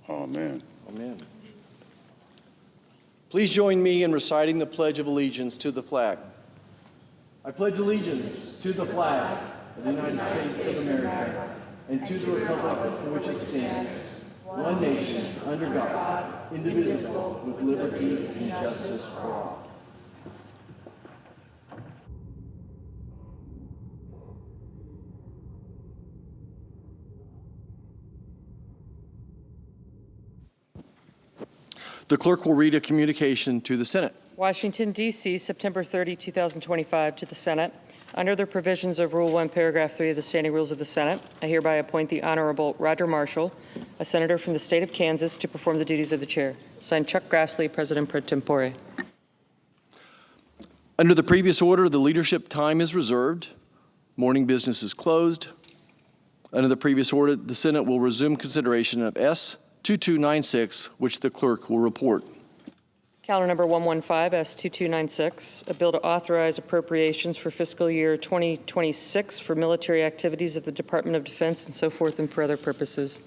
Amen. Amen. Please join me in reciting the Pledge of Allegiance to the flag. I pledge allegiance to the flag of the United States of America and to the republic for which it stands, one nation, under God, indivisible, with liberty and justice for all. The clerk will read a communication to the Senate. Washington, D.C., September 30, 2025, to the Senate. Under the provisions of Rule 1, Paragraph 3 of the Standing Rules of the Senate, I hereby appoint the Honorable Roger Marshall, a senator from the state of Kansas, to perform the duties of the chair. Signed, Chuck Grassley, President pro tempore. Under the previous order, the leadership time is reserved. Morning business is closed. Under the previous order, the Senate will resume consideration of S. 2296, which the clerk will report. Calendar number 115, S2296, a bill to authorize appropriations for fiscal year 2026 for military activities of the Department of Defense and so forth and for other purposes.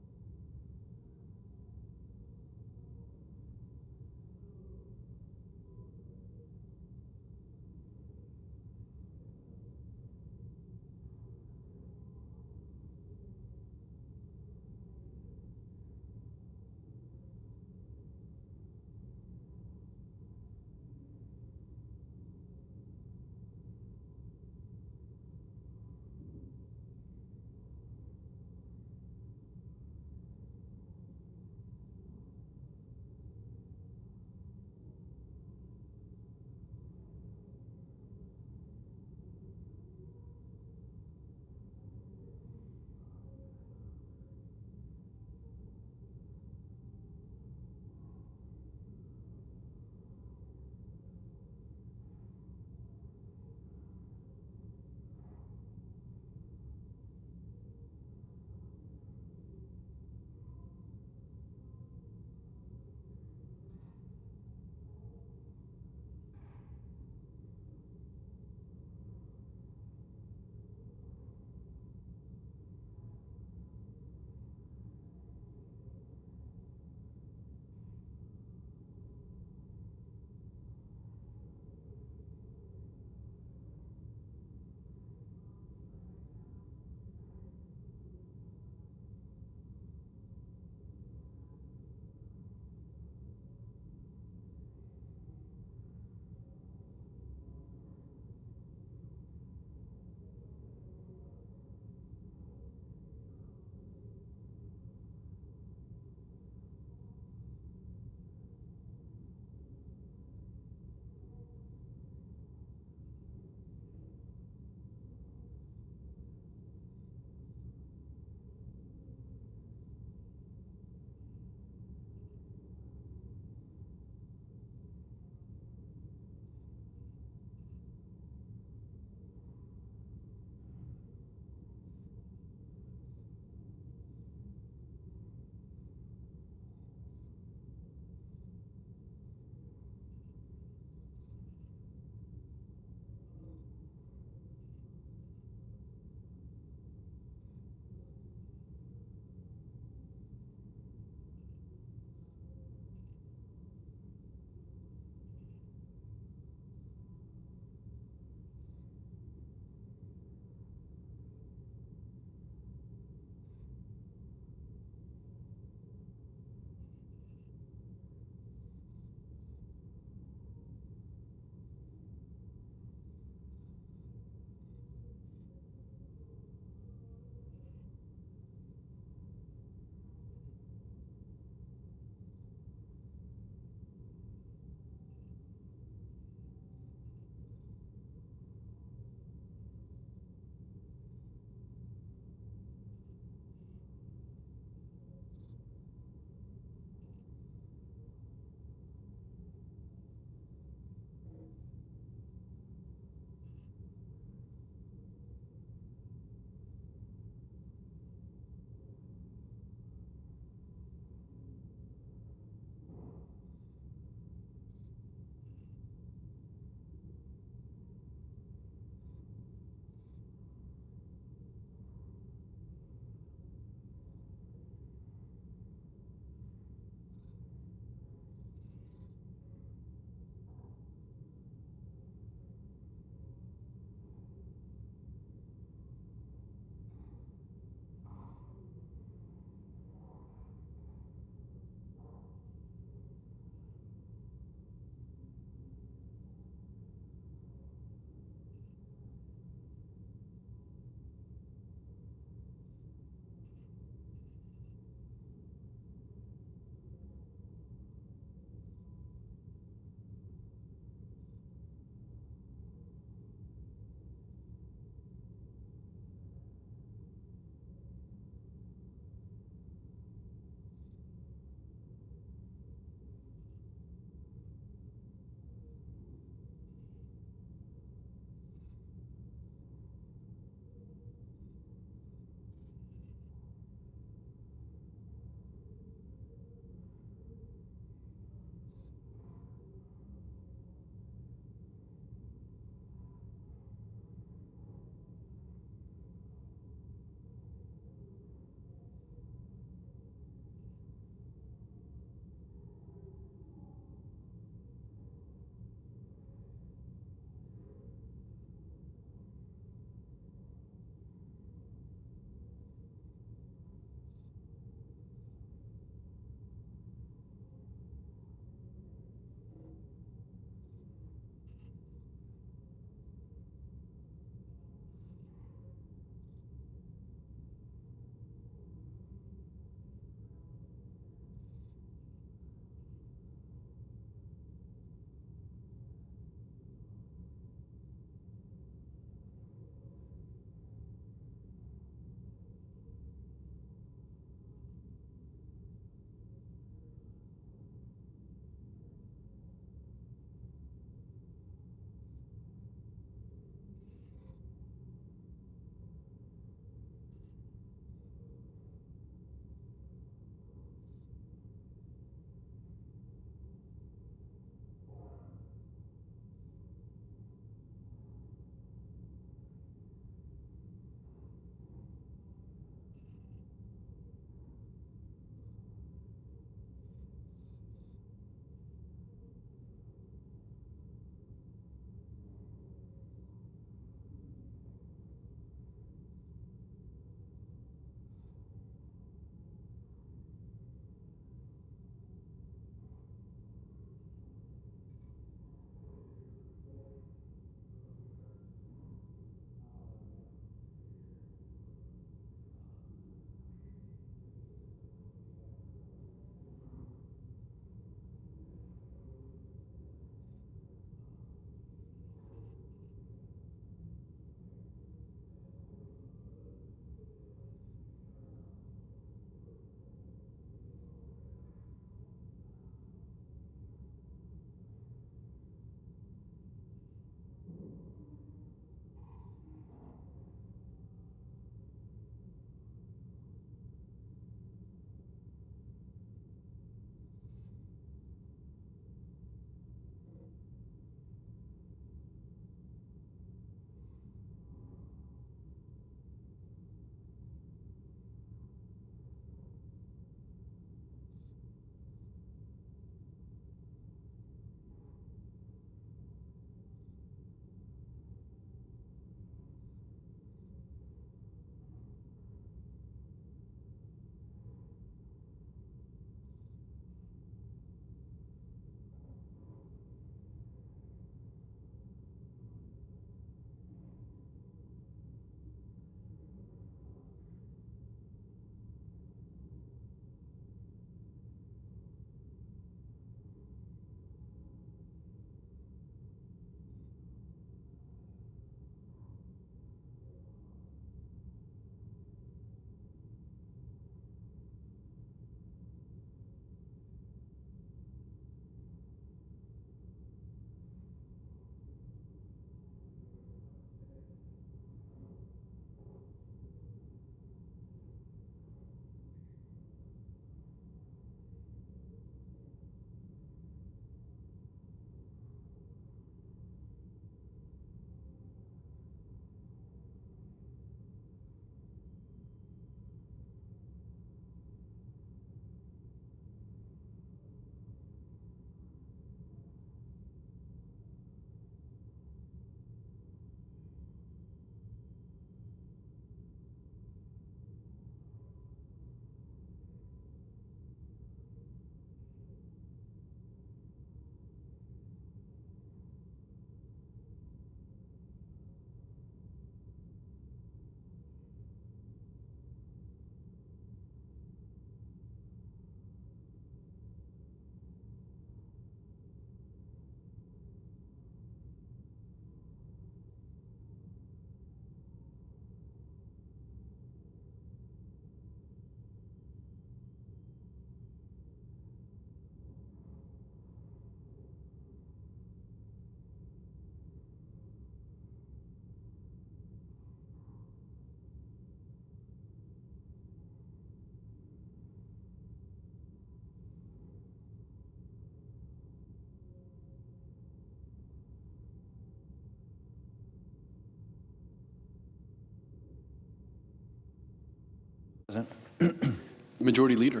Majority Leader.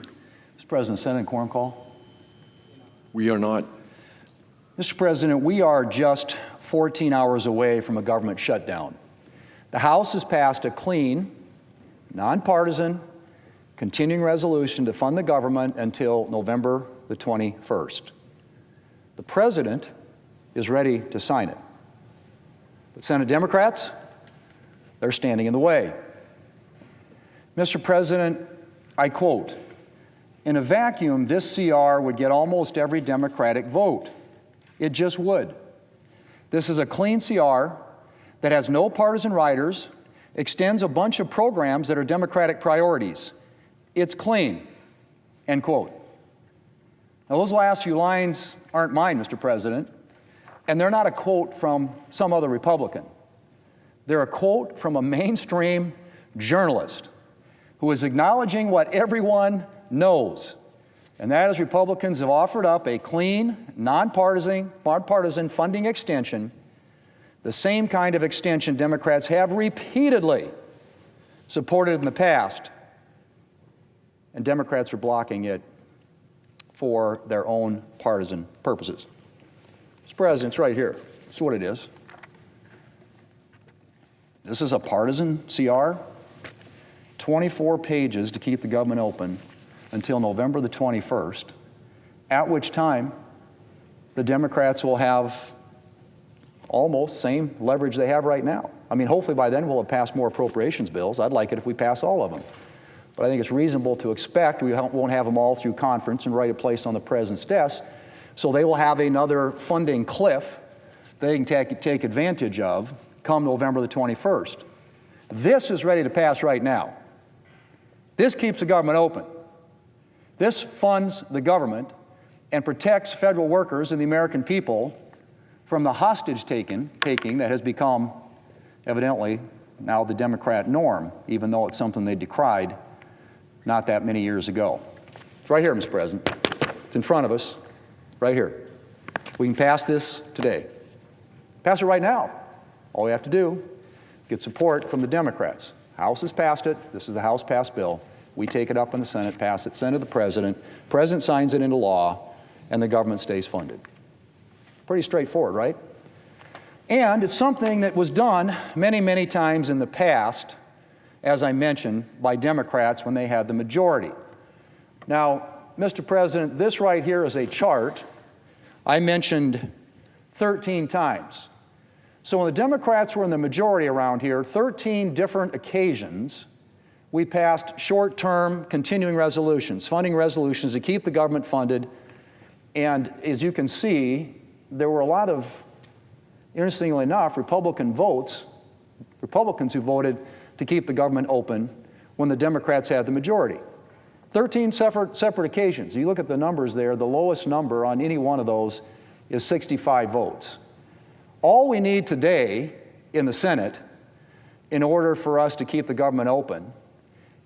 Mr. President, Senate quorum call. We are not. Mr. President, we are just 14 hours away from a government shutdown. The House has passed a clean, nonpartisan, continuing resolution to fund the government until November the 21st. The President is ready to sign it. But Senate Democrats, they're standing in the way. Mr. President, I quote, "In a vacuum, this CR would get almost every Democratic vote. It just would. This is a clean CR that has no partisan riders, extends a bunch of programs that are Democratic priorities. It's clean," end quote. Now, those last few lines aren't mine, Mr. President, and they're not a quote from some other Republican. They're a quote from a mainstream journalist who is acknowledging what everyone knows, and that is Republicans have offered up a clean, nonpartisan funding extension, the same kind of extension Democrats have repeatedly supported in the past, and Democrats are blocking it for their own partisan purposes. Mr. President, it's right here. It's what it is. This is a partisan CR, 24 pages to keep the government open until November the 21st, at which time the Democrats will have almost same leverage they have right now. I mean, hopefully by then we'll have passed more appropriations bills. I'd like it if we pass all of them. But I think it's reasonable to expect we won't have them all through conference and right at place on the President's desk, so they will have another funding cliff they can take advantage of come November the 21st. This is ready to pass right now. This keeps the government open. This funds the government and protects federal workers and the American people from the hostage taking that has become, evidently, now the Democrat norm, even though it's something they decried not that many years ago. It's right here, Mr. President. It's in front of us, right here. We can pass this today. Pass it right now. All we have to do, get support from the Democrats. House has passed it. This is the House passed bill. We take it up in the Senate, pass it, send it to the President. President signs it into law, and the government stays funded. Pretty straightforward, right? And it's something that was done many, many times in the past, as I mentioned, by Democrats when they had the majority. Now, Mr. President, this right here is a chart I mentioned 13 times. So when the Democrats were in the majority around here, 13 different occasions, we passed short-term continuing resolutions, funding resolutions to keep the government funded. And as you can see, there were a lot of, interestingly enough, Republicans who voted to keep the government open when the Democrats had the majority. 13 separate occasions. You look at the numbers there, the lowest number on any one of those is 65 votes. All we need today in the Senate in order for us to keep the government open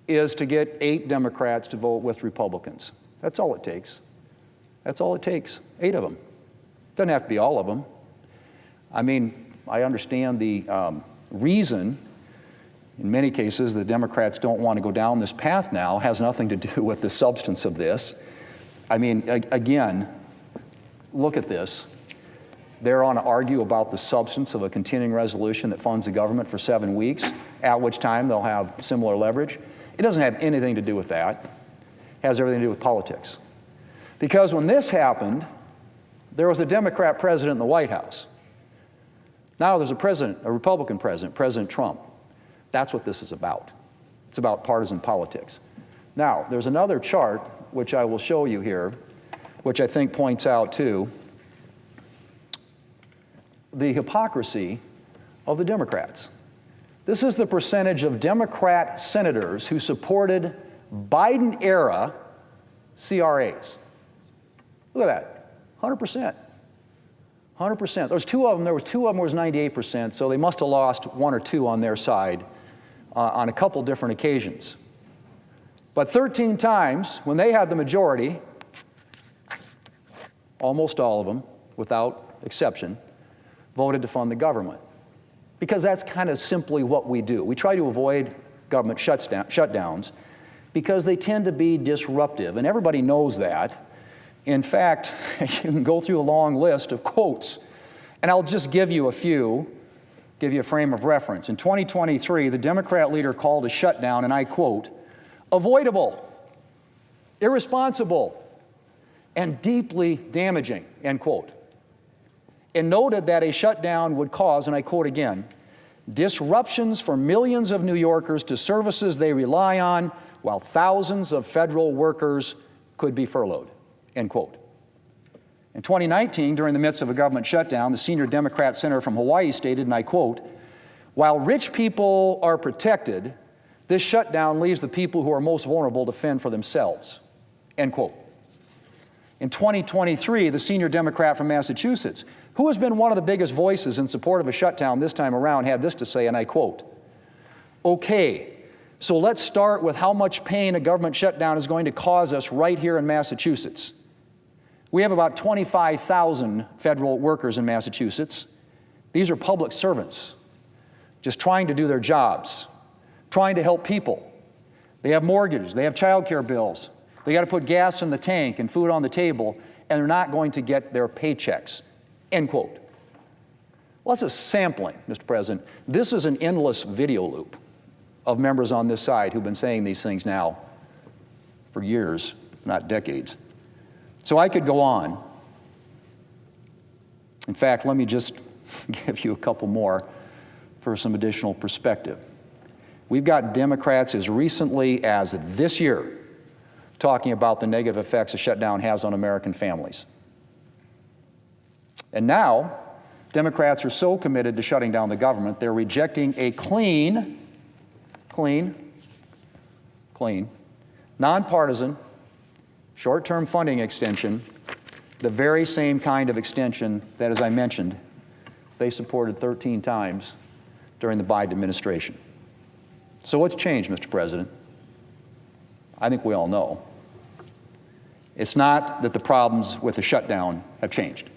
is to get 8 Democrats to vote with Republicans. That's all it takes. That's all it takes, 8 of them. Doesn't have to be all of them. I mean, I understand the reason in many cases the Democrats don't want to go down this path now has nothing to do with the substance of this. I mean, again, look at this. They're on to argue about the substance of a continuing resolution that funds the government for 7 weeks, at which time they'll have similar leverage. It doesn't have anything to do with that. It has everything to do with politics. Because when this happened, there was a Democrat president in the White House. Now there's a Republican president, President Trump. That's what this is about. It's about partisan politics. Now, there's another chart, which I will show you here, which I think points out, too, the hypocrisy of the Democrats. This is the percentage of Democrat senators who supported Biden-era CRAs. Look at that, 100%. 100%. There was two of them was 98%, so they must have lost 1 or 2 on their side on a couple different occasions. But 13 times, when they had the majority, almost all of them, without exception, voted to fund the government. Because that's kind of simply what we do. We try to avoid government shutdowns, because they tend to be disruptive, and everybody knows that. In fact, you can go through a long list of quotes, and I'll just give you a few, give you a frame of reference. In 2023, the Democrat leader called a shutdown, and I quote, avoidable, irresponsible, and deeply damaging, end quote. And noted that a shutdown would cause, and I quote again, disruptions for millions of New Yorkers to services they rely on, while thousands of federal workers could be furloughed, end quote. In 2019, during the midst of a government shutdown, the senior Democrat senator from Hawaii stated, and I quote, while rich people are protected, this shutdown leaves the people who are most vulnerable to fend for themselves, end quote. In 2023, the senior Democrat from Massachusetts, who has been one of the biggest voices in support of a shutdown this time around, had this to say, and I quote, okay, so let's start with how much pain a government shutdown is going to cause us right here in Massachusetts. We have about 25,000 federal workers in Massachusetts. These are public servants, just trying to do their jobs, trying to help people. They have mortgages, they have child care bills, they got to put gas in the tank and food on the table, and they're not going to get their paychecks, end quote. Well, that's a sampling, Mr. President. This is an endless video loop of members on this side who've been saying these things now for years, not decades. So I could go on. In fact, let me just give you a couple more for some additional perspective. We've got Democrats as recently as this year talking about the negative effects a shutdown has on American families. And now, Democrats are so committed to shutting down the government, they're rejecting a clean, nonpartisan, short-term funding extension, the very same kind of extension that, as I mentioned, they supported 13 times during the Biden administration. So what's changed, Mr. President? I think we all know. It's not that the problems with the shutdown have changed.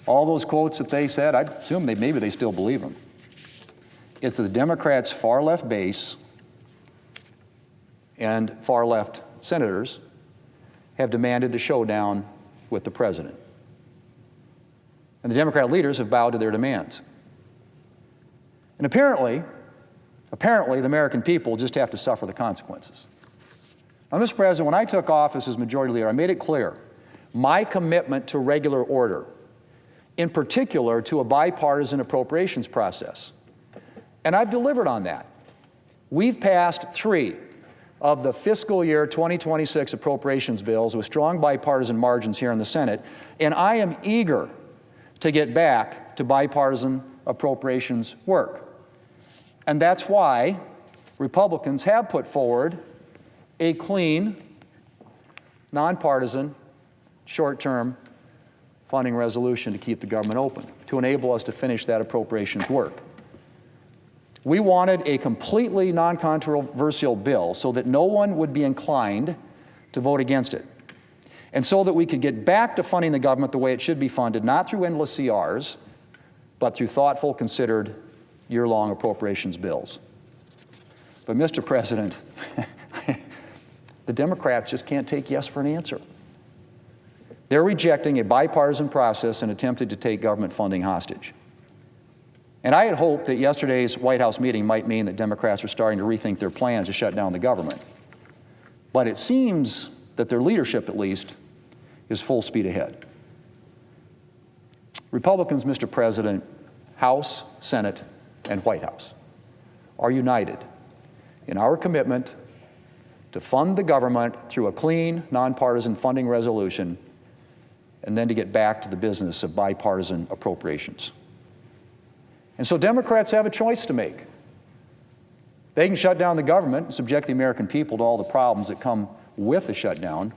All those quotes that they said, I assume maybe they still believe them. It's that the Democrats' far-left base and far-left senators have demanded a showdown with the president. And the Democrat leaders have bowed to their demands. And apparently, the American people just have to suffer the consequences. Now, Mr. President, when I took office as Majority Leader, I made it clear my commitment to regular order, in particular to a bipartisan appropriations process. And I've delivered on that. We've passed 3 of the fiscal year 2026 appropriations bills with strong bipartisan margins here in the Senate, and I am eager to get back to bipartisan appropriations work. And that's why Republicans have put forward a clean, nonpartisan, short-term funding resolution to keep the government open, to enable us to finish that appropriations work. We wanted a completely non-controversial bill so that no one would be inclined to vote against it, and so that we could get back to funding the government the way it should be funded, not through endless CRs, but through thoughtful, considered, year-long appropriations bills. But, Mr. President, the Democrats just can't take yes for an answer. They're rejecting a bipartisan process and attempted to take government funding hostage. And I had hoped that yesterday's White House meeting might mean that Democrats are starting to rethink their plans to shut down the government. But it seems that their leadership, at least, is full speed ahead. Republicans, Mr. President, House, Senate, and White House are united in our commitment to fund the government through a clean, nonpartisan funding resolution, and then to get back to the business of bipartisan appropriations. And so Democrats have a choice to make. They can shut down the government and subject the American people to all the problems that come with the shutdown,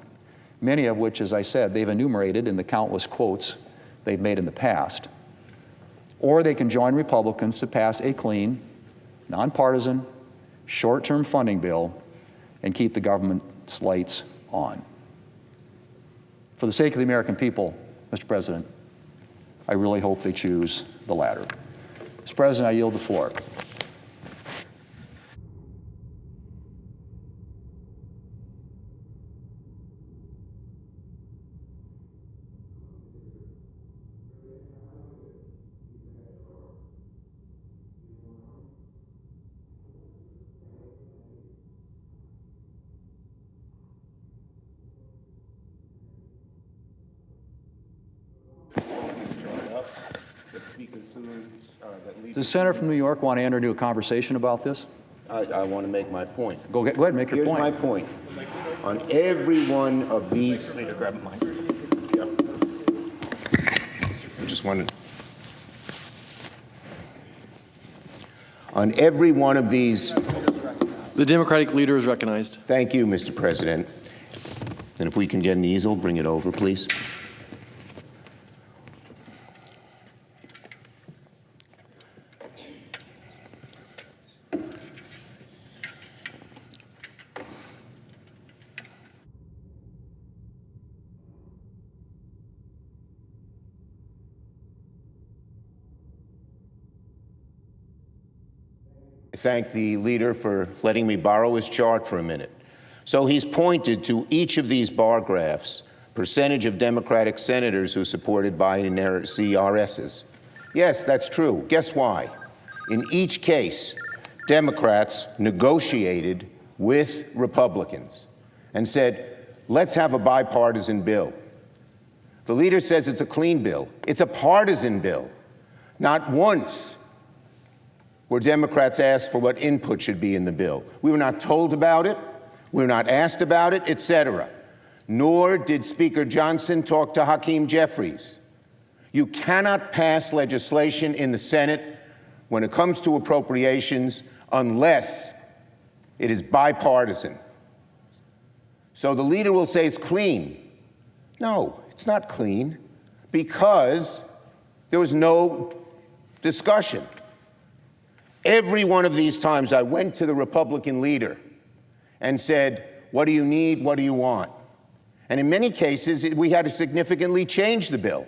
many of which, as I said, they've enumerated in the countless quotes they've made in the past. Or they can join Republicans to pass a clean, nonpartisan, short-term funding bill and keep the government's lights on. For the sake of the American people, Mr. President, I really hope they choose the latter. Mr. President, I yield the floor. Does the senator from New York want to enter into a conversation about this? I want to make my point. Go ahead, make your Here's point. my point. On every one of these... I just wanted... On every one of these... The Democratic leader is recognized. Thank you, Mr. President. And if we can get an easel, bring it over, please. I thank the leader for letting me borrow his chart for a minute. So he's pointed to each of these bar graphs, percentage of Democratic senators who supported Biden-era CRSs. Yes, that's true. Guess why? In each case, Democrats negotiated with Republicans and said, let's have a bipartisan bill. The leader says it's a clean bill. It's a partisan bill. Not once were Democrats asked for what input should be in the bill. We were not told about it. We were not asked about it, etc. Nor did Speaker Johnson talk to Hakeem Jeffries. You cannot pass legislation in the Senate when it comes to appropriations unless it is bipartisan. So the leader will say it's clean. No, it's not clean because there was no discussion. Every one of these times I went to the Republican leader and said, what do you need? What do you want? And in many cases, we had to significantly change the bill.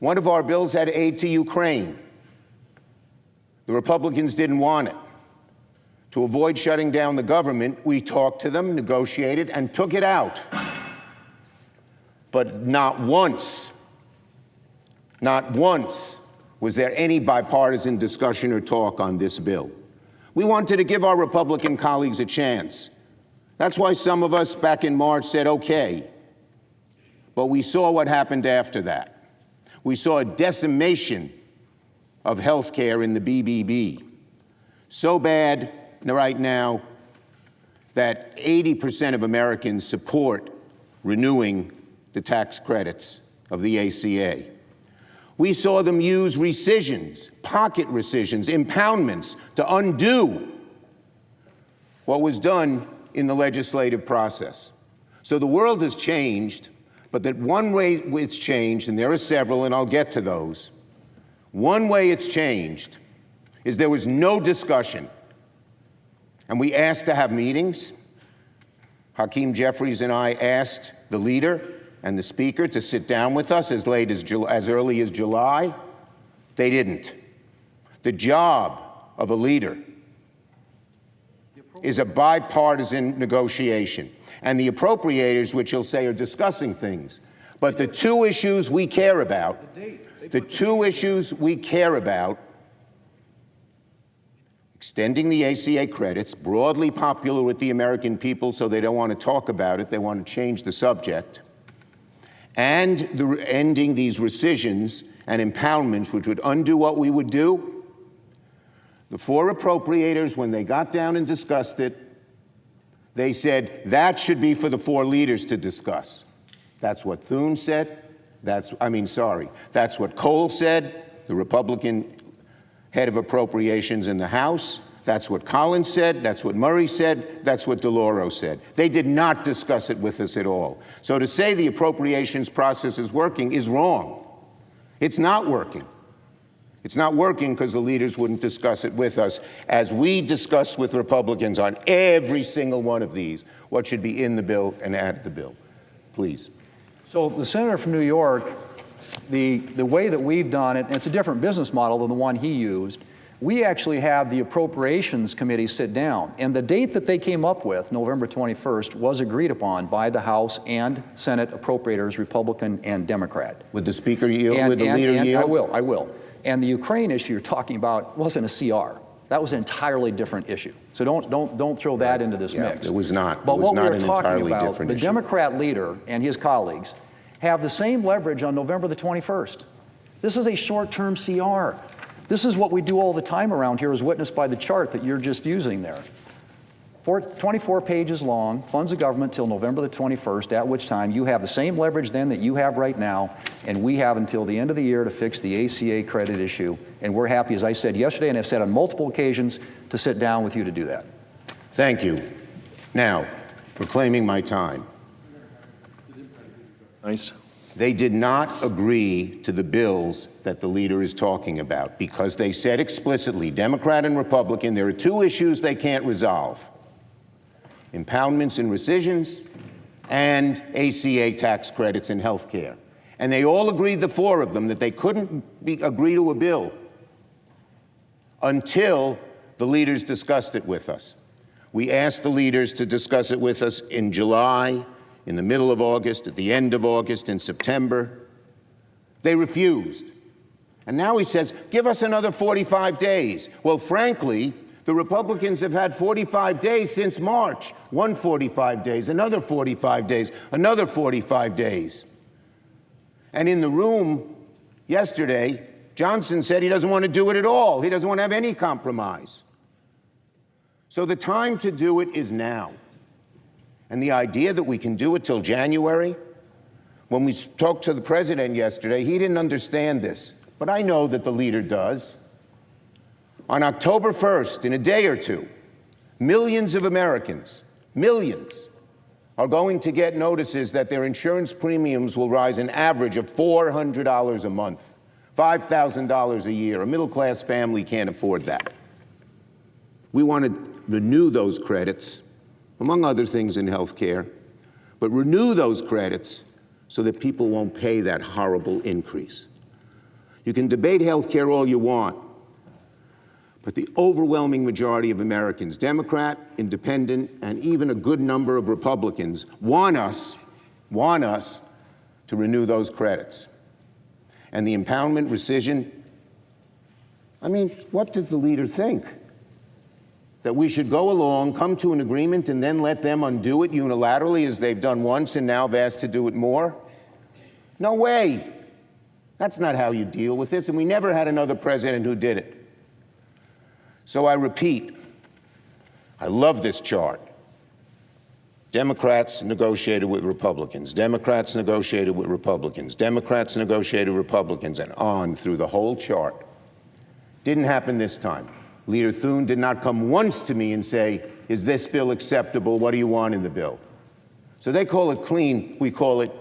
One of our bills had aid to Ukraine. The Republicans didn't want it. To avoid shutting down the government, we talked to them, negotiated, and took it out. But not once was there any bipartisan discussion or talk on this bill. We wanted to give our Republican colleagues a chance. That's why some of us back in March said, okay. But we saw what happened after that. We saw a decimation of health care in the BBB. So bad right now that 80% of Americans support renewing the tax credits of the ACA. We saw them use rescissions, pocket rescissions, impoundments to undo what was done in the legislative process. So the world has changed, but that one way it's changed, and there are several, and I'll get to those, one way it's changed is there was no discussion. And we asked to have meetings. Hakeem Jeffries and I asked the leader and the speaker to sit down with us as early as July. They didn't. The job of a leader is a bipartisan negotiation. And the appropriators, which you'll say are discussing things. But the two issues we care about, extending the ACA credits, broadly popular with the American people, so they don't want to talk about it, they want to change the subject, and ending these rescissions and impoundments, which would undo what we would do. The four appropriators, when they got down and discussed it, they said that should be for the four leaders to discuss. That's what Thune said. That's what Cole said, the Republican head of appropriations in the House. That's what Collins said. That's what Murray said. That's what DeLauro said. They did not discuss it with us at all. So to say the appropriations process is working is wrong. It's not working. It's not working because the leaders wouldn't discuss it with us, as we discussed with Republicans on every single one of these, what should be in the bill and add to the bill. Please. So the senator from New York, the way that we've done it, and it's a different business model than the one he used, we actually have the Appropriations Committee sit down. And the date that they came up with, November 21st, was agreed upon by the House and Senate appropriators, Republican and Democrat. Would the Speaker yield? Would the leader yield? I will. And the Ukraine issue you're talking about wasn't a CR. That was an entirely different issue. So don't throw that into this mix. It was not. But it was what not we're an talking entirely about, different the issue. Democrat leader and his colleagues have the same leverage on November the 21st. This is a short-term CR. This is what we do all the time around here, as witnessed by the chart that you're just using there. 24 pages long, funds of government till November the 21st, at which time you have the same leverage then that you have right now, and we have until the end of the year to fix the ACA credit issue. And we're happy, as I said yesterday and I've said on multiple occasions, to sit down with you to do that. Thank you. Now, reclaiming my time. Nice. They did not agree to the bills that the leader is talking about because they said explicitly, Democrat and Republican, there are two issues they can't resolve: impoundments and rescissions, and ACA tax credits in health care. And they all agreed, the four of them, that they couldn't agree to a bill until the leaders discussed it with us. We asked the leaders to discuss it with us in July, in the middle of August, at the end of August, in September. They refused. And now he says, give us another 45 days. Well, frankly, the Republicans have had 45 days since March. 145 days, another 45 days, another 45 days. And in the room yesterday, Johnson said he doesn't want to do it at all. He doesn't want to have any compromise. So the time to do it is now. And the idea that we can do it till January, when we talked to the president yesterday, he didn't understand this. But I know that the leader does. On October 1st, in a day or two, millions of Americans, millions, are going to get notices that their insurance premiums will rise an average of $400 a month, $5,000 a year. A middle-class family can't afford that. We want to renew those credits, among other things in health care, but renew those credits so that people won't pay that horrible increase. You can debate health care all you want, but the overwhelming majority of Americans, Democrat, Independent, and even a good number of Republicans, want us to renew those credits. And the impoundment rescission, I mean, what does the leader think? That we should go along, come to an agreement, and then let them undo it unilaterally as they've done once and now have asked to do it more? No way. That's not how you deal with this, and we never had another president who did it. So I repeat, I love this chart. Democrats negotiated with Republicans. Democrats negotiated with Republicans. Democrats negotiated with Republicans, and on through the whole chart. Didn't happen this time. Leader Thune did not come once to me and say, is this bill acceptable? What do you want in the bill? So they call it clean. We call it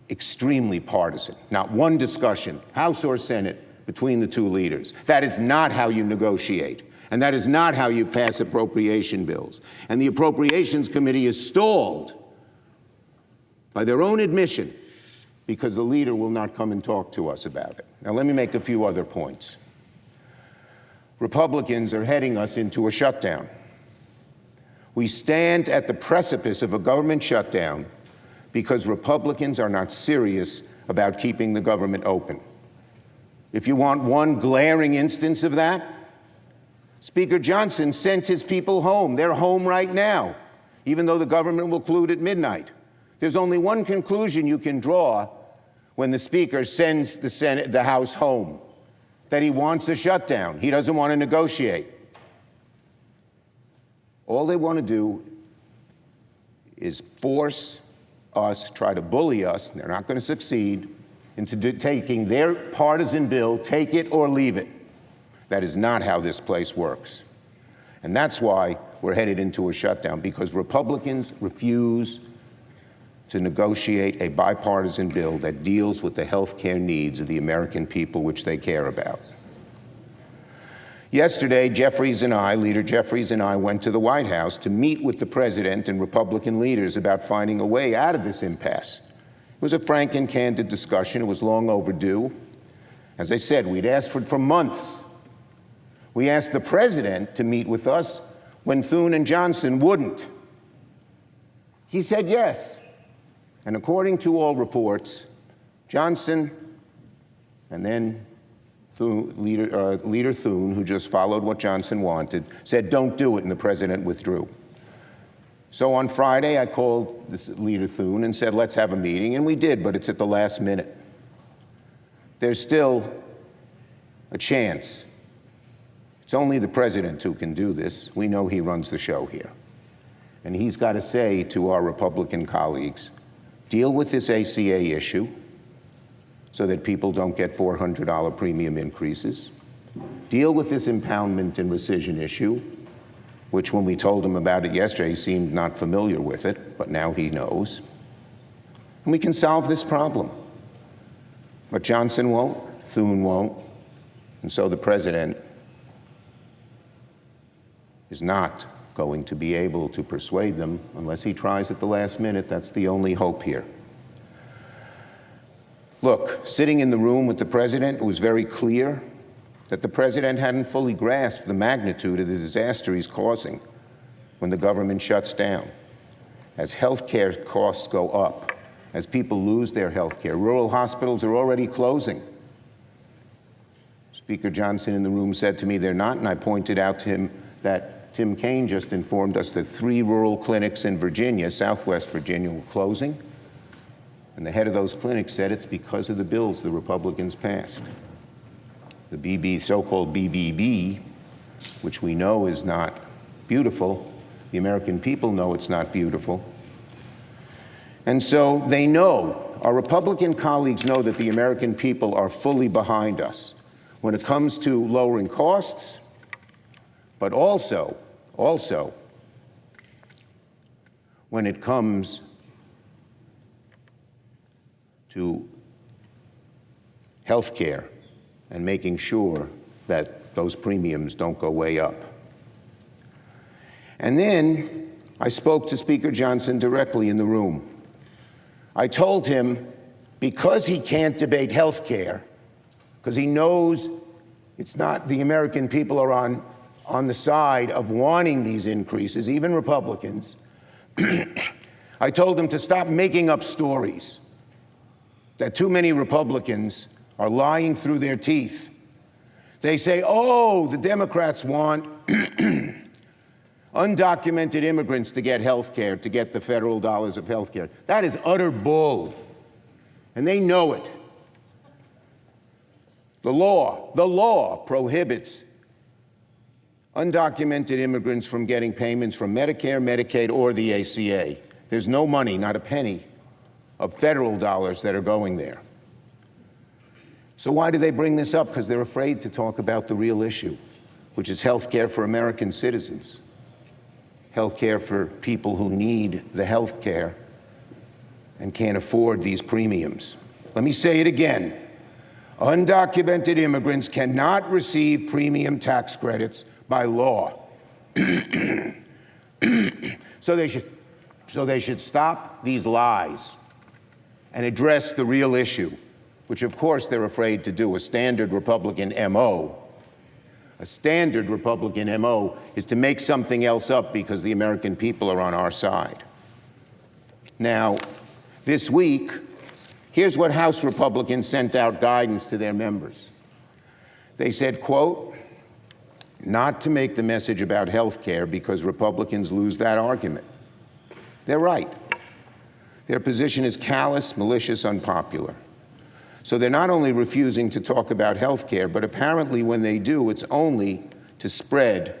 extremely partisan. Not one discussion, House or Senate, between the two leaders. That is not how you negotiate. And that is not how you pass appropriation bills. And the Appropriations Committee is stalled by their own admission because the leader will not come and talk to us about it. Now, let me make a few other points. Republicans are heading us into a shutdown. We stand at the precipice of a government shutdown because Republicans are not serious about keeping the government open. If you want one glaring instance of that, Speaker Johnson sent his people home. They're home right now, even though the government will conclude at midnight. There's only one conclusion you can draw when the Speaker sends the House home: that he wants a shutdown. He doesn't want to negotiate. All they want to do is force us, try to bully us, and they're not going to succeed, into taking their partisan bill, take it or leave it. That is not how this place works. And that's why we're headed into a shutdown, because Republicans refuse to negotiate a bipartisan bill that deals with the health care needs of the American people, which they care about. Yesterday, Leader Jeffries and I went to the White House to meet with the president and Republican leaders about finding a way out of this impasse. It was a frank and candid discussion. It was long overdue. As I said, we'd asked for it for months. We asked the president to meet with us when Thune and Johnson wouldn't. He said yes. And according to all reports, Johnson and then Leader Thune, who just followed what Johnson wanted, said don't do it, and the president withdrew. So on Friday, I called Leader Thune and said, let's have a meeting, and we did, but it's at the last minute. There's still a chance. It's only the president who can do this. We know he runs the show here. And he's got to say to our Republican colleagues, deal with this ACA issue so that people don't get $400 premium increases. Deal with this impoundment and rescission issue, which when we told him about it yesterday, he seemed not familiar with it, but now he knows. And we can solve this problem. But Johnson won't, Thune won't, and so the president is not going to be able to persuade them unless he tries at the last minute. That's the only hope here. Look, sitting in the room with the president, it was very clear that the president hadn't fully grasped the magnitude of the disaster he's causing when the government shuts down. As health care costs go up, as people lose their health care, rural hospitals are already closing. Speaker Johnson in the room said to me they're not, and I pointed out to him that Tim Kaine just informed us that 3 rural clinics in Virginia, Southwest Virginia, were closing. And the head of those clinics said it's because of the bills the Republicans passed. The so-called BBB, which we know is not beautiful. The American people know it's not beautiful. And so they know, our Republican colleagues know that the American people are fully behind us when it comes to lowering costs, but also when it comes to health care and making sure that those premiums don't go way up. And then I spoke to Speaker Johnson directly in the room. I told him, because he can't debate health care, because he knows it's not, the American people are on the side of wanting these increases, even Republicans, I told him to stop making up stories that too many Republicans are lying through their teeth. They say, oh, the Democrats want undocumented immigrants to get health care, to get the federal dollars of health care. That is utter bull, and they know it. The law prohibits undocumented immigrants from getting payments from Medicare, Medicaid, or the ACA. There's no money, not a penny, of federal dollars that are going there. So why do they bring this up? Because they're afraid to talk about the real issue, which is health care for American citizens, health care for people who need the health care and can't afford these premiums. Let me say it again. Undocumented immigrants cannot receive premium tax credits by law. So they should stop these lies and address the real issue, which of course they're afraid to do. A standard Republican MO is to make something else up because the American people are on our side. Now, this week, here's what House Republicans sent out guidance to their members. They said, quote, not to make the message about health care because Republicans lose that argument. They're right. Their position is callous, malicious, unpopular. So they're not only refusing to talk about health care, but apparently when they do, it's only to spread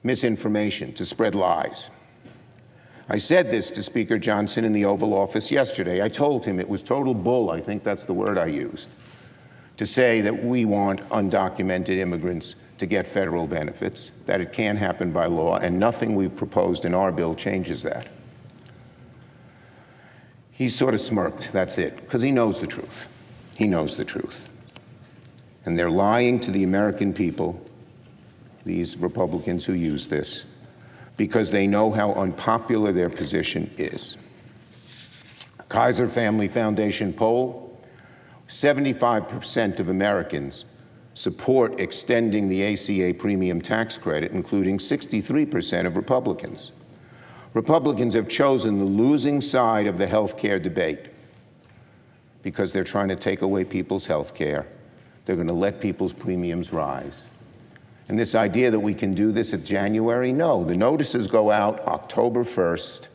misinformation, to spread lies. I said this to Speaker Johnson in the Oval Office yesterday. I told him it was total bull, I think that's the word I used, to say that we want undocumented immigrants to get federal benefits, that it can't happen by law, and nothing we've proposed in our bill changes that. He sort of smirked, that's it, because he knows the truth. He knows the truth. And they're lying to the American people, these Republicans who use this, because they know how unpopular their position is. Kaiser Family Foundation poll, 75% of Americans support extending the ACA premium tax credit, including 63% of Republicans. Republicans have chosen the losing side of the health care debate because they're trying to take away people's health care. They're going to let people's premiums rise. And this idea that we can do this at January, no. The notices go out October 1st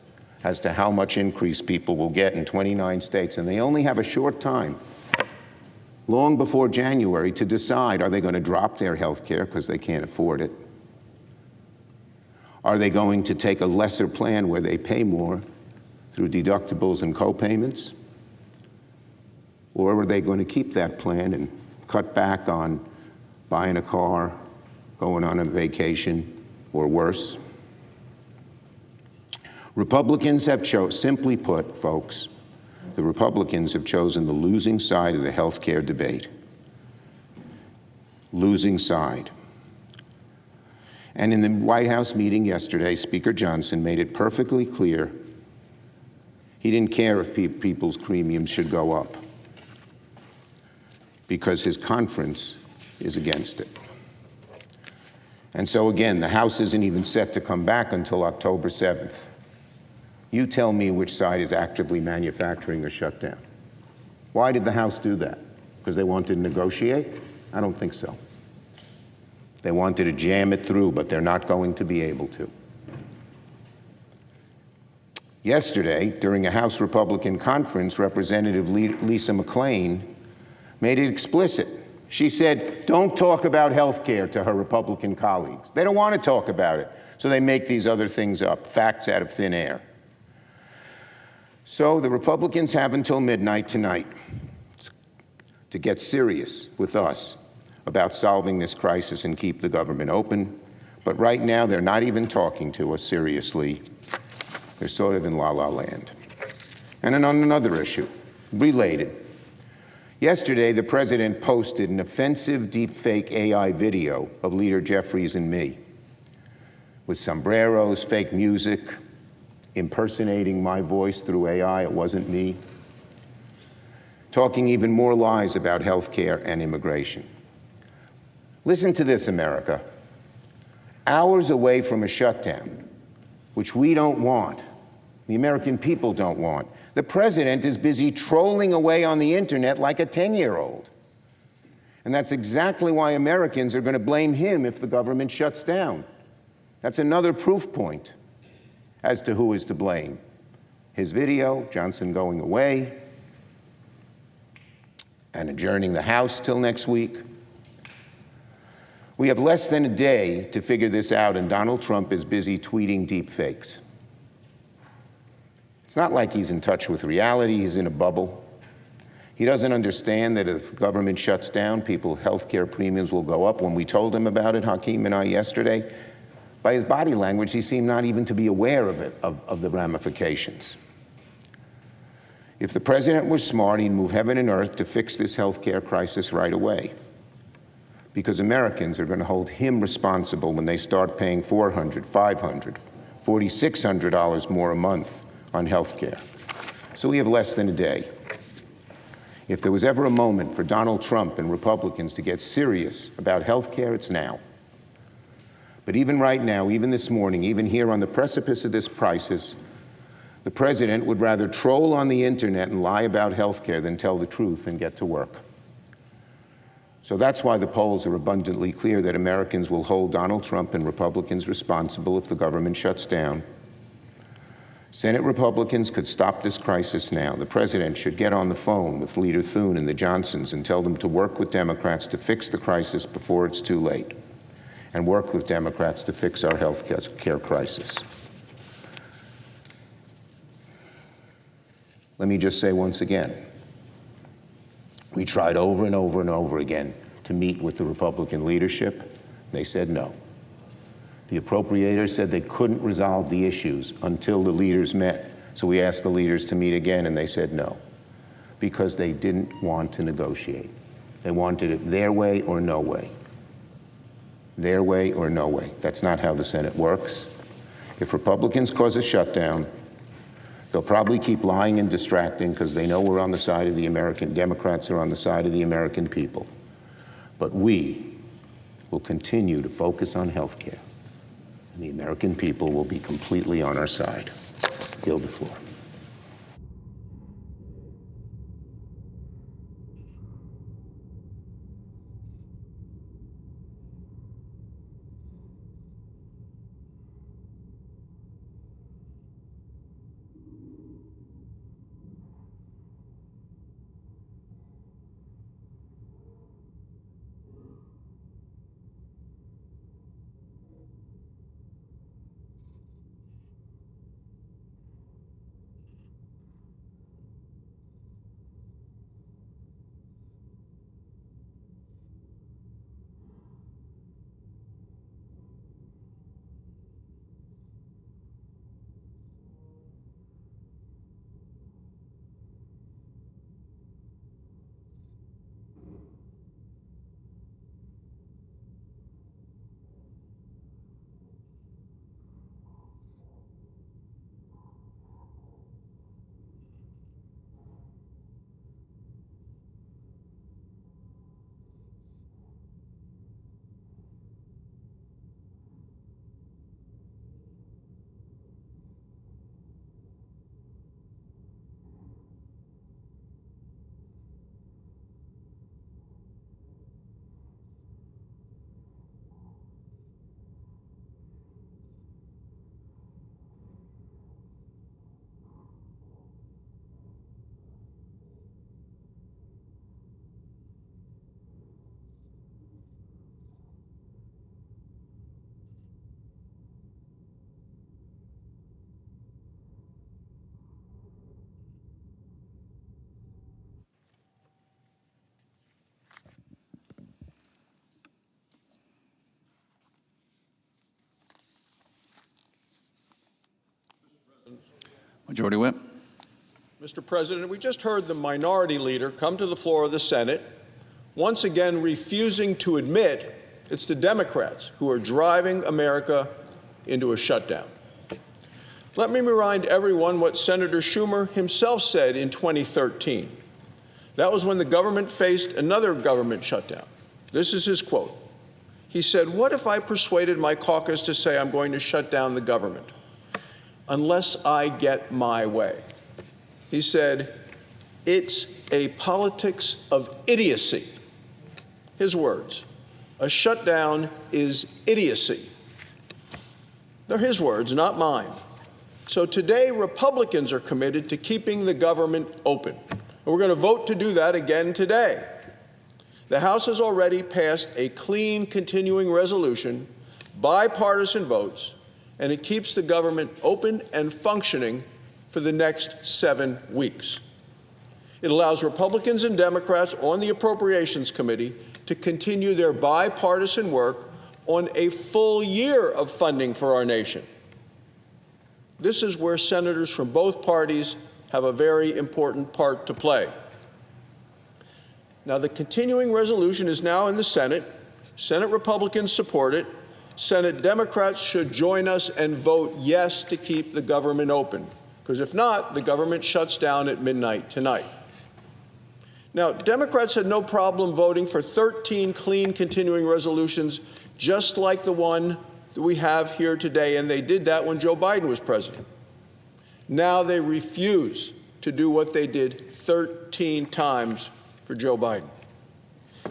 as to how much increase people will get in 29 states, and they only have a short time long before January to decide, are they going to drop their health care because they can't afford it? Are they going to take a lesser plan where they pay more through deductibles and co-payments? Or are they going to keep that plan and cut back on buying a car, going on a vacation, or worse? Republicans have simply put, folks, the Republicans have chosen the losing side of the health care debate. Losing side. And in the White House meeting yesterday, Speaker Johnson made it perfectly clear he didn't care if people's premiums should go up, because his conference is against it. And so again, the House isn't even set to come back until October 7th. You tell me which side is actively manufacturing a shutdown. Why did the House do that? Because they wanted to negotiate? I don't think so. They wanted to jam it through, but they're not going to be able to. Yesterday, during a House Republican conference, Representative Lisa McClain made it explicit. She said, don't talk about health care to her Republican colleagues. They don't want to talk about it, so they make these other things up, facts out of thin air. So the Republicans have until midnight tonight to get serious with us about solving this crisis and keep the government open. But right now, they're not even talking to us seriously. They're sort of in la-la land. And then on another issue, related. Yesterday, the president posted an offensive deepfake AI video of Leader Jeffries and me with sombreros, fake music, impersonating my voice through AI, it wasn't me, talking even more lies about health care and immigration. Listen to this, America. Hours away from a shutdown, which we don't want, the American people don't want, the president is busy trolling away on the internet like a 10-year-old. And that's exactly why Americans are going to blame him if the government shuts down. That's another proof point as to who is to blame. His video, Johnson going away, and adjourning the House till next week. We have less than a day to figure this out, and Donald Trump is busy tweeting deep fakes. It's not like he's in touch with reality, he's in a bubble. He doesn't understand that if the government shuts down, people's health care premiums will go up. When we told him about it, Hakeem and I, yesterday, by his body language, he seemed not even to be aware of it, of the ramifications. If the president was smart, he'd move heaven and earth to fix this health care crisis right away. Because Americans are going to hold him responsible when they start paying $400, $500, $4,600 more a month on health care. So we have less than a day. If there was ever a moment for Donald Trump and Republicans to get serious about health care, it's now. But even right now, even this morning, even here on the precipice of this crisis, the president would rather troll on the internet and lie about health care than tell the truth and get to work. So that's why the polls are abundantly clear that Americans will hold Donald Trump and Republicans responsible if the government shuts down. Senate Republicans could stop this crisis now. The president should get on the phone with Leader Thune and the Johnsons and tell them to work with Democrats to fix the crisis before it's too late, and work with Democrats to fix our health care crisis. Let me just say once again, we tried over and over and over again to meet with the Republican leadership. They said no. The appropriators said they couldn't resolve the issues until the leaders met. So we asked the leaders to meet again, and they said no, because they didn't want to negotiate. They wanted it their way or no way. Their way or no way. That's not how the Senate works. If Republicans cause a shutdown, they'll probably keep lying and distracting because they know we're on the side of the American, Democrats are on the side of the American people. But we will continue to focus on health care, and the American people will be completely on our side. Yield the floor. Majority Whip. Mr. President, we just heard the minority leader come to the floor of the Senate, once again refusing to admit it's the Democrats who are driving America into a shutdown. Let me remind everyone what Senator Schumer himself said in 2013. That was when the government faced another government shutdown. This is his quote. He said, "What if I persuaded my caucus to say I'm going to shut down the government unless I get my way?" He said, "It's a politics of idiocy." His words, "A shutdown is idiocy." They're his words, not mine. So today, Republicans are committed to keeping the government open. And we're going to vote to do that again today. The House has already passed a clean continuing resolution, bipartisan votes, and it keeps the government open and functioning for the next 7 weeks. It allows Republicans and Democrats on the Appropriations Committee to continue their bipartisan work on a full year of funding for our nation. This is where senators from both parties have a very important part to play. Now, the continuing resolution is now in the Senate. Senate Republicans support it. Senate Democrats should join us and vote yes to keep the government open, because if not, the government shuts down at midnight tonight. Now, Democrats had no problem voting for 13 clean continuing resolutions, just like the one that we have here today, and they did that when Joe Biden was president. Now they refuse to do what they did 13 times for Joe Biden.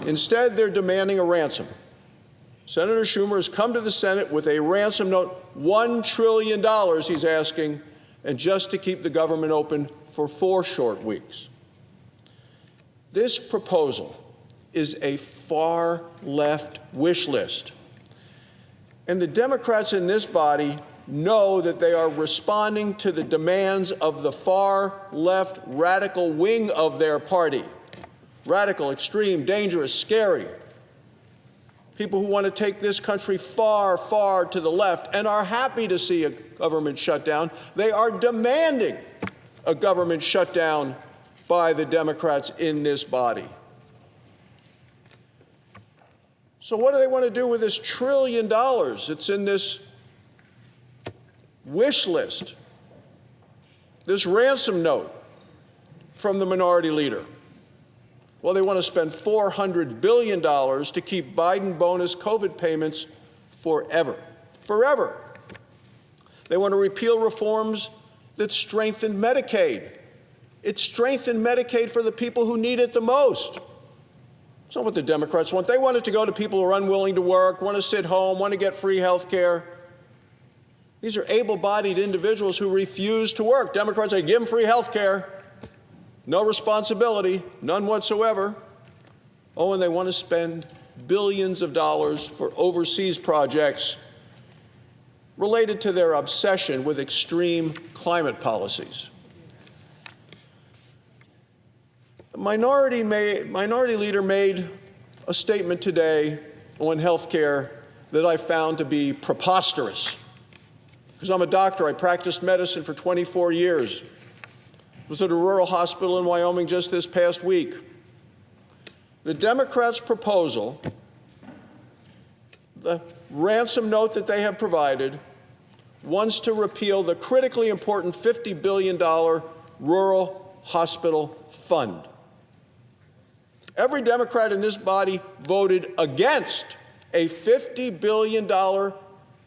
Instead, they're demanding a ransom. Senator Schumer has come to the Senate with a ransom note, $1 trillion he's asking, and just to keep the government open for 4 short weeks. This proposal is a far left wish list. And the Democrats in this body know that they are responding to the demands of the far left radical wing of their party. Radical, extreme, dangerous, scary. People who want to take this country far, far to the left and are happy to see a government shutdown. They are demanding a government shutdown by the Democrats in this body. So what do they want to do with this $1 trillion? It's in this wish list, this ransom note from the minority leader. Well, they want to spend $400 billion to keep Biden bonus COVID payments forever. Forever. They want to repeal reforms that strengthen Medicaid. It strengthened Medicaid for the people who need it the most. It's not what the Democrats want. They want it to go to people who are unwilling to work, want to sit home, want to get free health care. These are able-bodied individuals who refuse to work. Democrats say, give them free health care. No responsibility, none whatsoever. Oh, and they want to spend billions of dollars for overseas projects related to their obsession with extreme climate policies. The minority leader made a statement today on health care that I found to be preposterous. Because I'm a doctor, I practiced medicine for 24 years. I was at a rural hospital in Wyoming just this past week. The Democrats' proposal, the ransom note that they have provided, wants to repeal the critically important $50 billion rural hospital fund. Every Democrat in this body voted against a $50 billion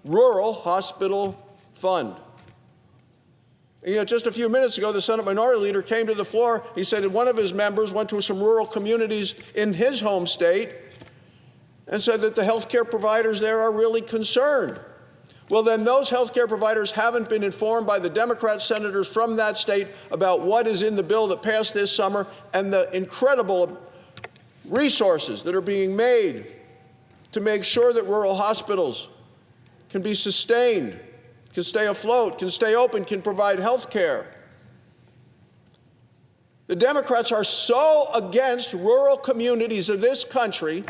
rural hospital fund. You know, just a few minutes ago, the Senate Minority Leader came to the floor. He said that one of his members went to some rural communities in his home state and said that the health care providers there are really concerned. Well, then those health care providers haven't been informed by the Democrat senators from that state about what is in the bill that passed this summer and the incredible resources that are being made to make sure that rural hospitals can be sustained, can stay afloat, can stay open, can provide health care. The Democrats are so against rural communities of this country,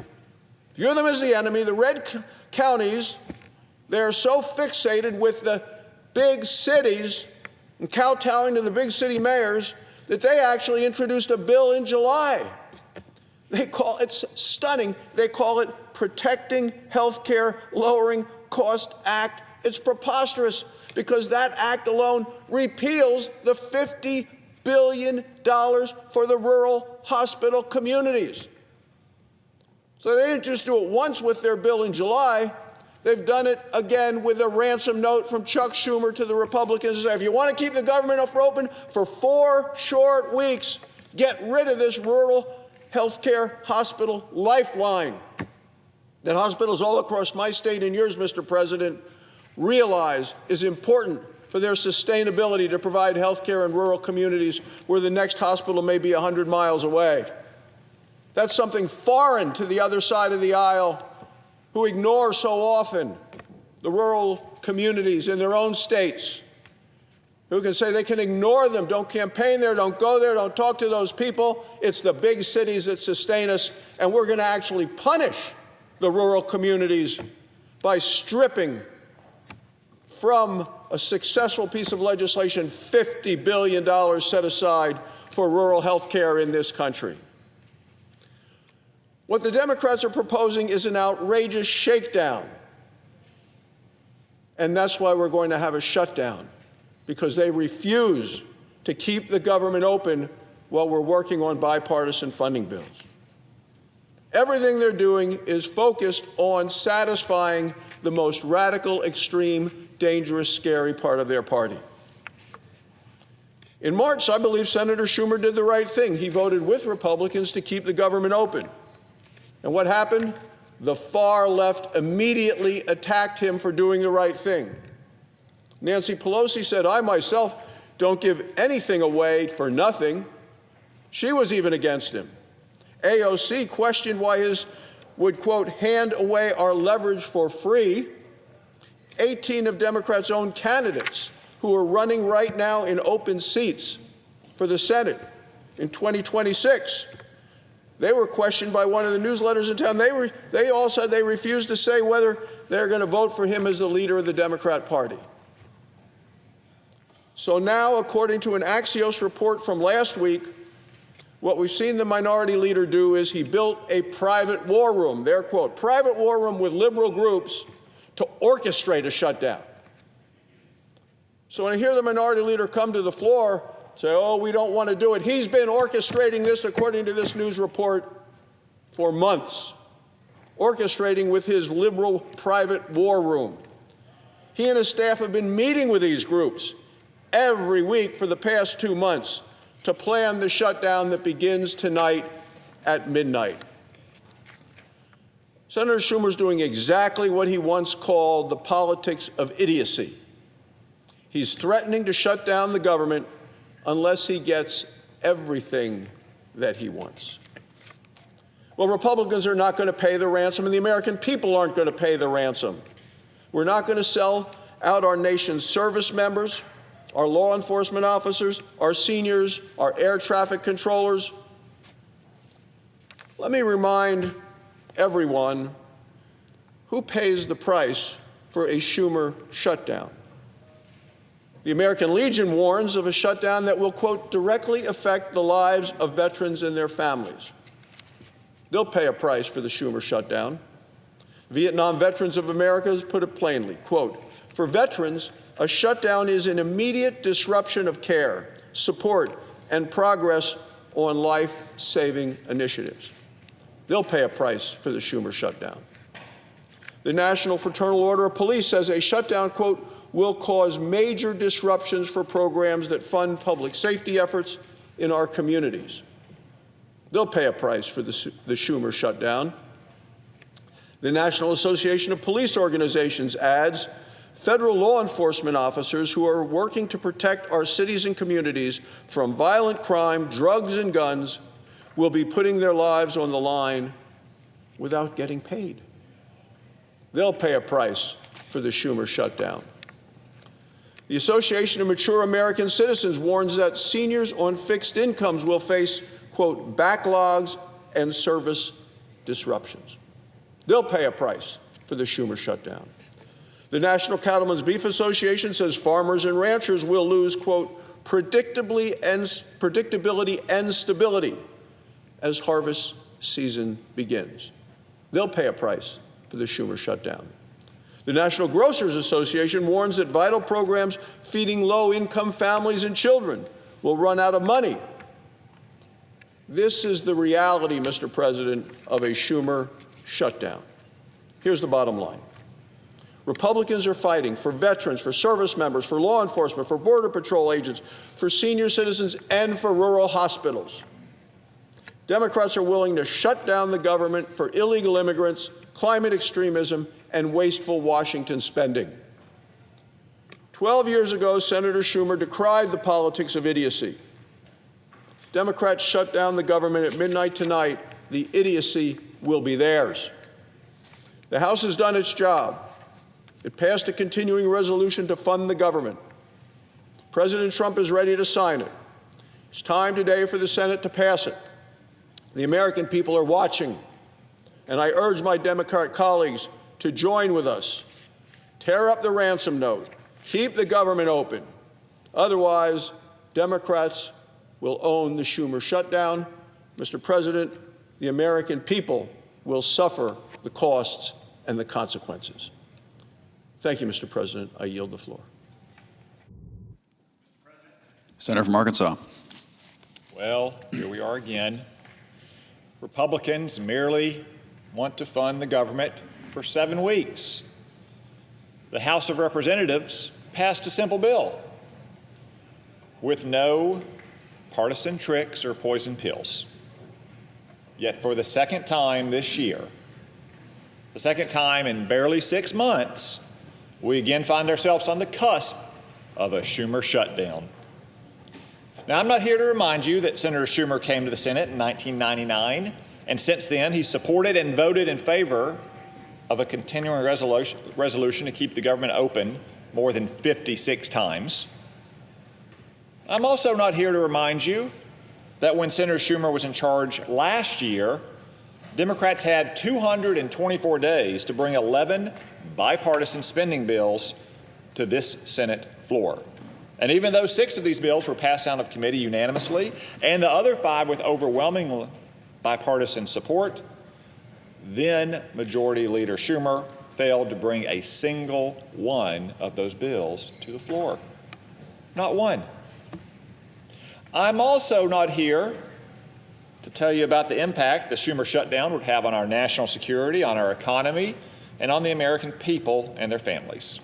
view them as the enemy, the red counties. They are so fixated with the big cities and kowtowing to the big city mayors that they actually introduced a bill in July. It's stunning. They call it Protecting Healthcare Lowering Cost Act. It's preposterous because that act alone repeals the $50 billion for the rural hospital communities. So they didn't just do it once with their bill in July. They've done it again with a ransom note from Chuck Schumer to the Republicans. If you want to keep the government open for 4 short weeks, get rid of this rural healthcare hospital lifeline that hospitals all across my state and yours, Mr. President, realize is important for their sustainability to provide health care in rural communities where the next hospital may be 100 miles away. That's something foreign to the other side of the aisle, who ignore so often the rural communities in their own states, who can say they can ignore them, don't campaign there, don't go there, don't talk to those people. It's the big cities that sustain us, and we're going to actually punish the rural communities by stripping from a successful piece of legislation $50 billion set aside for rural health care in this country. What the Democrats are proposing is an outrageous shakedown. And that's why we're going to have a shutdown, because they refuse to keep the government open while we're working on bipartisan funding bills. Everything they're doing is focused on satisfying the most radical, extreme, dangerous, scary part of their party. In March, I believe Senator Schumer did the right thing. He voted with Republicans to keep the government open. And what happened? The far left immediately attacked him for doing the right thing. Nancy Pelosi said, I myself don't give anything away for nothing. She was even against him. AOC questioned why his would, quote, hand away our leverage for free. 18 of Democrats' own candidates who are running right now in open seats for the Senate in 2026. They were questioned by one of the newsletters in town. They all said they refused to say whether they're going to vote for him as the leader of the Democrat Party. So now, according to an Axios report from last week, what we've seen the minority leader do is he built a private war room, their quote, private war room with liberal groups to orchestrate a shutdown. So when I hear the minority leader come to the floor, say, oh, we don't want to do it. He's been orchestrating this, according to this news report, for months, orchestrating with his liberal private war room. He and his staff have been meeting with these groups every week for the past 2 months to plan the shutdown that begins tonight at midnight. Senator Schumer's doing exactly what he once called the politics of idiocy. He's threatening to shut down the government unless he gets everything that he wants. Well, Republicans are not going to pay the ransom, and the American people aren't going to pay the ransom. We're not going to sell out our nation's service members, our law enforcement officers, our seniors, our air traffic controllers. Let me remind everyone who pays the price for a Schumer shutdown. The American Legion warns of a shutdown that will, quote, directly affect the lives of veterans and their families. They'll pay a price for the Schumer shutdown. Vietnam Veterans of America put it plainly, quote, for veterans, a shutdown is an immediate disruption of care, support, and progress on life-saving initiatives. They'll pay a price for the Schumer shutdown. The National Fraternal Order of Police says a shutdown, quote, will cause major disruptions for programs that fund public safety efforts in our communities. They'll pay a price for the Schumer shutdown. The National Association of Police Organizations adds, federal law enforcement officers who are working to protect our cities and communities from violent crime, drugs, and guns will be putting their lives on the line without getting paid. They'll pay a price for the Schumer shutdown. The Association of Mature American Citizens warns that seniors on fixed incomes will face, quote, backlogs and service disruptions. They'll pay a price for the Schumer shutdown. The National Cattlemen's Beef Association says farmers and ranchers will lose, quote, predictability and stability as harvest season begins. They'll pay a price for the Schumer shutdown. The National Grocers Association warns that vital programs feeding low-income families and children will run out of money. This is the reality, Mr. President, of a Schumer shutdown. Here's the bottom line. Republicans are fighting for veterans, for service members, for law enforcement, for Border Patrol agents, for senior citizens, and for rural hospitals. Democrats are willing to shut down the government for illegal immigrants, climate extremism, and wasteful Washington spending. 12 years ago, Senator Schumer decried the politics of idiocy. Democrats shut down the government at midnight tonight. The idiocy will be theirs. The House has done its job. It passed a continuing resolution to fund the government. President Trump is ready to sign it. It's time today for the Senate to pass it. The American people are watching, and I urge my Democrat colleagues to join with us. Tear up the ransom note. Keep the government open. Otherwise, Democrats will own the Schumer shutdown. Mr. President, the American people will suffer the costs and the consequences. Thank you, Mr. President. I yield the floor. Senator from Arkansas. Well, here we are again. Republicans merely want to fund the government for 7 weeks. The House of Representatives passed a simple bill with no partisan tricks or poison pills. Yet for the second time this year, the second time in barely 6 months, we again find ourselves on the cusp of a Schumer shutdown. Now, I'm not here to remind you that Senator Schumer came to the Senate in 1999, and since then he supported and voted in favor of a continuing resolution to keep the government open more than 56 times. I'm also not here to remind you that when Senator Schumer was in charge last year, Democrats had 224 days to bring 11 bipartisan spending bills to this Senate floor. And even though 6 of these bills were passed out of committee unanimously, and the other 5 with overwhelming bipartisan support, then Majority Leader Schumer failed to bring a single one of those bills to the floor. Not one. I'm also not here to tell you about the impact the Schumer shutdown would have on our national security, on our economy, and on the American people and their families.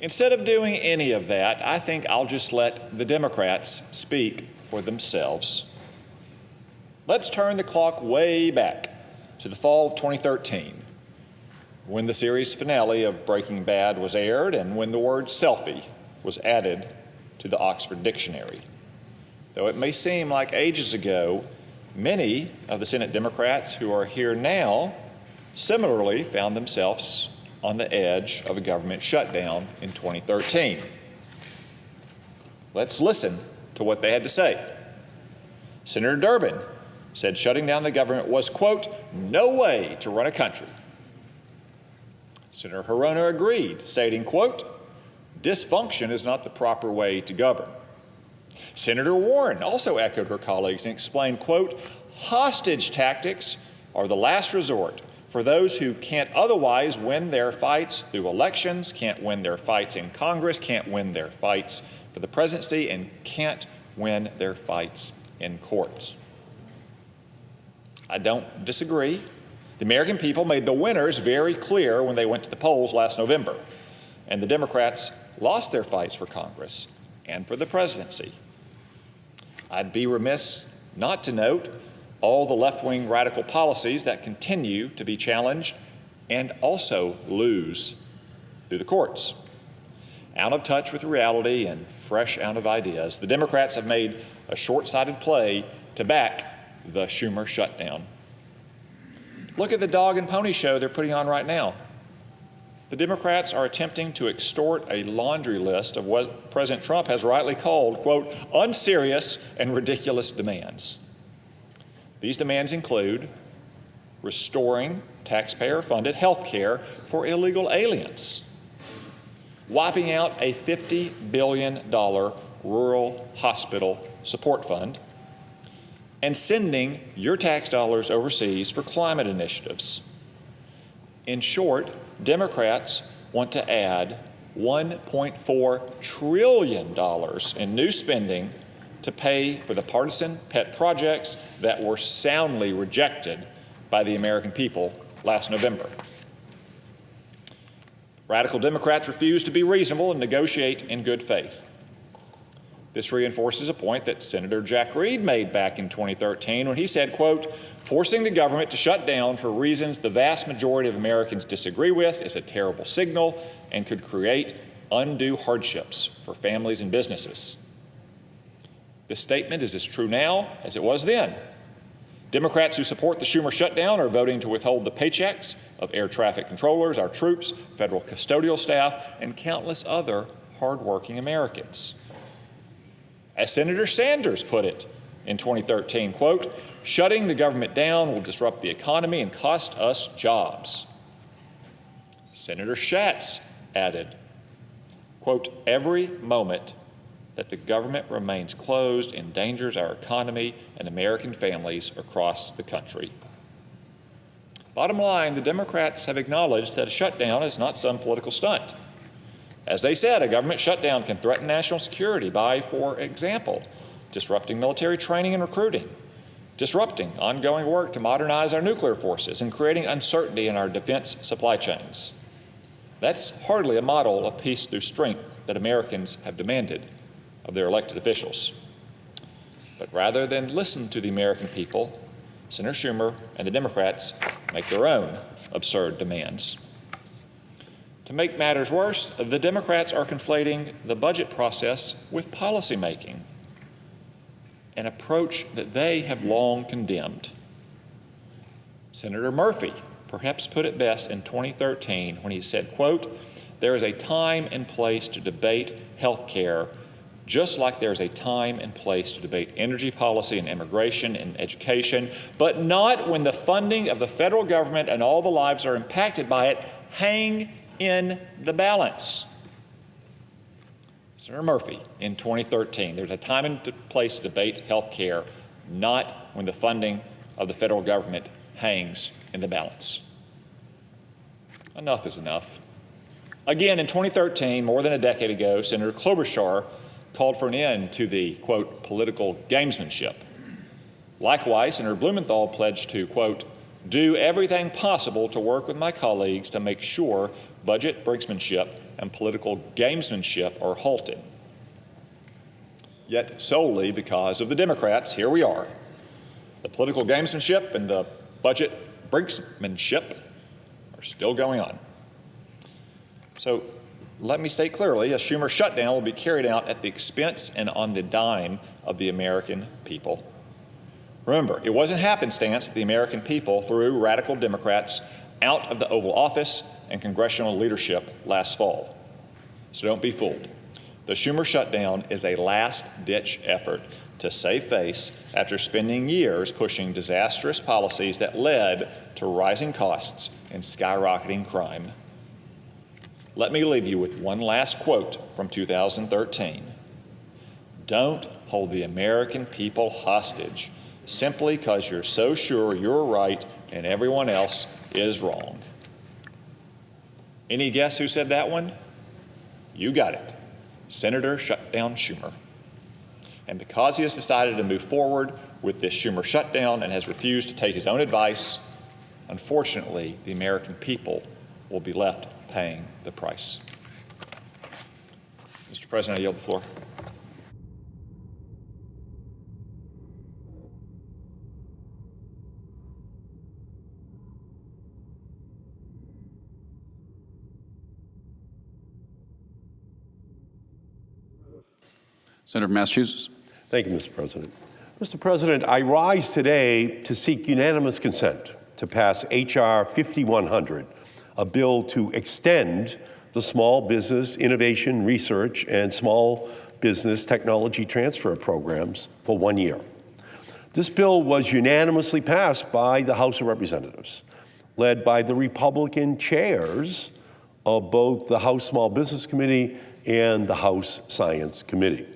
Instead of doing any of that, I think I'll just let the Democrats speak for themselves. Let's turn the clock way back to the fall of 2013, when the series finale of Breaking Bad was aired and when the word selfie was added to the Oxford Dictionary. Though it may seem like ages ago, many of the Senate Democrats who are here now similarly found themselves on the edge of a government shutdown in 2013. Let's listen to what they had to say. Senator Durbin said shutting down the government was, quote, no way to run a country. Senator Hirono agreed, stating, quote, dysfunction is not the proper way to govern. Senator Warren also echoed her colleagues and explained, quote, hostage tactics are the last resort for those who can't otherwise win their fights through elections, can't win their fights in Congress, can't win their fights for the presidency, and can't win their fights in courts. I don't disagree. The American people made the winners very clear when they went to the polls last November, and the Democrats lost their fights for Congress and for the presidency. I'd be remiss not to note all the left-wing radical policies that continue to be challenged and also lose through the courts. Out of touch with reality and fresh out of ideas, the Democrats have made a short-sighted play to back the Schumer shutdown. Look at the dog and pony show they're putting on right now. The Democrats are attempting to extort a laundry list of what President Trump has rightly called, quote, unserious and ridiculous demands. These demands include restoring taxpayer-funded health care for illegal aliens, wiping out a $50 billion rural hospital support fund, and sending your tax dollars overseas for climate initiatives. In short, Democrats want to add $1.4 trillion in new spending to pay for the partisan pet projects that were soundly rejected by the American people last November. Radical Democrats refuse to be reasonable and negotiate in good faith. This reinforces a point that Senator Jack Reed made back in 2013 when he said, quote, "Forcing the government to shut down for reasons the vast majority of Americans disagree with is a terrible signal and could create undue hardships for families and businesses." This statement is as true now as it was then. Democrats who support the Schumer shutdown are voting to withhold the paychecks of air traffic controllers, our troops, federal custodial staff, and countless other hardworking Americans. As Senator Sanders put it in 2013, quote, "Shutting the government down will disrupt the economy and cost us jobs." Senator Schatz added, quote, "Every moment that the government remains closed endangers our economy and American families across the country." Bottom line, the Democrats have acknowledged that a shutdown is not some political stunt. As they said, a government shutdown can threaten national security by, for example, disrupting military training and recruiting, disrupting ongoing work to modernize our nuclear forces, and creating uncertainty in our defense supply chains. That's hardly a model of peace through strength that Americans have demanded of their elected officials. But rather than listen to the American people, Senator Schumer and the Democrats make their own absurd demands. To make matters worse, the Democrats are conflating the budget process with policymaking, an approach that they have long condemned. Senator Murphy perhaps put it best in 2013 when he said, quote, "There is a time and place to debate health care, just like there is a time and place to debate energy policy and immigration and education, but not when the funding of the federal government and all the lives are impacted by it hang in the balance." Senator Murphy in 2013, there's a time and place to debate health care, not when the funding of the federal government hangs in the balance. Enough is enough. Again, in 2013, more than a decade ago, Senator Klobuchar called for an end to the, quote, "political gamesmanship." Likewise, Senator Blumenthal pledged to, quote, "do everything possible to work with my colleagues to make sure budget brinksmanship and political gamesmanship are halted." Yet solely because of the Democrats, here we are. The political gamesmanship and the budget brinksmanship are still going on. So let me state clearly, a Schumer shutdown will be carried out at the expense and on the dime of the American people. Remember, it wasn't happenstance that the American people threw radical Democrats out of the Oval Office and congressional leadership last fall. So don't be fooled. The Schumer shutdown is a last-ditch effort to save face after spending years pushing disastrous policies that led to rising costs and skyrocketing crime. Let me leave you with one last quote from 2013. "Don't hold the American people hostage simply because you're so sure you're right and everyone else is wrong." Any guess who said that one? You got it. Senator Shutdown Schumer. And because he has decided to move forward with this Schumer shutdown and has refused to take his own advice, unfortunately, the American people will be left paying the price. Mr. President, I yield the floor. Senator from Massachusetts. Thank you, Mr. President. Mr. President, I rise today to seek unanimous consent to pass H.R. 5100, a bill to extend the Small Business Innovation Research and Small Business Technology Transfer programs for 1 year. This bill was unanimously passed by the House of Representatives. led by the Republican chairs of both the House Small Business Committee and the House Science Committee.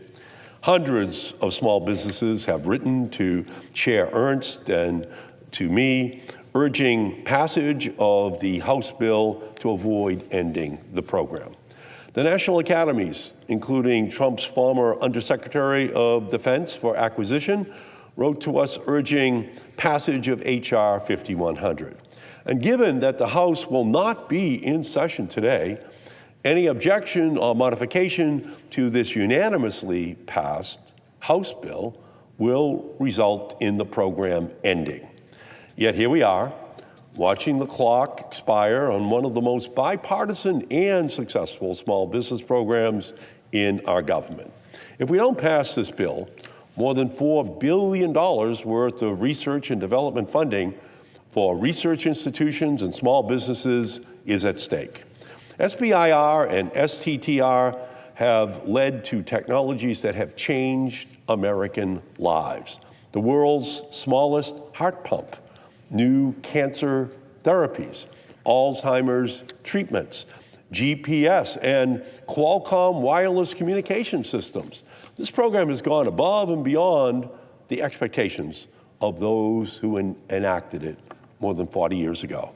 Hundreds of small businesses have written to Chair Ernst and to me, urging passage of the House bill to avoid ending the program. The national academies, including Trump's former Undersecretary of Defense for Acquisition, wrote to us urging passage of H.R. 5100. And given that the House will not be in session today, any objection or modification to this unanimously passed House bill will result in the program ending. Yet here we are, watching the clock expire on one of the most bipartisan and successful small business programs in our government. If we don't pass this bill, more than $4 billion worth of research and development funding for research institutions and small businesses is at stake. SBIR and STTR have led to technologies that have changed American lives. The world's smallest heart pump, new cancer therapies, Alzheimer's treatments, GPS, and Qualcomm wireless communication systems. This program has gone above and beyond the expectations of those who enacted it more than 40 years ago.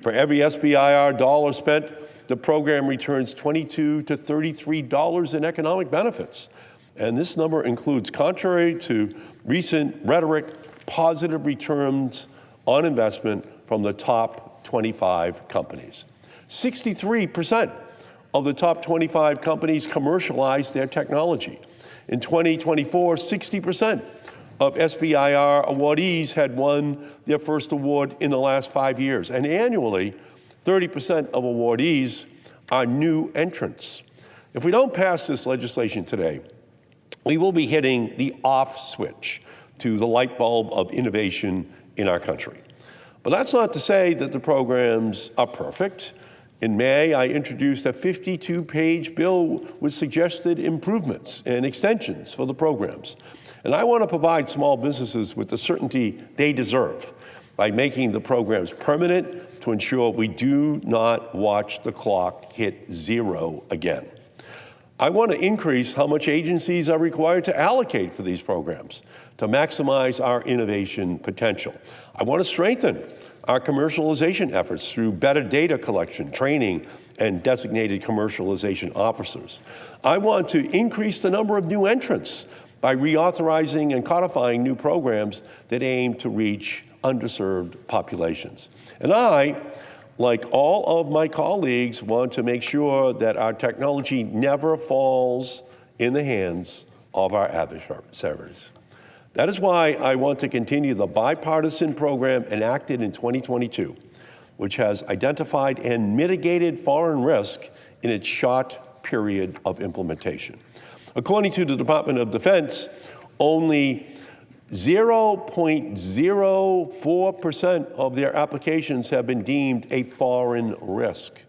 For every SBIR dollar spent, the program returns $22 to $33 in economic benefits. And this number includes, contrary to recent rhetoric, positive returns on investment from the top 25 companies. 63% of the top 25 companies commercialized their technology. In 2024, 60% of SBIR awardees had won their first award in the last 5 years. And annually, 30% of awardees are new entrants. If we don't pass this legislation today, we will be hitting the off switch to the light bulb of innovation in our country. But that's not to say that the programs are perfect. In May, I introduced a 52-page bill with suggested improvements and extensions for the programs. And I want to provide small businesses with the certainty they deserve by making the programs permanent to ensure we do not watch the clock hit zero again. I want to increase how much agencies are required to allocate for these programs to maximize our innovation potential. I want to strengthen our commercialization efforts through better data collection, training, and designated commercialization officers. I want to increase the number of new entrants by reauthorizing and codifying new programs that aim to reach underserved populations. And I, like all of my colleagues, want to make sure that our technology never falls in the hands of our adversaries. That is why I want to continue the bipartisan program enacted in 2022, which has identified and mitigated foreign risk in its short period of implementation. According to the Department of Defense, only 0.04% of their applications have been deemed a foreign risk.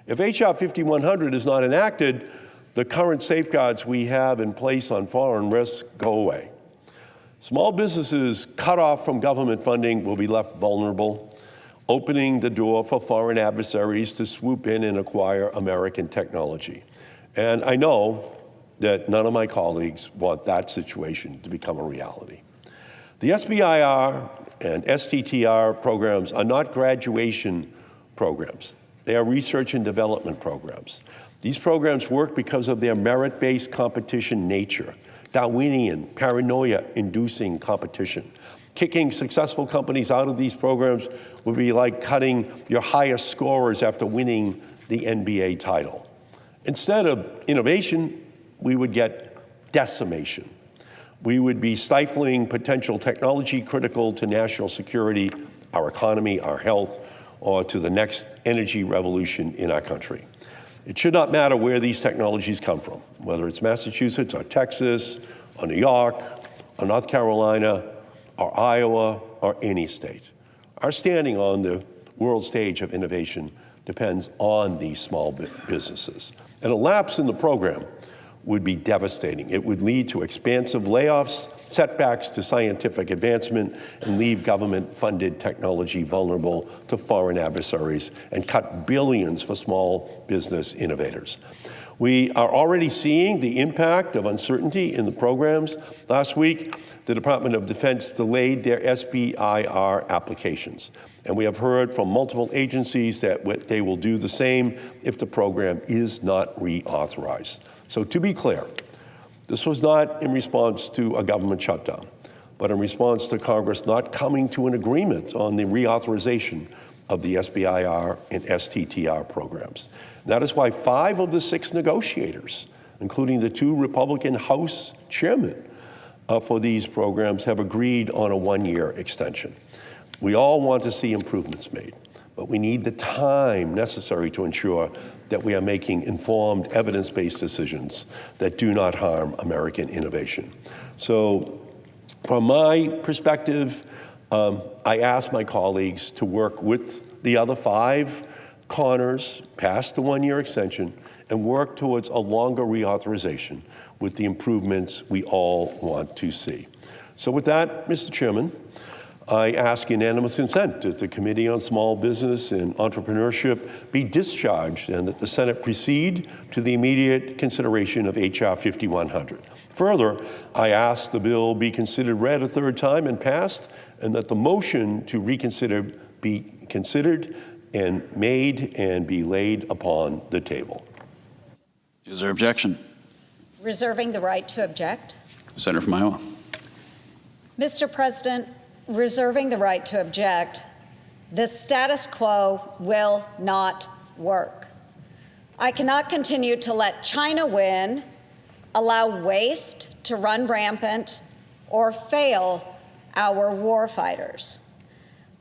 If H.R. 5100 is not enacted, the current safeguards we have in place on foreign risks go away. Small businesses cut off from government funding will be left vulnerable, opening the door for foreign adversaries to swoop in and acquire American technology. And I know that none of my colleagues want that situation to become a reality. The SBIR and STTR programs are not graduation programs. They are research and development programs. These programs work because of their merit-based competition nature, Darwinian, paranoia-inducing competition. Kicking successful companies out of these programs would be like cutting your highest scorers after winning the NBA title. Instead of innovation, we would get decimation. We would be stifling potential technology critical to national security, our economy, our health, or to the next energy revolution in our country. It should not matter where these technologies come from, whether it's Massachusetts or Texas or New York or North Carolina or Iowa or any state. Our standing on the world stage of innovation depends on these small businesses. And a lapse in the program would be devastating. It would lead to expansive layoffs, setbacks to scientific advancement, and leave government-funded technology vulnerable to foreign adversaries, and cut billions for small business innovators. We are already seeing the impact of uncertainty in the programs. Last week, the Department of Defense delayed their SBIR applications, and we have heard from multiple agencies that they will do the same if the program is not reauthorized. So to be clear, this was not in response to a government shutdown, but in response to Congress not coming to an agreement on the reauthorization of the SBIR and STTR programs. That is why 5 of the 6 negotiators, including the 2 Republican House chairmen for these programs, have agreed on a 1-year extension. We all want to see improvements made, but we need the time necessary to ensure that we are making informed, evidence-based decisions that do not harm American innovation. So from my perspective, I ask my colleagues to work with the other 5 corners past the 1-year extension and work towards a longer reauthorization with the improvements we all want to see. So with that, Mr. Chairman, I ask unanimous consent that the Committee on Small Business and Entrepreneurship be discharged and that the Senate proceed to the immediate consideration of H.R. 5100. Further, I ask the bill be considered read a 3rd time and passed, and that the motion to reconsider be considered and made and be laid upon the table. Is there objection? Reserving the right to object. Senator from Iowa. Mr. President, reserving the right to object, the status quo will not work. I cannot continue to let China win, allow waste to run rampant, or fail our warfighters.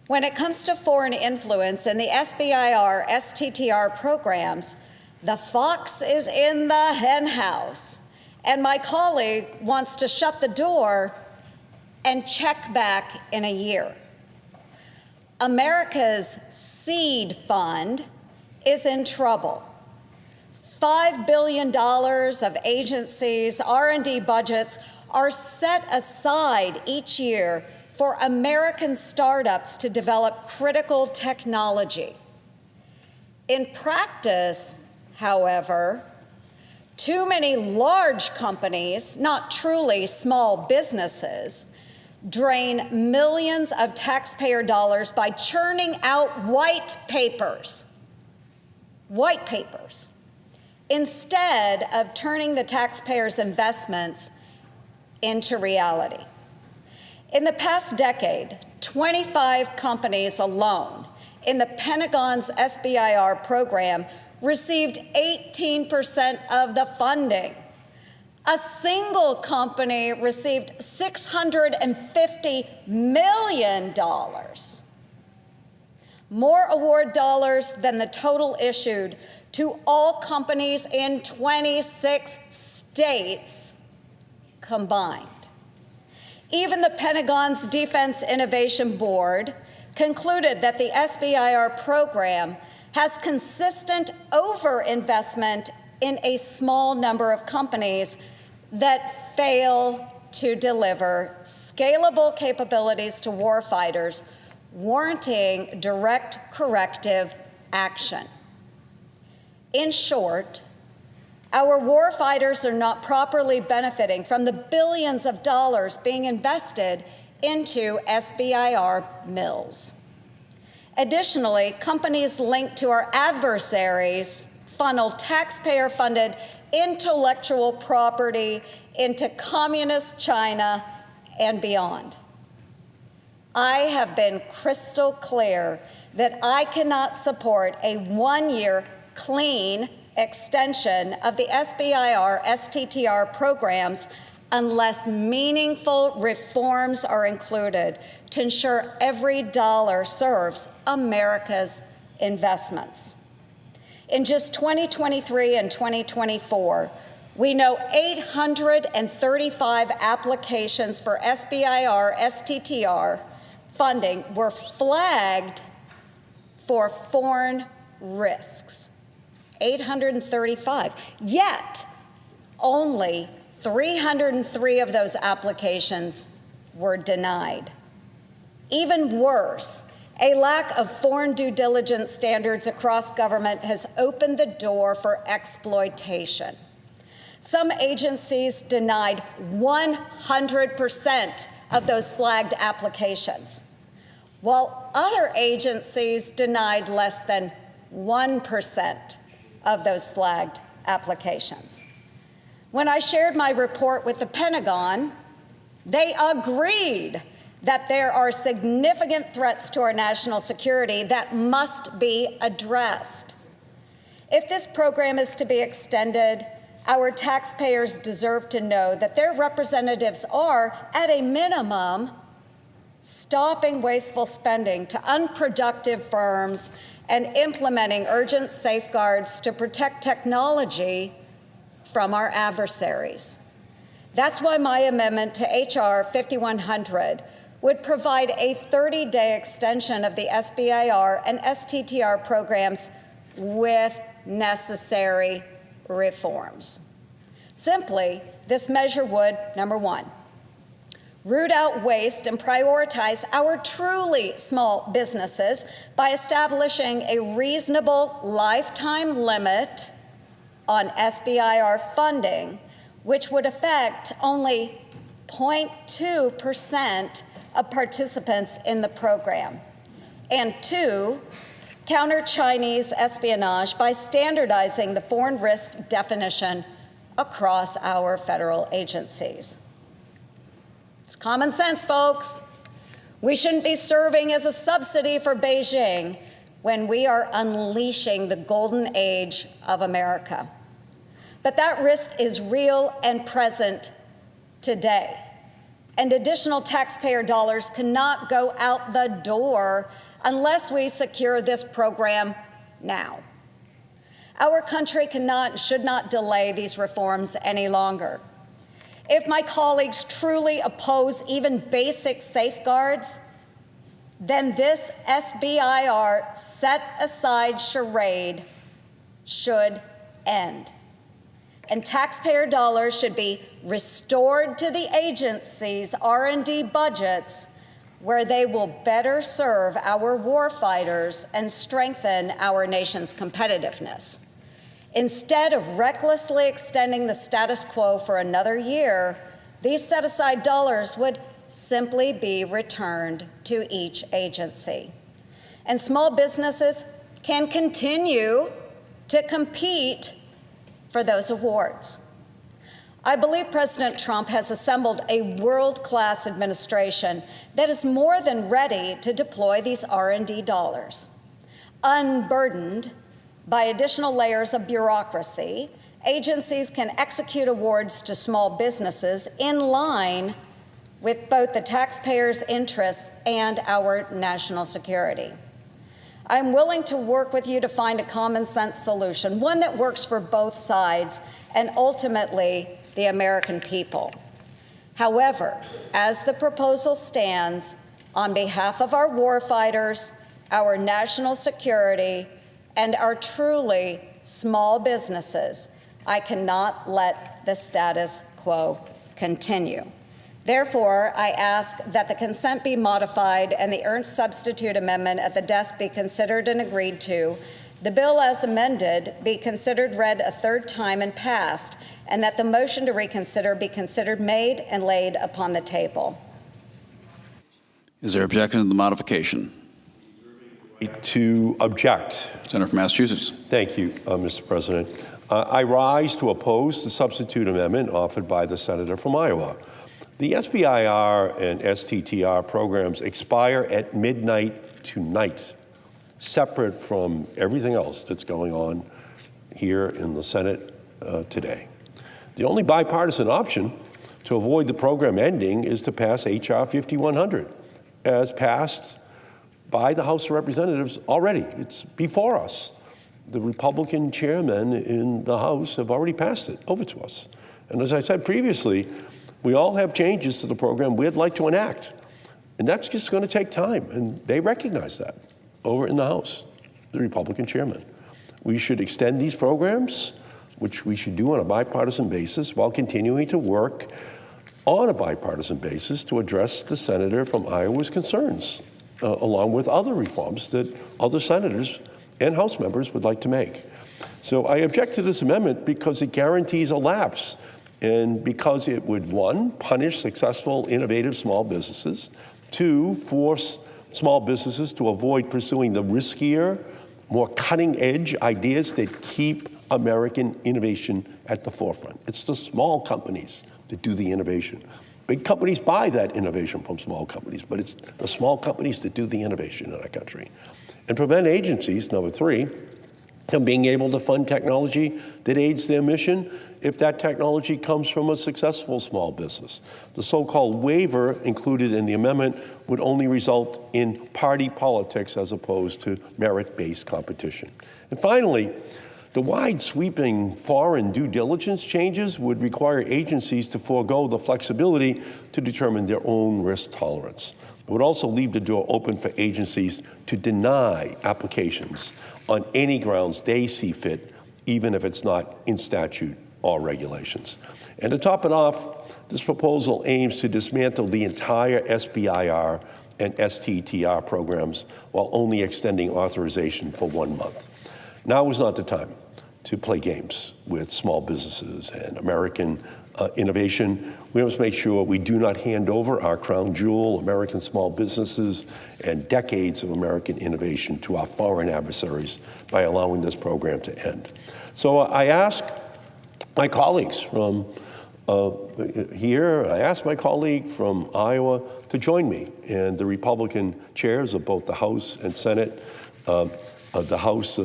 When it comes to foreign influence in the SBIR, STTR programs, the fox is in the henhouse, and my colleague wants to shut the door and check back in a year. America's seed fund is in trouble. $5 billion of agencies' R&D budgets are set aside each year for American startups to develop critical technology. In practice, however, too many large companies, not truly small businesses, drain millions of taxpayer dollars by churning out white papers, instead of turning the taxpayers' investments into reality. In the past decade, 25 companies alone in the Pentagon's SBIR program received 18% of the funding. A single company received $650 million, more award dollars than the total issued to all companies in 26 states combined. Even the Pentagon's Defense Innovation Board concluded that the SBIR program has consistent overinvestment in a small number of companies that fail to deliver scalable capabilities to warfighters, warranting direct corrective action. In short, our warfighters are not properly benefiting from the billions of dollars being invested into SBIR mills. Additionally, companies linked to our adversaries funnel taxpayer-funded intellectual property into communist China and beyond. I have been crystal clear that I cannot support a 1-year clean extension of the SBIR, STTR programs unless meaningful reforms are included to ensure every dollar serves America's investments. In just 2023 and 2024, we know 835 applications for SBIR, STTR funding were flagged for foreign risks. 835. Yet, only 303 of those applications were denied. Even worse, a lack of foreign due diligence standards across government has opened the door for exploitation. Some agencies denied 100% of those flagged applications, while other agencies denied less than 1% of those flagged applications. When I shared my report with the Pentagon, they agreed that there are significant threats to our national security that must be addressed. If this program is to be extended, our taxpayers deserve to know that their representatives are, at a minimum, stopping wasteful spending to unproductive firms and implementing urgent safeguards to protect technology from our adversaries. That's why my amendment to H.R. 5100 would provide a 30-day extension of the SBIR and STTR programs with necessary reforms. Simply, this measure would, number one, root out waste and prioritize our truly small businesses by establishing a reasonable lifetime limit on SBIR funding, which would affect only 0.2% of participants in the program. And two, counter Chinese espionage by standardizing the foreign risk definition across our federal agencies. It's common sense, folks. We shouldn't be serving as a subsidy for Beijing when we are unleashing the golden age of America. But that risk is real and present today. And additional taxpayer dollars cannot go out the door unless we secure this program now. Our country cannot and should not delay these reforms any longer. If my colleagues truly oppose even basic safeguards, then this SBIR set-aside charade should end. And taxpayer dollars should be restored to the agency's R&D budgets, where they will better serve our warfighters and strengthen our nation's competitiveness. Instead of recklessly extending the status quo for another year, these set-aside dollars would simply be returned to each agency. And small businesses can continue to compete for those awards. I believe President Trump has assembled a world-class administration that is more than ready to deploy these R&D dollars. Unburdened by additional layers of bureaucracy, agencies can execute awards to small businesses in line with both the taxpayers' interests and our national security. I'm willing to work with you to find a common sense solution, one that works for both sides and ultimately the American people. However, as the proposal stands, on behalf of our warfighters, our national security, and our truly small businesses, I cannot let the status quo continue. Therefore, I ask that the consent be modified and the Ernst substitute amendment at the desk be considered and agreed to, the bill as amended be considered read a third time and passed, and that the motion to reconsider be considered made and laid upon the table. Is there objection to the modification? To object. Senator from Massachusetts. Thank you, Mr. President. I rise to oppose the substitute amendment offered by the senator from Iowa. The SBIR and STTR programs expire at midnight tonight, separate from everything else that's going on here in the Senate today. The only bipartisan option to avoid the program ending is to pass H.R. 5100, as passed by the House of Representatives already. It's before us. The Republican chairmen in the House have already passed it over to us. And as I said previously, we all have changes to the program we'd like to enact. And that's just going to take time. And they recognize that over in the House, the Republican chairman. We should extend these programs which we should do on a bipartisan basis while continuing to work on a bipartisan basis to address the senator from Iowa's concerns, along with other reforms that other senators and House members would like to make. So I object to this amendment because it guarantees a lapse, and because it would, 1, punish successful, innovative small businesses, 2, force small businesses to avoid pursuing the riskier, more cutting-edge ideas that keep American innovation at the forefront. It's the small companies that do the innovation. Big companies buy that innovation from small companies, but it's the small companies that do the innovation in our country. And prevent agencies, number 3, from being able to fund technology that aids their mission if that technology comes from a successful small business. The so-called waiver included in the amendment would only result in party politics as opposed to merit-based competition. And finally, the wide sweeping foreign due diligence changes would require agencies to forego the flexibility to determine their own risk tolerance. It would also leave the door open for agencies to deny applications on any grounds they see fit, even if it's not in statute or regulations. And to top it off, this proposal aims to dismantle the entire SBIR and STTR programs while only extending authorization for 1 month. Now is not the time to play games with small businesses and American innovation. We must make sure we do not hand over our crown jewel, American small businesses, and decades of American innovation to our foreign adversaries by allowing this program to end. So I ask my colleagues from here, I ask my colleague from Iowa to join me and the Republican chairs of both the House and Senate, the House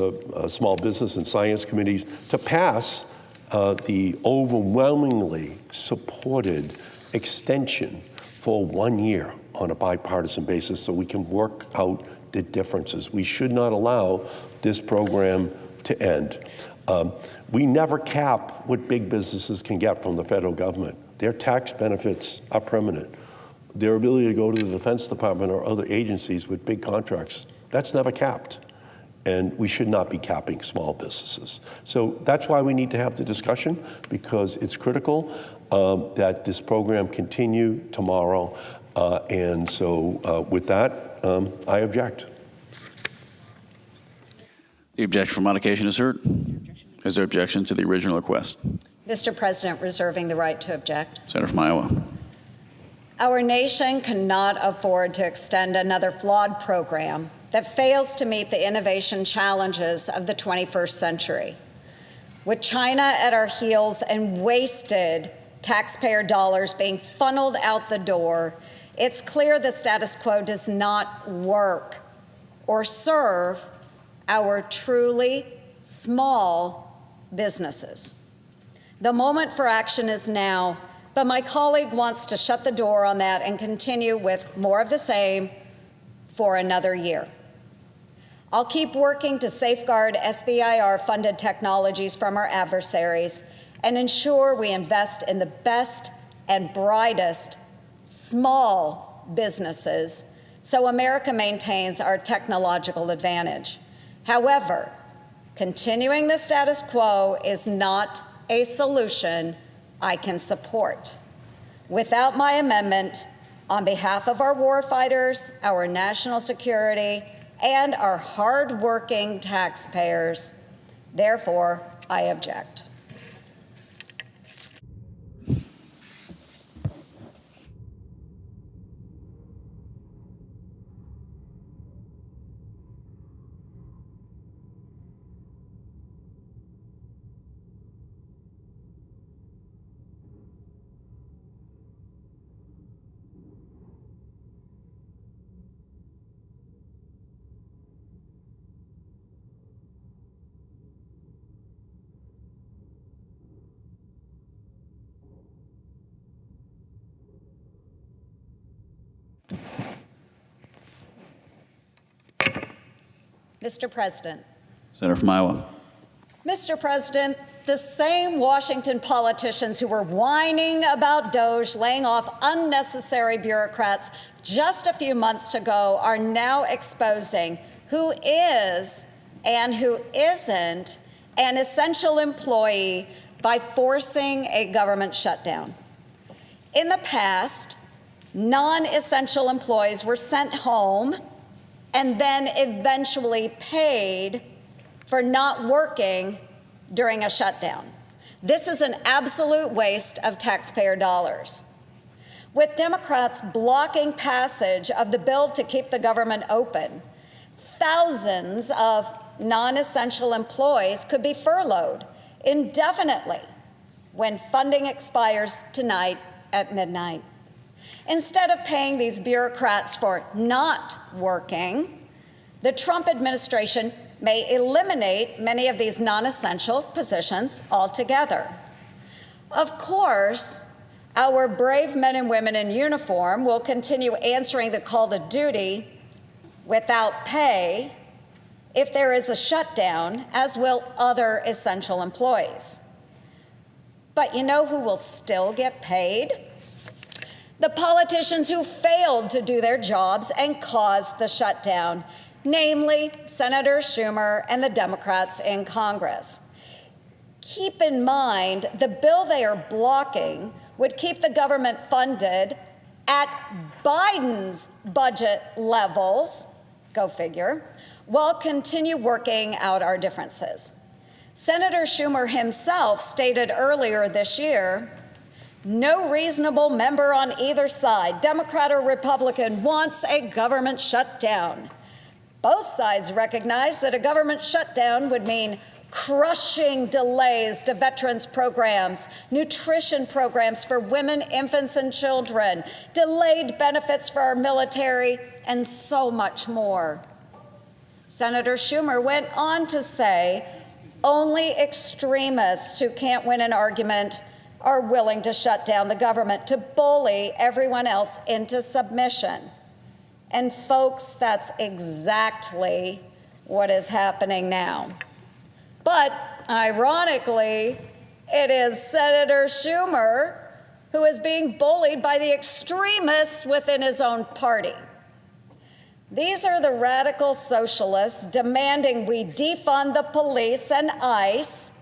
Small Business and Science Committees, to pass the overwhelmingly supported extension for 1 year on a bipartisan basis so we can work out the differences. We should not allow this program to end. We never cap what big businesses can get from the federal government. Their tax benefits are permanent. Their ability to go to the Defense Department or other agencies with big contracts, that's never capped. And we should not be capping small businesses. So that's why we need to have the discussion, because it's critical that this program continue tomorrow. And so with that, I object. The objection for modification is heard. Is there objection to the original request? Mr. President, reserving the right to object. Senator from Iowa. Our nation cannot afford to extend another flawed program that fails to meet the innovation challenges of the 21st century. With China at our heels and wasted taxpayer dollars being funneled out the door, it's clear the status quo does not work or serve our truly small businesses. The moment for action is now, but my colleague wants to shut the door on that and continue with more of the same for another year. I'll keep working to safeguard SBIR-funded technologies from our adversaries and ensure we invest in the best and brightest small businesses so America maintains our technological advantage. However, continuing the status quo is not a solution I can support. Without my amendment, on behalf of our warfighters, our national security, and our hard-working taxpayers, therefore, I object. Mr. President. Senator from Iowa. Mr. President, the same Washington politicians who were whining about DOGE laying off unnecessary bureaucrats just a few months ago are now exposing who is and who isn't an essential employee by forcing a government shutdown. In the past, non-essential employees were sent home and then eventually paid for not working during a shutdown. This is an absolute waste of taxpayer dollars. With Democrats blocking passage of the bill to keep the government open, thousands of non-essential employees could be furloughed indefinitely when funding expires tonight at midnight. Instead of paying these bureaucrats for not working, the Trump administration may eliminate many of these non-essential positions altogether. Of course, our brave men and women in uniform will continue answering the call to duty without pay if there is a shutdown, as will other essential employees. But you know who will still get paid? The politicians who failed to do their jobs and caused the shutdown, namely Senator Schumer and the Democrats in Congress. Keep in mind, the bill they are blocking would keep the government funded at Biden's budget levels, go figure, while continue working out our differences. Senator Schumer himself stated earlier this year, no reasonable member on either side, Democrat or Republican, wants a government shutdown. Both sides recognize that a government shutdown would mean crushing delays to veterans programs, nutrition programs for women, infants, and children, delayed benefits for our military, and so much more. Senator Schumer went on to say, only extremists who can't win an argument are willing to shut down the government, to bully everyone else into submission. And folks, that's exactly what is happening now. But ironically, it is Senator Schumer who is being bullied by the extremists within his own party. These are the radical socialists demanding we defund the police and ICE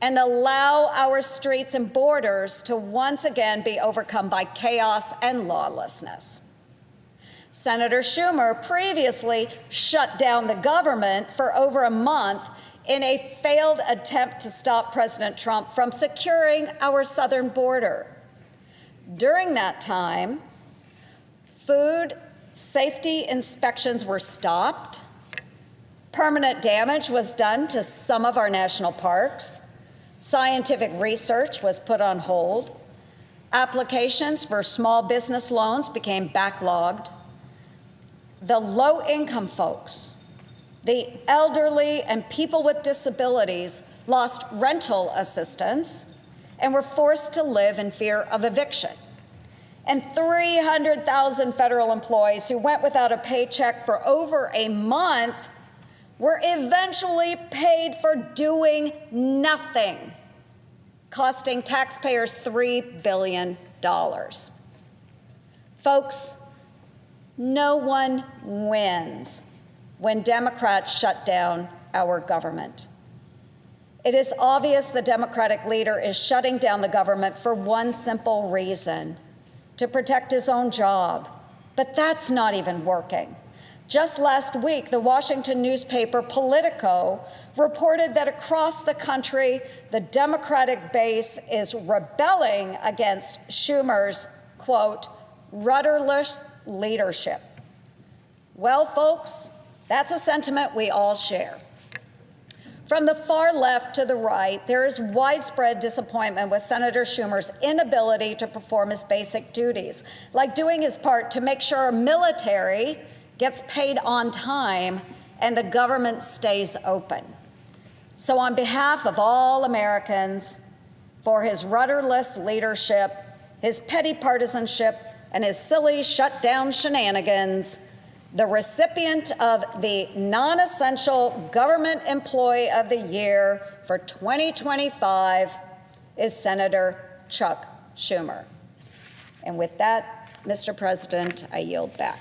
and allow our streets and borders to once again be overcome by chaos and lawlessness. Senator Schumer previously shut down the government for over a month in a failed attempt to stop President Trump from securing our southern border. During that time, food safety inspections were stopped, permanent damage was done to some of our national parks, scientific research was put on hold, applications for small business loans became backlogged, the low-income folks, the elderly, and people with disabilities lost rental assistance and were forced to live in fear of eviction. And 300,000 federal employees who went without a paycheck for over a month were eventually paid for doing nothing, costing taxpayers $3 billion. Folks, no one wins when Democrats shut down our government. It is obvious the Democratic leader is shutting down the government for one simple reason: to protect his own job. But that's not even working. Just last week, the Washington newspaper Politico reported that across the country, the Democratic base is rebelling against Schumer's, quote, rudderless leadership. Well, folks, that's a sentiment we all share. From the far left to the right, there is widespread disappointment with Senator Schumer's inability to perform his basic duties, like doing his part to make sure our military gets paid on time and the government stays open. So on behalf of all Americans, for his rudderless leadership, his petty partisanship, and his silly shutdown shenanigans, the recipient of the non-essential government employee of the year for 2025 is Senator Chuck Schumer. And with that, Mr. President, I yield back.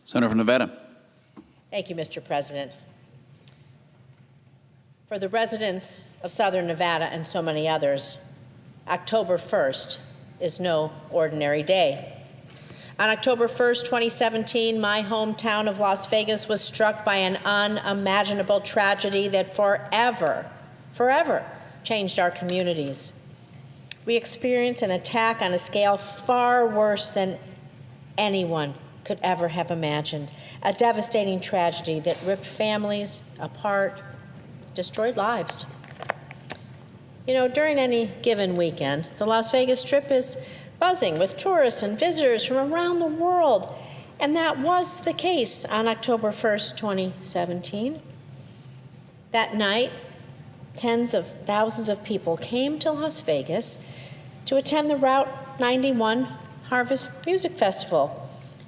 Senator from Nevada. Thank you, Mr. President. For the residents of Southern Nevada and so many others, October 1st is no ordinary day. On October 1st, 2017, my hometown of Las Vegas was struck by an unimaginable tragedy that forever changed our communities. We experienced an attack on a scale far worse than anyone could ever have imagined, a devastating tragedy that ripped families apart, destroyed lives. You know, during any given weekend, the Las Vegas Strip is buzzing with tourists and visitors from around the world, and that was the case on October 1st, 2017. That night, tens of thousands of people came to Las Vegas to attend the Route 91 Harvest Music Festival.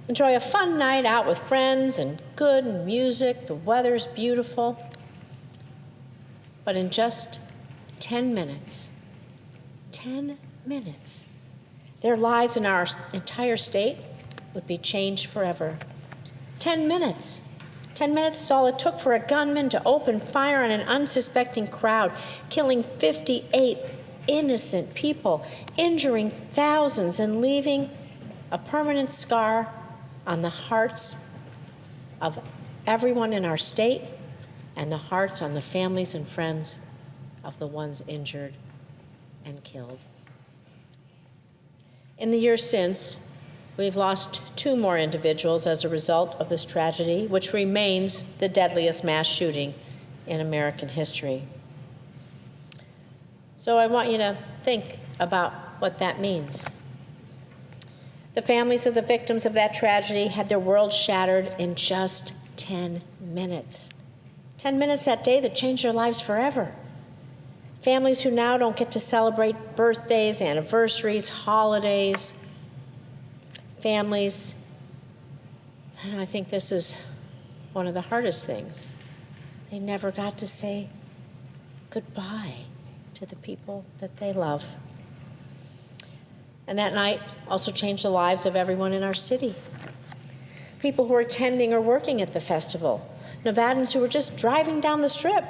Enjoy a fun night out with friends and good music. The weather's beautiful. But in just 10 minutes, their lives in our entire state would be changed forever. 10 minutes. 10 minutes is all it took for a gunman to open fire on an unsuspecting crowd, killing 58 innocent people, injuring thousands, and leaving a permanent scar on the hearts of everyone in our state and the hearts on the families and friends of the ones injured and killed. In the years since, we've lost 2 more individuals as a result of this tragedy, which remains the deadliest mass shooting in American history. So I want you to think about what that means. The families of the victims of that tragedy had their world shattered in just 10 minutes. 10 minutes that day that changed their lives forever. Families who now don't get to celebrate birthdays, anniversaries, holidays. Families, and I think this is one of the hardest things, they never got to say goodbye to the people that they love. And that night also changed the lives of everyone in our city. People who were attending or working at the festival, Nevadans who were just driving down the Strip,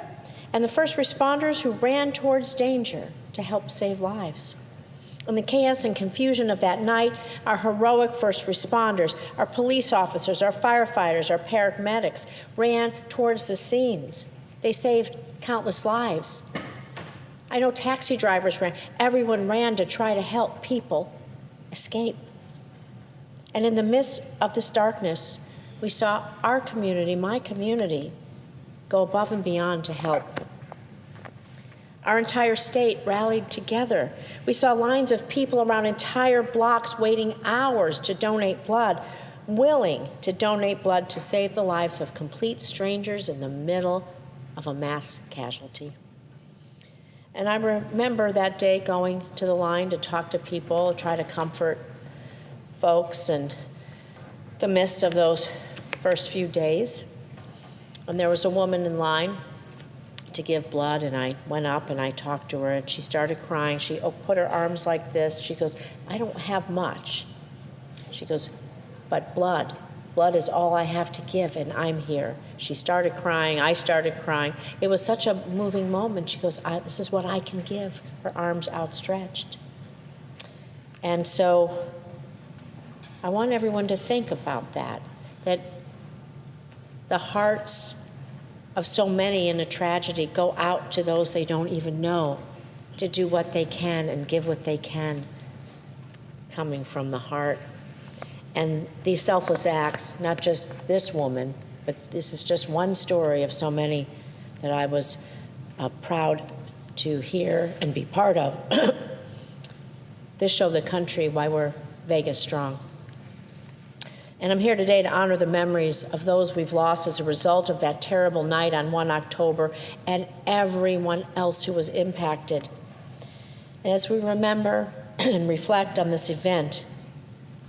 and the first responders who ran towards danger to help save lives. In the chaos and confusion of that night, our heroic first responders, our police officers, our firefighters, our paramedics ran towards the scenes. They saved countless lives. I know taxi drivers ran. Everyone ran to try to help people escape. And in the midst of this darkness, we saw our community, my community, go above and beyond to help. Our entire state rallied together. We saw lines of people around entire blocks waiting hours to donate blood, willing to donate blood to save the lives of complete strangers in the middle of a mass casualty. And I remember that day going to the line to talk to people, try to comfort folks in the midst of those first few days. And there was a woman in line to give blood, and I went up and I talked to her, and she started crying. She put her arms like this. She goes, "I don't have much." She goes, "But blood is all I have to give, and I'm here." She started crying. I started crying. It was such a moving moment. She goes, "This is what I can give," her arms outstretched. And so I want everyone to think about that the hearts of so many in a tragedy go out to those they don't even know to do what they can and give what they can, coming from the heart. And these selfless acts, not just this woman, but this is just one story of so many that I was proud to hear and be part of. This showed the country why we're Vegas strong. And I'm here today to honor the memories of those we've lost as a result of that terrible night on 1 October and everyone else who was impacted. And as we remember and reflect on this event,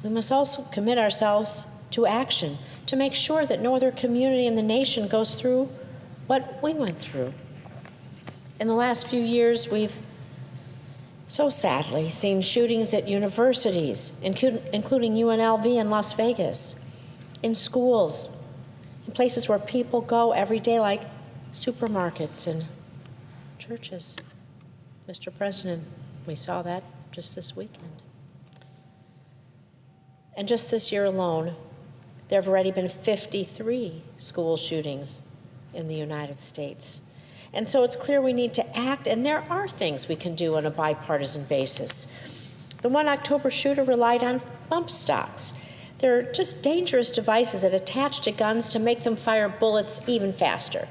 we must also commit ourselves to action to make sure that no other community in the nation goes through what we went through. In the last few years, we've so sadly seen shootings at universities, including UNLV in Las Vegas, in schools, in places where people go every day, like supermarkets and churches. Mr. President, we saw that just this weekend. And just this year alone, there have already been 53 school shootings in the United States. And so it's clear we need to act, and there are things we can do on a bipartisan basis. The 1 October shooter relied on bump stocks. They're just dangerous devices that attach to guns to make them fire bullets even faster,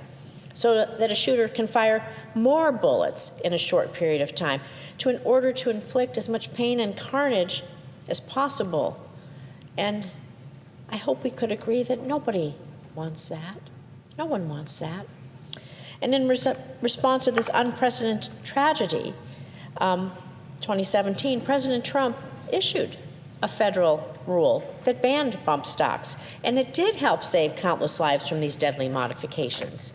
so that a shooter can fire more bullets in a short period of time in order to inflict as much pain and carnage as possible. And I hope we could agree that nobody wants that. No one wants that. And in response to this unprecedented tragedy, 2017, President Trump issued a federal rule that banned bump stocks, and it did help save countless lives from these deadly modifications.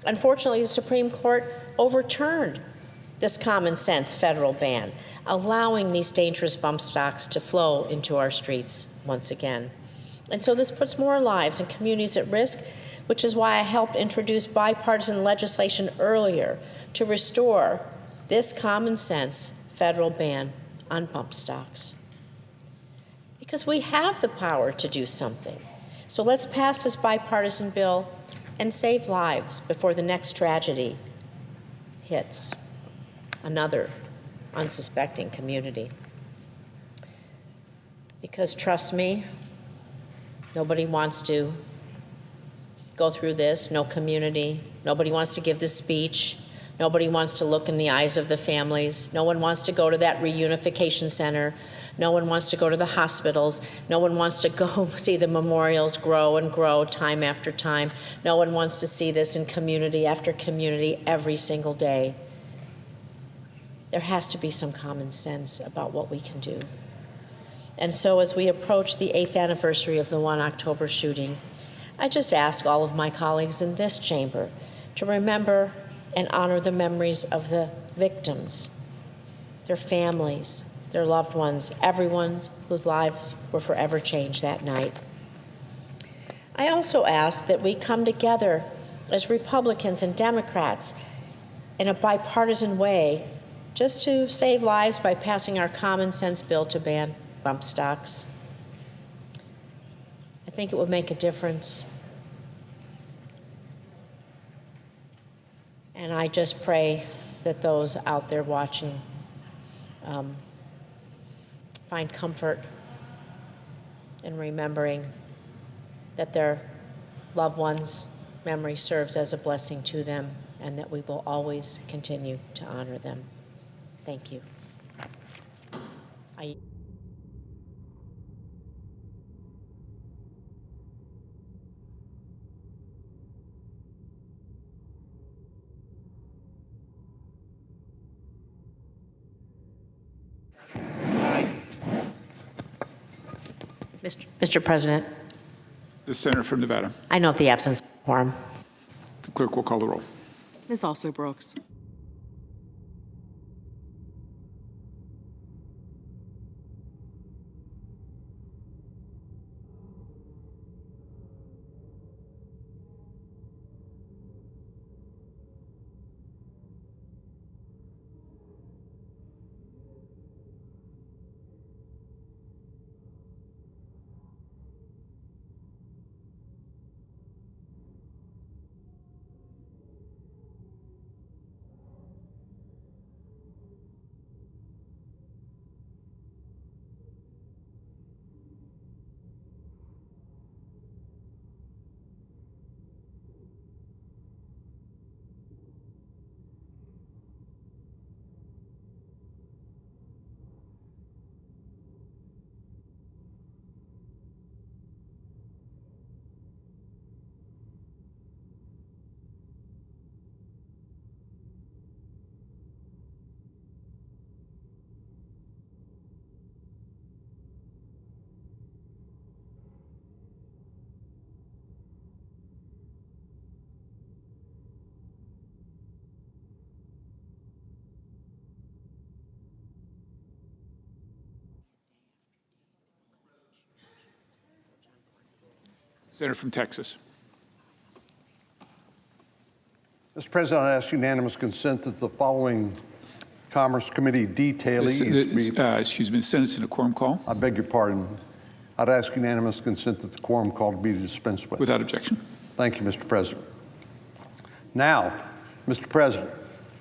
Unfortunately, the Supreme Court overturned this common sense federal ban, allowing these dangerous bump stocks to flow into our streets once again. And so this puts more lives and communities at risk, which is why I helped introduce bipartisan legislation earlier to restore this common sense federal ban on bump stocks. Because we have the power to do something. So let's pass this bipartisan bill and save lives before the next tragedy hits another unsuspecting community. Because trust me, nobody wants to go through this, no community. Nobody wants to give this speech. Nobody wants to look in the eyes of the families. No one wants to go to that reunification center. No one wants to go to the hospitals. No one wants to go see the memorials grow and grow time after time. No one wants to see this in community after community every single day. There has to be some common sense about what we can do. And so as we approach the 8th anniversary of the 1 October shooting, I just ask all of my colleagues in this chamber to remember and honor the memories of the victims, their families, their loved ones, everyone whose lives were forever changed that night. I also ask that we come together as Republicans and Democrats in a bipartisan way just to save lives by passing our common sense bill to ban bump stocks. I think it would make a difference. And I just pray that those out there watching find comfort in remembering that their loved ones' memory serves as a blessing to them, and that we will always continue to honor them. Thank you. Mr. President, The senator from Nevada. I note the absence of quorum. The clerk will call the roll. Ms. Also Brooks. Senator from Texas. Mr. President, I ask unanimous consent that the following Commerce Committee detailees Excuse me, the Senate's in a quorum call. I beg your pardon. I'd ask unanimous consent that the quorum call be dispensed with. Without objection. Thank you, Mr. President. Now, Mr. President,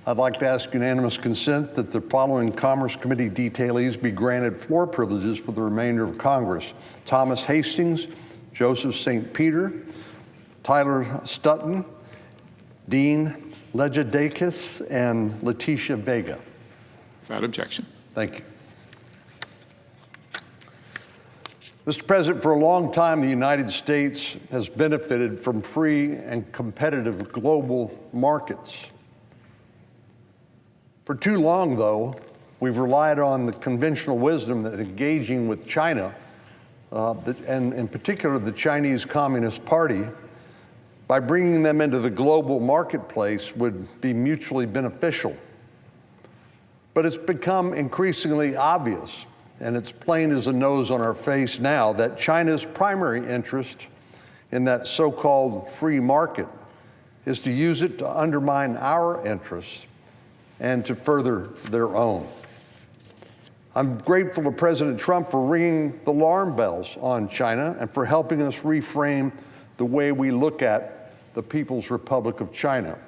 I'd like to ask unanimous consent that the following Commerce Committee detailees be granted floor privileges for the remainder of Congress: Thomas Hastings, Joseph St. Peter, Tyler Stutton, Dean Legedakis, and Letitia Vega. Without objection. Thank you. Mr. President, for a long time, the United States has benefited from free and competitive global markets. For too long, though, we've relied on the conventional wisdom that engaging with China, and in particular the Chinese Communist Party, by bringing them into the global marketplace would be mutually beneficial. But it's become increasingly obvious, and it's plain as the nose on our face now, that China's primary interest in that so-called free market is to use it to undermine our interests and to further their own. I'm grateful to President Trump for ringing the alarm bells on China and for helping us reframe the way we look at the People's Republic of China.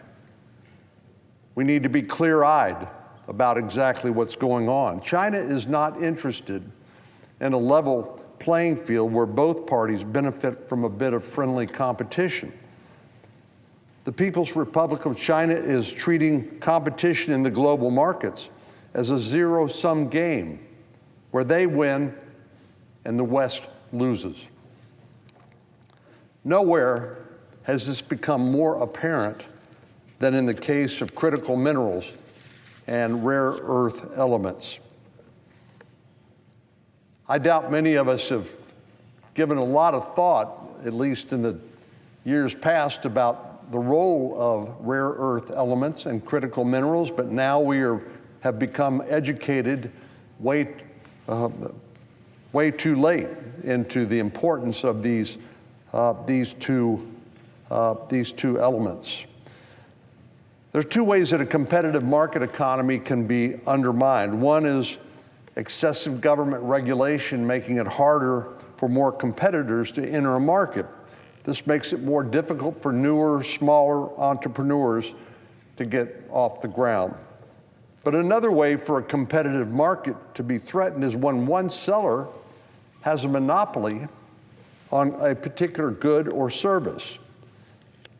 We need to be clear-eyed about exactly what's going on. China is not interested in a level playing field where both parties benefit from a bit of friendly competition. The People's Republic of China is treating competition in the global markets as a zero-sum game where they win and the West loses. Nowhere has this become more apparent than in the case of critical minerals and rare earth elements. I doubt many of us have given a lot of thought, at least in the years past, about the role of rare earth elements and critical minerals, but now we have become educated way too late into the importance of these two elements. There's two ways that a competitive market economy can be undermined. One is excessive government regulation, making it harder for more competitors to enter a market. This makes it more difficult for newer, smaller entrepreneurs to get off the ground. But another way for a competitive market to be threatened is when one seller has a monopoly on a particular good or service.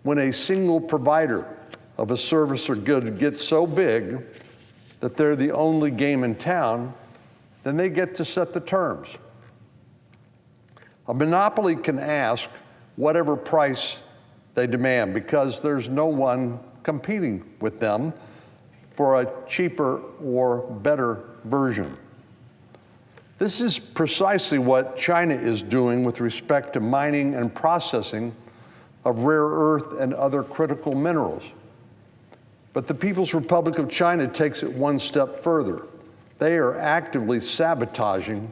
When a single provider of a service or good gets so big that they're the only game in town, then they get to set the terms. A monopoly can ask whatever price they demand because there's no one competing with them for a cheaper or better version. This is precisely what China is doing with respect to mining and processing of rare earth and other critical minerals. But the People's Republic of China takes it one step further. They are actively sabotaging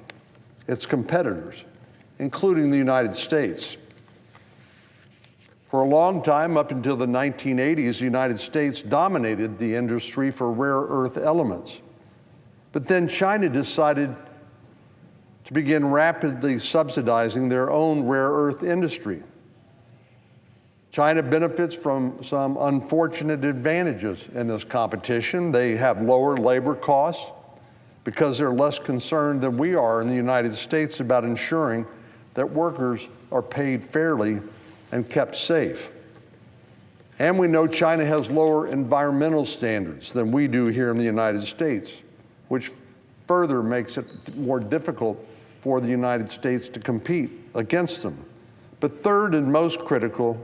its competitors, including the United States. For a long time, up until the 1980s, the United States dominated the industry for rare earth elements. But then China decided to begin rapidly subsidizing their own rare earth industry. China benefits from some unfortunate advantages in this competition. They have lower labor costs because they're less concerned than we are in the United States about ensuring that workers are paid fairly and kept safe. And we know China has lower environmental standards than we do here in the United States, which further makes it more difficult for the United States to compete against them. But third and most critical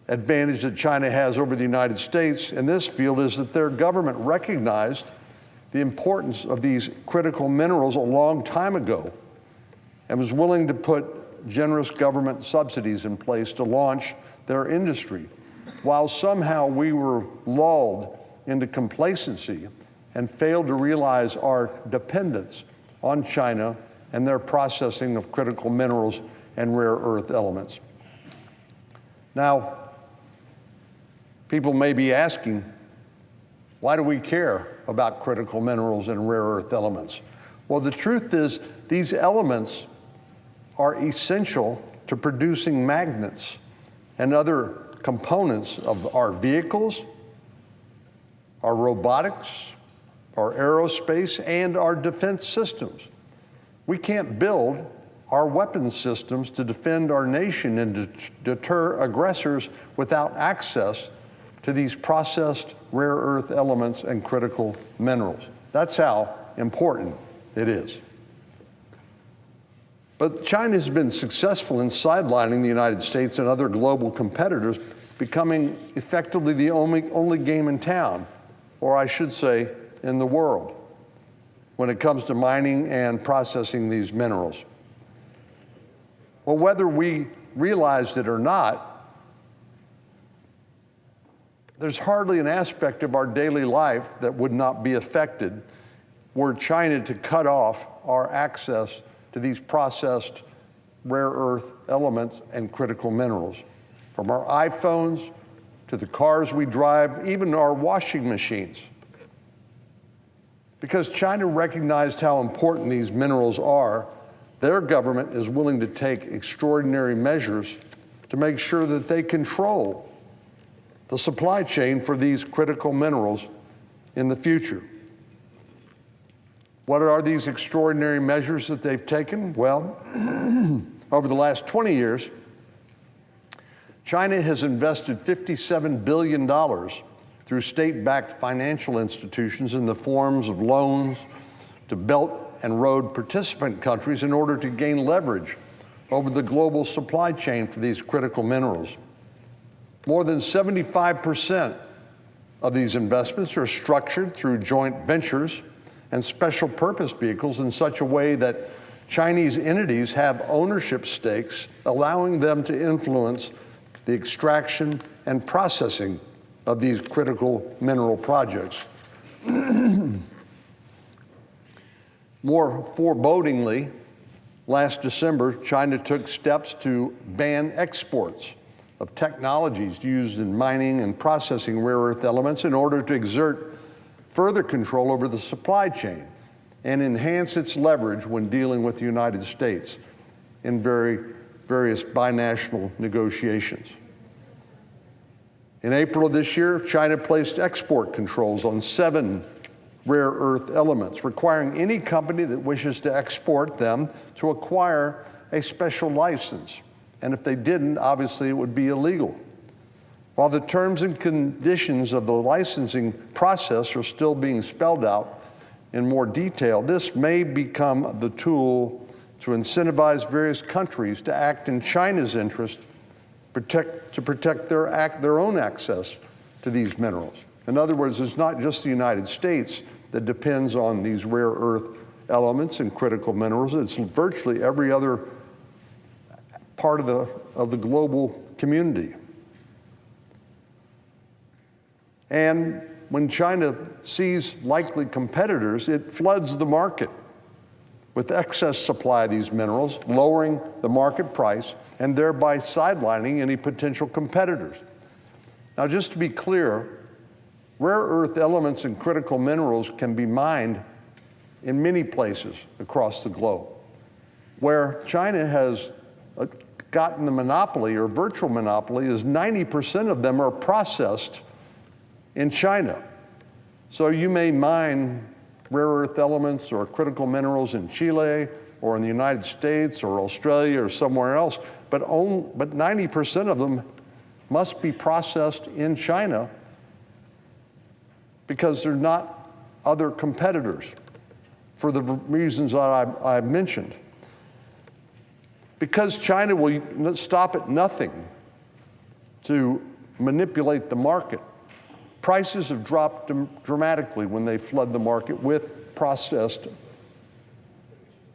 advantage that China has over the United States in this field is that their government recognized the importance of these critical minerals a long time ago and was willing to put generous government subsidies in place to launch their industry, while somehow we were lulled into complacency and failed to realize our dependence on China and their processing of critical minerals and rare earth elements. Now, people may be asking, why do we care about critical minerals and rare earth elements? Well, the truth is these elements are essential to producing magnets and other components of our vehicles, our robotics, our aerospace, and our defense systems. We can't build our weapons systems to defend our nation and to deter aggressors without access to these processed rare earth elements and critical minerals. That's how important it is. But China has been successful in sidelining the United States and other global competitors, becoming effectively the only game in town, or I should say, in the world, when it comes to mining and processing these minerals. Well, whether we realized it or not, there's hardly an aspect of our daily life that would not be affected were China to cut off our access to these processed rare earth elements and critical minerals. From our iPhones to the cars we drive, even our washing machines. Because China recognized how important these minerals are, their government is willing to take extraordinary measures to make sure that they control the supply chain for these critical minerals in the future. What are these extraordinary measures that they've taken? Well, over the last 20 years, China has invested $57 billion through state-backed financial institutions in the forms of loans to Belt and Road participant countries in order to gain leverage over the global supply chain for these critical minerals. More than 75% of these investments are structured through joint ventures and special purpose vehicles in such a way that Chinese entities have ownership stakes, allowing them to influence the extraction and processing of these critical mineral projects. More forebodingly, last December, China took steps to ban exports of technologies used in mining and processing rare earth elements in order to exert further control over the supply chain and enhance its leverage when dealing with the United States in various binational negotiations. In April of this year, China placed export controls on 7 rare earth elements, requiring any company that wishes to export them to acquire a special license. And if they didn't, obviously it would be illegal. While the terms and conditions of the licensing process are still being spelled out in more detail, this may become the tool to incentivize various countries to act in China's interest to protect their own access to these minerals. In other words, it's not just the United States that depends on these rare earth elements and critical minerals. It's virtually every other part of the global community. And when China sees likely competitors, it floods the market with excess supply of these minerals, lowering the market price and thereby sidelining any potential competitors. Now, just to be clear, rare earth elements and critical minerals can be mined in many places across the globe. Where China has gotten the monopoly or virtual monopoly is 90% of them are processed in China. So you may mine rare earth elements or critical minerals in Chile or in the United States or Australia or somewhere else, but 90% of them must be processed in China because they're not other competitors for the reasons that I mentioned. Because China will stop at nothing to manipulate the market, prices have dropped dramatically when they flood the market with processed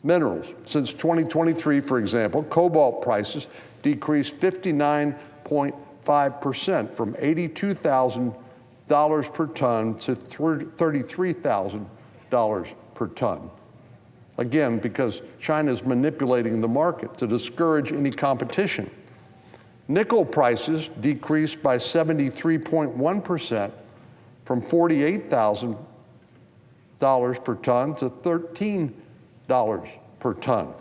minerals. Since 2023, for example, cobalt prices decreased 59.5% from $82,000 per ton to $33,000 per ton. Again, because China is manipulating the market to discourage any competition. Nickel prices decreased by 73.1% from $48,000 per ton to $13 per ton.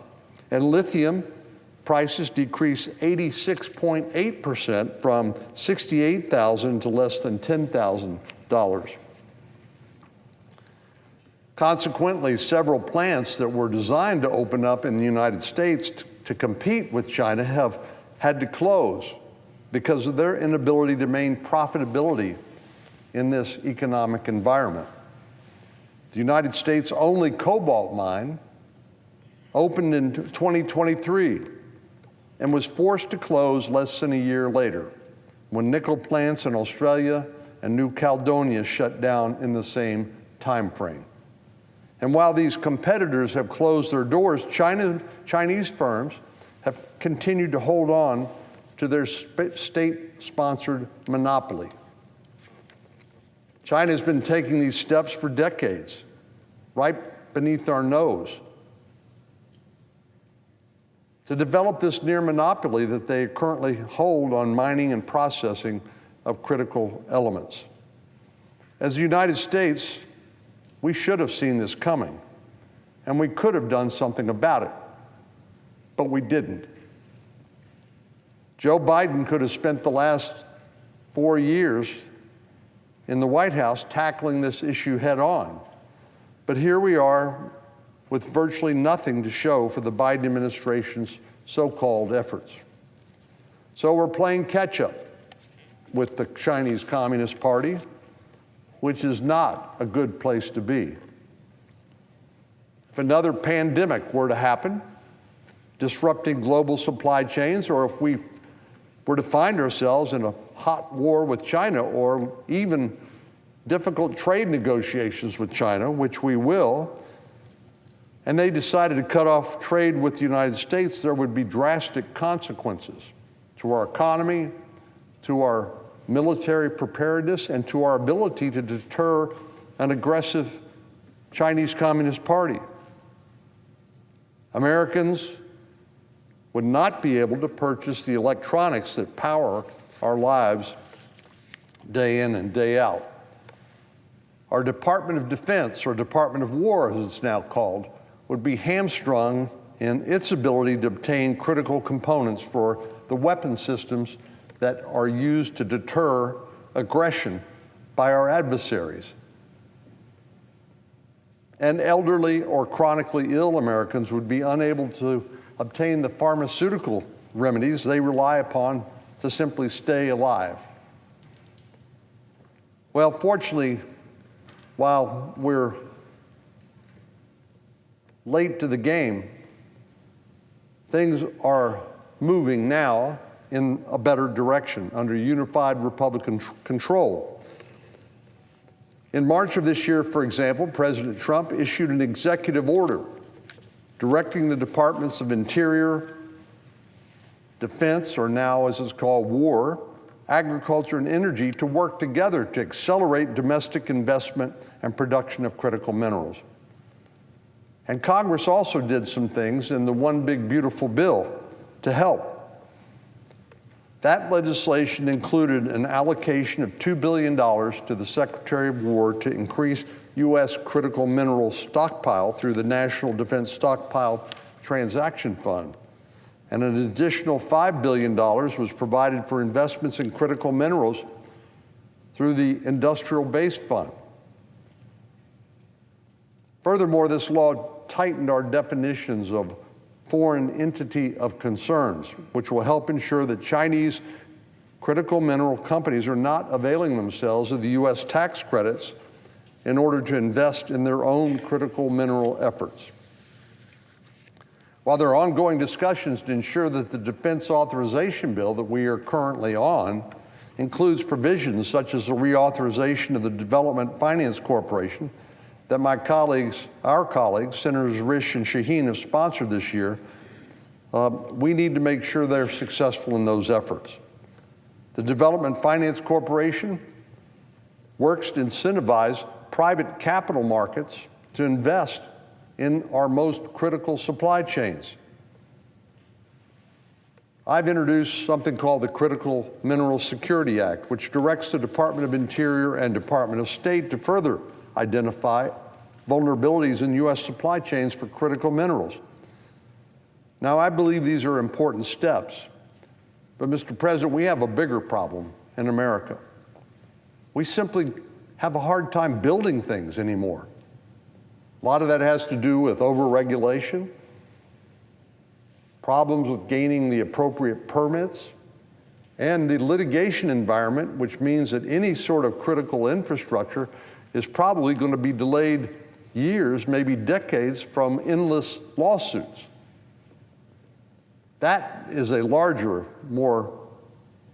And lithium prices decreased 86.8% from $68,000 to less than $10,000. Consequently, several plants that were designed to open up in the United States to compete with China have had to close because of their inability to maintain profitability in this economic environment. The United States' only cobalt mine opened in 2023 and was forced to close less than a year later when nickel plants in Australia and New Caledonia shut down in the same time frame. And while these competitors have closed their doors, Chinese firms have continued to hold on to their state-sponsored monopoly. China has been taking these steps for decades, right beneath our nose, to develop this near monopoly that they currently hold on mining and processing of critical elements. As the United States, we should have seen this coming, and we could have done something about it, but we didn't. Joe Biden could have spent the last 4 years in the White House tackling this issue head on, but here we are with virtually nothing to show for the Biden administration's so-called efforts. So we're playing catch-up with the Chinese Communist Party, which is not a good place to be. If another pandemic were to happen, disrupting global supply chains, or if we were to find ourselves in a hot war with China, or even difficult trade negotiations with China, which we will, and they decided to cut off trade with the United States, there would be drastic consequences to our economy, to our military preparedness, and to our ability to deter an aggressive Chinese Communist Party. Americans would not be able to purchase the electronics that power our lives day in and day out. Our Department of Defense, or Department of War as it's now called, would be hamstrung in its ability to obtain critical components for the weapon systems that are used to deter aggression by our adversaries. And elderly or chronically ill Americans would be unable to obtain the pharmaceutical remedies they rely upon to simply stay alive. Well, fortunately, while we're late to the game, things are moving now in a better direction under unified Republican control. In March of this year, for example, President Trump issued an executive order directing the Departments of Interior, Defense, or now as it's called, War, Agriculture, and Energy to work together to accelerate domestic investment and production of critical minerals. And Congress also did some things in the One Big Beautiful Bill to help. That legislation included an allocation of $2 billion to the Secretary of War to increase U.S. critical mineral stockpile through the National Defense Stockpile Transaction Fund. And an additional $5 billion was provided for investments in critical minerals through the Industrial Base Fund. Furthermore, this law tightened our definitions of foreign entity of concerns, which will help ensure that Chinese critical mineral companies are not availing themselves of the U.S. tax credits in order to invest in their own critical mineral efforts. While there are ongoing discussions to ensure that the defense authorization bill that we are currently on includes provisions such as the reauthorization of the Development Finance Corporation that our colleagues, Senators Risch and Shaheen, have sponsored this year, we need to make sure they're successful in those efforts. The Development Finance Corporation works to incentivize private capital markets to invest in our most critical supply chains. I've introduced something called the Critical Minerals Security Act, which directs the Department of Interior and Department of State to further identify vulnerabilities in U.S. supply chains for critical minerals. Now, I believe these are important steps, but Mr. President, we have a bigger problem in America. We simply have a hard time building things anymore. A lot of that has to do with overregulation, problems with gaining the appropriate permits, and the litigation environment, which means that any sort of critical infrastructure is probably going to be delayed years, maybe decades, from endless lawsuits. That is a larger, more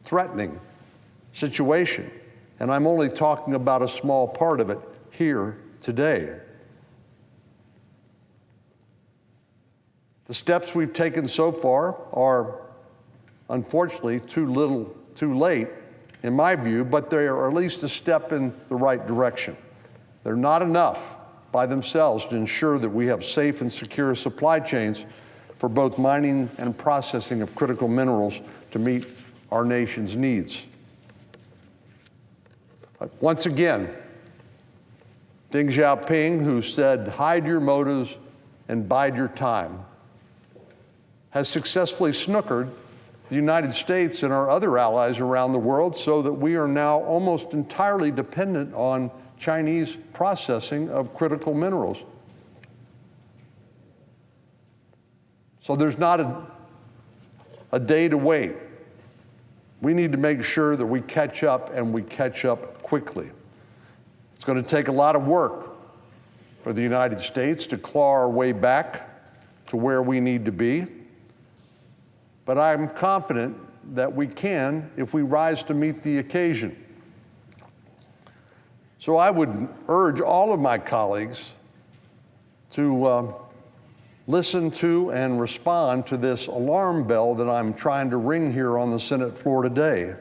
threatening situation, and I'm only talking about a small part of it here today. The steps we've taken so far are, unfortunately, too little, too late, in my view, but they are at least a step in the right direction. They're not enough by themselves to ensure that we have safe and secure supply chains for both mining and processing of critical minerals to meet our nation's needs. But once again, Deng Xiaoping, who said, "Hide your motives and bide your time," has successfully snookered the United States and our other allies around the world so that we are now almost entirely dependent on Chinese processing of critical minerals. So there's not a day to wait. We need to make sure that we catch up, and we catch up quickly. It's going to take a lot of work for the United States to claw our way back to where we need to be. But I'm confident that we can if we rise to meet the occasion. So I would urge all of my colleagues to listen to and respond to this alarm bell that I'm trying to ring here on the Senate floor today,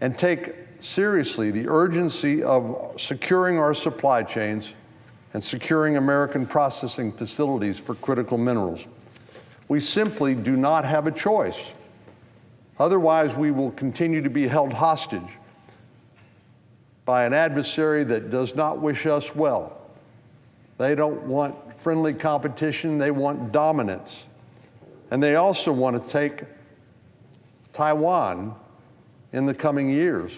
and take seriously the urgency of securing our supply chains and securing American processing facilities for critical minerals. We simply do not have a choice. Otherwise, we will continue to be held hostage by an adversary that does not wish us well. They don't want friendly competition, they want dominance. And they also want to take Taiwan in the coming years.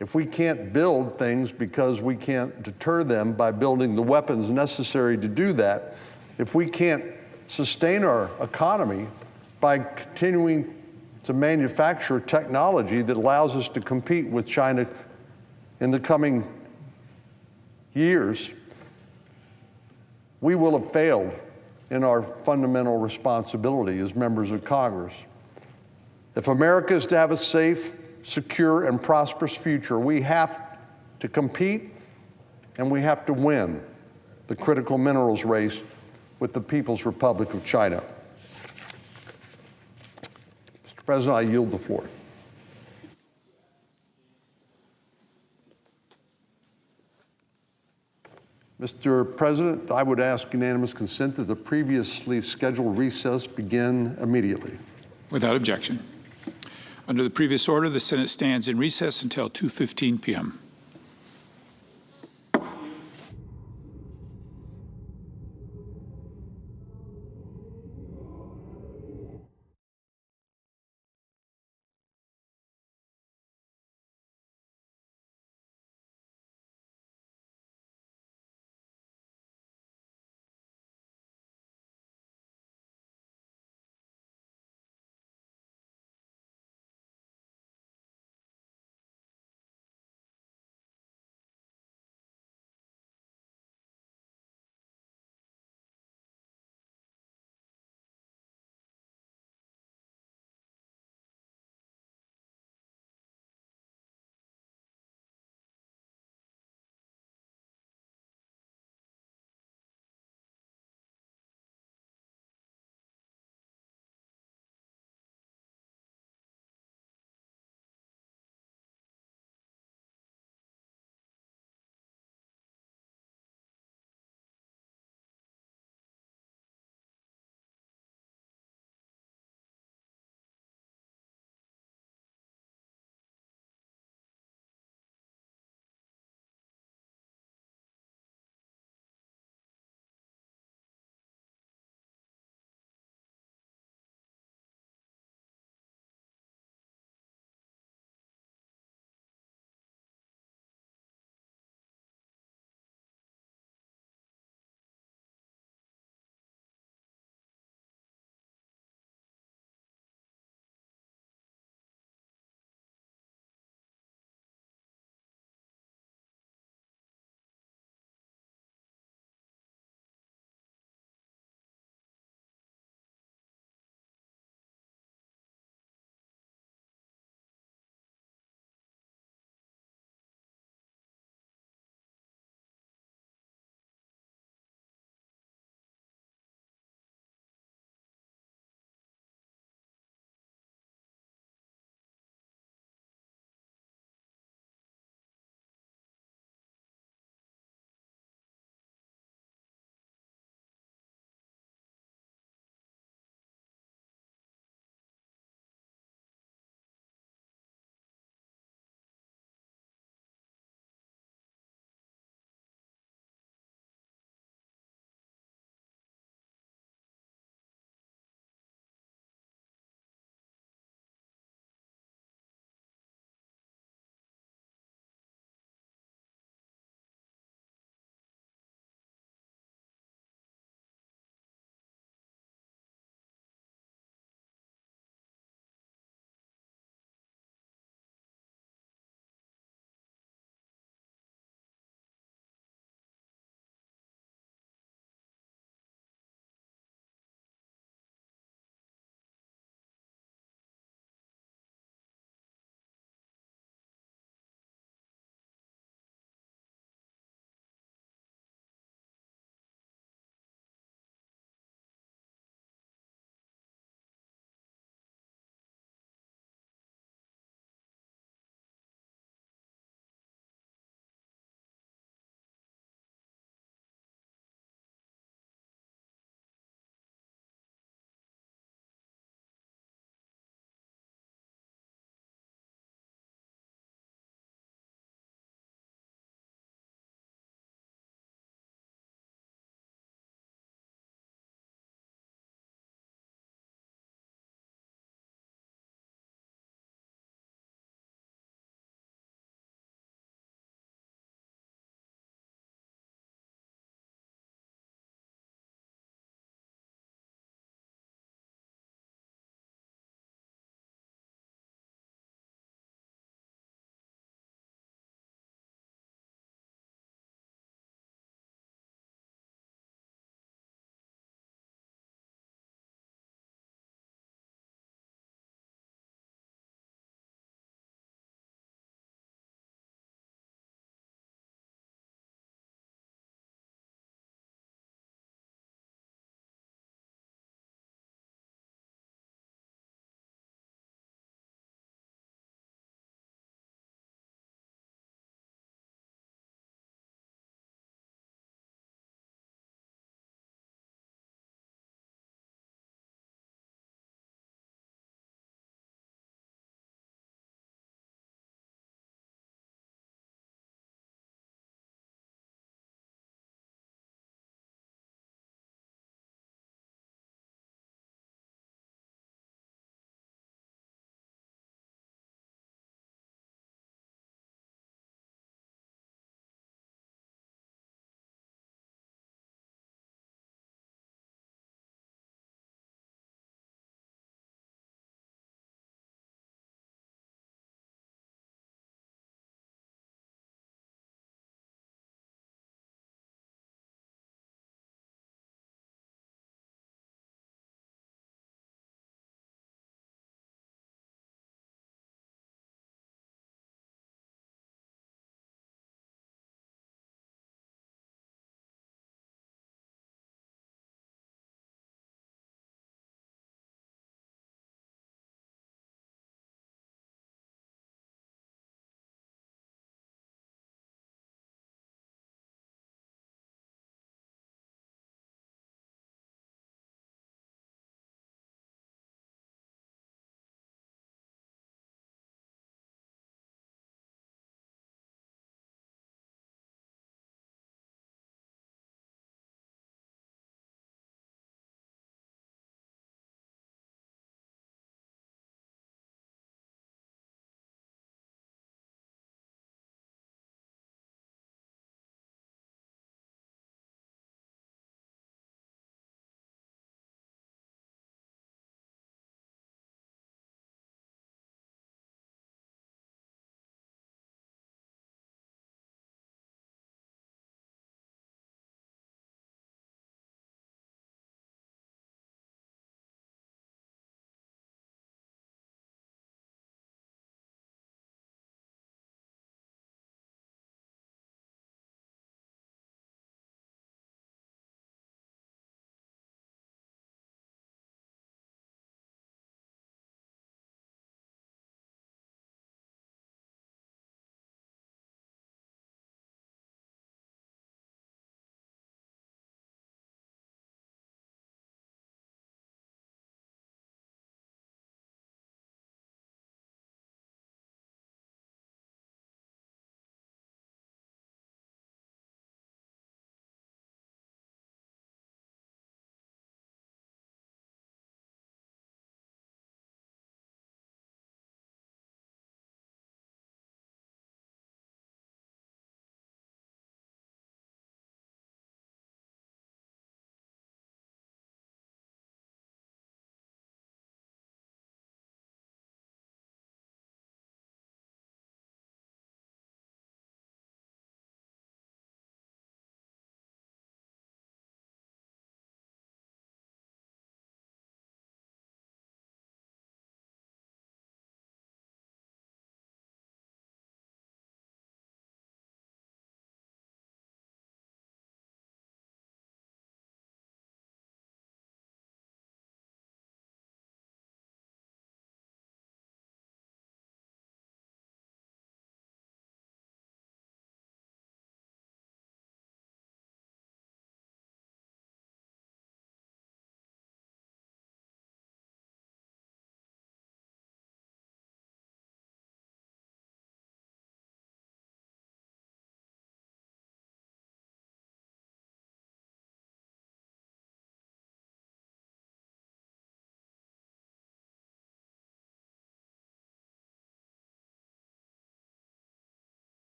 If we can't build things because we can't deter them by building the weapons necessary to do that, if we can't sustain our economy by continuing to manufacture technology that allows us to compete with China in the coming years, we will have failed in our fundamental responsibility as members of Congress. If America is to have a safe, secure, and prosperous future, we have to compete and we have to win the critical minerals race with the People's Republic of China. Mr. President, I yield the floor. Mr. President, I would ask unanimous consent that the previously scheduled recess begin immediately. Without objection. Under the previous order, the Senate stands in recess until 2:15 p.m.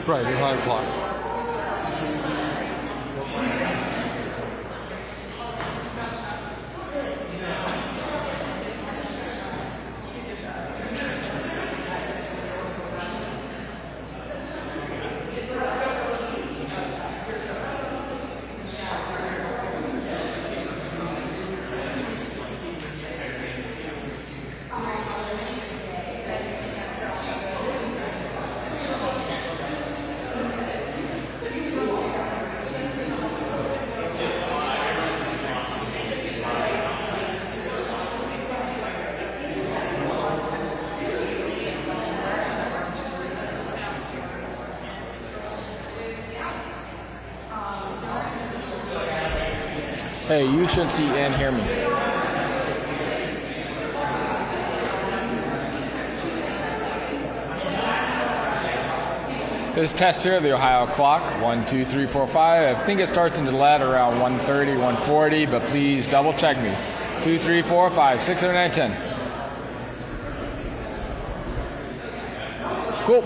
Right, behind the clock. Hey, you should see and hear me. This test here, the Ohio clock, 1, 2, 3, 4, 5. I think it starts into the lat around 1:30, 1:40, but please double check me. 2, 3, 4, 5, 6, 7, 8, 10. Cool.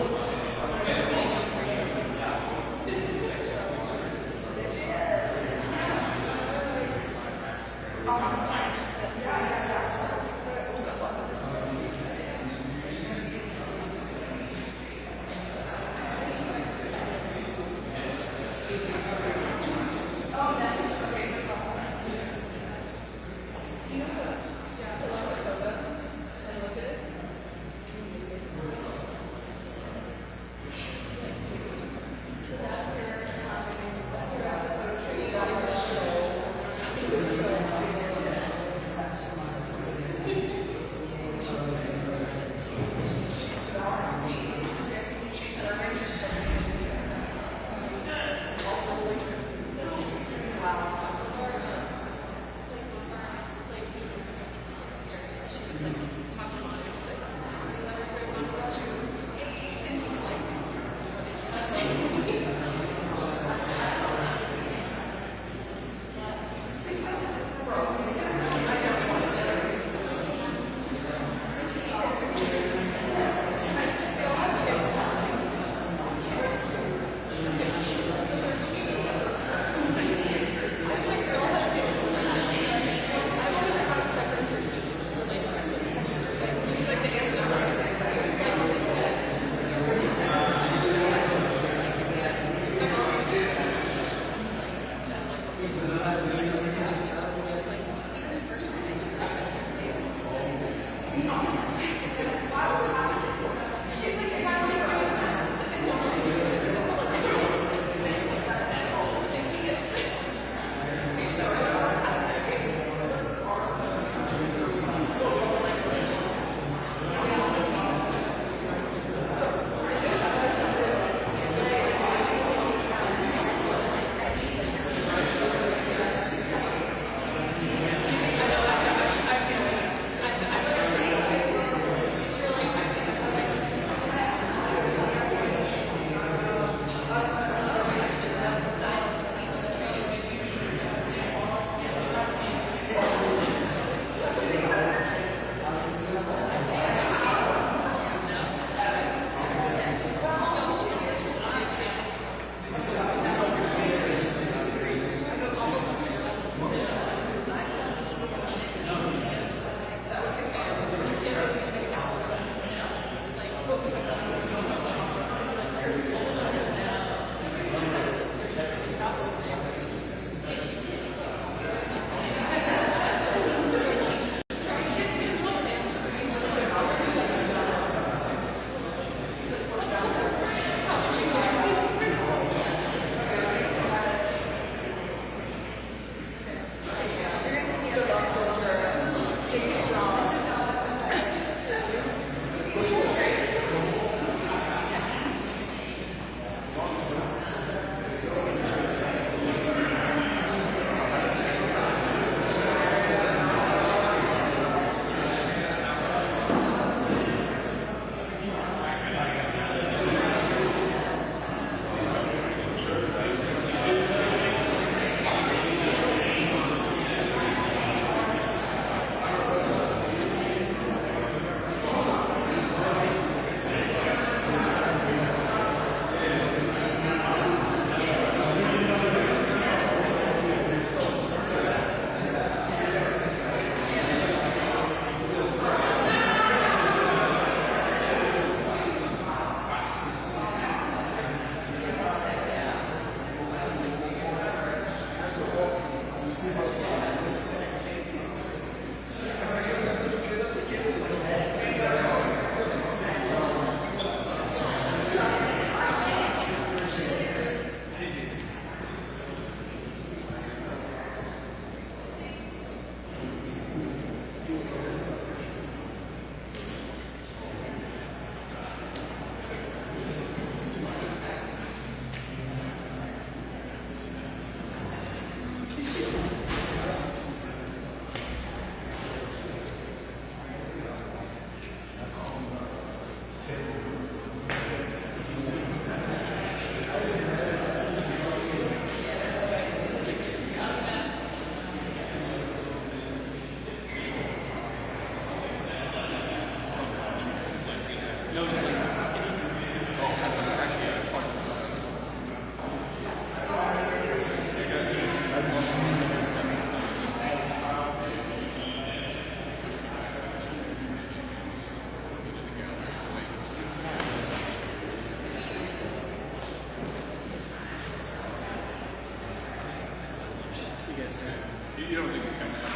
You don't think he's coming out?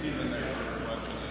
He's in there for election.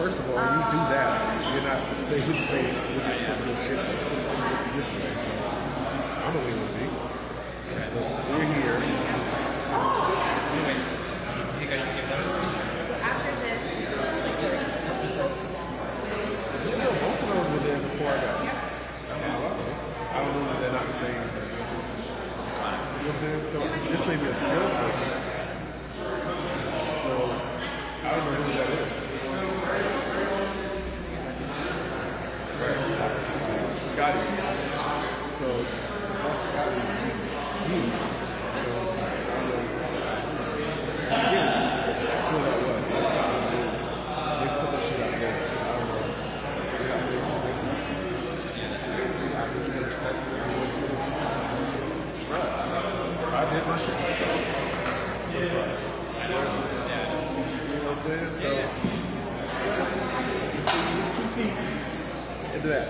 first of all, you do that. You're not saying his face. You're just putting this shit this way. So I don't know where it would be. But we're here. Anyways, you guys should give them. So after this, no, both of those were there before I got here. I don't know that they're not the same. You know what I'm saying? So this may be a still person. So I don't know who that is. Right. Scotty. So that's Scotty. Huge. So I don't know. Again, that's who that was. That's Scotty. They put that shit out there. I don't know. They're out there just listening. I can understand. Right. I did my shit. You know what I'm saying? So, 2 feet into that.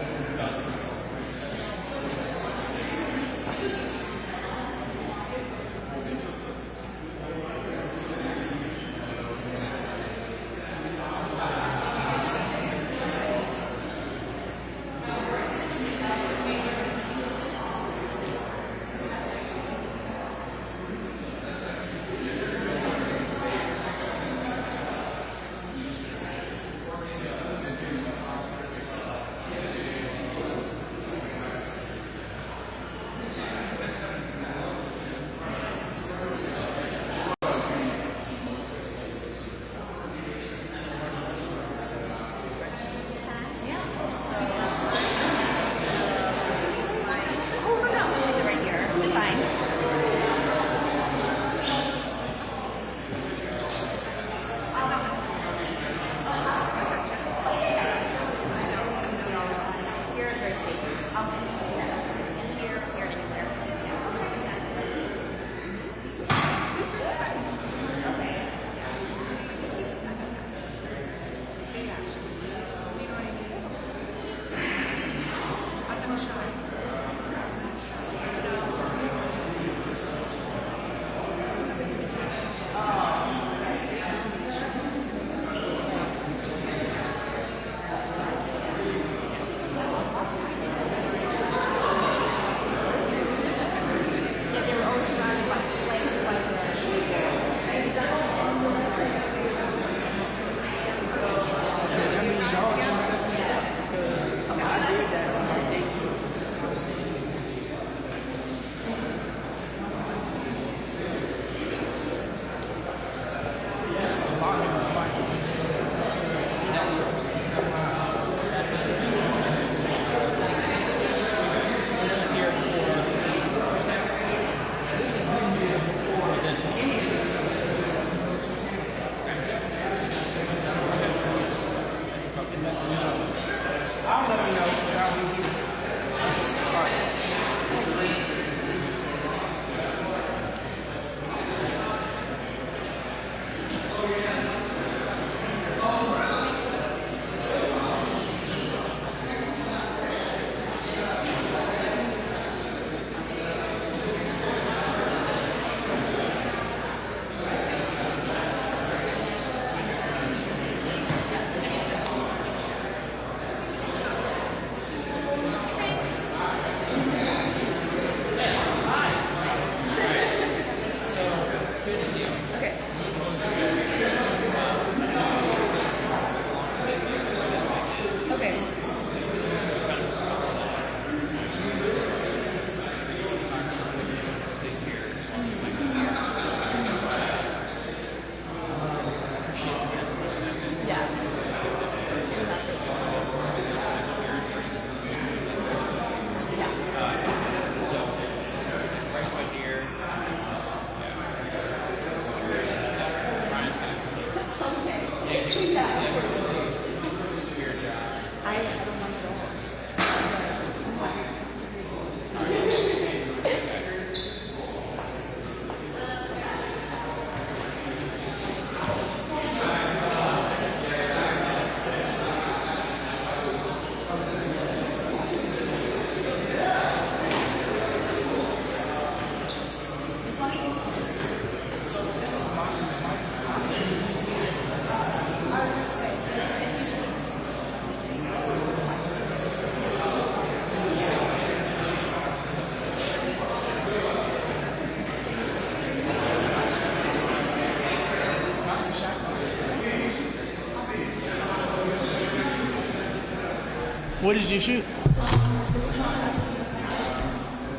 What did you shoot?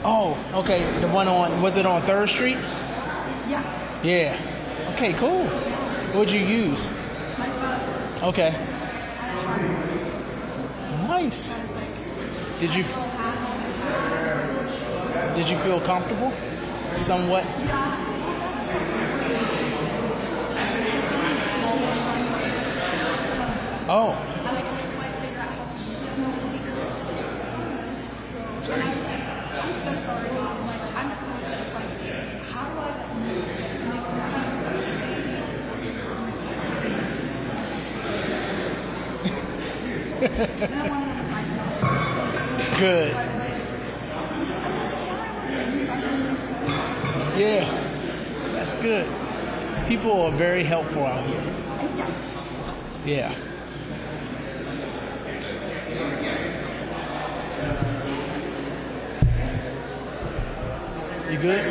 Oh, okay. The one on, was it on 3rd Street? Yeah. Yeah. Okay, cool. What'd you use? My phone. Okay. Nice. Did you feel comfortable? Somewhat? Oh. I'm so sorry. I was like, I'm just going to this, like, how do I use it? Good. Yeah, that's good. People are very helpful out here. Yeah. You good?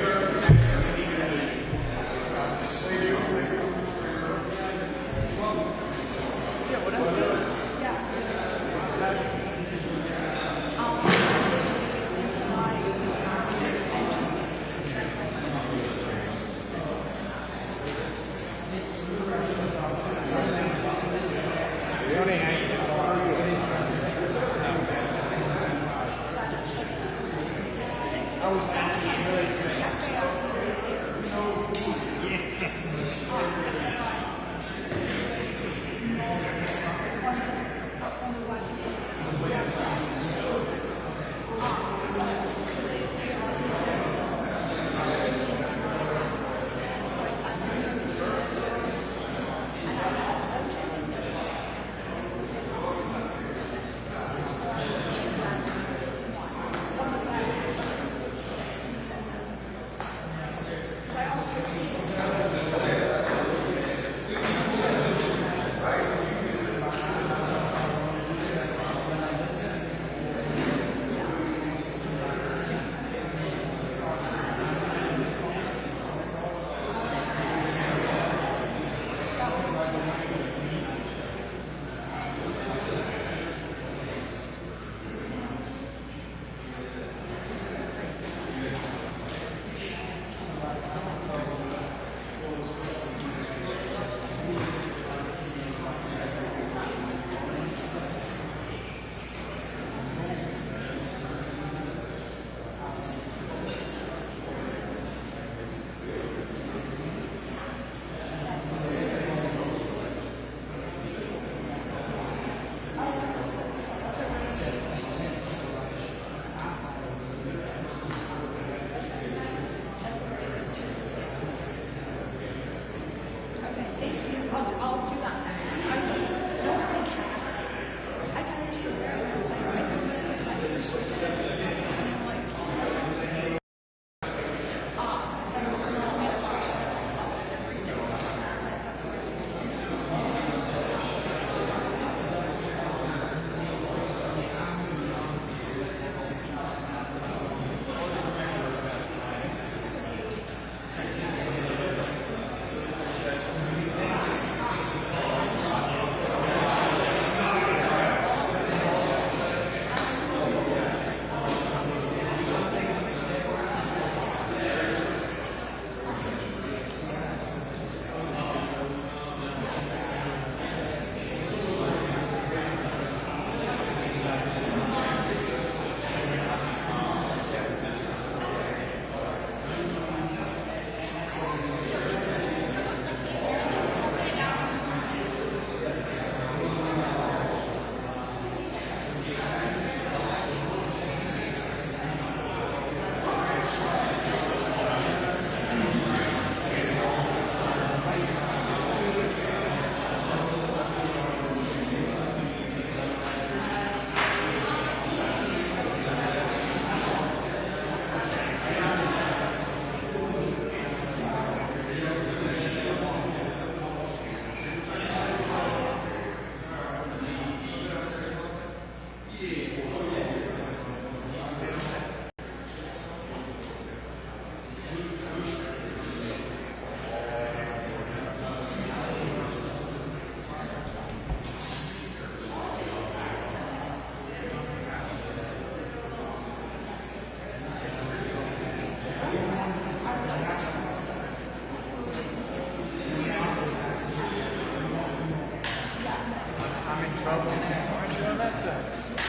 trouble. Aren't you on that side?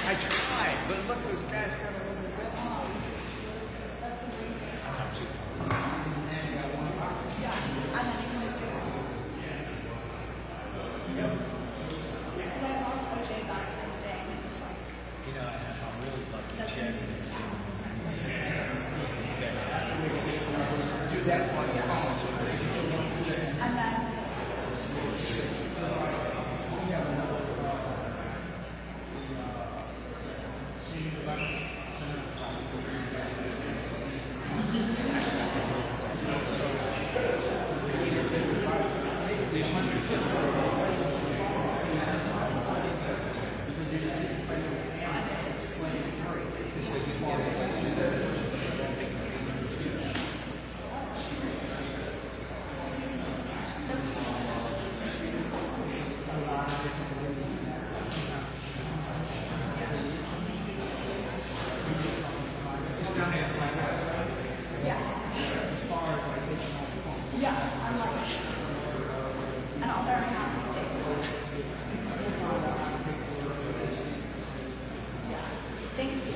I tried, but look, those guys got a little bit. Because I lost OJ back in the day, and it's like, You know, I'm really lucky to check this. and then yeah, I'm like, and I'm very happy to take it. Yeah, thank you.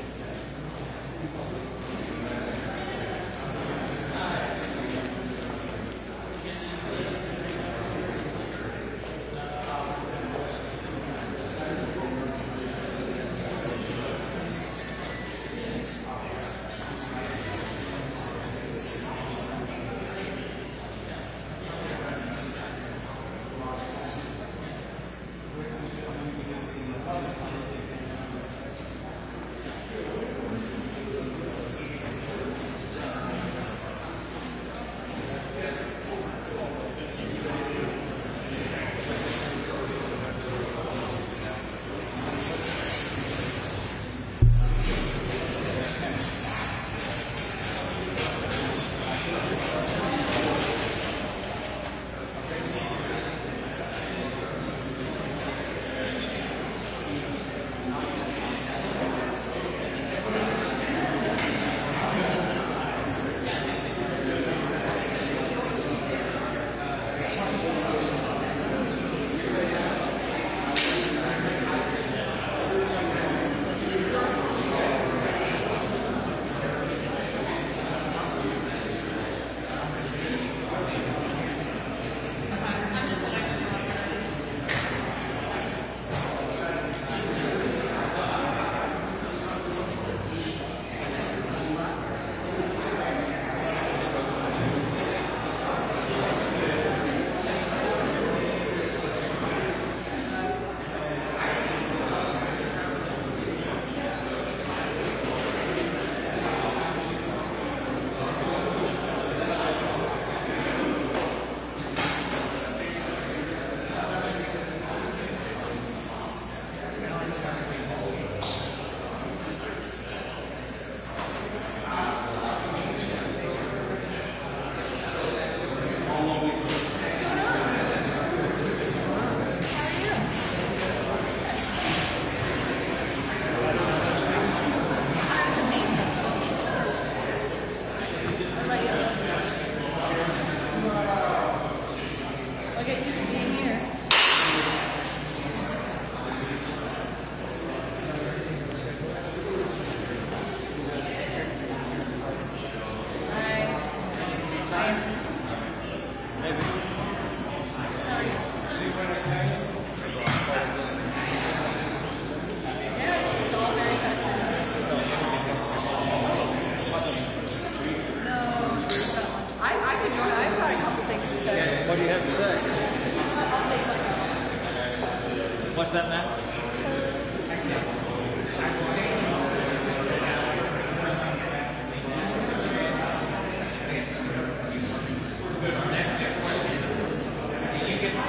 What's that, Matt?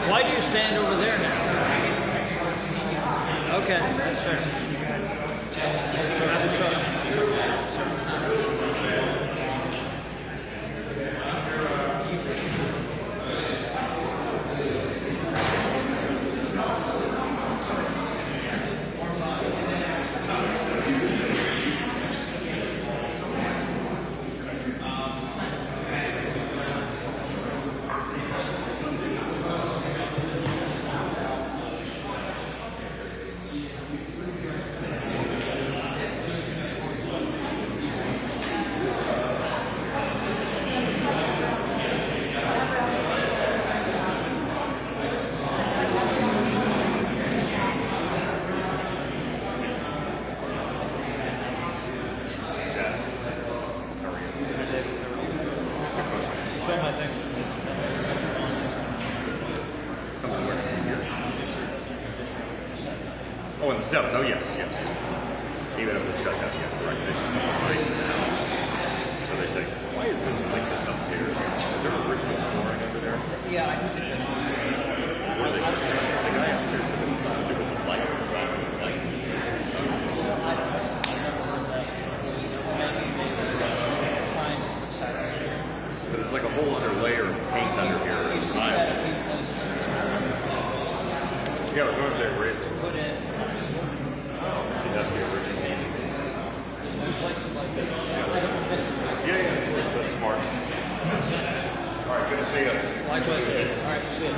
Why do you stand over there now? Okay, sure. Oh, and the 7th. Oh, yes, yes. Even if it's shut down, yeah, right. They just come right. So they say, why is this like this upstairs? Is there original flooring over there? Yeah, I think it's where they the guy upstairs said it's something to do with the light. But it's like a whole other layer of paint under here. Yeah, we're going there, raise it. That's the original. Yeah, that's smart. All right, good to see you. Likewise. All right, see you.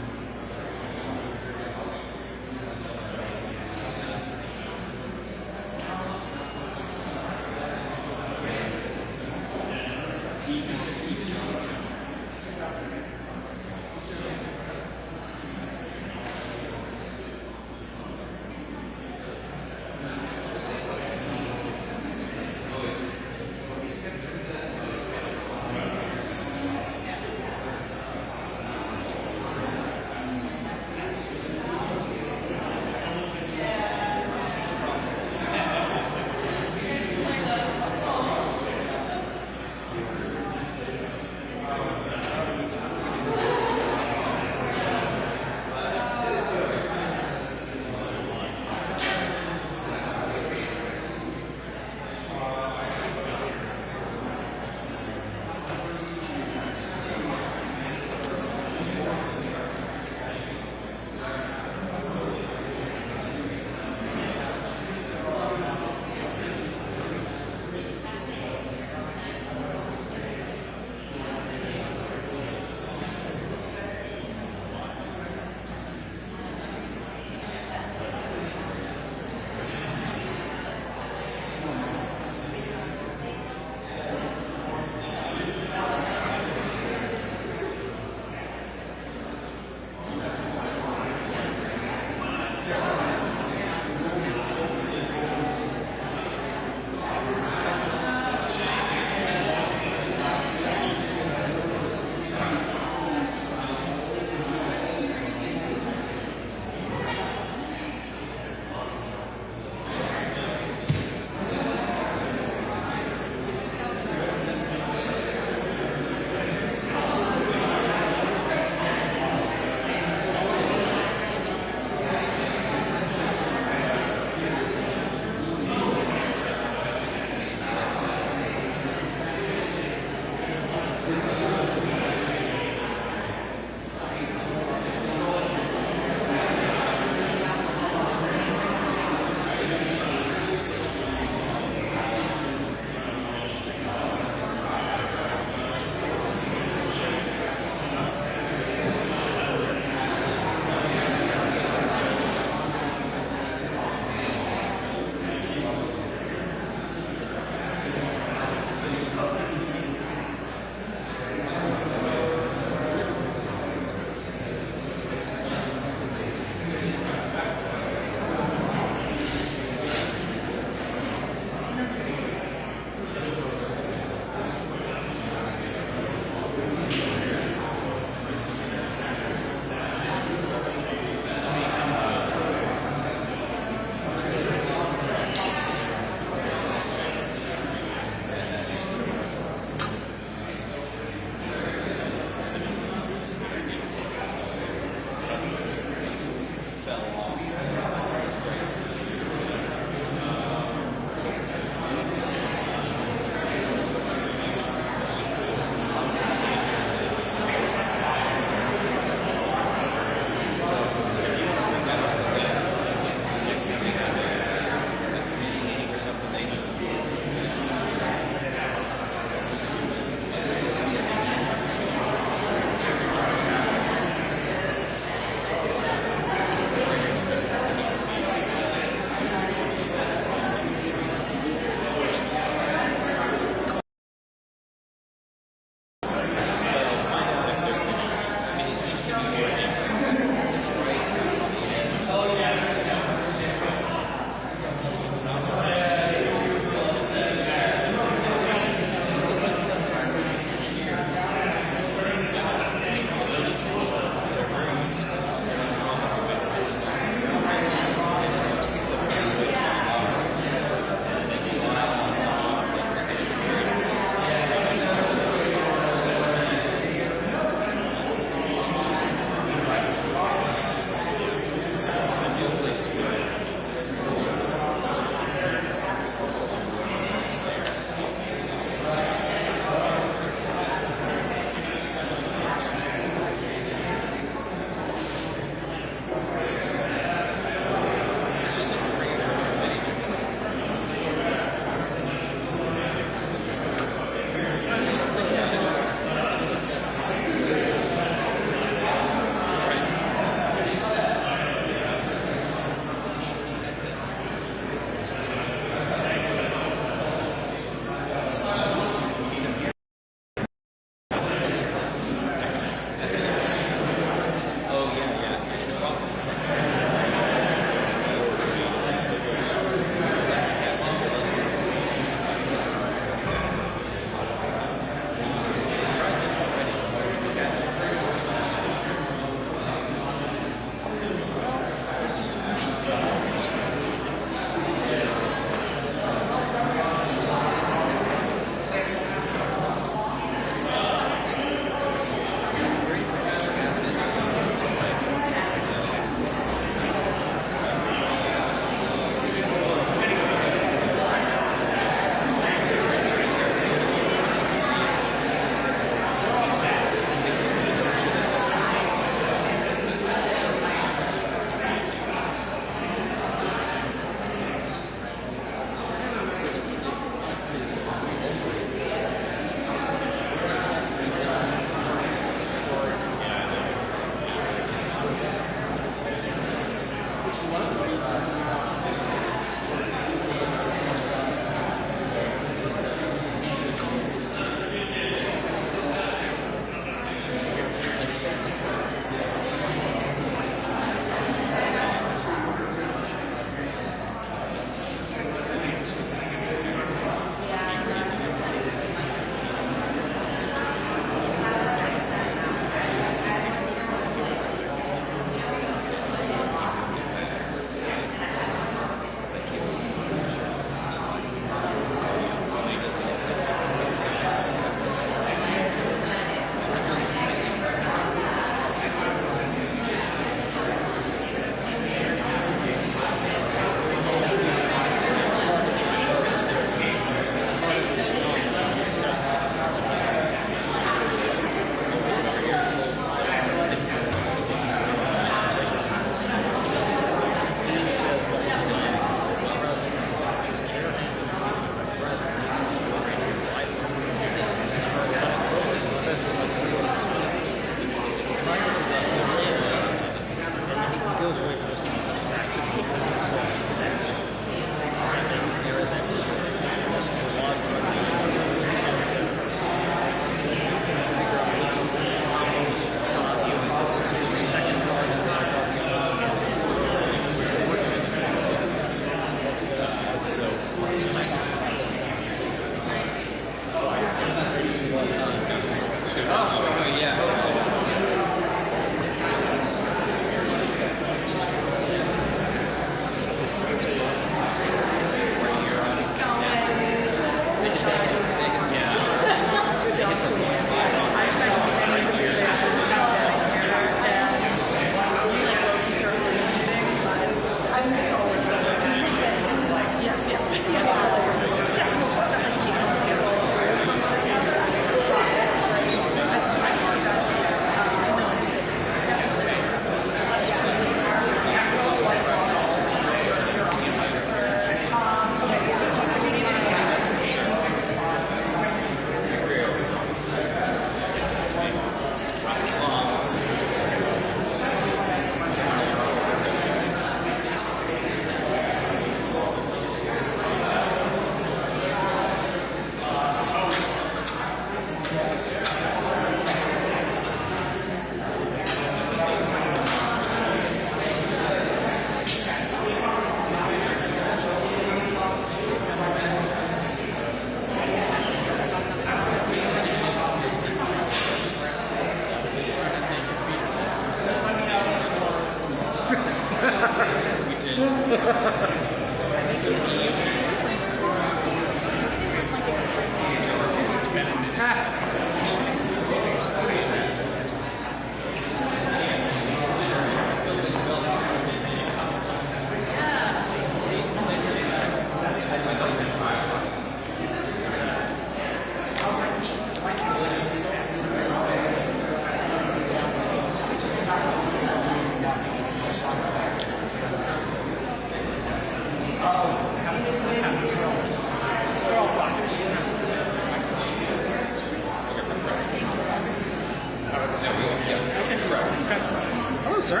Sir?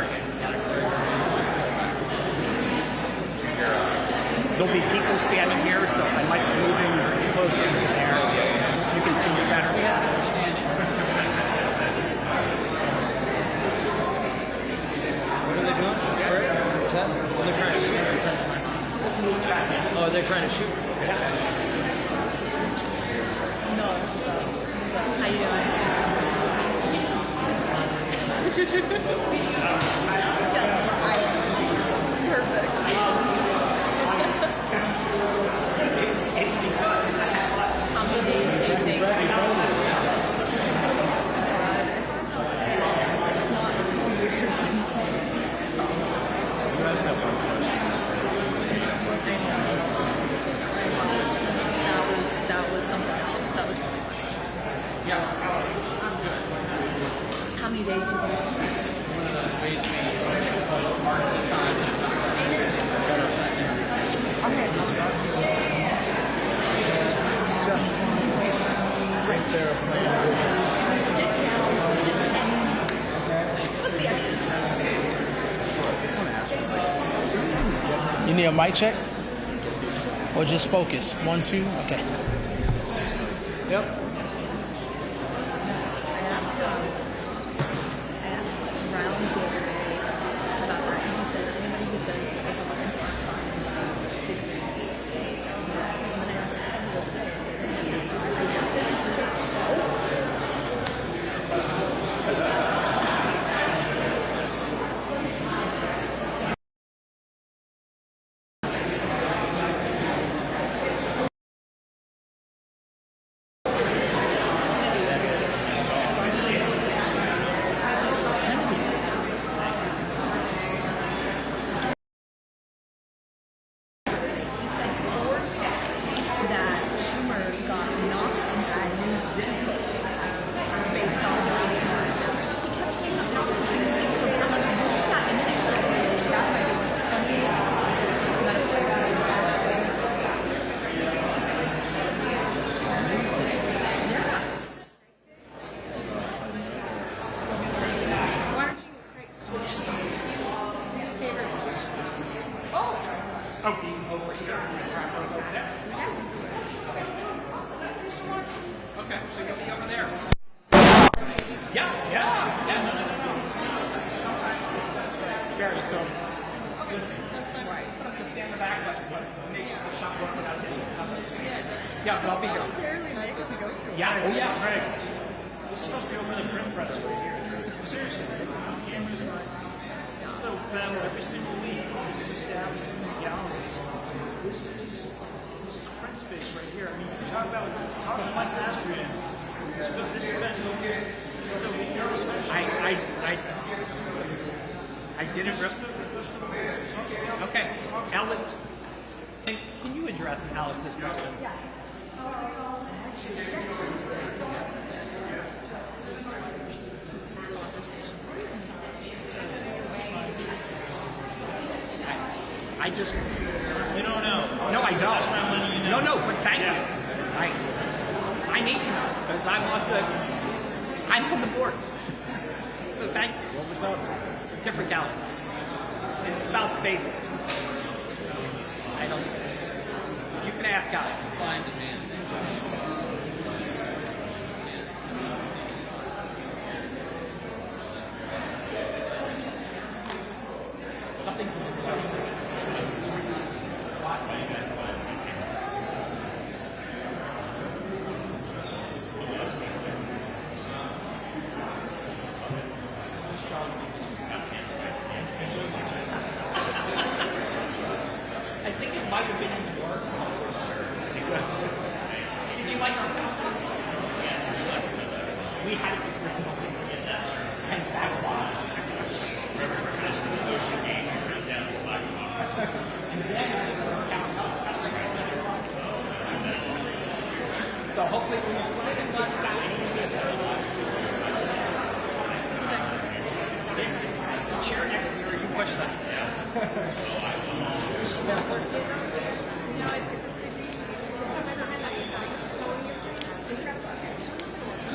There'll be people standing here, so I might be moving closer to there so you can see me better. What are they doing? Oh, they're trying to shoot. Oh, they're trying to shoot. No, that's what's up. What's up? How you doing? Just perfect. It's because How many days do you think? You asked that one question. That was something else. That was really funny. Yeah. How many days do you think? One of those basically part of the time. Is there a plan? Sit down and what's the exit? You need a mic check? Or just focus? 1, 2, okay. Yep. I asked Brown the other day about that, and he said anybody who says that the Republicans aren't talking about 50 days, and then I asked him the other day, I said, Okay, so you'll be over there. Yeah. Barry, so just stand in the back, but make the shot work without hitting. Yeah, so I'll be here. Yeah, oh yeah, right. This is supposed to be over the grim press right here. Seriously, it's the battle every single week. This is established in the galleries. This is print space right here. I mean, you talk about Mike Mastrian. This event is okay. I didn't rip it. Okay, Alex, can you address Alex's question? I just. You don't know. No, I don't. No, but thank you. I need to know because I'm on the board. So thank you. What was up? Different gallery. It's about spaces. I don't. You can ask Alex. Supply and demand. Something to I think it might have been in the works. I'm not sure. Did you like our outfit? Yes, we had it before. And that's why. And then so hopefully we will sit and back. The chair next to you, you push that.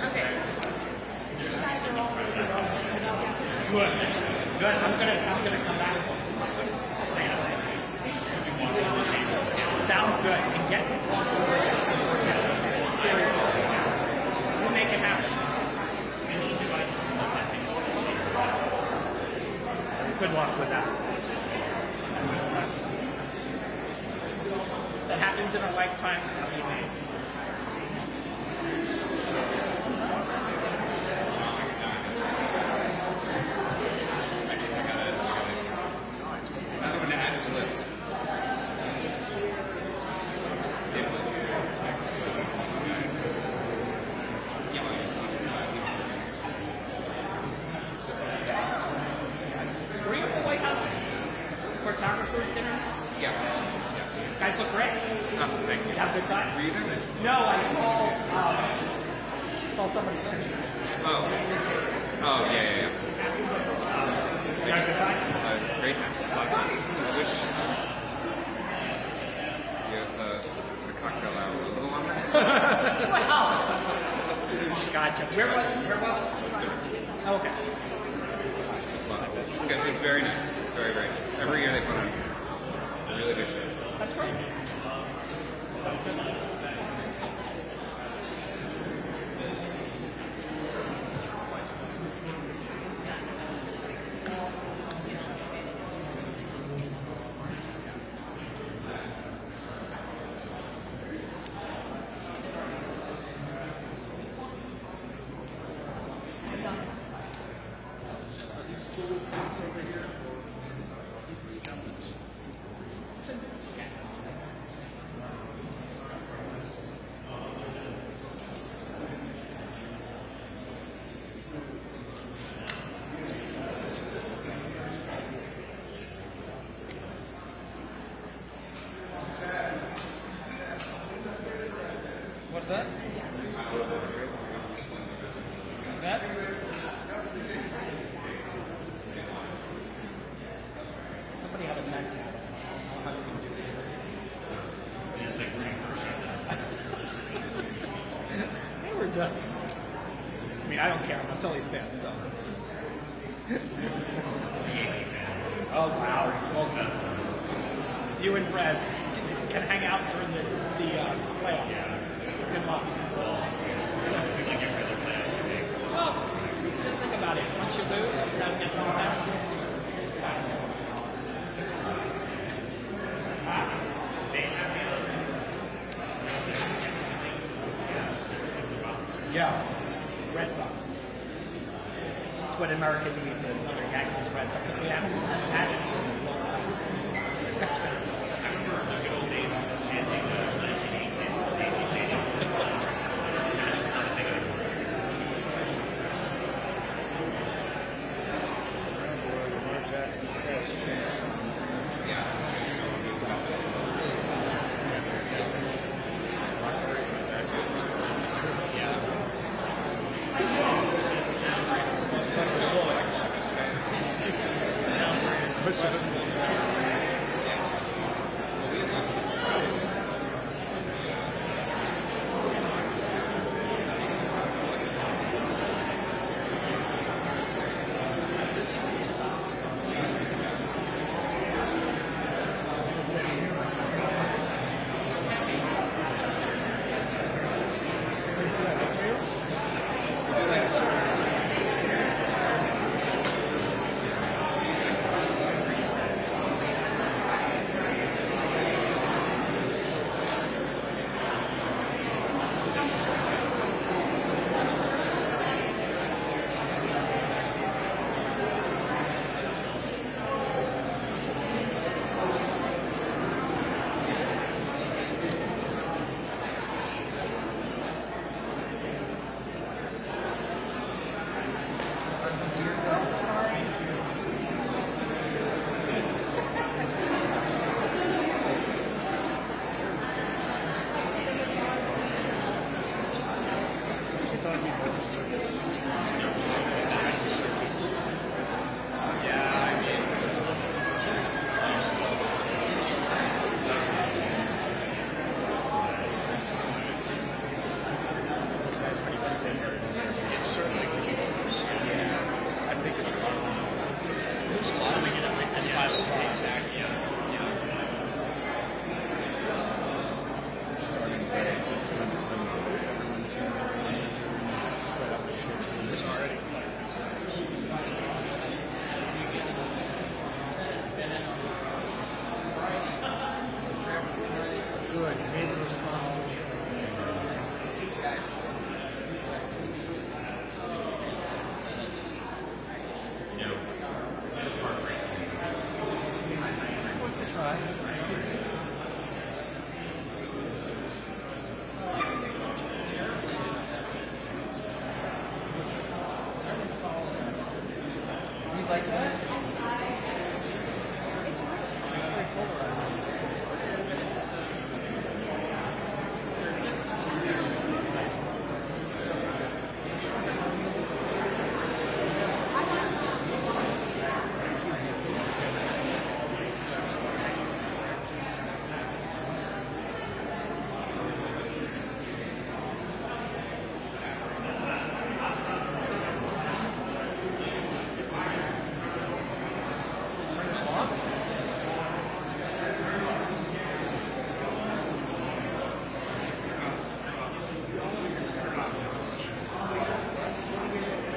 Okay. Good. I'm gonna come back. Sounds good. And get this on board. Seriously. We'll make it happen. Good luck with that. If that happens in our lifetime, that'll be amazing. Were you at the White House photographers dinner? Yeah. Guys look great. Oh, thank you. Have a good time? Were you there? No, I saw somebody there. Oh, yeah. You guys good time? Great time. I wish the cocktail hour a little longer. Wow. Gotcha. Where was it? Oh, okay. It's good. It's very nice. Very, very nice. Every year they put on a really good show. That's great. Sounds good. What's that? That? Somebody had a Mets hat. How do you do it? It's like rooting for Shutdown. They were just. I mean, I don't care. I'm a Phillies fan, so. Oh wow! You and Brez can hang out during the playoffs. Good luck. Well, just think about it. Once you lose, you have to get thrown out. Yeah, Red Sox. That's what America needs, another Yankees Red Sox. Because we haven't had it in a long time. I remember the good old days chanting the 1918. like that?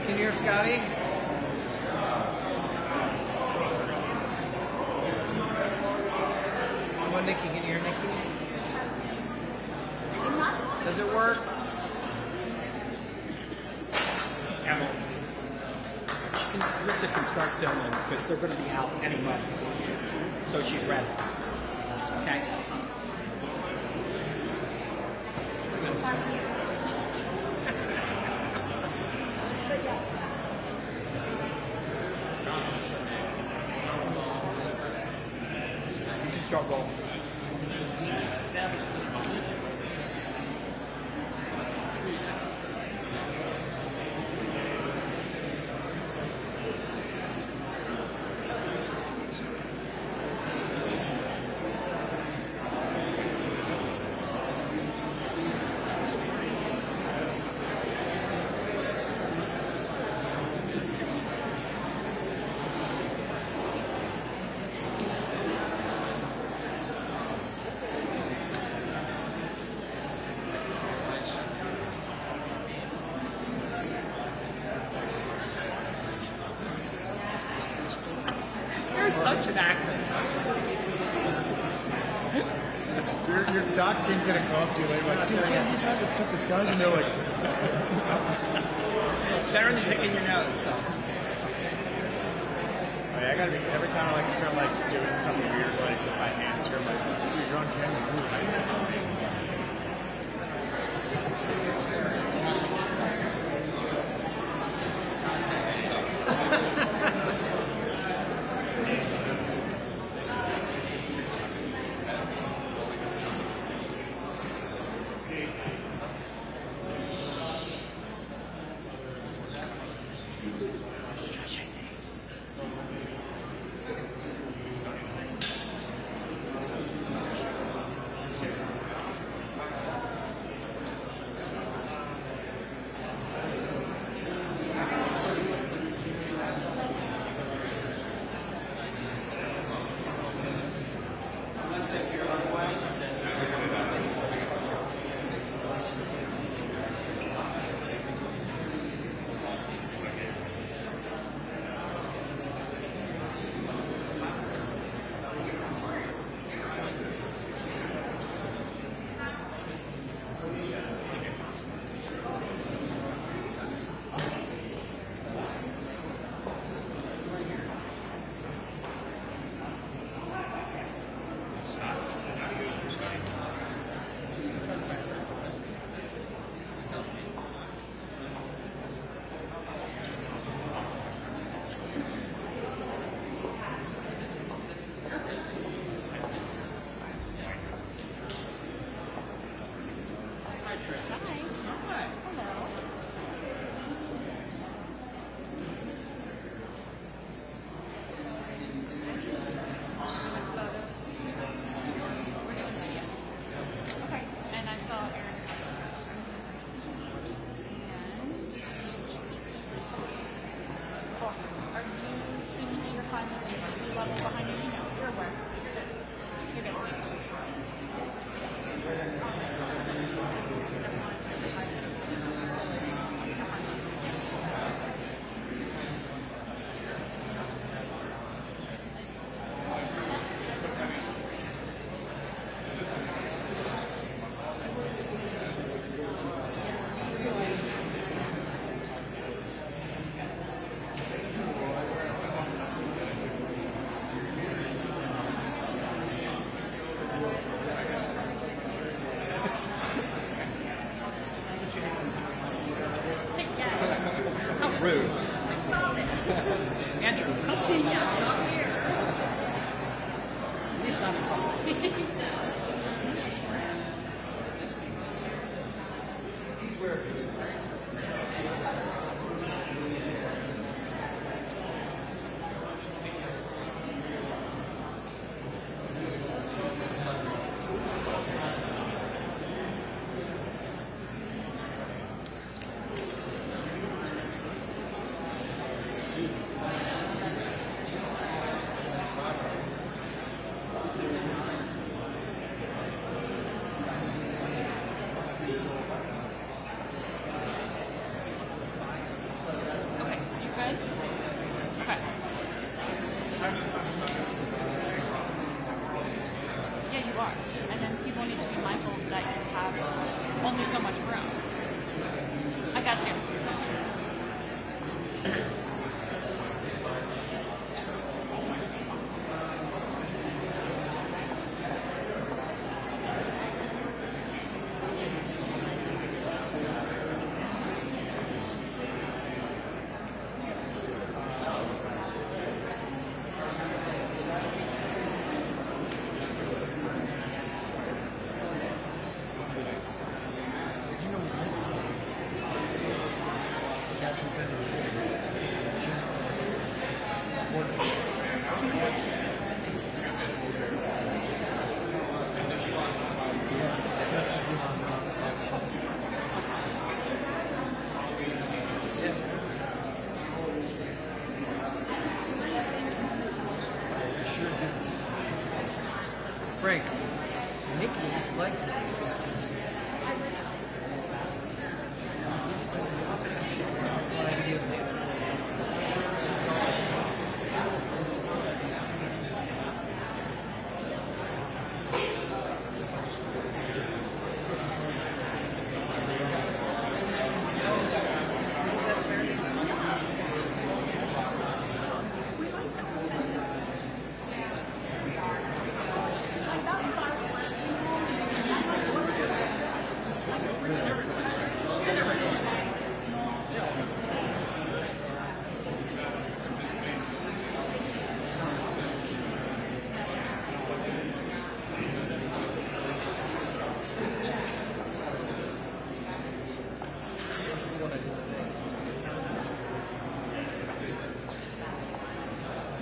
Can you hear Scotty? What, Nikki? Can you hear Nikki? Does it work? Marissa can start filming because they're going to be out any month. So she's ready. Okay? You can start rolling. You're such an actor. Your doc team's gonna go up to you later, like, dude, can't you just have to stuff this guys? And they're like, It's better than picking your nose. So. oh, yeah, I gotta be, every time I like start like doing something weird, like with my hands here, I'm like, dude, you're on camera. Rude. Andrew, come on. Yeah, not here. He's not in public. Only so much room. I got you. Frank, Nikki liked it.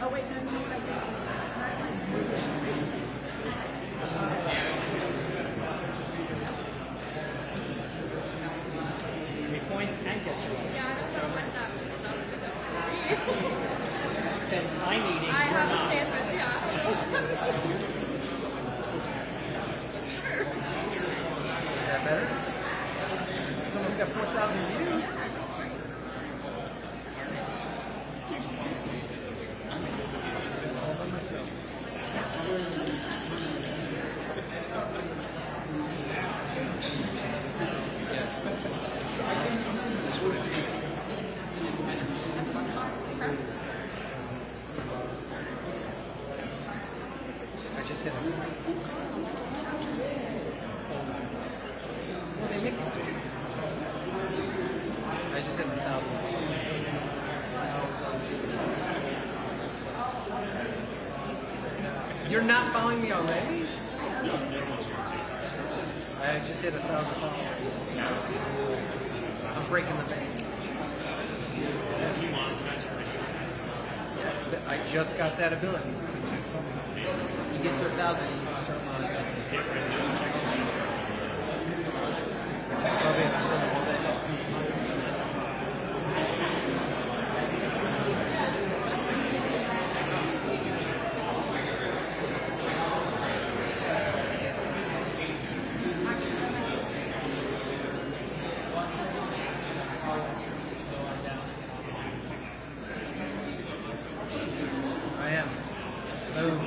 Oh, wait, no, I Points and gets you. Yeah, I don't know what that Says I'm eating. I you're have a not. sandwich, yeah. Sure. Is that better? It's almost got 4,000 views. All by myself. I just hit him. Well, they make it. I just hit 1,000. You're not following me already? I just hit 1,000 followers. I'm breaking the bank. Yeah, but I just got that ability. You get to 1,000, you can start monetizing. Probably have to spend the whole day. I am. Boom.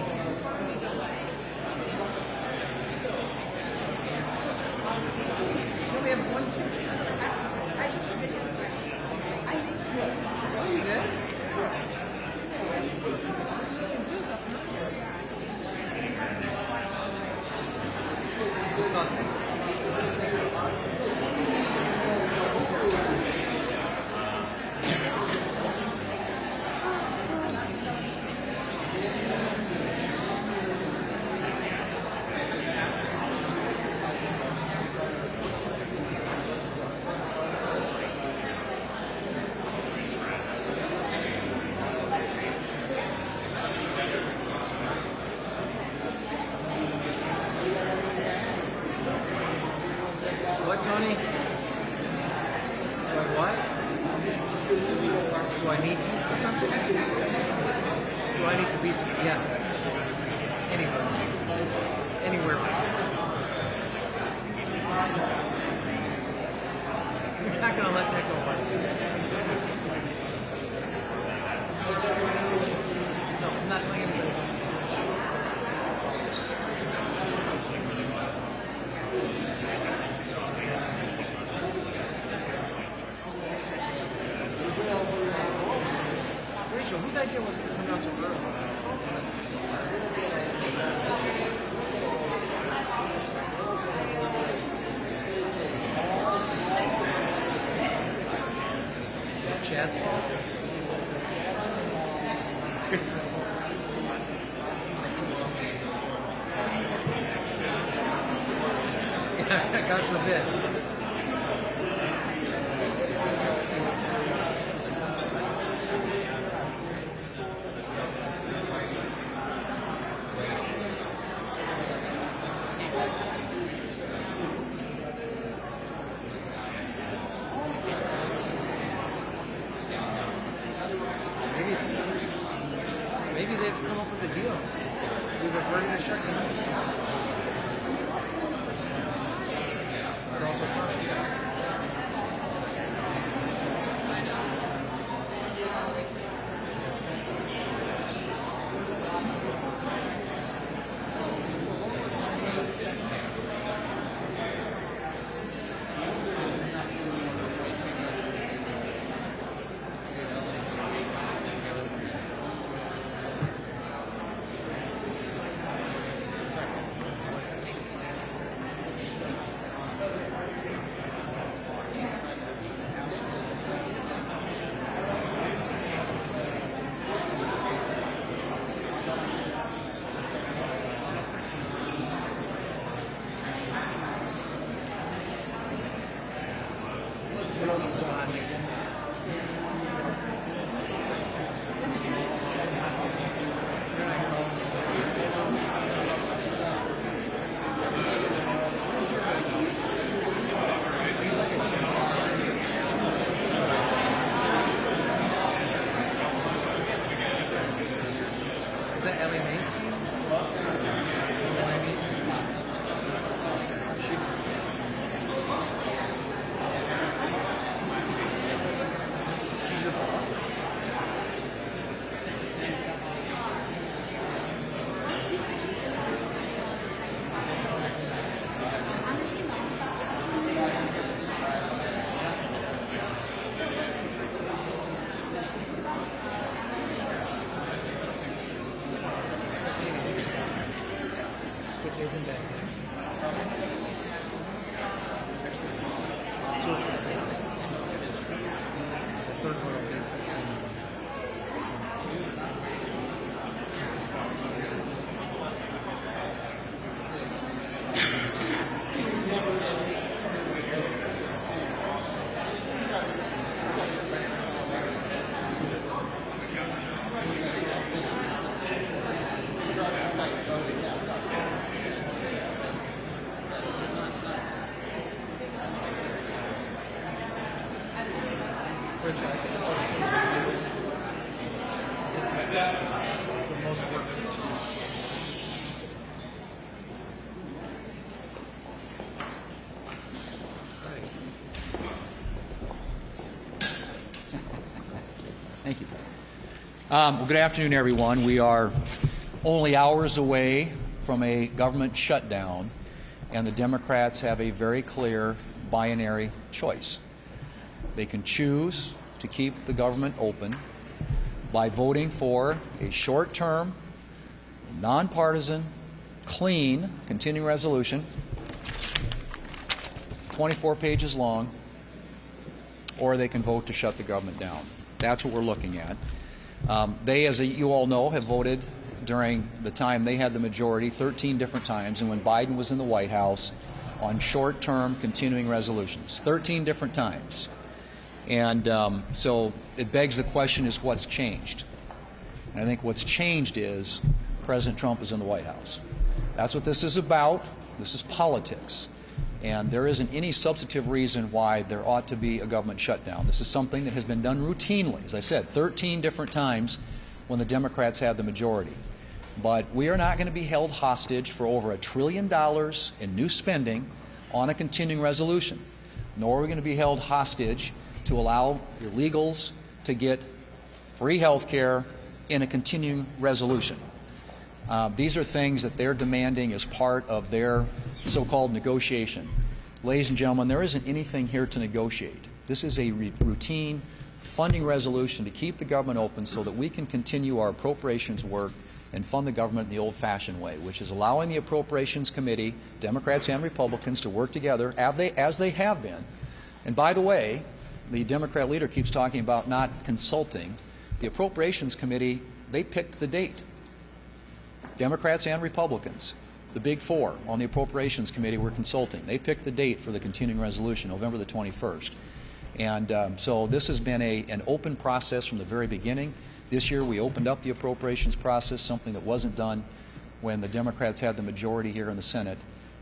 I need you for something? Do I need to be some? Yes. Anywhere. Anywhere. You're not going to let that go by. No, I'm not telling anybody. Rachel, whose idea was this to come out so early? Chad's fault. God forbid. Maybe they've come up with a deal. We've averted a shutdown. It's also possible. What else is going on here? Is that Ellie Mae? She's your boss. Skip days in bed. The third one will be 13. Rich, I think this is the most work. Thank you. Well, good afternoon, everyone. We are only hours away from a government shutdown, and the Democrats have a very clear binary choice. They can choose to keep the government open by voting for a short-term, nonpartisan, clean continuing resolution, 24 pages long, or they can vote to shut the government down. That's what we're looking at. They, as you all know, have voted during the time they had the majority 13 different times, and when Biden was in the White House, on short-term continuing resolutions, 13 different times. And so it begs the question is what's changed? And I think what's changed is President Trump is in the White House. That's what this is about. This is politics. And there isn't any substantive reason why there ought to be a government shutdown. This is something that has been done routinely, as I said, 13 different times when the Democrats had the majority. But we are not going to be held hostage for over $1 trillion in new spending on a continuing resolution, nor are we going to be held hostage to allow illegals to get free health care in a continuing resolution. These are things that they're demanding as part of their so-called negotiation. Ladies and gentlemen, there isn't anything here to negotiate. This is a routine funding resolution to keep the government open so that we can continue our appropriations work and fund the government in the old-fashioned way, which is allowing the Appropriations Committee, Democrats and Republicans, to work together as they have been. And by the way, the Democrat leader keeps talking about not consulting. The Appropriations Committee, they picked the date. Democrats and Republicans, the big four on the Appropriations Committee, were consulting. They picked the date for the continuing resolution, November the 21st. And so this has been an open process from the very beginning. This year we opened up the appropriations process, something that wasn't done when the Democrats had the majority here in the Senate.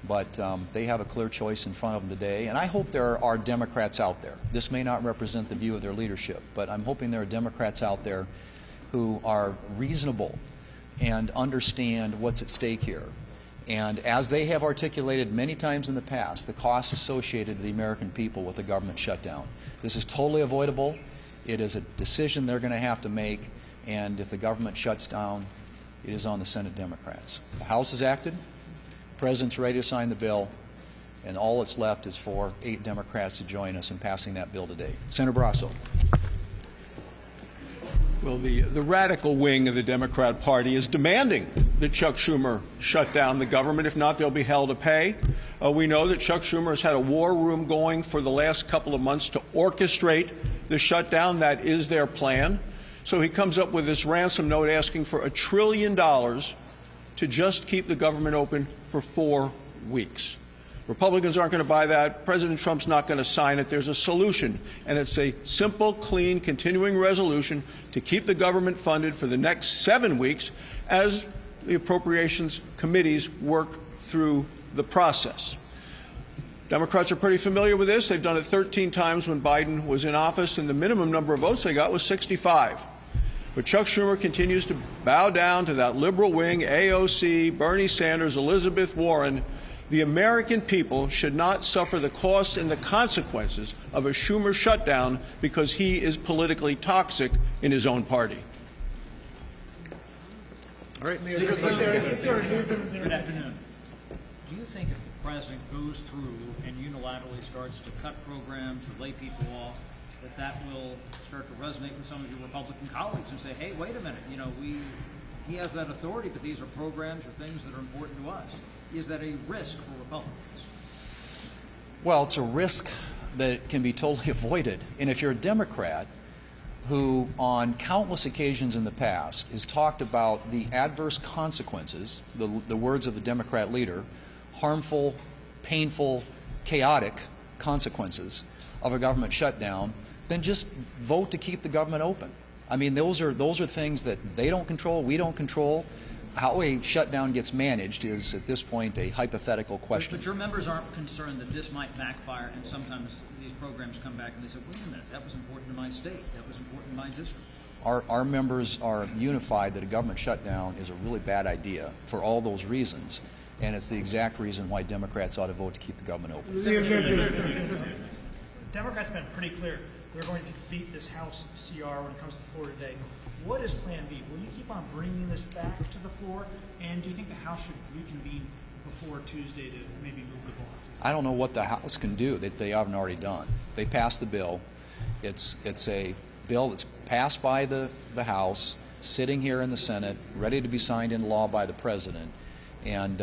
But they have a clear choice in front of them today. And I hope there are Democrats out there. This may not represent the view of their leadership, but I'm hoping there are Democrats out there who are reasonable and understand what's at stake here. And as they have articulated many times in the past, the costs associated to the American people with the government shutdown. This is totally avoidable. It is a decision they're going to have to make, and if the government shuts down, it is on the Senate Democrats. The House has acted, the President's ready to sign the bill, and all that's left is for 8 Democrats to join us in passing that bill today. Senator Barrasso. Well, the radical wing of the Democrat Party is demanding that Chuck Schumer shut down the government. If not, they'll be held to pay. We know that Chuck Schumer has had a war room going for the last couple of months to orchestrate the shutdown. That is their plan. So he comes up with this ransom note asking for $1 trillion to just keep the government open for 4 weeks. Republicans aren't going to buy that. President Trump's not going to sign it. There's a solution, and it's a simple, clean, continuing resolution to keep the government funded for the next 7 weeks as the appropriations committees work through the process. Democrats are pretty familiar with this. They've done it 13 times when Biden was in office, and the minimum number of votes they got was 65. But Chuck Schumer continues to bow down to that liberal wing, AOC, Bernie Sanders, Elizabeth Warren. The American people should not suffer the costs and the consequences of a Schumer shutdown because he is politically toxic in his own party. All right, Mayor. Good afternoon. Do you think if the president goes through and unilaterally starts to cut programs or lay people off, that will start to resonate with some of your Republican colleagues and say, hey, wait a minute, you know, he has that authority, but these are programs or things that are important to us? Is that a risk for Republicans? Well, it's a risk that can be totally avoided. And if you're a Democrat who on countless occasions in the past has talked about the adverse consequences, the words of the Democrat leader, harmful, painful, chaotic consequences of a government shutdown, then just vote to keep the government open. I mean, those are things that they don't control, we don't control. How a shutdown gets managed is, at this point, a hypothetical question. But your members aren't concerned that this might backfire, and sometimes these programs come back and they say, wait a minute, that was important to my state, that was important to my district. Our members are unified that a government shutdown is a really bad idea for all those reasons, and it's the exact reason why Democrats ought to vote to keep the government open. Democrats have been pretty clear. They're going to defeat this House CR when it comes to the floor today. What is Plan B? Will you keep on bringing this back to the floor? And do you think the House should reconvene before Tuesday to maybe move the ball? I don't know what the House can do that they haven't already done. They passed the bill. It's a bill that's passed by the House, sitting here in the Senate, ready to be signed into law by the President. And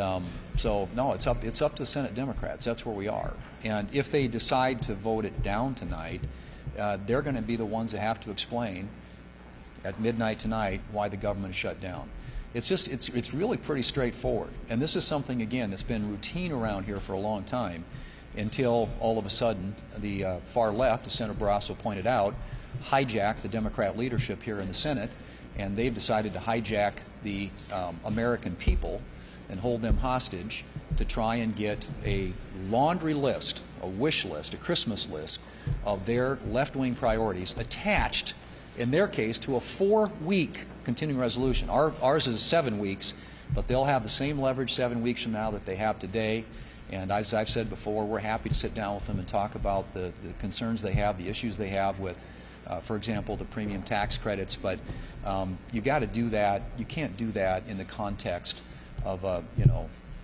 so, no, it's up to the Senate Democrats. That's where we are. And if they decide to vote it down tonight, they're going to be the ones that have to explain at midnight tonight why the government is shut down. It's really pretty straightforward. And this is something, again, that's been routine around here for a long time until all of a sudden the far left, as Senator Barrasso pointed out, hijacked the Democrat leadership here in the Senate, and they've decided to hijack the American people and hold them hostage to try and get a laundry list, a wish list, a Christmas list of their left-wing priorities attached, in their case, to a 4-week continuing resolution. Ours is 7 weeks, but they'll have the same leverage 7 weeks from now that they have today. And as I've said before, we're happy to sit down with them and talk about the concerns they have, the issues they have with, for example, the premium tax credits. But you got to do that. You can't do that in the context of a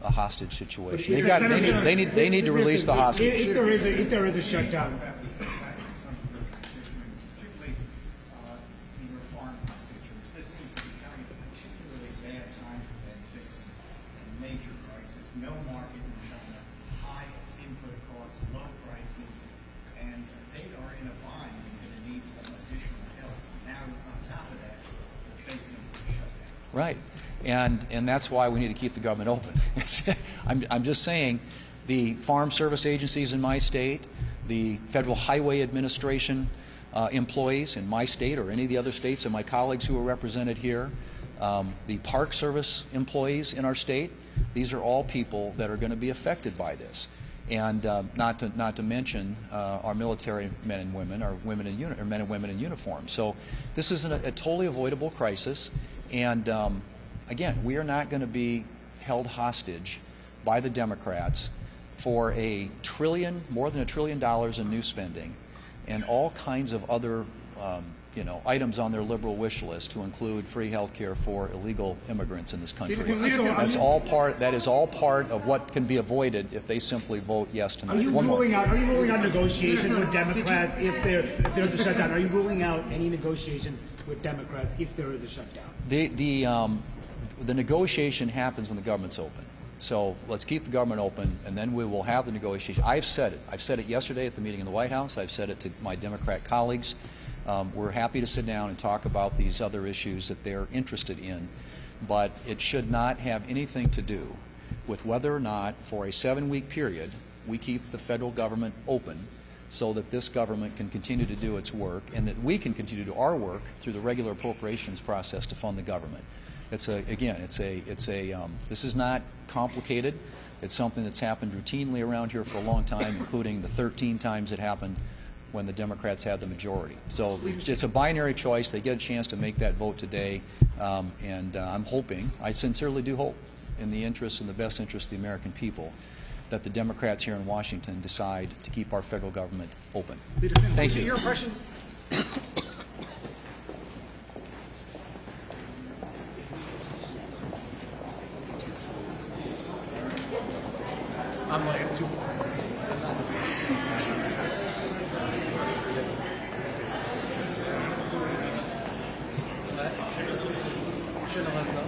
hostage situation. They need to release the hostage. If there is a shutdown. No market in China, high input costs, low prices, and they are in a bind and going to need some additional help. Now, on top of that, they're facing a shutdown. Right, and that's why we need to keep the government open. I'm just saying, the farm service agencies in my state, the Federal Highway Administration employees in my state or any of the other states, and my colleagues who are represented here, the Park Service employees in our state. These are all people that are going to be affected by this, and not to mention our military men and women, our men and women in uniform. So this is a totally avoidable crisis, and again, we are not going to be held hostage by the Democrats for more than $1 trillion in new spending, and all kinds of other items on their liberal wish list to include free health care for illegal immigrants in this country. That is all part of what can be avoided if they simply vote yes tonight. Are you ruling out negotiations with Democrats if there's a shutdown? Are you ruling out any negotiations with Democrats if there is a shutdown? The negotiation happens when the government's open. So let's keep the government open, and then we will have the negotiation. I've said it. I've said it yesterday at the meeting in the White House. I've said it to my Democrat colleagues. We're happy to sit down and talk about these other issues that they're interested in, but it should not have anything to do with whether or not, for a 7-week period, we keep the federal government open so that this government can continue to do its work and that we can continue to do our work through the regular appropriations process to fund the government. This is not complicated. It's something that's happened routinely around here for a long time, including the 13 times it happened when the Democrats had the majority. So it's a binary choice. They get a chance to make that vote today, and I'm hoping, I sincerely do hope, in the best interest of the American people, that the Democrats here in Washington decide to keep our federal government open. Thank you. Your impression? I'm like too far. Shouldn't have let it go.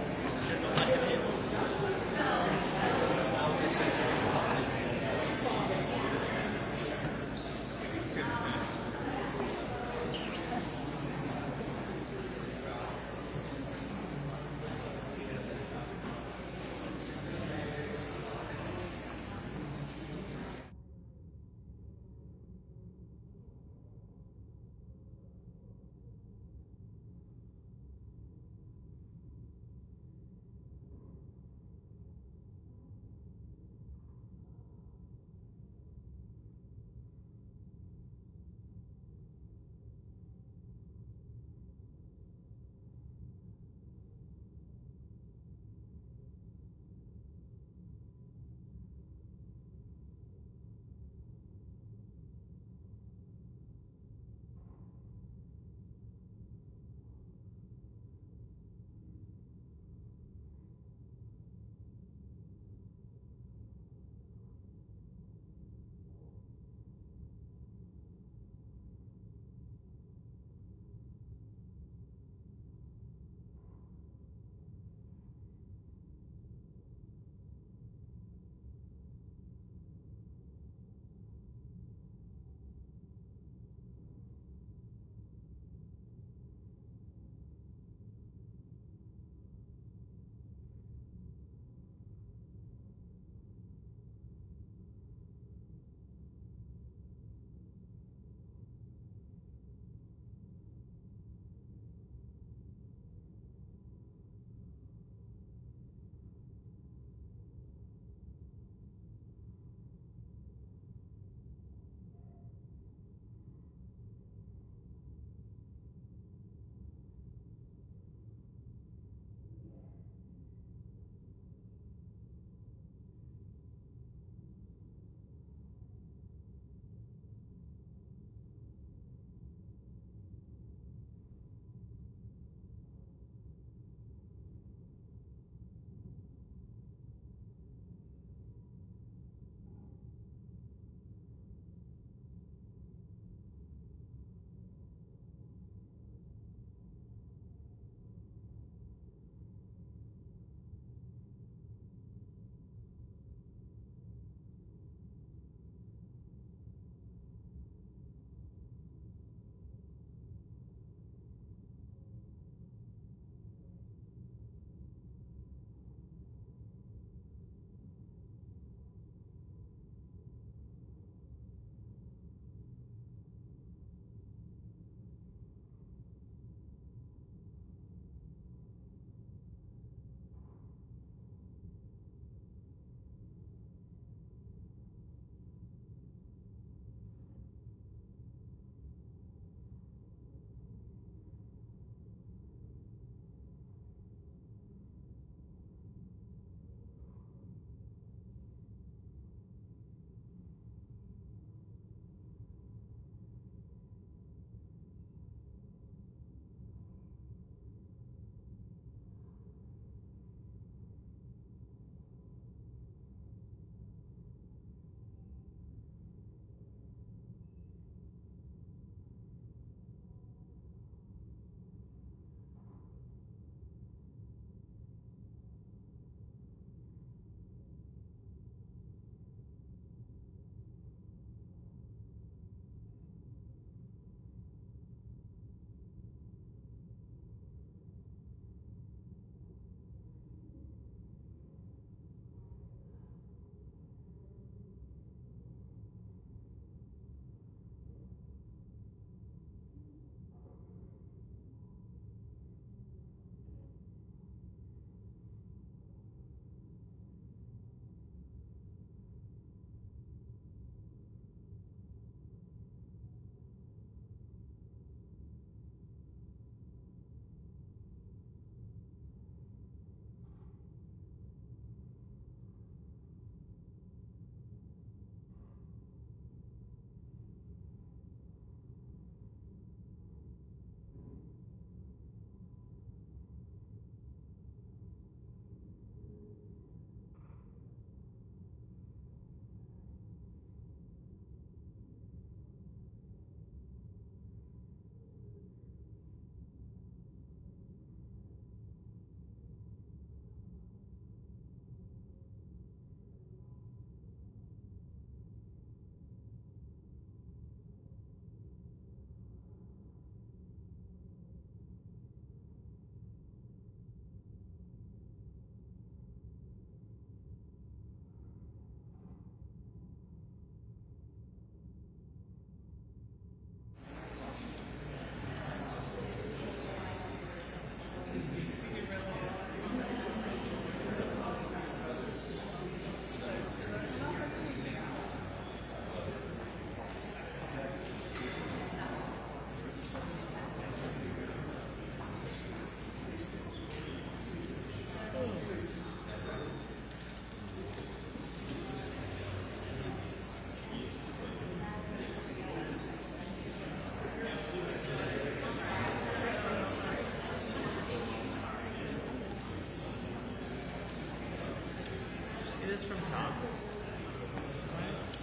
It is from Tom.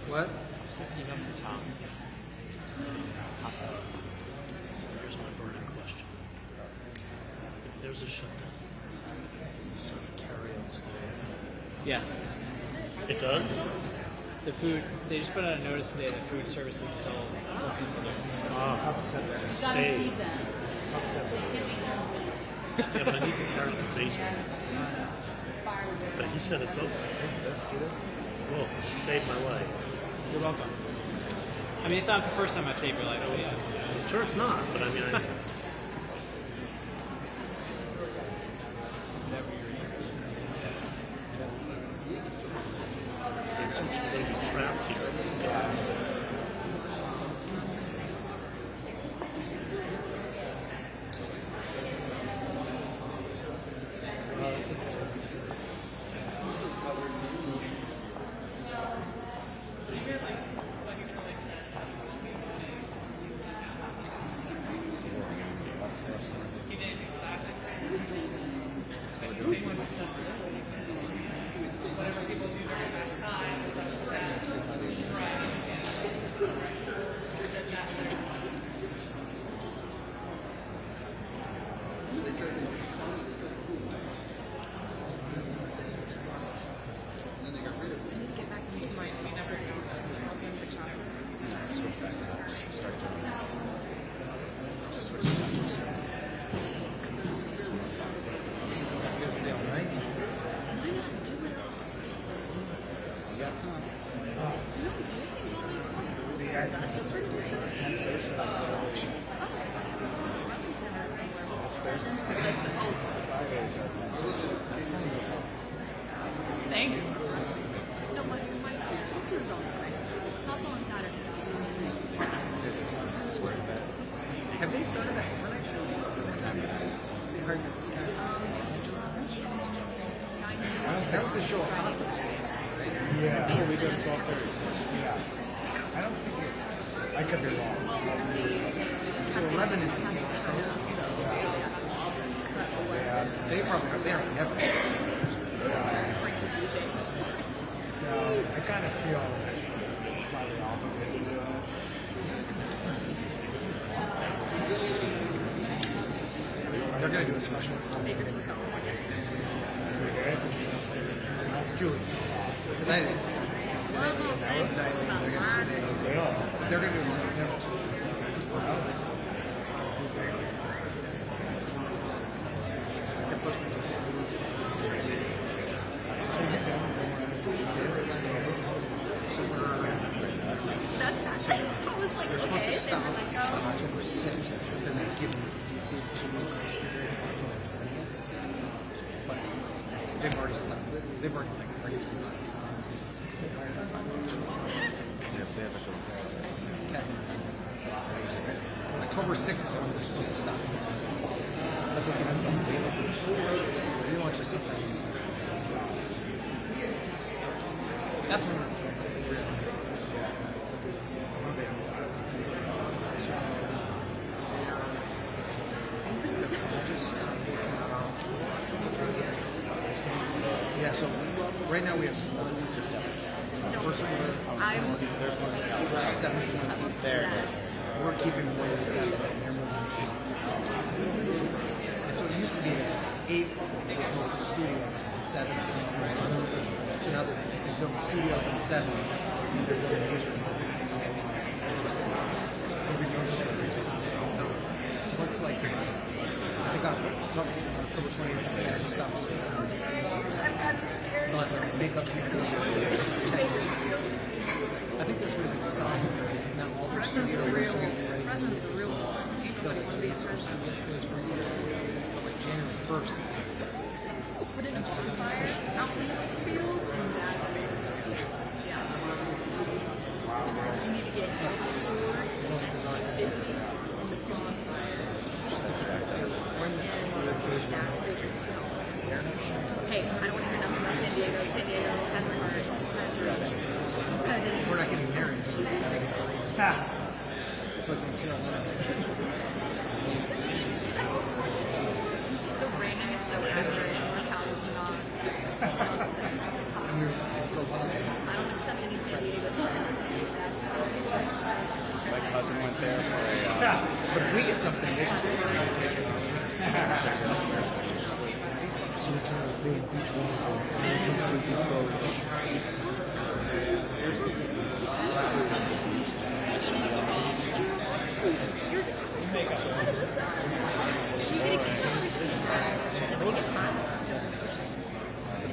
What? This is an email from Tom. So here's my burning question. If there's a shutdown, does the Senate carry on still? Yes. It does? The food, they just put out a notice today that food service is still open to them. Save. Yeah, but I need the car in the basement. But he said it's open. Well, saved my life. You're welcome. I mean, it's not the first time I've saved your life, but yeah. I'm sure it's not, but I mean, and since we're going to be trapped here, That's interesting. Thank you. No, but this is on Friday. It's also on Saturday. Where's that? Have they started that overnight show? That was the show. yeah, we go to 12:30. Yes. I don't think I could be wrong. So 11 is. They probably are there never. So I kind of feel slightly obligated to do it. They're going to do a special. Julie's. Because I think. They're going to do a lunch. They're supposed to stop on October 6th, but then they give DC 2 weeks period to October 20th. But they've already stopped. They've already reduced the cost. October 6th is when they're supposed to stop. But they can have something available. We want you something. That's what we're yeah, so right now we have this is just first order. There's one 7 there. We're keeping 1 and 7 and they're moving 8. And so it used to be that 8 was mostly studios and 7 was mostly so now they're building studios and 7 and they're building newsrooms. Looks like they got October 20th to energy stops. But big up here. I think there's going to be some, not all the studios are going to be ready. Like research studios for like January 1st. Put it in bonfire out in the field, and that's big. Yeah. You need to get house food, 50s, and the bonfires. That's big as hell. Hey, I don't want to hear nothing about San Diego. San Diego has my heart. We're not getting married. The raining is so accurate. Our cows are not.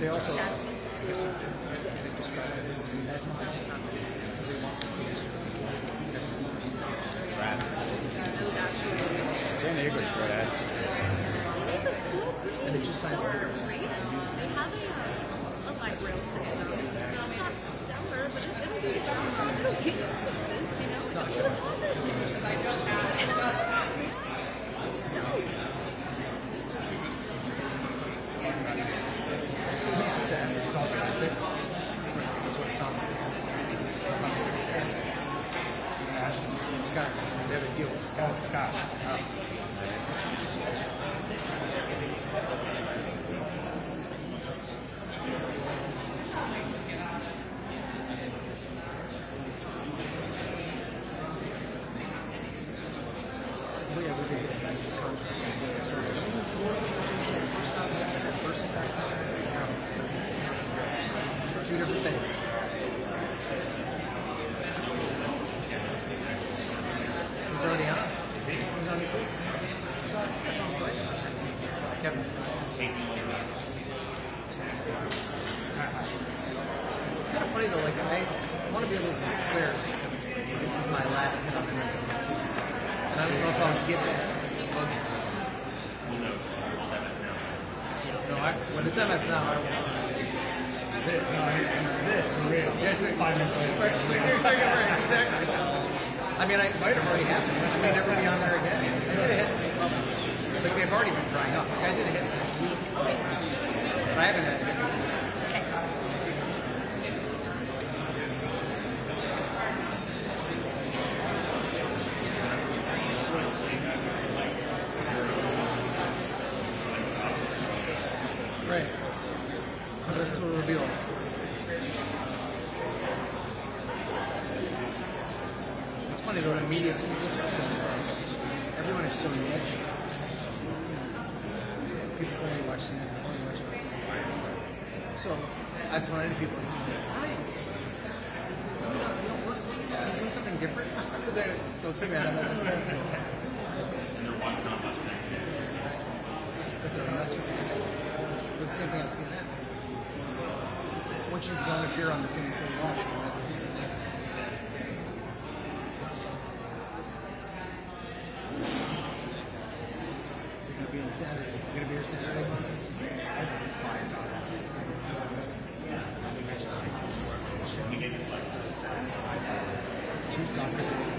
they also, I guess, they describe it as a deadlock. So they want to finish what they can. Those actually. San Diego's great ads. And they just signed They have a library system. It's not stellar, but it'll get you around. It'll get you places, you know? It'll get you That's what it sounds like. Scott, they have a deal with Scott. Two different things. He's already on. He's on this week. He's on. That's what I'm saying. Kevin. It's kind of funny though. Like I want to be able to be clear. This is my last hit on MSNBC, and I don't know if I'll get that. No, when it's MS now, I don't want to. This, for real. Yes, 5 minutes later. Right, exactly. I mean, I might have already happened. I may never be on there again. I did a hit. Well, like they've already been drying up. Like I did a hit last week, but I haven't had a hit. Right. That's what it'll be like. It's funny though, the media ecosystem is like, everyone is so niche. People only watch CNN, only watch it. So, I've run into people like, hi. Are you doing something different? Because they don't see me on MSNBC. And they're watching on much because they're investors. It was the same thing on CNN. Once you don't appear on the thing that they watch, you're going to be in Saturday. You're going to be here Saturday morning? Two soccer days.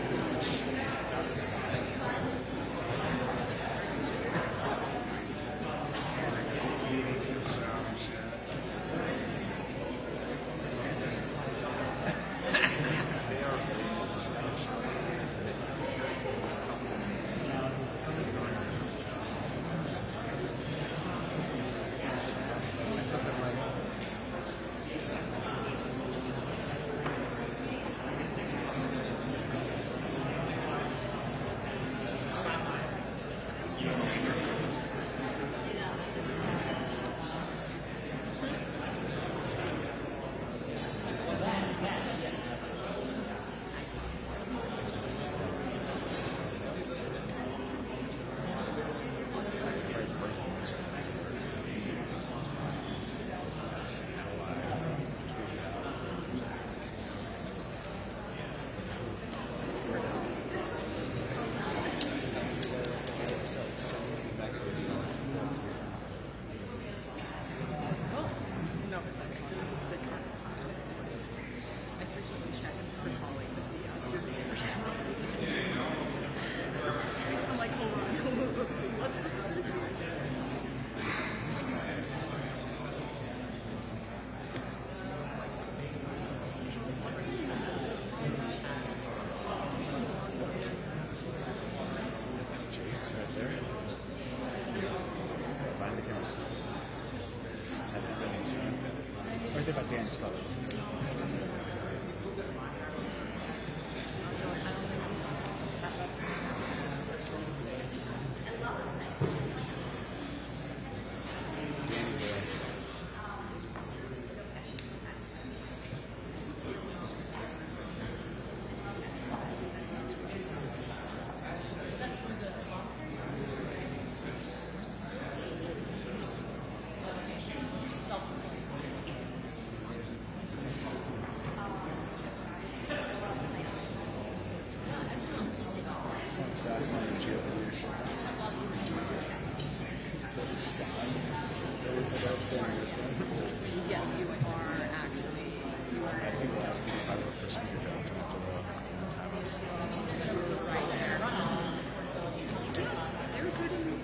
What do you think about Dan's color? Yes, you are actually. You are. I think last week I wrote for Speaker Johnson after the times. Right there. Yes, they're recruiting.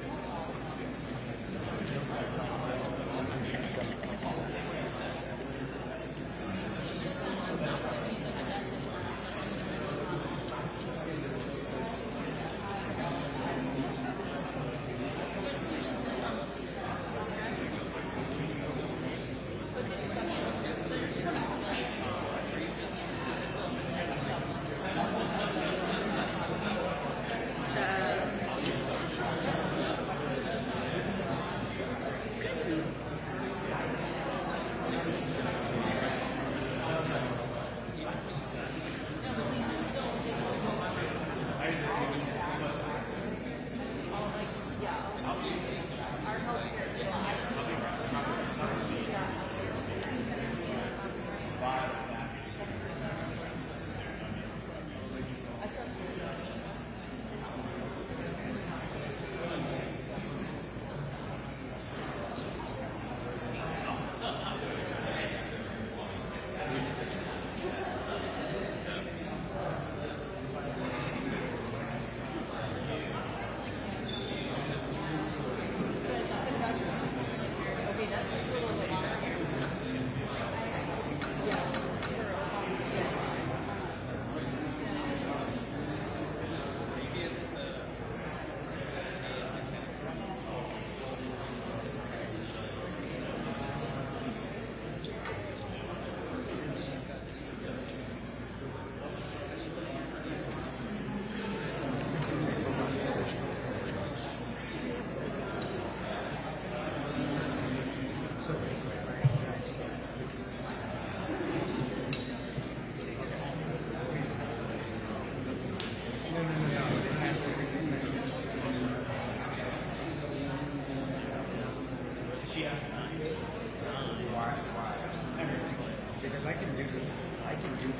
Because I can do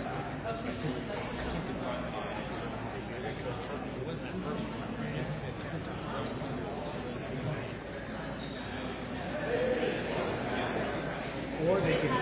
that. Or they can.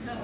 No.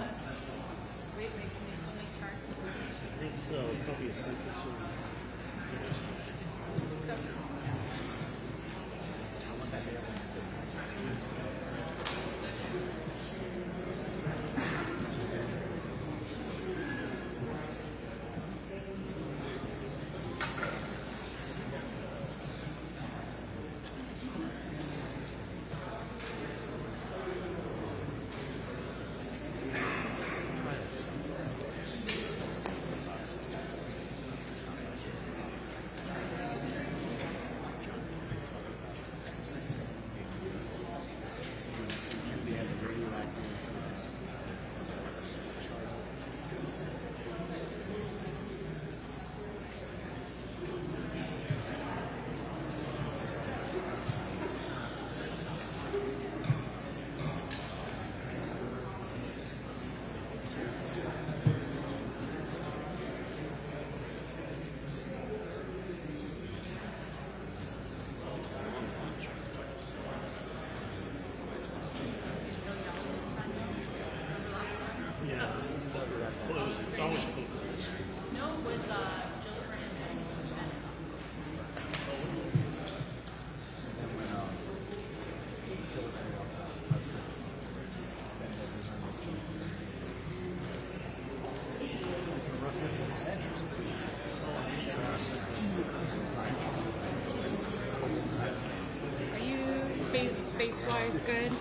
space-wise, good?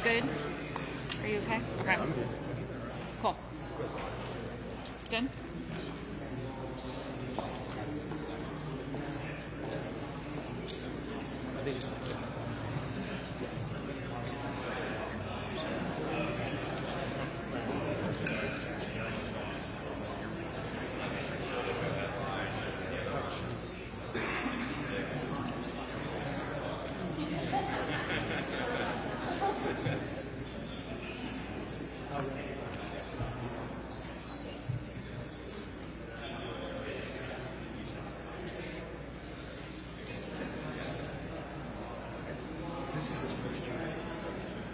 Good? Are you okay? Okay. Cool. Good? This is his first year.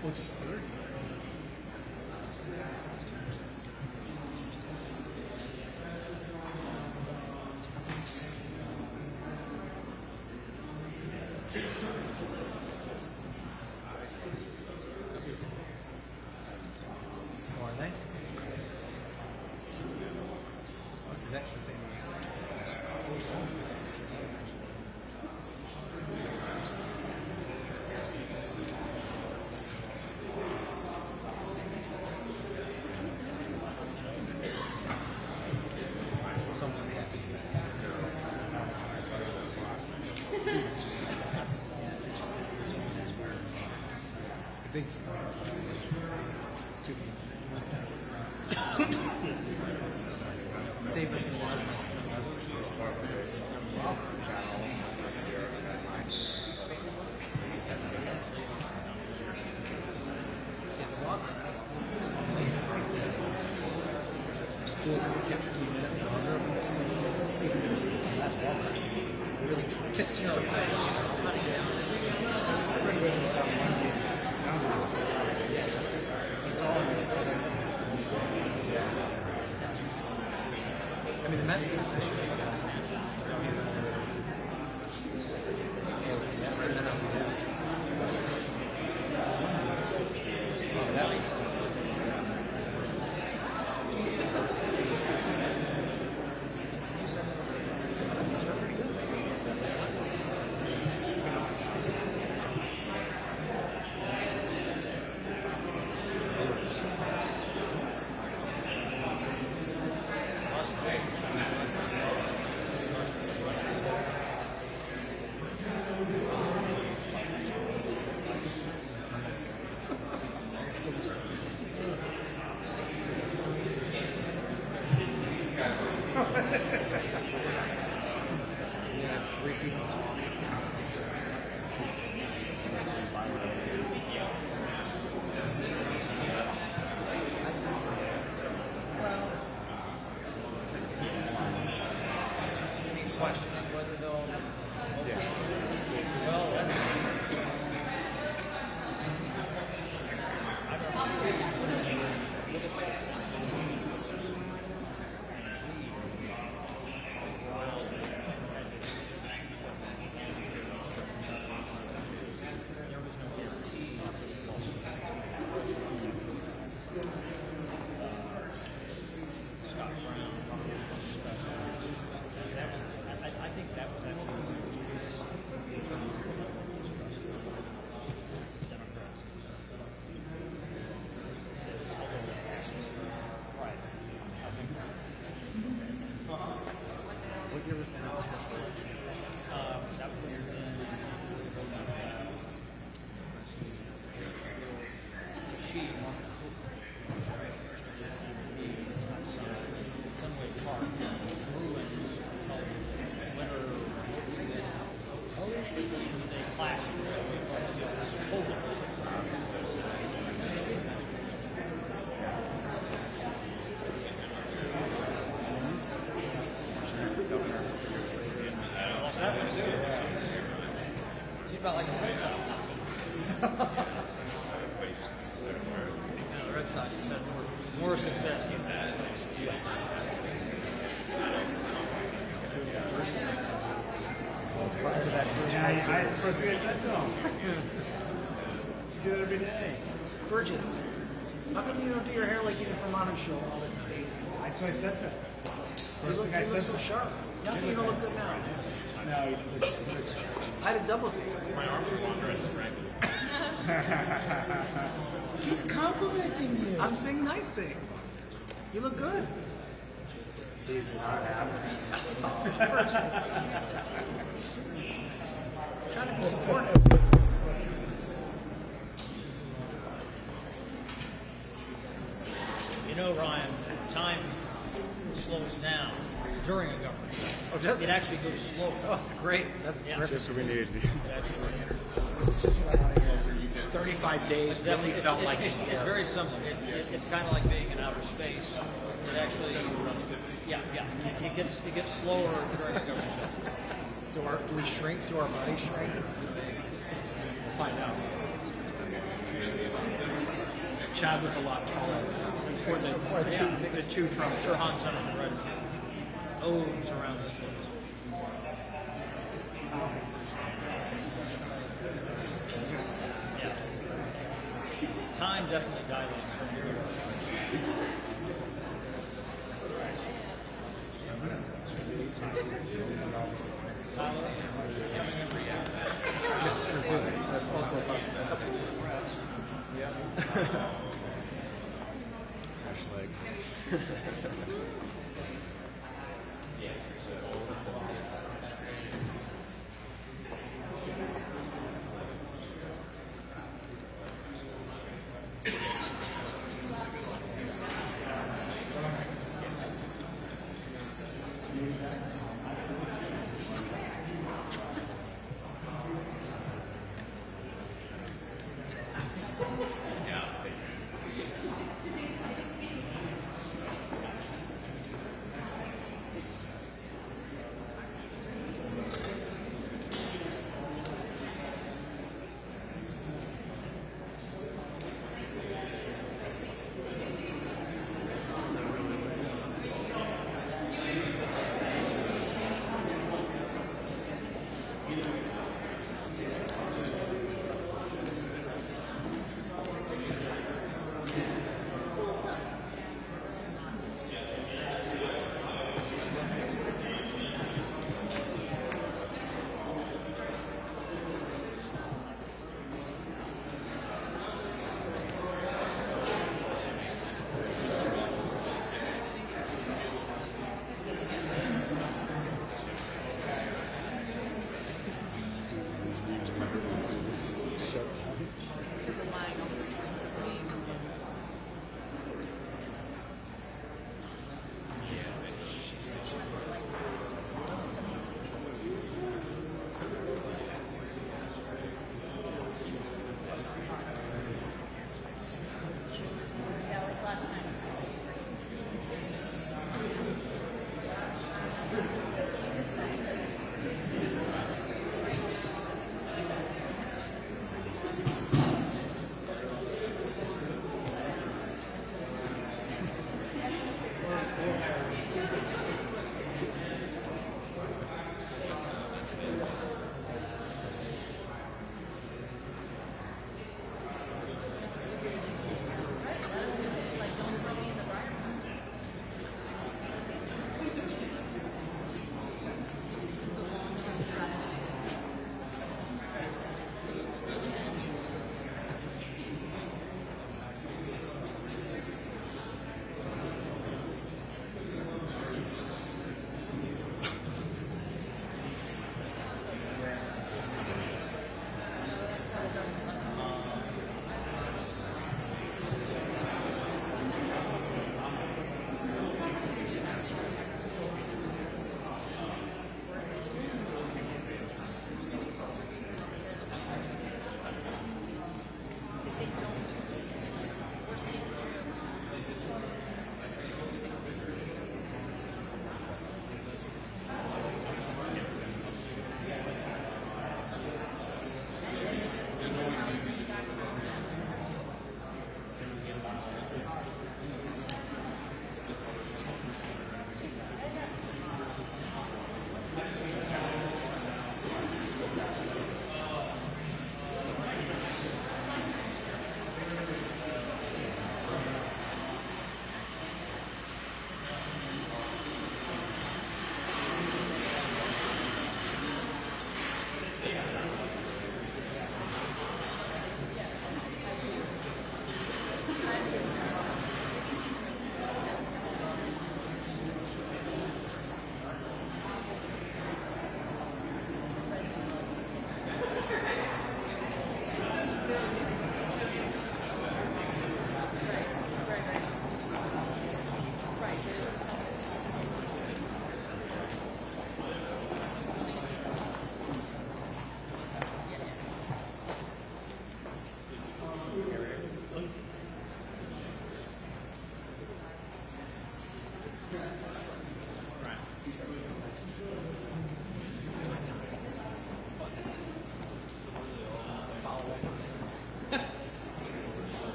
Well, it's his third year. Oh, are they? Oh, it's actually the same. Save us the water. Get the walk. It's cool because it kept 2 minutes longer. These are the last walker. Really just cutting down. It's all I mean, the mess that I should LCS, right? Not LCS. Oh, that makes sense. About like a Red Sox. The Red Sox has had more success. Prior to that first I first thing I said to him. You do it every day. Burgess, how come you don't do your hair like you do for Modern Show all the time? That's what I said to him. You look so sharp. Nothing you don't look good now. No, he looks I had a double take. My arm was longer. He's complimenting you. I'm saying nice things. You look good. He's not happy. Trying to be supportive. You know, Ryan, time slows down during a government shutdown. Oh, does it? It actually goes slower. Oh, great. That's terrific. That's what we need. It actually It's just what I 35 days really felt like it's very similar. It's kind of like being in outer space. It actually, it gets slower during a government shutdown. Do we shrink? Do our bodies shrink? We'll find out. Chad was a lot taller before the two Trump. Sure, Han Zimmerman, right? O's around this place. Time definitely dilates. Tyler, coming in for you. That's true too. That's also a possibility. Yeah. Fresh legs.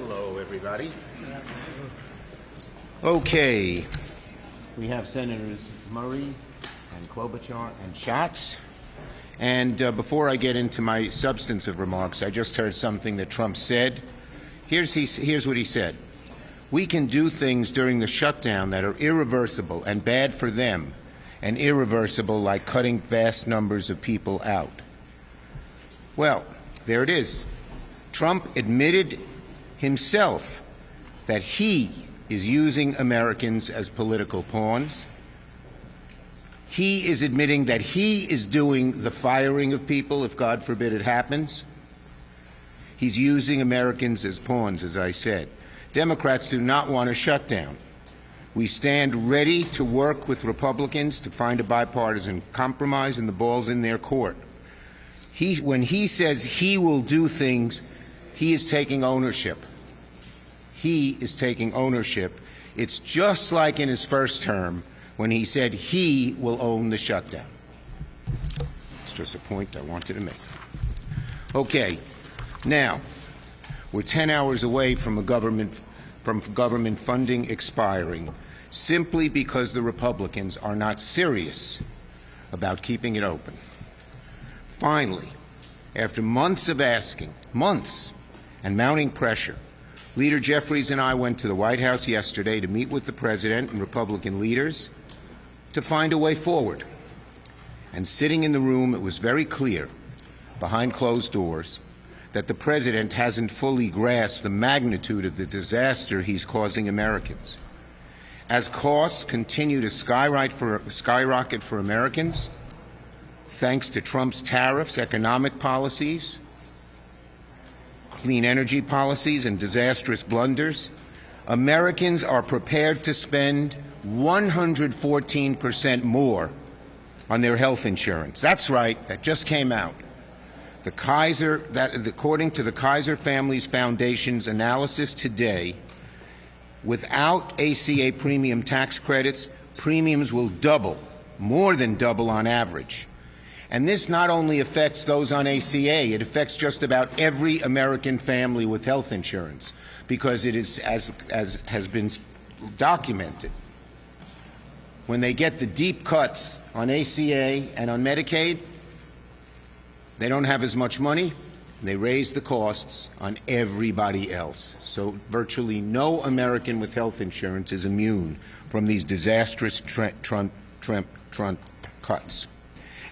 Hello, everybody. Okay. We have Senators Murray and Klobuchar and Schatz. And before I get into my substantive remarks, I just heard something that Trump said. Here's what he said. We can do things during the shutdown that are irreversible and bad for them, and irreversible like cutting vast numbers of people out. Well, there it is. Trump admitted himself that he is using Americans as political pawns. He is admitting that he is doing the firing of people if, God forbid, it happens. He's using Americans as pawns, as I said. Democrats do not want a shutdown. We stand ready to work with Republicans to find a bipartisan compromise, and the ball's in their court. When he says he will do things, he is taking ownership. He is taking ownership. It's just like in his first term when he said he will own the shutdown. It's just a point I wanted to make. Okay, now, we're 10 hours away from government funding expiring simply because the Republicans are not serious about keeping it open. Finally, after months of asking, months, and mounting pressure, Leader Jeffries and I went to the White House yesterday to meet with the President and Republican leaders to find a way forward. And sitting in the room, it was very clear, behind closed doors, that the President hasn't fully grasped the magnitude of the disaster he's causing Americans. As costs continue to skyrocket for Americans, thanks to Trump's tariffs, economic policies, clean energy policies, and disastrous blunders, Americans are prepared to spend 114% more on their health insurance. That's right, that just came out. According to the Kaiser Families Foundation's analysis today, without ACA premium tax credits, premiums will double, more than double on average. And this not only affects those on ACA, it affects just about every American family with health insurance, because it is, as has been documented, when they get the deep cuts on ACA and on Medicaid, they don't have as much money, and they raise the costs on everybody else. So virtually no American with health insurance is immune from these disastrous Trump cuts.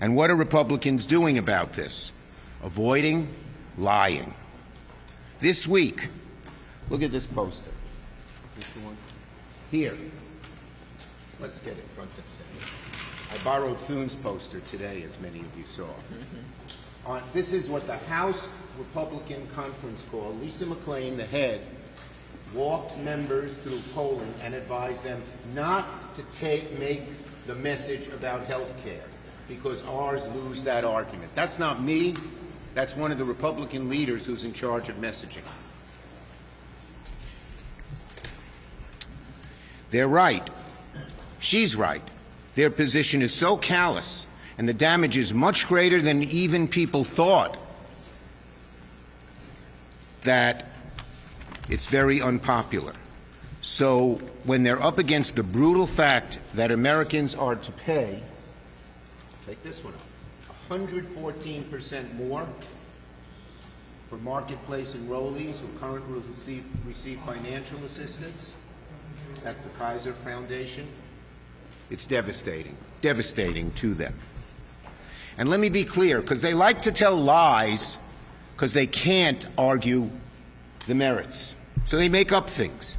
And what are Republicans doing about this? Avoiding lying. This week, look at this poster. This the one? Here. Let's get it front and center. I borrowed Thune's poster today, as many of you saw. This is what the House Republican Conference called. Lisa McClain, the head, walked members through polling and advised them not to make the message about health care, because ours lose that argument. That's not me. That's one of the Republican leaders who's in charge of messaging. They're right. She's right. Their position is so callous, and the damage is much greater than even people thought, that it's very unpopular. So when they're up against the brutal fact that Americans are to pay, take this one up, 114% more for marketplace enrollees who currently receive financial assistance. That's the Kaiser Foundation. It's devastating, devastating to them. And let me be clear, because they like to tell lies because they can't argue the merits. So they make up things.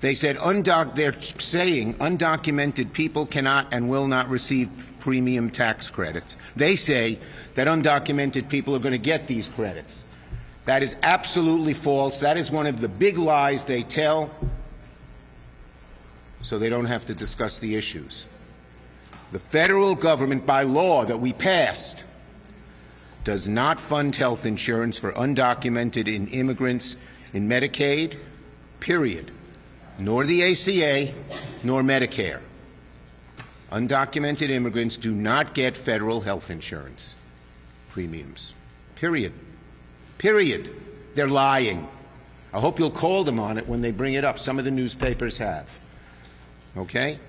They said they're saying undocumented people cannot and will not receive premium tax credits. They say that undocumented people are going to get these credits. That is absolutely false. That is one of the big lies they tell, so they don't have to discuss the issues. The federal government, by law that we passed, does not fund health insurance for undocumented immigrants in Medicaid, period, nor the ACA, nor Medicare. Undocumented immigrants do not get federal health insurance premiums, period. Period. They're lying. I hope you'll call them on it when they bring it up. Some of the newspapers have. Okay?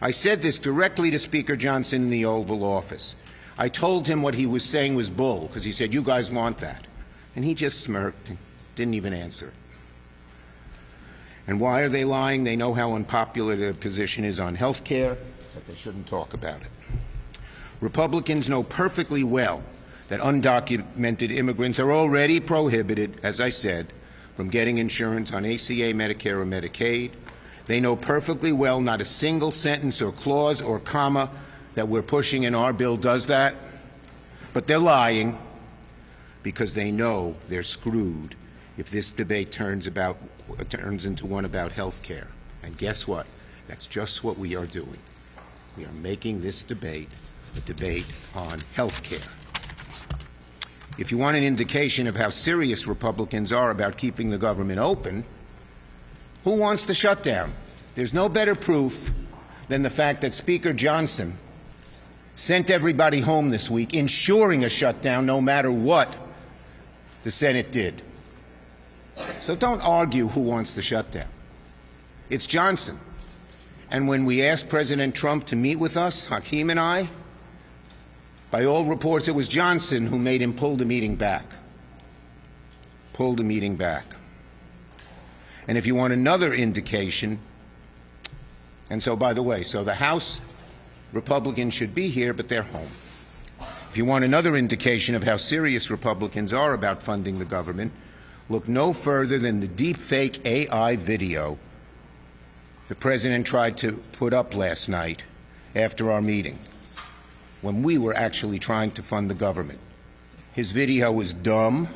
I said this directly to Speaker Johnson in the Oval Office. I told him what he was saying was bull, because he said, you guys want that. And he just smirked and didn't even answer. And why are they lying? They know how unpopular their position is on health care, but they shouldn't talk about it. Republicans know perfectly well that undocumented immigrants are already prohibited, as I said, from getting insurance on ACA, Medicare, or Medicaid. They know perfectly well not a single sentence or clause or comma that we're pushing in our bill does that, but they're lying because they know they're screwed if this debate turns into one about health care. And guess what? That's just what we are doing. We are making this debate a debate on health care. If you want an indication of how serious Republicans are about keeping the government open, who wants the shutdown? There's no better proof than the fact that Speaker Johnson sent everybody home this week, ensuring a shutdown no matter what the Senate did. So don't argue who wants the shutdown. It's Johnson. And when we asked President Trump to meet with us, Hakeem and I, by all reports, it was Johnson who made him pull the meeting back. Pull the meeting back. And if you want another indication, and so, by the way, so the House Republicans should be here, but they're home. If you want another indication of how serious Republicans are about funding the government, look no further than the deepfake AI video the President tried to put up last night after our meeting, when we were actually trying to fund the government. His video was dumb,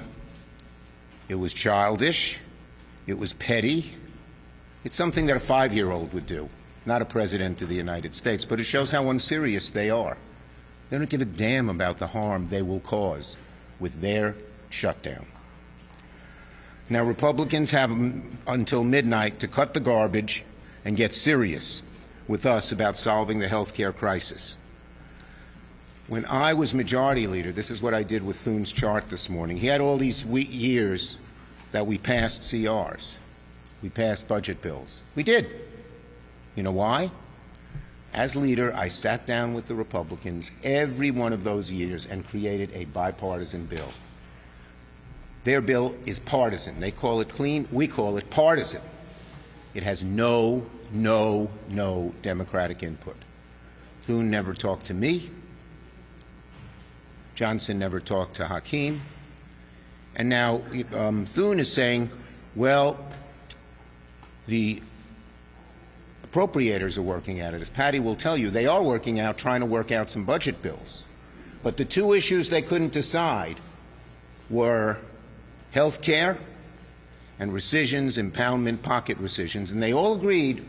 it was childish, it was petty. It's something that a 5-year-old would do, not a President of the United States, but it shows how unserious they are. They don't give a damn about the harm they will cause with their shutdown. Now, Republicans have until midnight to cut the garbage and get serious with us about solving the health care crisis. When I was majority leader, this is what I did with Thune's chart this morning. He had all these years that we passed CRs. We passed budget bills. We did. You know why? As leader, I sat down with the Republicans every one of those years and created a bipartisan bill. Their bill is partisan. They call it clean. We call it partisan. It has no Democratic input. Thune never talked to me. Johnson never talked to Hakeem. And now Thune is saying, well, the appropriators are working at it. As Patty will tell you, they are trying to work out some budget bills. But the two issues they couldn't decide were health care and rescissions, impoundment, pocket rescissions, and they all agreed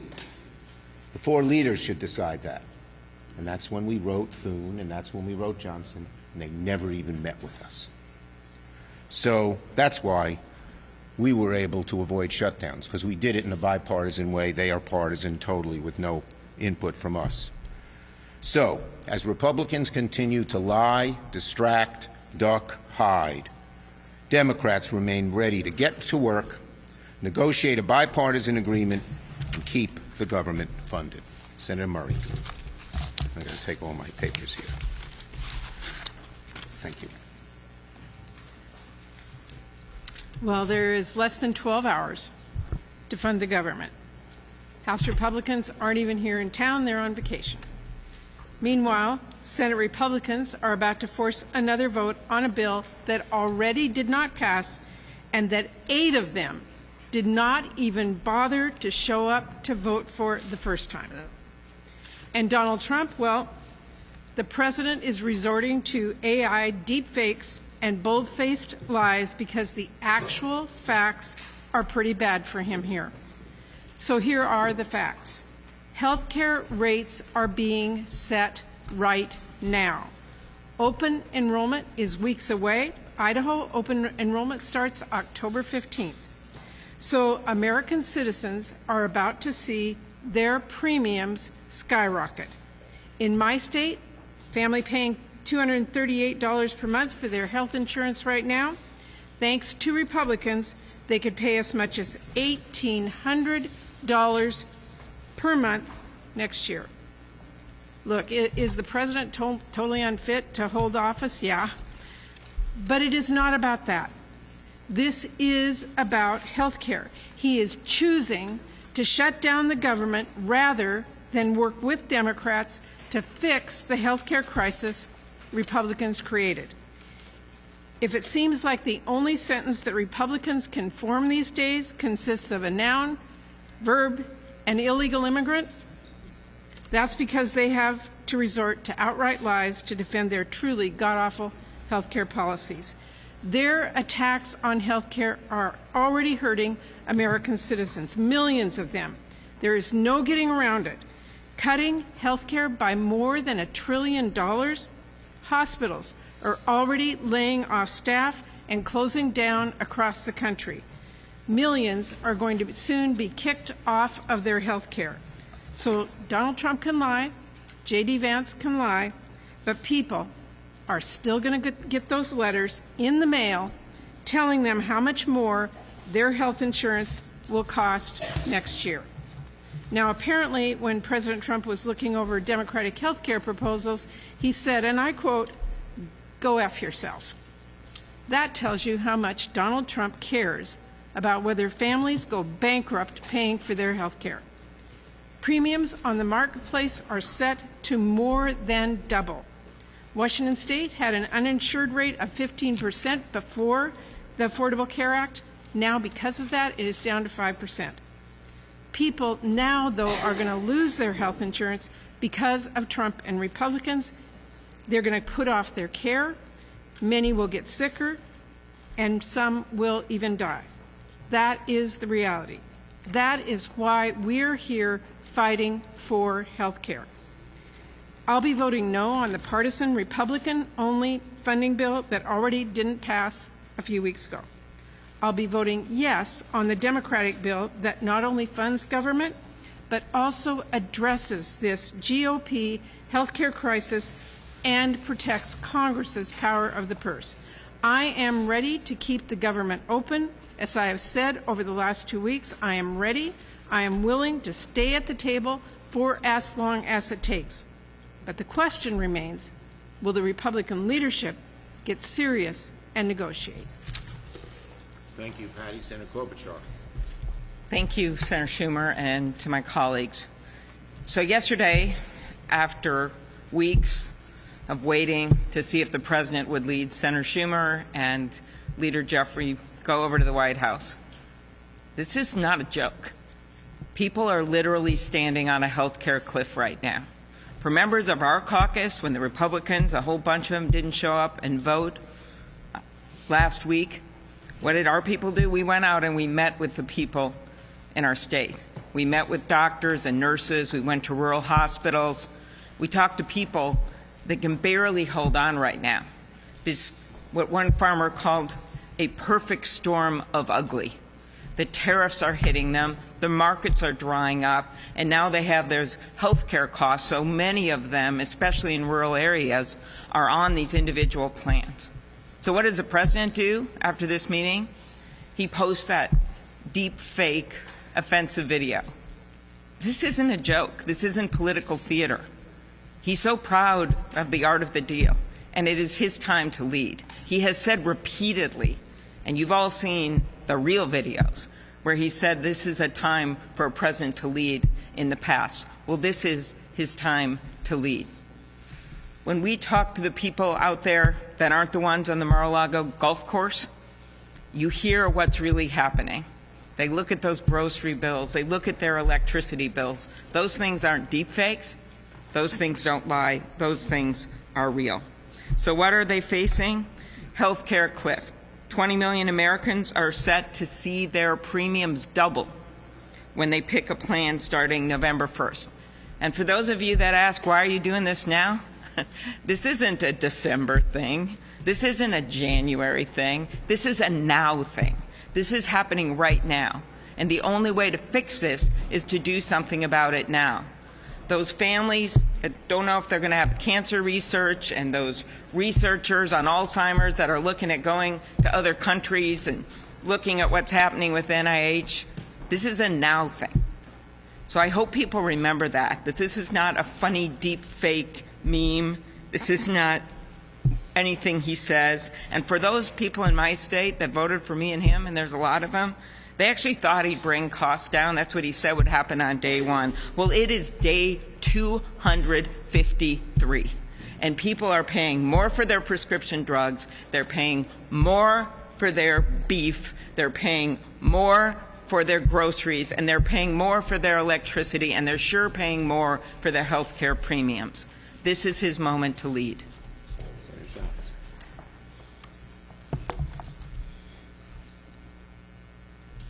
the four leaders should decide that. And that's when we wrote Thune, and that's when we wrote Johnson, and they never even met with us. So that's why we were able to avoid shutdowns, because we did it in a bipartisan way. They are partisan totally with no input from us. So, as Republicans continue to lie, distract, duck, hide, Democrats remain ready to get to work, negotiate a bipartisan agreement, and keep the government funded. Senator Murray. I'm going to take all my papers here. Thank you. Well, there is less than 12 hours to fund the government. House Republicans aren't even here in town, they're on vacation. Meanwhile, Senate Republicans are about to force another vote on a bill that already did not pass and that 8 of them did not even bother to show up to vote for the first time. And Donald Trump, well, the president is resorting to AI deepfakes and bold-faced lies because the actual facts are pretty bad for him here. So here are the facts. Healthcare rates are being set right now. Open enrollment is weeks away. Idaho open enrollment starts October 15th. So American citizens are about to see their premiums skyrocket. In my state, family paying $238 per month for their health insurance right now, thanks to Republicans, they could pay as much as $1,800 per month next year. Look, is the president totally unfit to hold office? Yeah. But it is not about that. This is about health care. He is choosing to shut down the government rather than work with Democrats to fix the health care crisis Republicans created. If it seems like the only sentence that Republicans can form these days consists of a noun, verb, and illegal immigrant, that's because they have to resort to outright lies to defend their truly god-awful health care policies. Their attacks on health care are already hurting American citizens, millions of them. There is no getting around it. Cutting health care by more than $1 trillion, hospitals are already laying off staff and closing down across the country. Millions are going to soon be kicked off of their health care. So Donald Trump can lie, J.D. Vance can lie, but people are still going to get those letters in the mail telling them how much more their health insurance will cost next year. Now, apparently, when President Trump was looking over Democratic health care proposals, he said, and I quote, "Go F yourself." That tells you how much Donald Trump cares about whether families go bankrupt paying for their health care. Premiums on the marketplace are set to more than double. Washington State had an uninsured rate of 15% before the Affordable Care Act. Now, because of that, it is down to 5%. People now, though, are going to lose their health insurance because of Trump and Republicans. They're going to put off their care. Many will get sicker, and some will even die. That is the reality. That is why we're here fighting for health care. I'll be voting no on the partisan Republican-only funding bill that already didn't pass a few weeks ago. I'll be voting yes on the Democratic bill that not only funds government, but also addresses this GOP healthcare crisis and protects Congress's power of the purse. I am ready to keep the government open. As I have said over the last 2 weeks, I am ready. I am willing to stay at the table for as long as it takes. But the question remains, will the Republican leadership get serious and negotiate? Thank you, Patty. Senator Klobuchar. Thank you, Senator Schumer, and to my colleagues. So yesterday, after weeks of waiting to see if the president would lead Senator Schumer and Leader Jeffrey go over to the White House, this is not a joke. People are literally standing on a healthcare cliff right now. For members of our caucus, when the Republicans, a whole bunch of them, didn't show up and vote last week, what did our people do? We went out and we met with the people in our state. We met with doctors and nurses. We went to rural hospitals. We talked to people that can barely hold on right now. This, what one farmer called a perfect storm of ugly. The tariffs are hitting them, the markets are drying up, and now they have their health care costs. So many of them, especially in rural areas, are on these individual plans. So what does the president do after this meeting? He posts that deep fake offensive video. This isn't a joke. This isn't political theater. He's so proud of the art of the deal, and it is his time to lead. He has said repeatedly, and you've all seen the real videos, where he said this is a time for a president to lead in the past. Well, this is his time to lead. When we talk to the people out there that aren't the ones on the Mar-a-Lago golf course, you hear what's really happening. They look at those grocery bills. They look at their electricity bills. Those things aren't deep fakes. Those things don't lie. Those things are real. So what are they facing? Healthcare cliff. 20 million Americans are set to see their premiums double when they pick a plan starting November 1st. And for those of you that ask, why are you doing this now? This isn't a December thing. This isn't a January thing. This is a now thing. This is happening right now. And the only way to fix this is to do something about it now. Those families that don't know if they're going to have cancer research, and those researchers on Alzheimer's that are looking at going to other countries and looking at what's happening with NIH, this is a now thing. So I hope people remember that this is not a funny deep fake meme. This is not anything he says. And for those people in my state that voted for me and him, and there's a lot of them, they actually thought he'd bring costs down. That's what he said would happen on day one. Well, it is day 253. And people are paying more for their prescription drugs. They're paying more for their beef. They're paying more for their groceries. And they're paying more for their electricity. And they're sure paying more for their health care premiums. This is his moment to lead.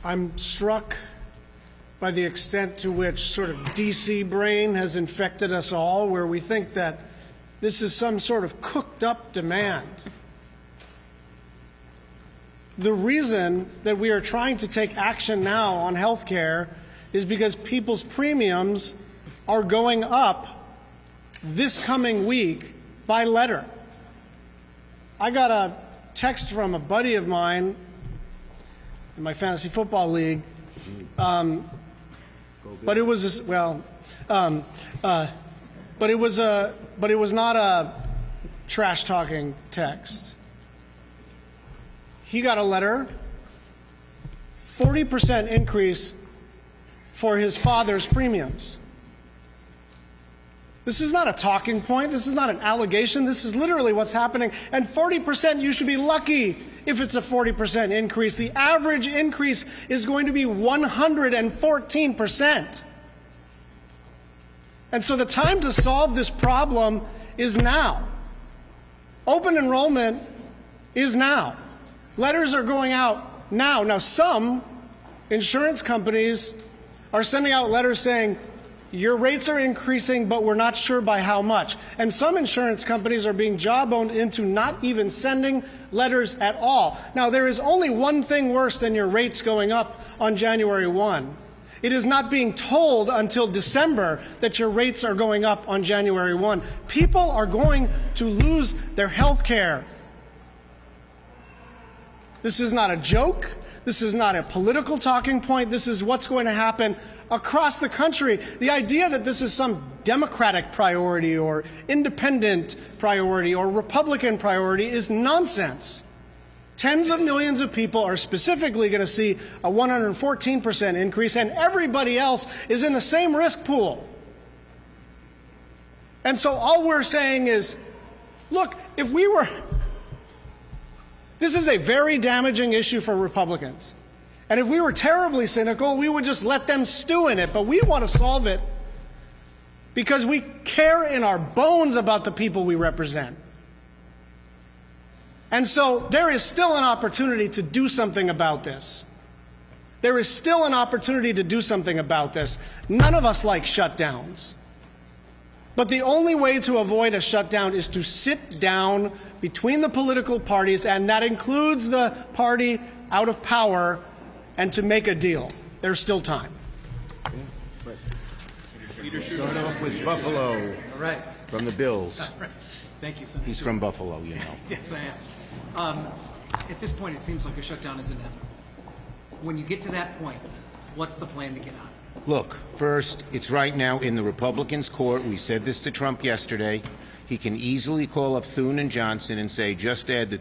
I'm struck by the extent to which sort of DC brain has infected us all, where we think that this is some sort of cooked up demand. The reason that we are trying to take action now on health care is because people's premiums are going up this coming week by letter. I got a text from a buddy of mine in my fantasy football league, but it was but it was not a trash talking text. He got a letter, 40% increase for his father's premiums. This is not a talking point. This is not an allegation. This is literally what's happening. And 40%, you should be lucky if it's a 40% increase. The average increase is going to be 114%. And so the time to solve this problem is now. Open enrollment is now. Letters are going out now. Now, some insurance companies are sending out letters saying, your rates are increasing, but we're not sure by how much. And some insurance companies are being jawboned into not even sending letters at all. Now, there is only one thing worse than your rates going up on January 1. It is not being told until December that your rates are going up on January 1. People are going to lose their health care. This is not a joke. This is not a political talking point. This is what's going to happen across the country. The idea that this is some Democratic priority or independent priority or Republican priority is nonsense. Tens of millions of people are specifically going to see a 114% increase, and everybody else is in the same risk pool. And so all we're saying is, look, if we were... This is a very damaging issue for Republicans. And if we were terribly cynical, we would just let them stew in it. But we want to solve it because we care in our bones about the people we represent. And so there is still an opportunity to do something about this. There is still an opportunity to do something about this. None of us like shutdowns. But the only way to avoid a shutdown is to sit down between the political parties, and that includes the party out of power, and to make a deal. There's still time. Start off with Buffalo. All right. From the Bills. All right. Thank you, Senator. He's from Buffalo, you know. Yes, I am. At this point, it seems like a shutdown is inevitable. When you get to that point, what's the plan to get out of it? Look, first, it's right now in the Republicans' court. We said this to Trump yesterday. He can easily call up Thune and Johnson and say, just add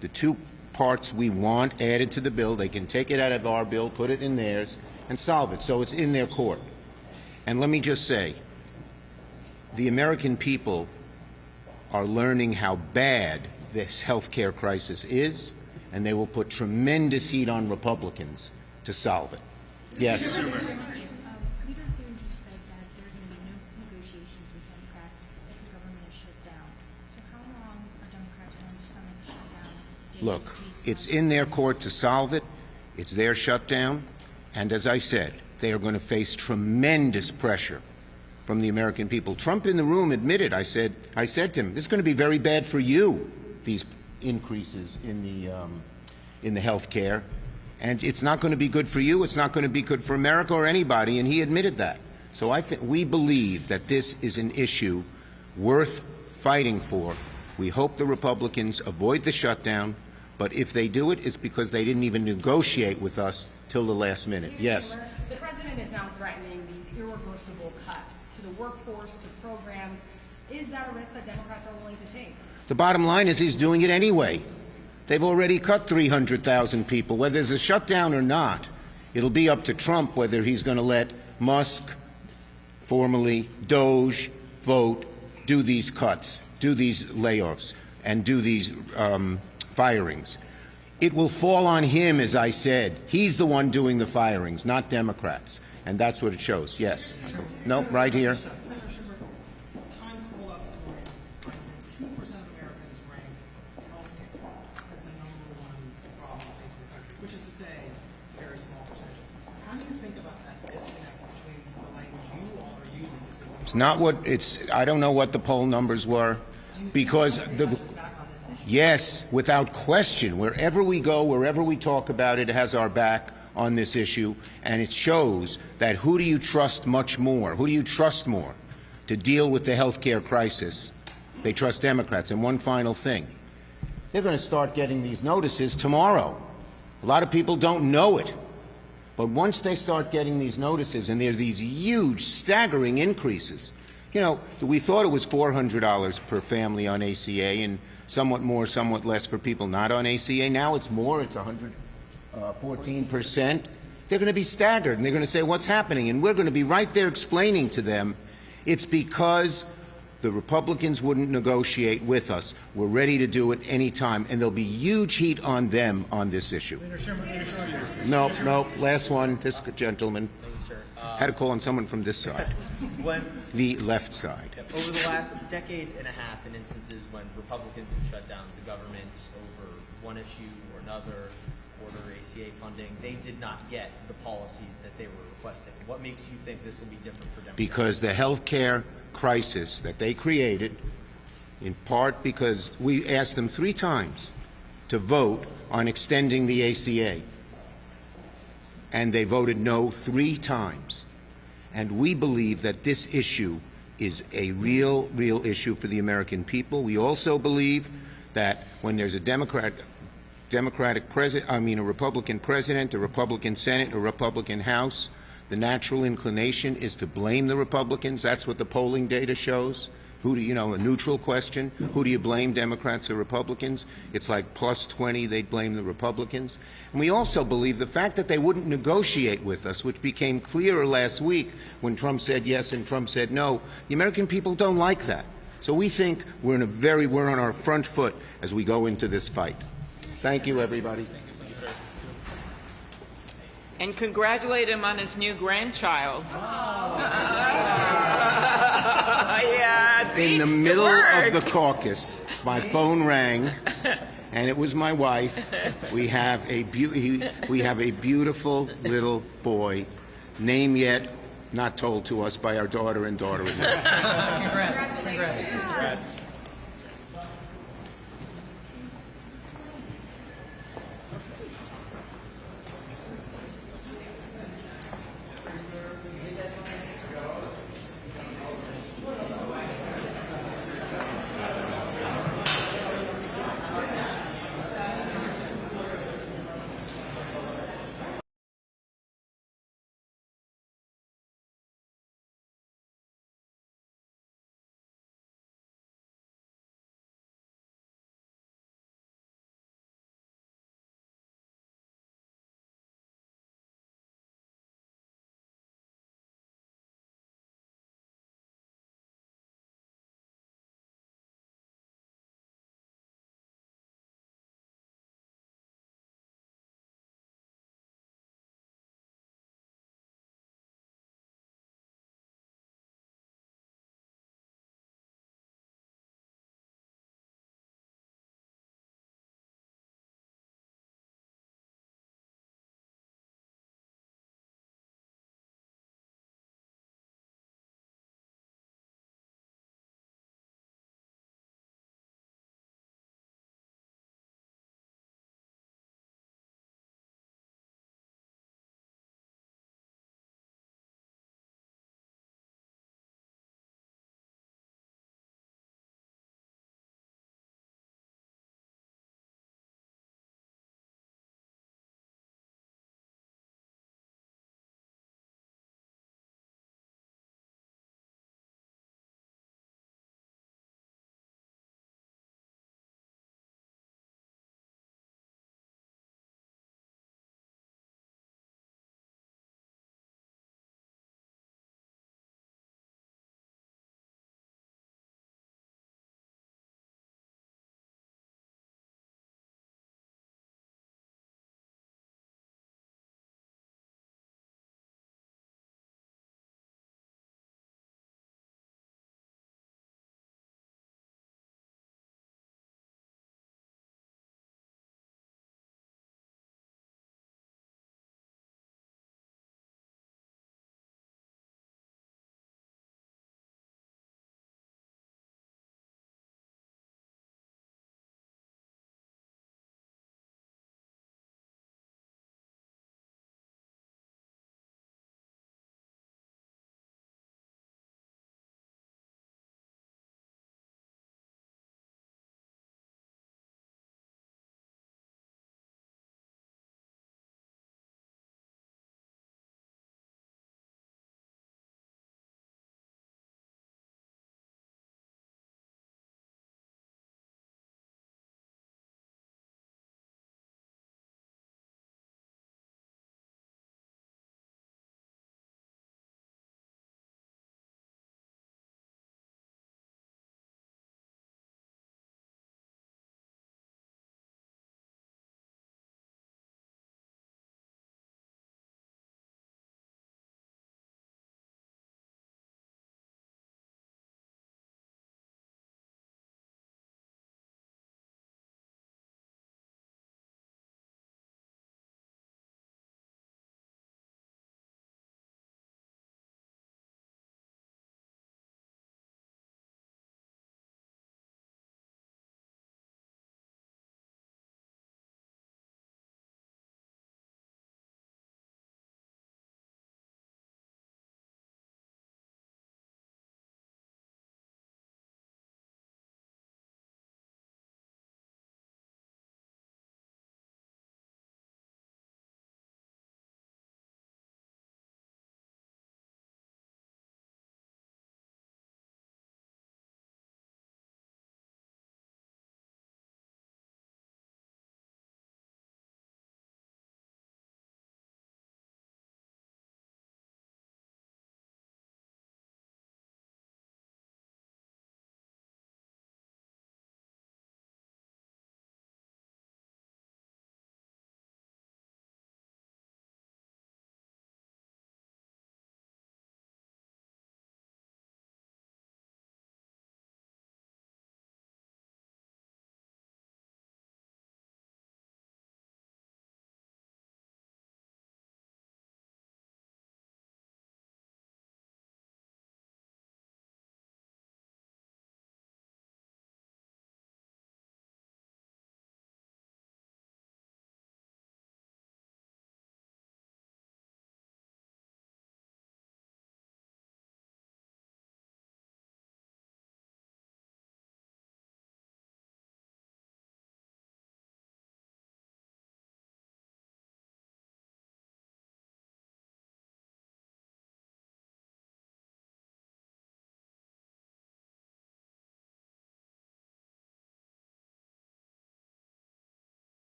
the two parts we want added to the bill. They can take it out of our bill, put it in theirs, and solve it. So it's in their court. And let me just say, the American people are learning how bad this health care crisis is, and they will put tremendous heat on Republicans to solve it. Yes? Leader Thune just said that there are going to be no negotiations with Democrats if the government is shut down. So how long are Democrats going to stomach the shutdown? Look, it's in their court to solve it. It's their shutdown. And as I said, they are going to face tremendous pressure from the American people. Trump in the room admitted, I said to him, this is going to be very bad for you, these increases in the health care. And it's not going to be good for you. It's not going to be good for America or anybody. And he admitted that. So I think we believe that this is an issue worth fighting for. We hope the Republicans avoid the shutdown, But if they do it, it's because they didn't even negotiate with us till the last minute. Yes. The president is now threatening these irreversible cuts to the workforce, to programs. Is that a risk that Democrats are willing to take? The bottom line is he's doing it anyway. They've already cut 300,000 people. Whether there's a shutdown or not, it'll be up to Trump whether he's going to let Musk, formerly Doge, vote, do these cuts, do these layoffs, and do these firings. It will fall on him, as I said. He's the one doing the firings, not Democrats. And that's what it shows. Yes. No, right here. Times poll out this morning, 2% of Americans rank healthcare as the #1 problem facing the country, which is to say, a very small percentage. How do you think about that disconnect between the language you all are using? It's not what it's. I don't know what the poll numbers were, because yes, without question, wherever we go, wherever we talk about it, it has our back on this issue, and it shows that who do you trust much more? Who do you trust more to deal with the health care crisis? They trust Democrats. And one final thing. They're going to start getting these notices tomorrow. A lot of people don't know it. But once they start getting these notices, and there are these huge, staggering increases, you know, we thought it was $400 per family on ACA and somewhat more, somewhat less for people not on ACA. Now it's more. It's 114%. They're going to be staggered, and they're going to say, what's happening? And we're going to be right there explaining to them it's because the Republicans wouldn't negotiate with us. We're ready to do it any time, and there'll be huge heat on them on this issue. No, last one. This gentleman had a call on someone from this side, the left side. Over the last decade and a half, in instances when Republicans have shut down the government over one issue or another, order ACA funding, they did not get the policies that they were requesting. What makes you think this will be different for Democrats? Because the health care crisis that they created, in part because we asked them 3 times to vote on extending the ACA, and they voted no 3 times. And we believe that this issue is a real issue for the American people. We also believe that when there's a a Republican president, a Republican Senate, a Republican House, the natural inclination is to blame the Republicans. That's what the polling data shows. Who do you know? A neutral question. Who do you blame, Democrats or Republicans? It's like +20, they'd blame the Republicans. And we also believe the fact that they wouldn't negotiate with us, which became clearer last week when Trump said yes and Trump said no. The American people don't like that. So we think we're on our front foot as we go into this fight. Thank you, everybody. And congratulate him on his new grandchild. In the middle of the caucus, my phone rang, and it was my wife. We have a beautiful little boy, name yet not told to us by our daughter and daughter-in-law. Congrats.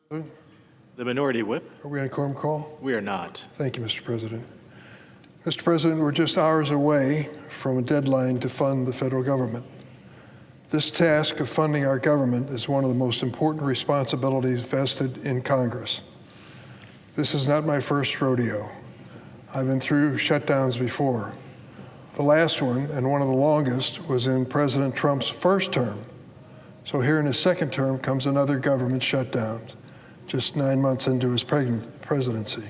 The Minority Whip. Are we on a quorum call? We are not. Thank you, Mr. President. Mr. President, we're just hours away from a deadline to fund the federal government. This task of funding our government is one of the most important responsibilities vested in Congress. This is not my first rodeo. I've been through shutdowns before. The last one, and one of the longest, was in President Trump's first term. So here in his second term comes another government shutdown, just 9 months into his presidency.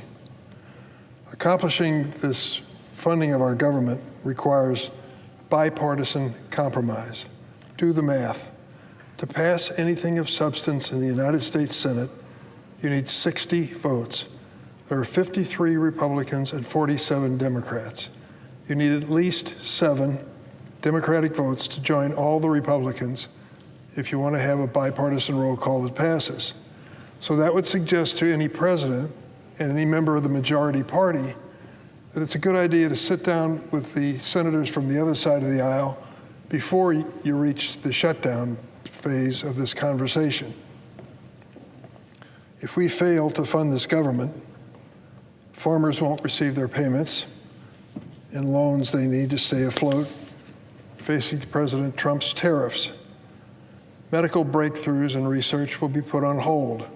Accomplishing this funding of our government requires bipartisan compromise. Do the math. To pass anything of substance in the United States Senate, you need 60 votes. There are 53 Republicans and 47 Democrats. You need at least 7 Democratic votes to join all the Republicans if you want to have a bipartisan roll call that passes. So that would suggest to any president and any member of the majority party that it's a good idea to sit down with the senators from the other side of the aisle before you reach the shutdown phase of this conversation. If we fail to fund this government, farmers won't receive their payments and loans they need to stay afloat, facing President Trump's tariffs. Medical breakthroughs and research will be put on hold.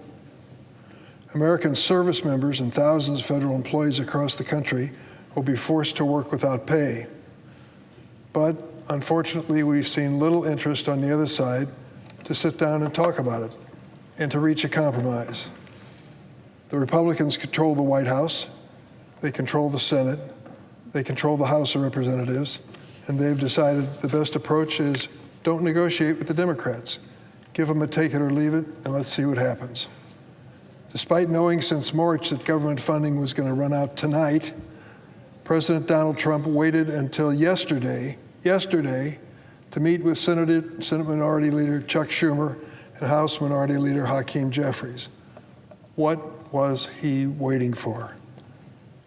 American service members and thousands of federal employees across the country will be forced to work without pay. But unfortunately, we've seen little interest on the other side to sit down and talk about it and to reach a compromise. The Republicans control the White House, they control the Senate, they control the House of Representatives, and they've decided the best approach is don't negotiate with the Democrats. Give them a take it or leave it, and let's see what happens. Despite knowing since March that government funding was going to run out tonight, President Donald Trump waited until yesterday to meet with Senate Minority Leader Chuck Schumer and House Minority Leader Hakeem Jeffries. What was he waiting for?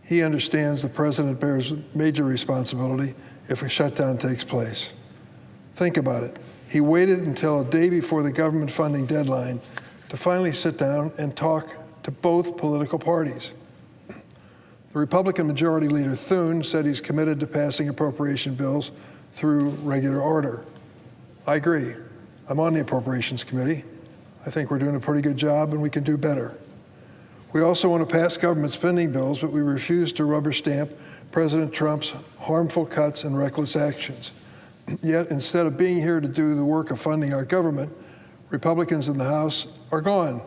He understands the president bears major responsibility if a shutdown takes place. Think about it. He waited until a day before the government funding deadline to finally sit down and talk to both political parties. The Republican Majority Leader Thune said he's committed to passing appropriation bills through regular order. I agree. I'm on the Appropriations Committee. I think we're doing a pretty good job and we can do better. We also want to pass government spending bills, but we refuse to rubber stamp President Trump's harmful cuts and reckless actions. Yet, instead of being here to do the work of funding our government, Republicans in the House are gone.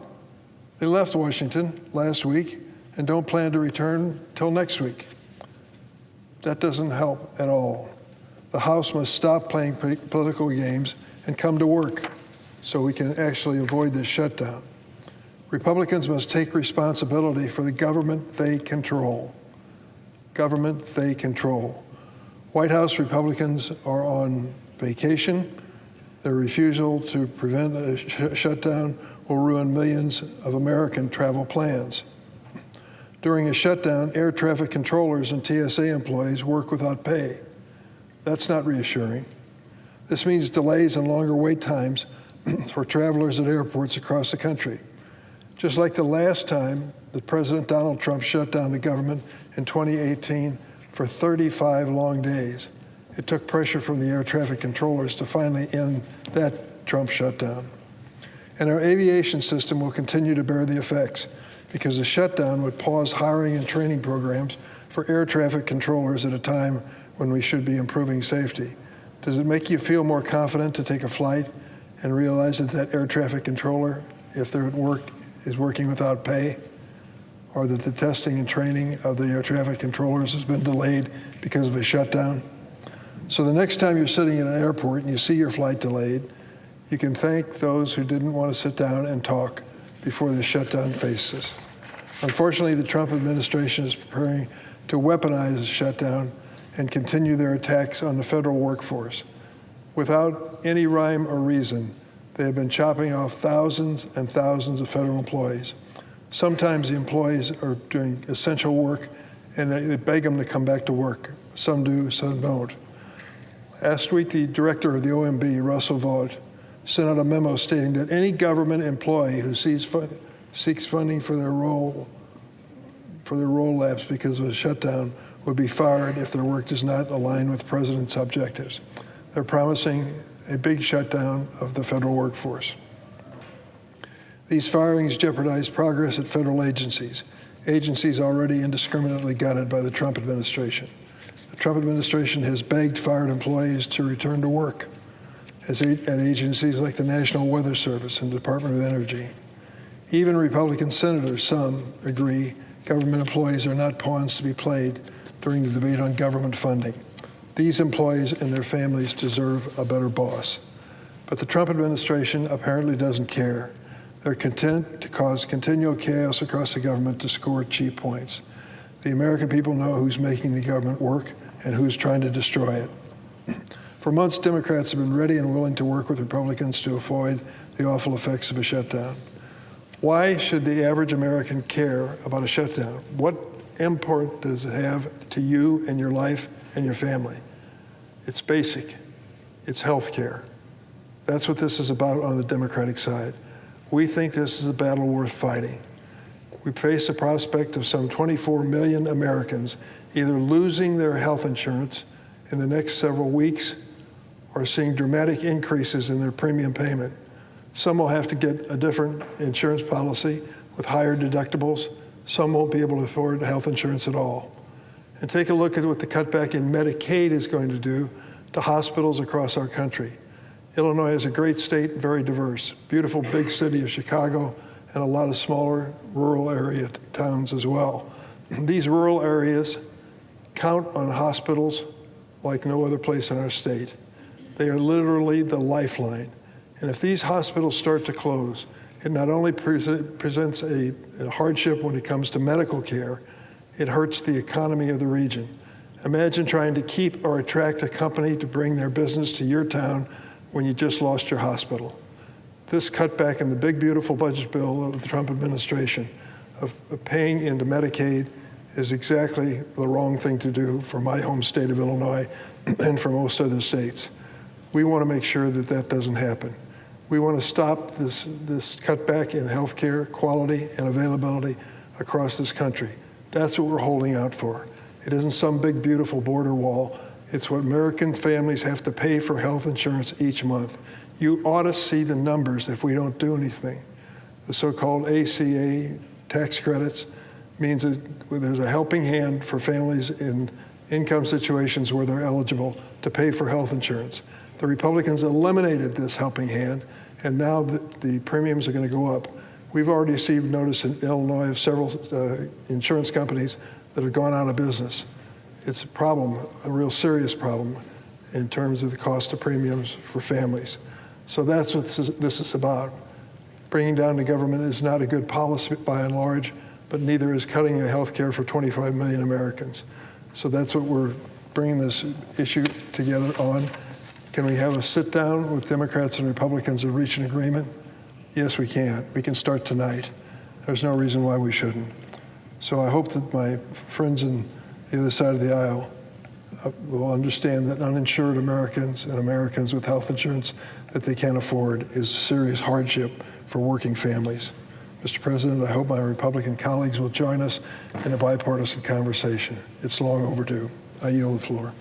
They left Washington last week and don't plan to return till next week. That doesn't help at all. The House must stop playing political games and come to work so we can actually avoid this shutdown. Republicans must take responsibility for the government they control. Government they control. White House Republicans are on vacation. Their refusal to prevent a shutdown will ruin millions of American travel plans. During a shutdown, air traffic controllers and TSA employees work without pay. That's not reassuring. This means delays and longer wait times for travelers at airports across the country. Just like the last time that President Donald Trump shut down the government in 2018 for 35 long days. It took pressure from the air traffic controllers to finally end that Trump shutdown. And our aviation system will continue to bear the effects because the shutdown would pause hiring and training programs for air traffic controllers at a time when we should be improving safety. Does it make you feel more confident to take a flight and realize that that air traffic controller, if they're at work, is working without pay? Or that the testing and training of the air traffic controllers has been delayed because of a shutdown? So the next time you're sitting in an airport and you see your flight delayed, you can thank those who didn't want to sit down and talk before the shutdown faces. Unfortunately, the Trump administration is preparing to weaponize the shutdown and continue their attacks on the federal workforce. Without any rhyme or reason, they have been chopping off thousands and thousands of federal employees. Sometimes the employees are doing essential work and they beg them to come back to work. Some do, some don't. Last week, the director of the OMB, Russell Vought, sent out a memo stating that any government employee who sees seeks funding for their roll lapse because of a shutdown would be fired if their work does not align with the president's objectives. They're promising a big shutdown of the federal workforce. These firings jeopardize progress at federal agencies already indiscriminately gutted by the Trump administration. The Trump administration has begged fired employees to return to work at agencies like the National Weather Service and Department of Energy. Even Republican senators, some agree government employees are not pawns to be played during the debate on government funding. These employees and their families deserve a better boss. But the Trump administration apparently doesn't care. They're content to cause continual chaos across the government to score cheap points. The American people know who's making the government work and who's trying to destroy it. For months, Democrats have been ready and willing to work with Republicans to avoid the awful effects of a shutdown. Why should the average American care about a shutdown? What import does it have to you and your life and your family? It's basic. It's health care. That's what this is about on the Democratic side. We think this is a battle worth fighting. We face the prospect of some 24 million Americans either losing their health insurance in the next several weeks or seeing dramatic increases in their premium payment. Some will have to get a different insurance policy with higher deductibles. Some won't be able to afford health insurance at all. And take a look at what the cutback in Medicaid is going to do to hospitals across our country. Illinois is a great state, very diverse. Beautiful big city of Chicago and a lot of smaller rural area towns as well. These rural areas count on hospitals like no other place in our state. They are literally the lifeline. And if these hospitals start to close, it not only presents a hardship when it comes to medical care, it hurts the economy of the region. Imagine trying to keep or attract a company to bring their business to your town when you just lost your hospital. This cutback in the big, beautiful budget bill of the Trump administration of paying into Medicaid is exactly the wrong thing to do for my home state of Illinois and for most other states. We want to make sure that that doesn't happen. We want to stop this cutback in health care quality and availability across this country. That's what we're holding out for. It isn't some big, beautiful border wall. It's what American families have to pay for health insurance each month. You ought to see the numbers if we don't do anything. The so-called ACA tax credits means that there's a helping hand for families in income situations where they're eligible to pay for health insurance. The Republicans eliminated this helping hand, and now the premiums are going to go up. We've already received notice in Illinois of several insurance companies that have gone out of business. It's a problem, a real serious problem in terms of the cost of premiums for families. So that's what this is about. Bringing down the government is not a good policy by and large, but neither is cutting health care for 25 million Americans. So that's what we're bringing this issue together on. Can we have a sit down with Democrats and Republicans and reach an agreement? Yes, we can. We can start tonight. There's no reason why we shouldn't. So I hope that my friends on the other side of the aisle will understand that uninsured Americans and Americans with health insurance that they can't afford is serious hardship for working families. Mr. President, I hope my Republican colleagues will join us in a bipartisan conversation. It's long overdue. I yield the floor.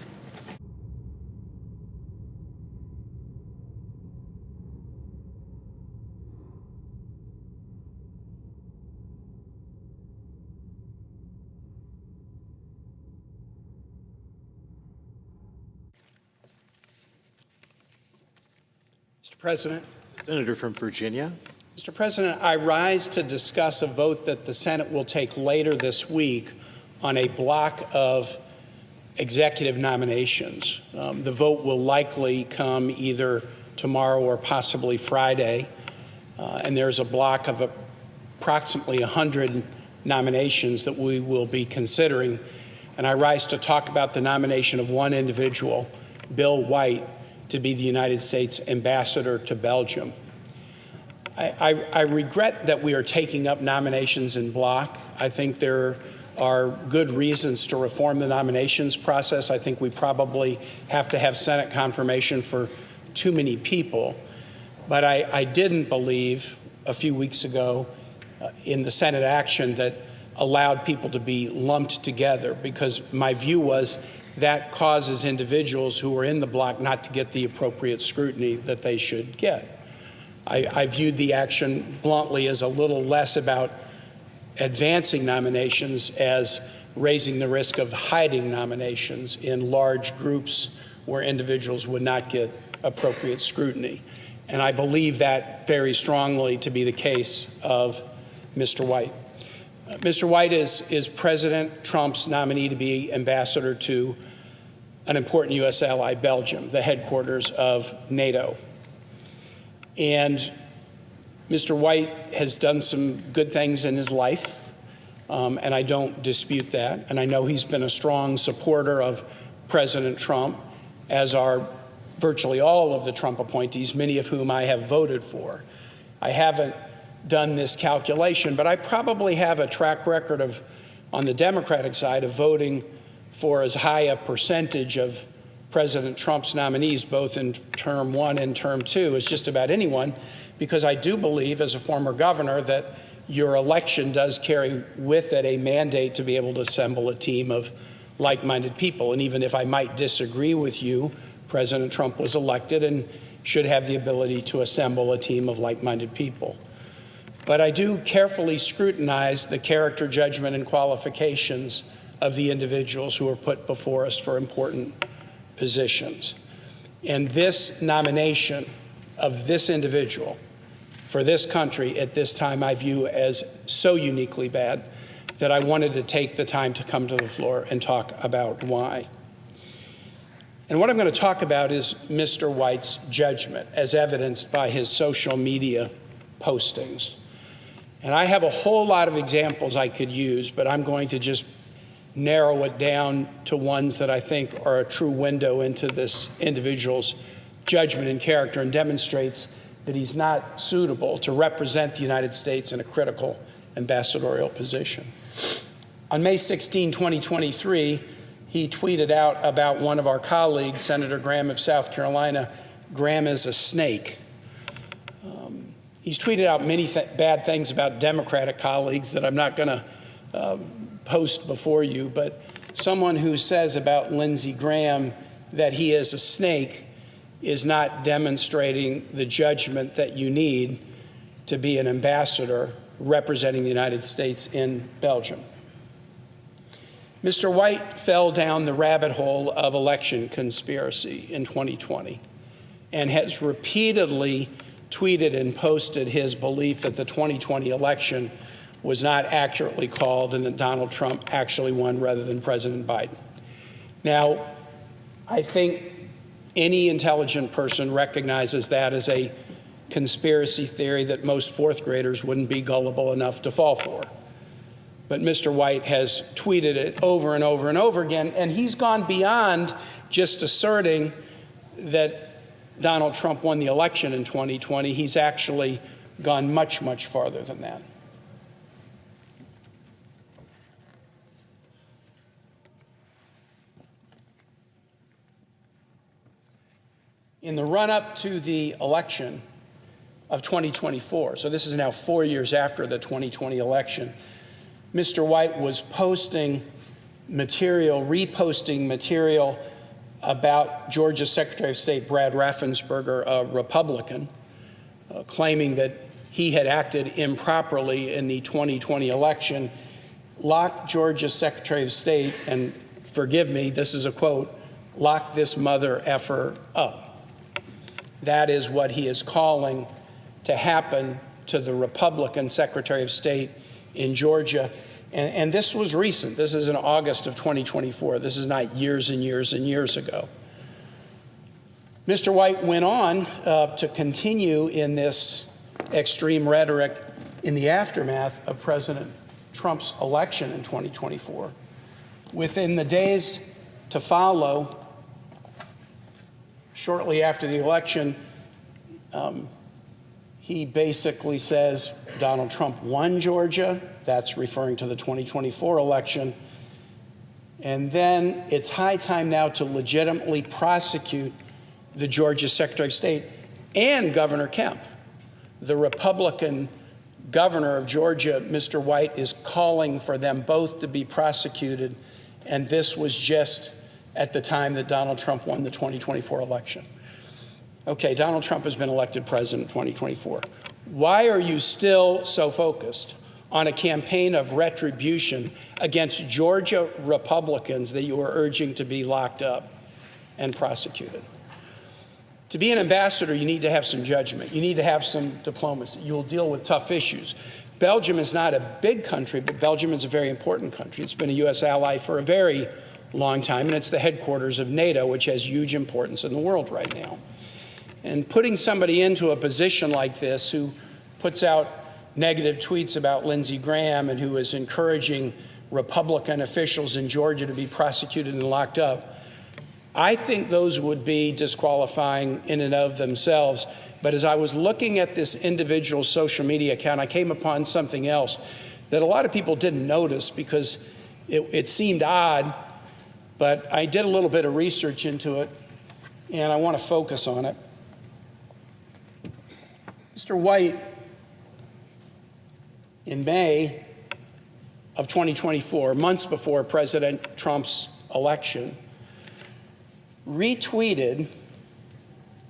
Mr. President. Senator from Virginia. Mr. President, I rise to discuss a vote that the Senate will take later this week on a block of executive nominations. The vote will likely come either tomorrow or possibly Friday, and there's a block of approximately 100 nominations that we will be considering. And I rise to talk about the nomination of one individual, Bill White, to be the United States ambassador to Belgium. I regret that we are taking up nominations in block. I think there are good reasons to reform the nominations process. I think we probably have to have Senate confirmation for too many people. But I didn't believe a few weeks ago in the Senate action that allowed people to be lumped together, because my view was that causes individuals who are in the block not to get the appropriate scrutiny that they should get. I viewed the action bluntly as a little less about advancing nominations as raising the risk of hiding nominations in large groups where individuals would not get appropriate scrutiny. And I believe that very strongly to be the case of Mr. White. Mr. White is President Trump's nominee to be ambassador to an important U.S. ally, Belgium, the headquarters of NATO. And Mr. White has done some good things in his life, and I don't dispute that. And I know he's been a strong supporter of President Trump, as are virtually all of the Trump appointees, many of whom I have voted for. I haven't done this calculation, but I probably have a track record of, on the Democratic side, of voting for as high a percentage of President Trump's nominees, both in term one and term two, as just about anyone, because I do believe, as a former governor, that your election does carry with it a mandate to be able to assemble a team of like-minded people. And even if I might disagree with you, President Trump was elected and should have the ability to assemble a team of like-minded people. But I do carefully scrutinize the character, judgment, and qualifications of the individuals who are put before us for important positions. And this nomination of this individual for this country at this time I view as so uniquely bad that I wanted to take the time to come to the floor and talk about why. And what I'm going to talk about is Mr. White's judgment, as evidenced by his social media postings. And I have a whole lot of examples I could use, but I'm going to just narrow it down to ones that I think are a true window into this individual's judgment and character, and demonstrates that he's not suitable to represent the United States in a critical ambassadorial position. On May 16, 2023, he tweeted out about one of our colleagues, Senator Graham of South Carolina. Graham is a snake. He's tweeted out many bad things about Democratic colleagues that I'm not going to post before you, but someone who says about Lindsey Graham that he is a snake is not demonstrating the judgment that you need to be an ambassador representing the United States in Belgium. Mr. White fell down the rabbit hole of election conspiracy in 2020 and has repeatedly tweeted and posted his belief that the 2020 election was not accurately called and that Donald Trump actually won rather than President Biden. Now, I think any intelligent person recognizes that as a conspiracy theory that most fourth graders wouldn't be gullible enough to fall for. But Mr. White has tweeted it over and over and over again, and he's gone beyond just asserting that Donald Trump won the election in 2020. He's actually gone much, much farther than that. In the run-up to the election of 2024, so this is now 4 years after the 2020 election, Mr. White was posting material, reposting material about Georgia's Secretary of State Brad Raffensperger, a Republican, claiming that he had acted improperly in the 2020 election, lock Georgia's Secretary of State, and forgive me, this is a quote, lock this mother effer up. That is what he is calling to happen to the Republican Secretary of State in Georgia. And this was recent. This is in August of 2024. This is not years and years and years ago. Mr. White went on to continue in this extreme rhetoric in the aftermath of President Trump's election in 2024. Within the days to follow, shortly after the election, he basically says Donald Trump won Georgia. That's referring to the 2024 election. And then it's high time now to legitimately prosecute the Georgia Secretary of State and Governor Kemp, the Republican governor of Georgia, Mr. White, is calling for them both to be prosecuted, and this was just at the time that Donald Trump won the 2024 election. Okay, Donald Trump has been elected president in 2024. Why are you still so focused on a campaign of retribution against Georgia Republicans that you are urging to be locked up and prosecuted? To be an ambassador, you need to have some judgment. You need to have some diplomacy. You'll deal with tough issues. Belgium is not a big country, but Belgium is a very important country. It's been a U.S. ally for a very long time, and it's the headquarters of NATO, which has huge importance in the world right now. And putting somebody into a position like this who puts out negative tweets about Lindsey Graham and who is encouraging Republican officials in Georgia to be prosecuted and locked up, I think those would be disqualifying in and of themselves. But as I was looking at this individual social media account, I came upon something else that a lot of people didn't notice because it seemed odd, but I did a little bit of research into it, and I want to focus on it. Mr. White, in May of 2024, months before President Trump's election, retweeted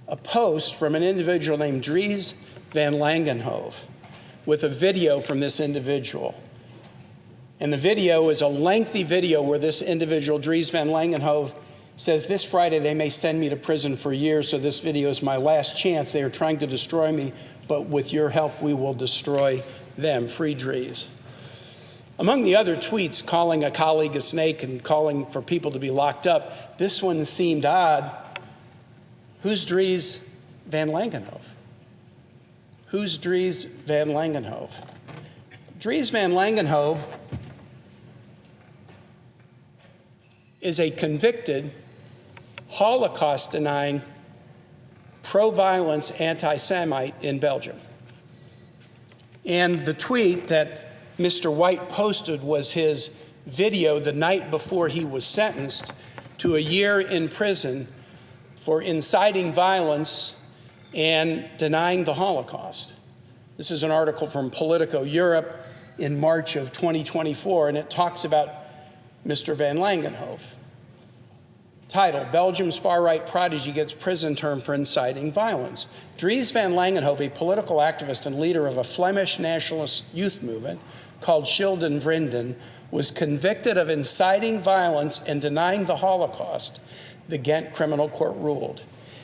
a post from an individual named Dries Van Langenhove with a video from this individual. And the video is a lengthy video where this individual, Dries Van Langenhove, says, "This Friday they may send me to prison for years, so this video is my last chance. They are trying to destroy me, but with your help we will destroy them. Free Dries." Among the other tweets calling a colleague a snake and calling for people to be locked up, this one seemed odd. Who's Dries Van Langenhove? Who's Dries Van Langenhove? Dries Van Langenhove is a convicted, Holocaust-denying, pro-violence anti-Semite in Belgium. And the tweet that Mr. White posted was his video the night before he was sentenced to a year in prison for inciting violence and denying the Holocaust. This is an article from Politico Europe in March of 2024, and it talks about Mr. Van Langenhove. Title: Belgium's far-right prodigy gets prison term for inciting violence. Dries Van Langenhove, a political activist and leader of a Flemish nationalist youth movement called Shilden Vrienden, was convicted of inciting violence and denying the Holocaust, the Ghent Criminal Court ruled.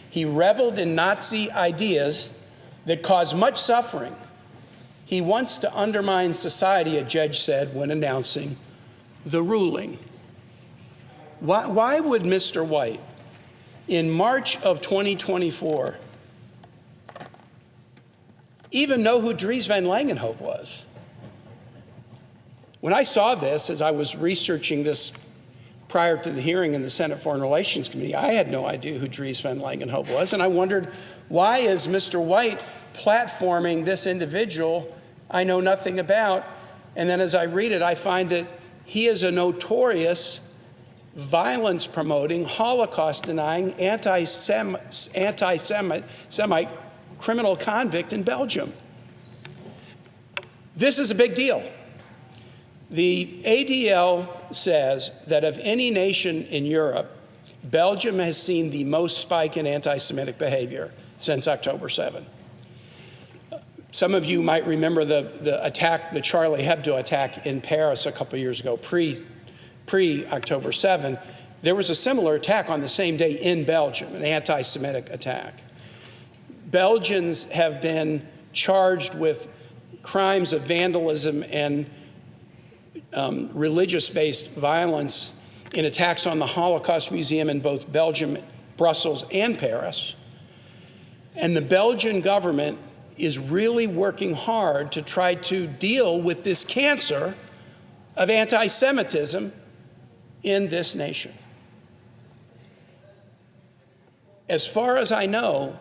He reveled in Nazi ideas that caused much suffering. He wants to undermine society, a judge said when announcing the ruling. Why would Mr. White, in March of 2024, even know who Dries Van Langenhove was? When I saw this, as I was researching this prior to the hearing in the Senate Foreign Relations Committee, I had no idea who Dries Van Langenhove was, and I wondered, why is Mr. White platforming this individual I know nothing about? And then as I read it, I find that he is a notorious violence-promoting, Holocaust-denying, anti-Semite criminal convict in Belgium. This is a big deal. The ADL says that of any nation in Europe, Belgium has seen the most spike in anti-Semitic behavior since October 7. Some of you might remember the attack, the Charlie Hebdo attack in Paris a couple years ago, pre-October 7. There was a similar attack on the same day in Belgium, an anti-Semitic attack. Belgians have been charged with crimes of vandalism and religious-based violence in attacks on the Holocaust Museum in both Belgium, Brussels, and Paris. And the Belgian government is really working hard to try to deal with this cancer of anti-Semitism in this nation. As far as I know,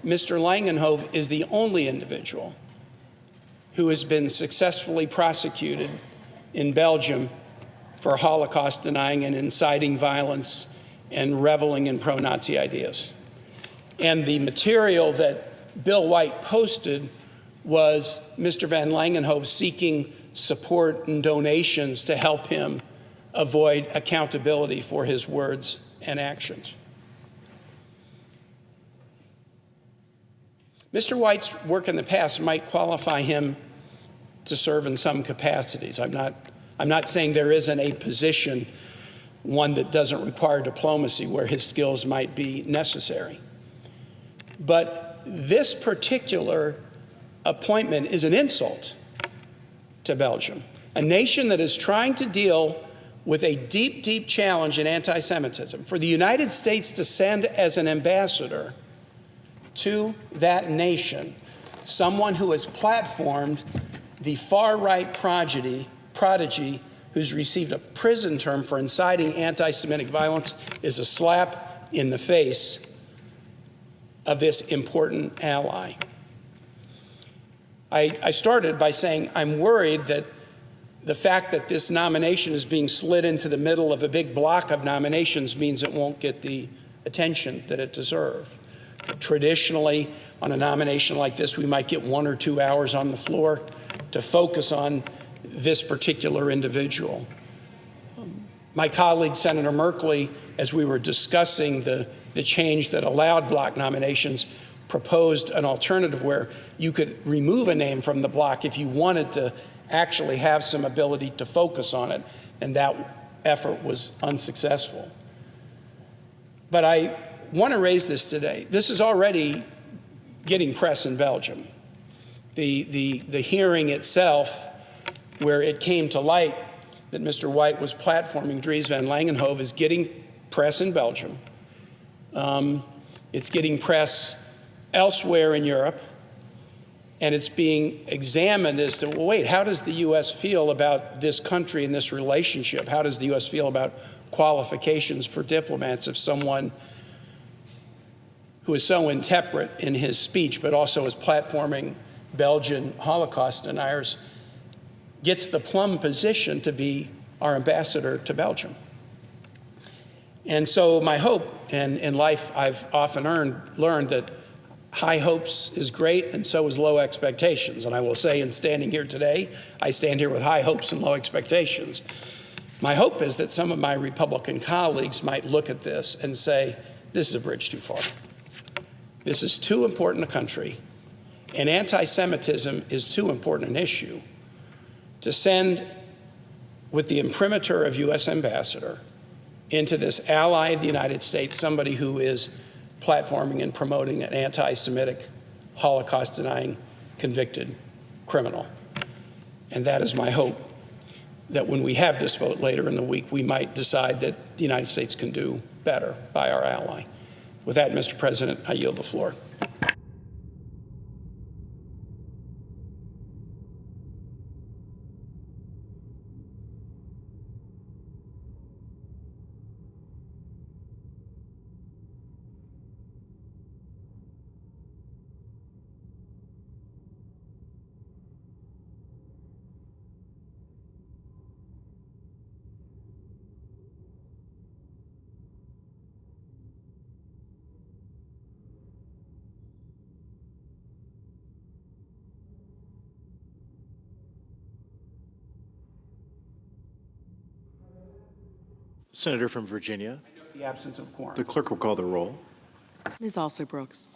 Mr. Langenhove is the only individual who has been successfully prosecuted in Belgium for Holocaust denying and inciting violence and reveling in pro-Nazi ideas. And the material that Bill White posted was Mr. Van Langenhove seeking support and donations to help him avoid accountability for his words and actions. Mr. White's work in the past might qualify him to serve in some capacities. I'm not saying there isn't a position, one that doesn't require diplomacy, where his skills might be necessary. But this particular appointment is an insult to Belgium, a nation that is trying to deal with a deep, deep challenge in anti-Semitism. For the United States to send as an ambassador to that nation someone who has platformed the far-right prodigy who's received a prison term for inciting anti-Semitic violence is a slap in the face of this important ally. I started by saying I'm worried that the fact that this nomination is being slid into the middle of a big block of nominations means it won't get the attention that it deserved. Traditionally, on a nomination like this, we might get 1 or 2 hours on the floor to focus on this particular individual. My colleague, Senator Merkley, as we were discussing the change that allowed block nominations, proposed an alternative where you could remove a name from the block if you wanted to actually have some ability to focus on it, and that effort was unsuccessful. But I want to raise this today. This is already getting press in Belgium. The hearing itself, where it came to light that Mr. White was platforming Dries Van Langenhove, is getting press in Belgium. It's getting press elsewhere in Europe, and it's being examined as to, well, wait, how does the U.S. feel about this country and this relationship? How does the U.S. feel about qualifications for diplomats if someone who is so intemperate in his speech, but also is platforming Belgian Holocaust deniers, gets the plum position to be our ambassador to Belgium? And so my hope, and in life I've often learned that high hopes is great, and so is low expectations. And I will say, in standing here today, I stand here with high hopes and low expectations. My hope is that some of my Republican colleagues might look at this and say, this is a bridge too far. This is too important a country, and anti-Semitism is too important an issue to send with the imprimatur of U.S. ambassador into this ally of the United States, somebody who is platforming and promoting an anti-Semitic, Holocaust-denying, convicted criminal. And that is my hope, that when we have this vote later in the week, we might decide that the United States can do better by our ally. With that, Mr. President, I yield the floor. Senator from Virginia. The absence of quorum. The clerk will call the roll. Ms. Alsor-Brooks.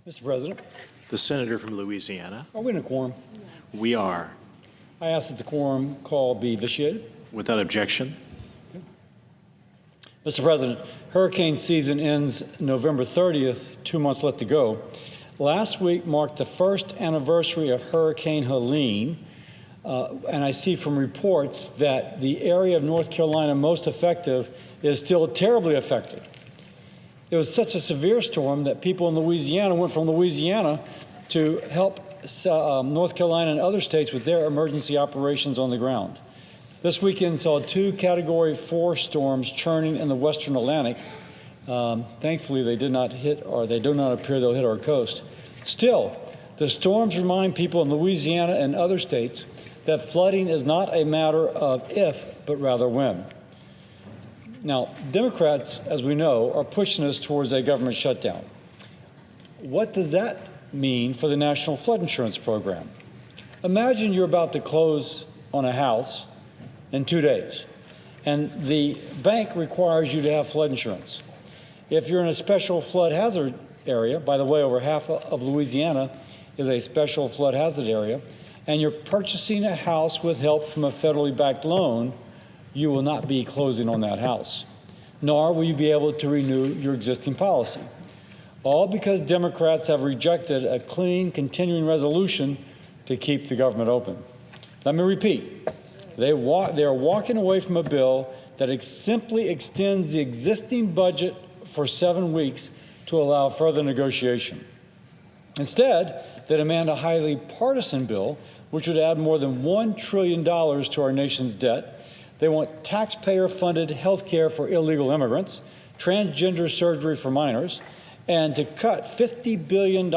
Mr. President, The senator from Louisiana. are we in a quorum? We are. I ask that the quorum call be vitiated. Without objection. Mr. President, hurricane season ends November 30th, 2 months left to go. Last week marked the first anniversary of Hurricane Helene, and I see from reports that the area of North Carolina most affected is still terribly affected. It was such a severe storm that people in Louisiana went from Louisiana to help North Carolina and other states with their emergency operations on the ground. This weekend saw 2 Category 4 storms churning in the western Atlantic. Thankfully, they did not hit, or they do not appear they'll hit our coast. Still, the storms remind people in Louisiana and other states that flooding is not a matter of if, but rather when. Now, Democrats, as we know, are pushing us towards a government shutdown. What does that mean for the National Flood Insurance Program? Imagine you're about to close on a house in 2 days, and the bank requires you to have flood insurance. If you're in a special flood hazard area, by the way, over half of Louisiana is a special flood hazard area, and you're purchasing a house with help from a federally backed loan, you will not be closing on that house, nor will you be able to renew your existing policy. All because Democrats have rejected a clean, continuing resolution to keep the government open. Let me repeat. They are walking away from a bill that simply extends the existing budget for 7 weeks to allow further negotiation. Instead, they demand a highly partisan bill, which would add more than $1 trillion to our nation's debt. They want taxpayer-funded health care for illegal immigrants, transgender surgery for minors, and to cut $50 billion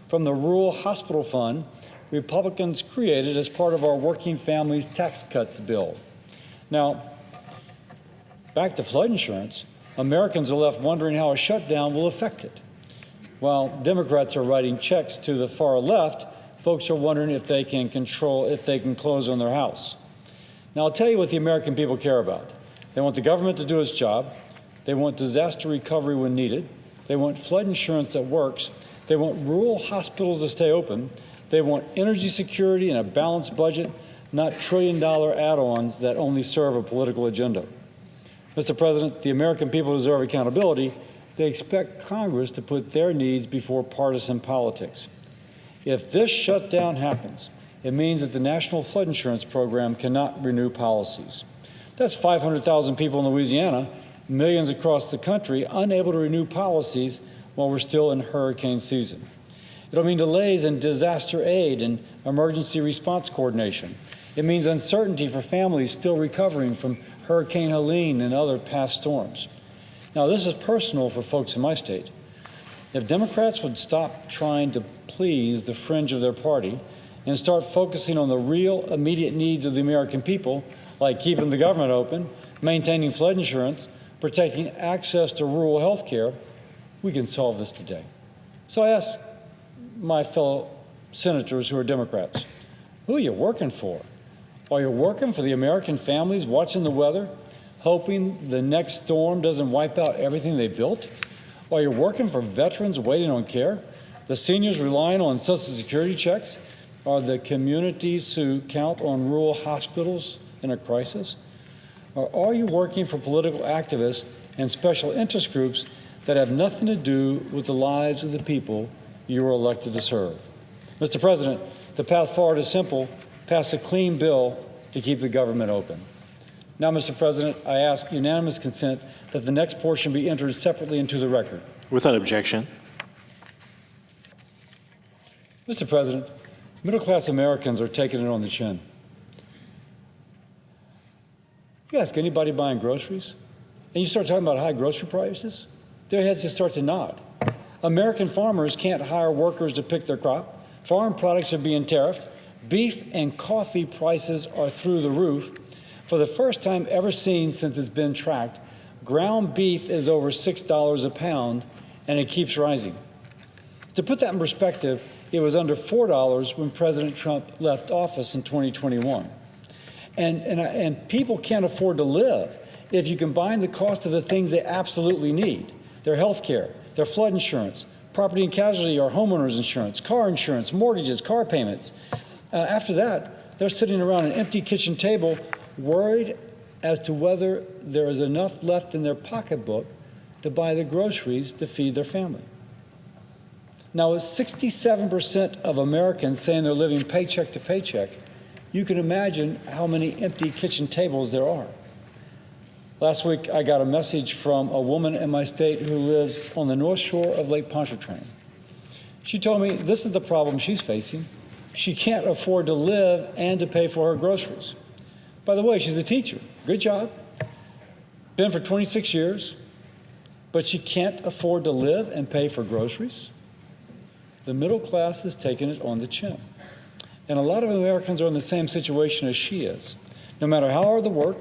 from the Rural Hospital Fund Republicans created as part of our Working Families Tax Cuts bill. Now, back to flood insurance, Americans are left wondering how a shutdown will affect it. While Democrats are writing checks to the far left, folks are wondering if they can close on their house. Now, I'll tell you what the American people care about. They want the government to do its job. They want disaster recovery when needed. They want flood insurance that works. They want rural hospitals to stay open. They want energy security and a balanced budget, not trillion-dollar add-ons that only serve a political agenda. Mr. President, the American people deserve accountability. They expect Congress to put their needs before partisan politics. If this shutdown happens, it means that the National Flood Insurance Program cannot renew policies. That's 500,000 people in Louisiana, millions across the country, unable to renew policies while we're still in hurricane season. It'll mean delays in disaster aid and emergency response coordination. It means uncertainty for families still recovering from Hurricane Helene and other past storms. Now, this is personal for folks in my state. If Democrats would stop trying to please the fringe of their party and start focusing on the real immediate needs of the American people, like keeping the government open, maintaining flood insurance, protecting access to rural health care, we can solve this today. So I ask my fellow senators who are Democrats, who are you working for? Are you working for the American families watching the weather, hoping the next storm doesn't wipe out everything they built? Are you working for veterans waiting on care, the seniors relying on Social Security checks, or the communities who count on rural hospitals in a crisis? Or are you working for political activists and special interest groups that have nothing to do with the lives of the people you were elected to serve? Mr. President, the path forward is simple. Pass a clean bill to keep the government open. Now, Mr. President, I ask unanimous consent that the next portion be entered separately into the record. Without objection. Mr. President, middle-class Americans are taking it on the chin. You ask anybody buying groceries, and you start talking about high grocery prices, their heads just start to nod. American farmers can't hire workers to pick their crop. Farm products are being tariffed. Beef and coffee prices are through the roof. For the first time ever seen since it's been tracked, ground beef is over $6 a pound, and it keeps rising. To put that in perspective, it was under $4 when President Trump left office in 2021. And people can't afford to live if you combine the cost of the things they absolutely need, their health care, their flood insurance, property and casualty or homeowners insurance, car insurance, mortgages, car payments. After that, they're sitting around an empty kitchen table worried as to whether there is enough left in their pocketbook to buy the groceries to feed their family. Now, with 67% of Americans saying they're living paycheck to paycheck, you can imagine how many empty kitchen tables there are. Last week, I got a message from a woman in my state who lives on the north shore of Lake Pontchartrain. She told me this is the problem she's facing. She can't afford to live and to pay for her groceries. By the way, she's a teacher. Good job. Been for 26 years. But she can't afford to live and pay for groceries. The middle class is taking it on the chin. And a lot of Americans are in the same situation as she is. No matter how hard they work,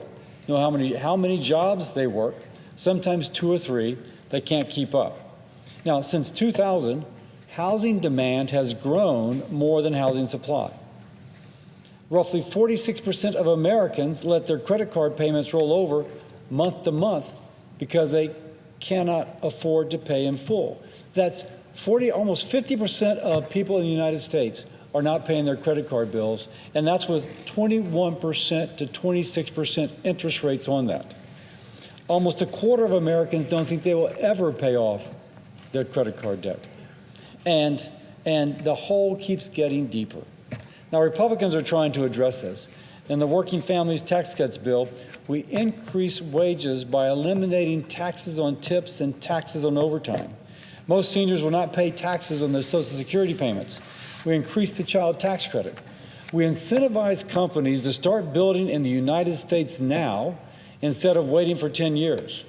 no matter how many jobs they work, sometimes 2 or 3, they can't keep up. Now, since 2000, housing demand has grown more than housing supply. Roughly 46% of Americans let their credit card payments roll over month to month because they cannot afford to pay in full. That's almost 50% of people in the United States are not paying their credit card bills, and that's with 21% to 26% interest rates on that. Almost a quarter of Americans don't think they will ever pay off their credit card debt. And the hole keeps getting deeper. Now, Republicans are trying to address this. In the Working Families Tax Cuts bill, we increase wages by eliminating taxes on tips and taxes on overtime. Most seniors will not pay taxes on their Social Security payments. We increase the child tax credit. We incentivize companies to start building in the United States now instead of waiting for 10 years.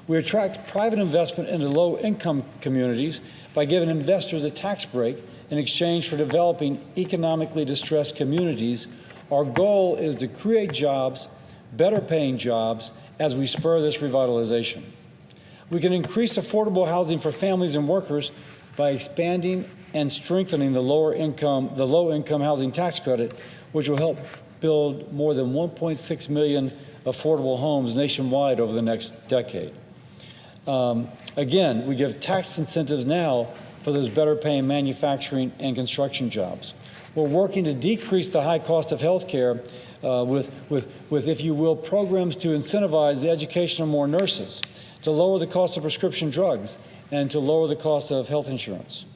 We attract private investment into low-income communities by giving investors a tax break in exchange for developing economically distressed communities. Our goal is to create jobs, better paying jobs, as we spur this revitalization. We can increase affordable housing for families and workers by expanding and strengthening the low-income housing tax credit, which will help build more than 1.6 million affordable homes nationwide over the next decade. Again, we give tax incentives now for those better-paying manufacturing and construction jobs. We're working to decrease the high cost of health care with, if you will, programs to incentivize the education of more nurses, to lower the cost of prescription drugs, and to lower the cost of health insurance.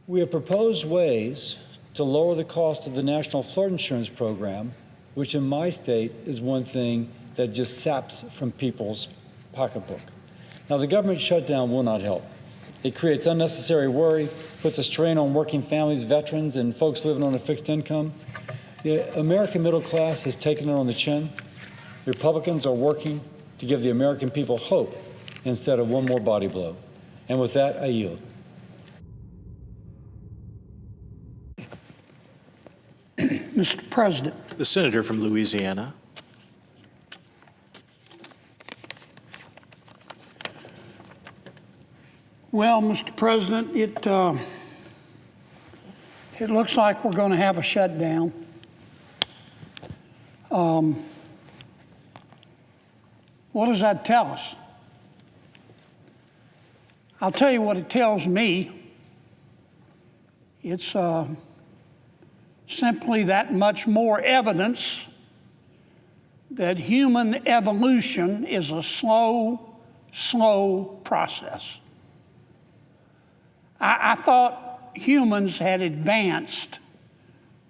We have proposed ways to lower the cost of the National Flood Insurance Program, which in my state is one thing that just saps from people's pocketbook. Now, the government shutdown will not help. It creates unnecessary worry, puts a strain on working families, veterans, and folks living on a fixed income. The American middle class has taken it on the chin. Republicans are working to give the American people hope instead of one more body blow. And with that, I yield. Mr. President. The senator from Louisiana. Well, Mr. President, it looks like we're going to have a shutdown. What does that tell us? I'll tell you what it tells me. It's simply that much more evidence that human evolution is a slow process. I thought humans had advanced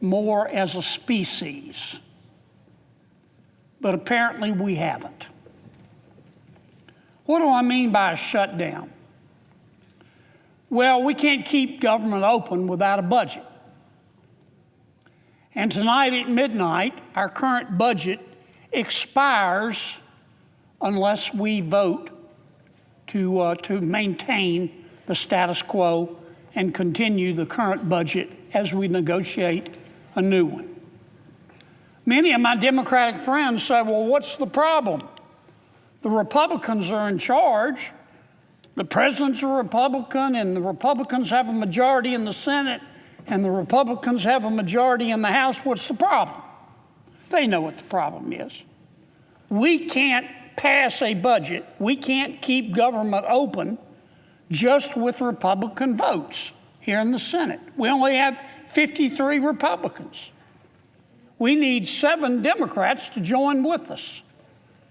more as a species, but apparently we haven't. What do I mean by a shutdown? Well, we can't keep government open without a budget. And tonight at midnight, our current budget expires unless we vote to maintain the status quo and continue the current budget as we negotiate a new one. Many of my Democratic friends say, well, what's the problem? The Republicans are in charge. The president's a Republican, and the Republicans have a majority in the Senate, and the Republicans have a majority in the House. What's the problem? They know what the problem is. We can't pass a budget. We can't keep government open just with Republican votes here in the Senate. We only have 53 Republicans. We need 7 Democrats to join with us.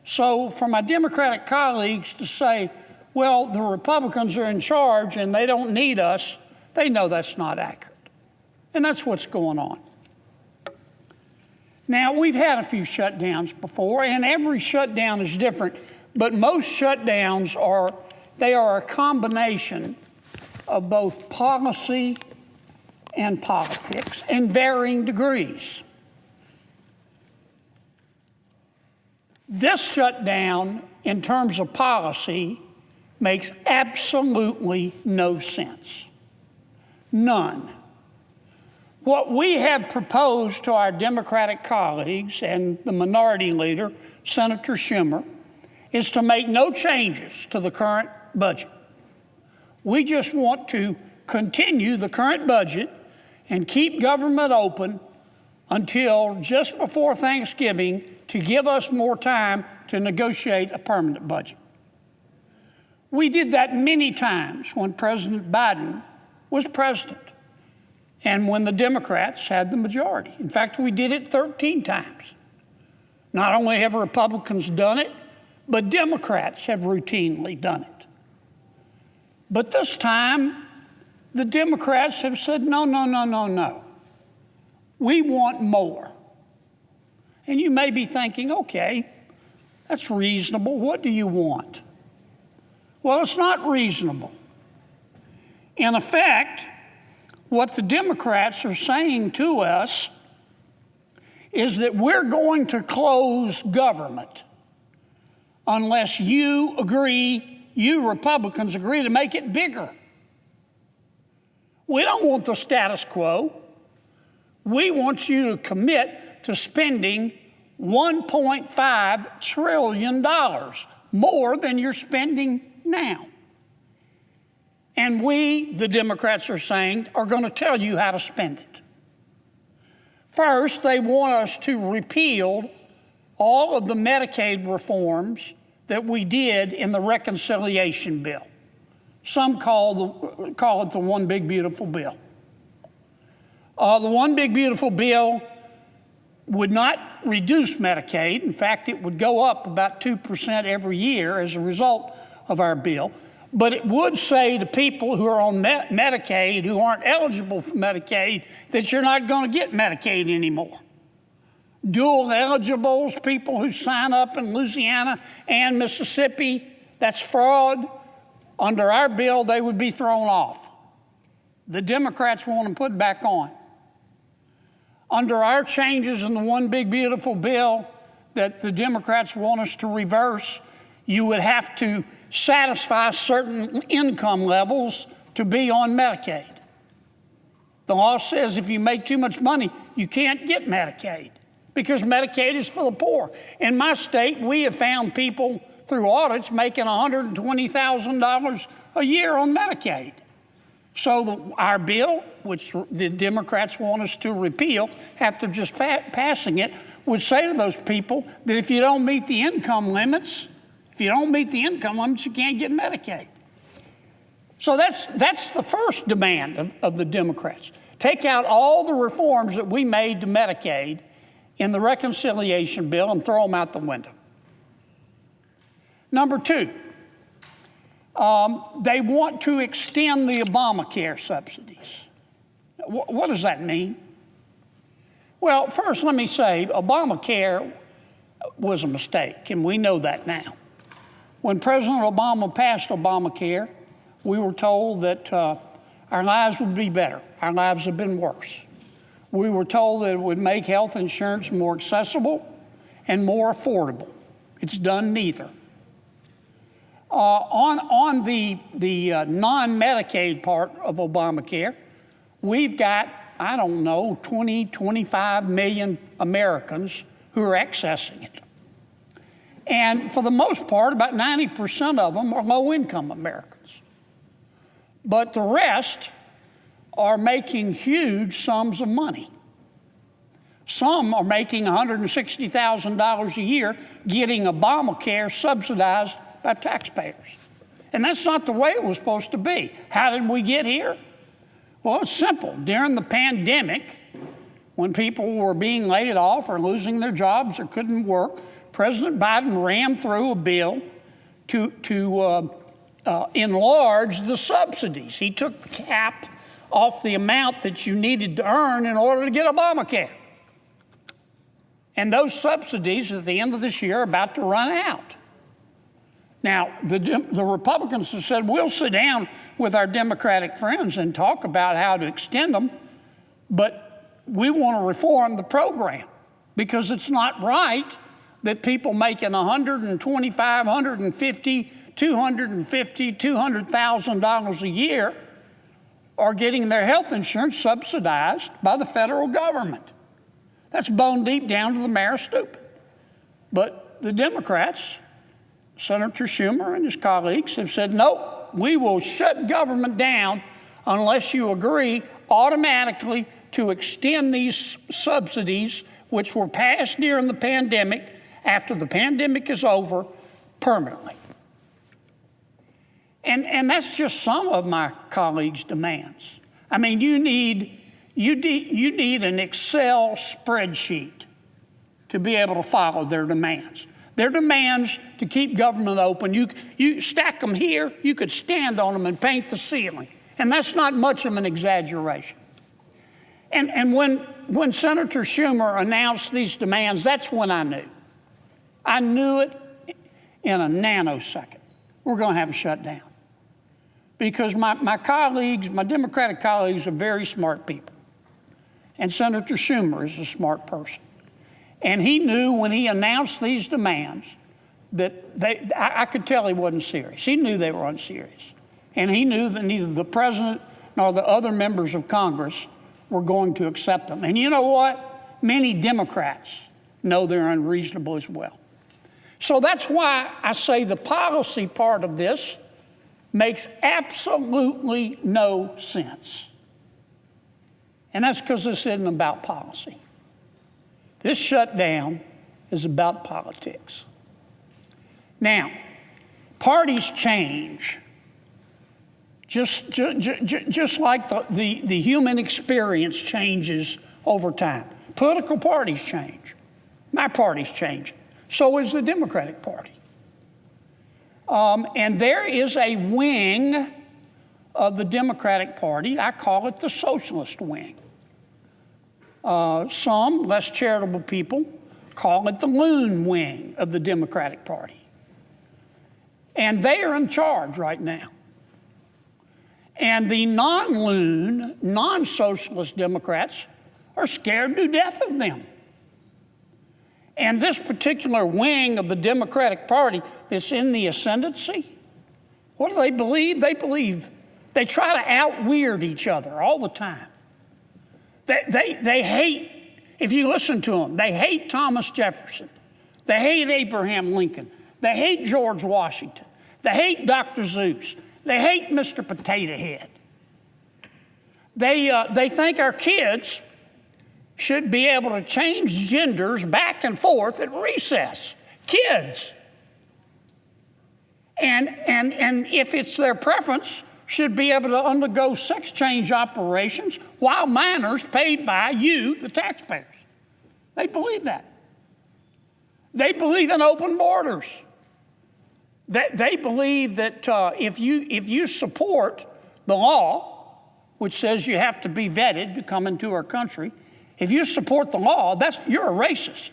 So for my Democratic colleagues to say, well, the Republicans are in charge and they don't need us, they know that's not accurate. And that's what's going on. Now, we've had a few shutdowns before, and every shutdown is different, but most shutdowns are a combination of both policy and politics in varying degrees. This shutdown, in terms of policy, makes absolutely no sense. None. What we have proposed to our Democratic colleagues and the minority leader, Senator Schumer, is to make no changes to the current budget. We just want to continue the current budget and keep government open until just before Thanksgiving to give us more time to negotiate a permanent budget. We did that many times when President Biden was president and when the Democrats had the majority. In fact, we did it 13 times. Not only have Republicans done it, but Democrats have routinely done it. But this time, the Democrats have said, no, no, no, no, no. We want more. And you may be thinking, okay, that's reasonable. What do you want? Well, it's not reasonable. In effect, what the Democrats are saying to us is that we're going to close government unless you Republicans agree to make it bigger. We don't want the status quo. We want you to commit to spending $1.5 trillion more than you're spending now. And we, the Democrats are saying, are going to tell you how to spend it. First, they want us to repeal all of the Medicaid reforms that we did in the Reconciliation bill. Some call it the One Big Beautiful Bill. The One Big Beautiful Bill would not reduce Medicaid. In fact, it would go up about 2% every year as a result of our bill. But it would say to people who are on Medicaid, who aren't eligible for Medicaid, that you're not going to get Medicaid anymore. Dual eligibles, people who sign up in Louisiana and Mississippi, that's fraud. Under our bill, they would be thrown off. The Democrats want them put back on. Under our changes in the One Big Beautiful Bill that the Democrats want us to reverse, you would have to satisfy certain income levels to be on Medicaid. The law says if you make too much money, you can't get Medicaid because Medicaid is for the poor. In my state, we have found people through audits making $120,000 a year on Medicaid. So our bill, which the Democrats want us to repeal after just passing it, would say to those people that if you don't meet the income limits, you can't get Medicaid. So that's the first demand of the Democrats. Take out all the reforms that we made to Medicaid in the Reconciliation bill and throw them out the window. Number two, they want to extend the Obamacare subsidies. What does that mean? Well, first let me say Obamacare was a mistake, and we know that now. When President Obama passed Obamacare, we were told that our lives would be better. Our lives have been worse. We were told that it would make health insurance more accessible and more affordable. It's done neither. On the non-Medicaid part of Obamacare, we've got, 25 million Americans who are accessing it. And for the most part, about 90% of them are low-income Americans. But the rest are making huge sums of money. Some are making $160,000 a year getting Obamacare subsidized by taxpayers. And that's not the way it was supposed to be. How did we get here? Well, it's simple. During the pandemic, when people were being laid off or losing their jobs or couldn't work, President Biden rammed through a bill to enlarge the subsidies. He took the cap off the amount that you needed to earn in order to get Obamacare. And those subsidies at the end of this year are about to run out. Now, the Republicans have said, we'll sit down with our Democratic friends and talk about how to extend them, but we want to reform the program because it's not right that people making $125,000, $150,000, $250,000, $200,000 a year are getting their health insurance subsidized by the federal government. That's bone deep down to the mayor stupid. But the Democrats, Senator Schumer and his colleagues, have said, no, we will shut government down unless you agree automatically to extend these subsidies, which were passed during the pandemic, after the pandemic is over, permanently. And that's just some of my colleagues' demands. I mean, you need an Excel spreadsheet to be able to follow their demands. Their demands to keep government open, you stack them here, you could stand on them and paint the ceiling. And that's not much of an exaggeration. And when Senator Schumer announced these demands, that's when I knew. I knew it in a nanosecond. We're going to have a shutdown. Because my colleagues, my Democratic colleagues, are very smart people. And Senator Schumer is a smart person. And he knew when he announced these demands that I could tell he wasn't serious. He knew they were unserious. And he knew that neither the president nor the other members of Congress were going to accept them. And you know what? Many Democrats know they're unreasonable as well. So that's why I say the policy part of this makes absolutely no sense. And that's because this isn't about policy. This shutdown is about politics. Now, parties change. Just like the human experience changes over time. Political parties change. My party's changing. So is the Democratic Party. And there is a wing of the Democratic Party, I call it the socialist wing. Some less charitable people call it the loon wing of the Democratic Party. And they are in charge right now. And the non-loon, non-socialist Democrats are scared to death of them. And this particular wing of the Democratic Party that's in the ascendancy, what do they believe? They try to out-weird each other all the time. They hate, if you listen to them, they hate Thomas Jefferson. They hate Abraham Lincoln. They hate George Washington. They hate Dr. Seuss. They hate Mr. Potato Head. They think our kids should be able to change genders back and forth at recess. Kids. And if it's their preference, should be able to undergo sex change operations while minors paid by you, the taxpayers. They believe that. They believe in open borders. They believe that if you support the law, which says you have to be vetted to come into our country, if you support the law, you're a racist.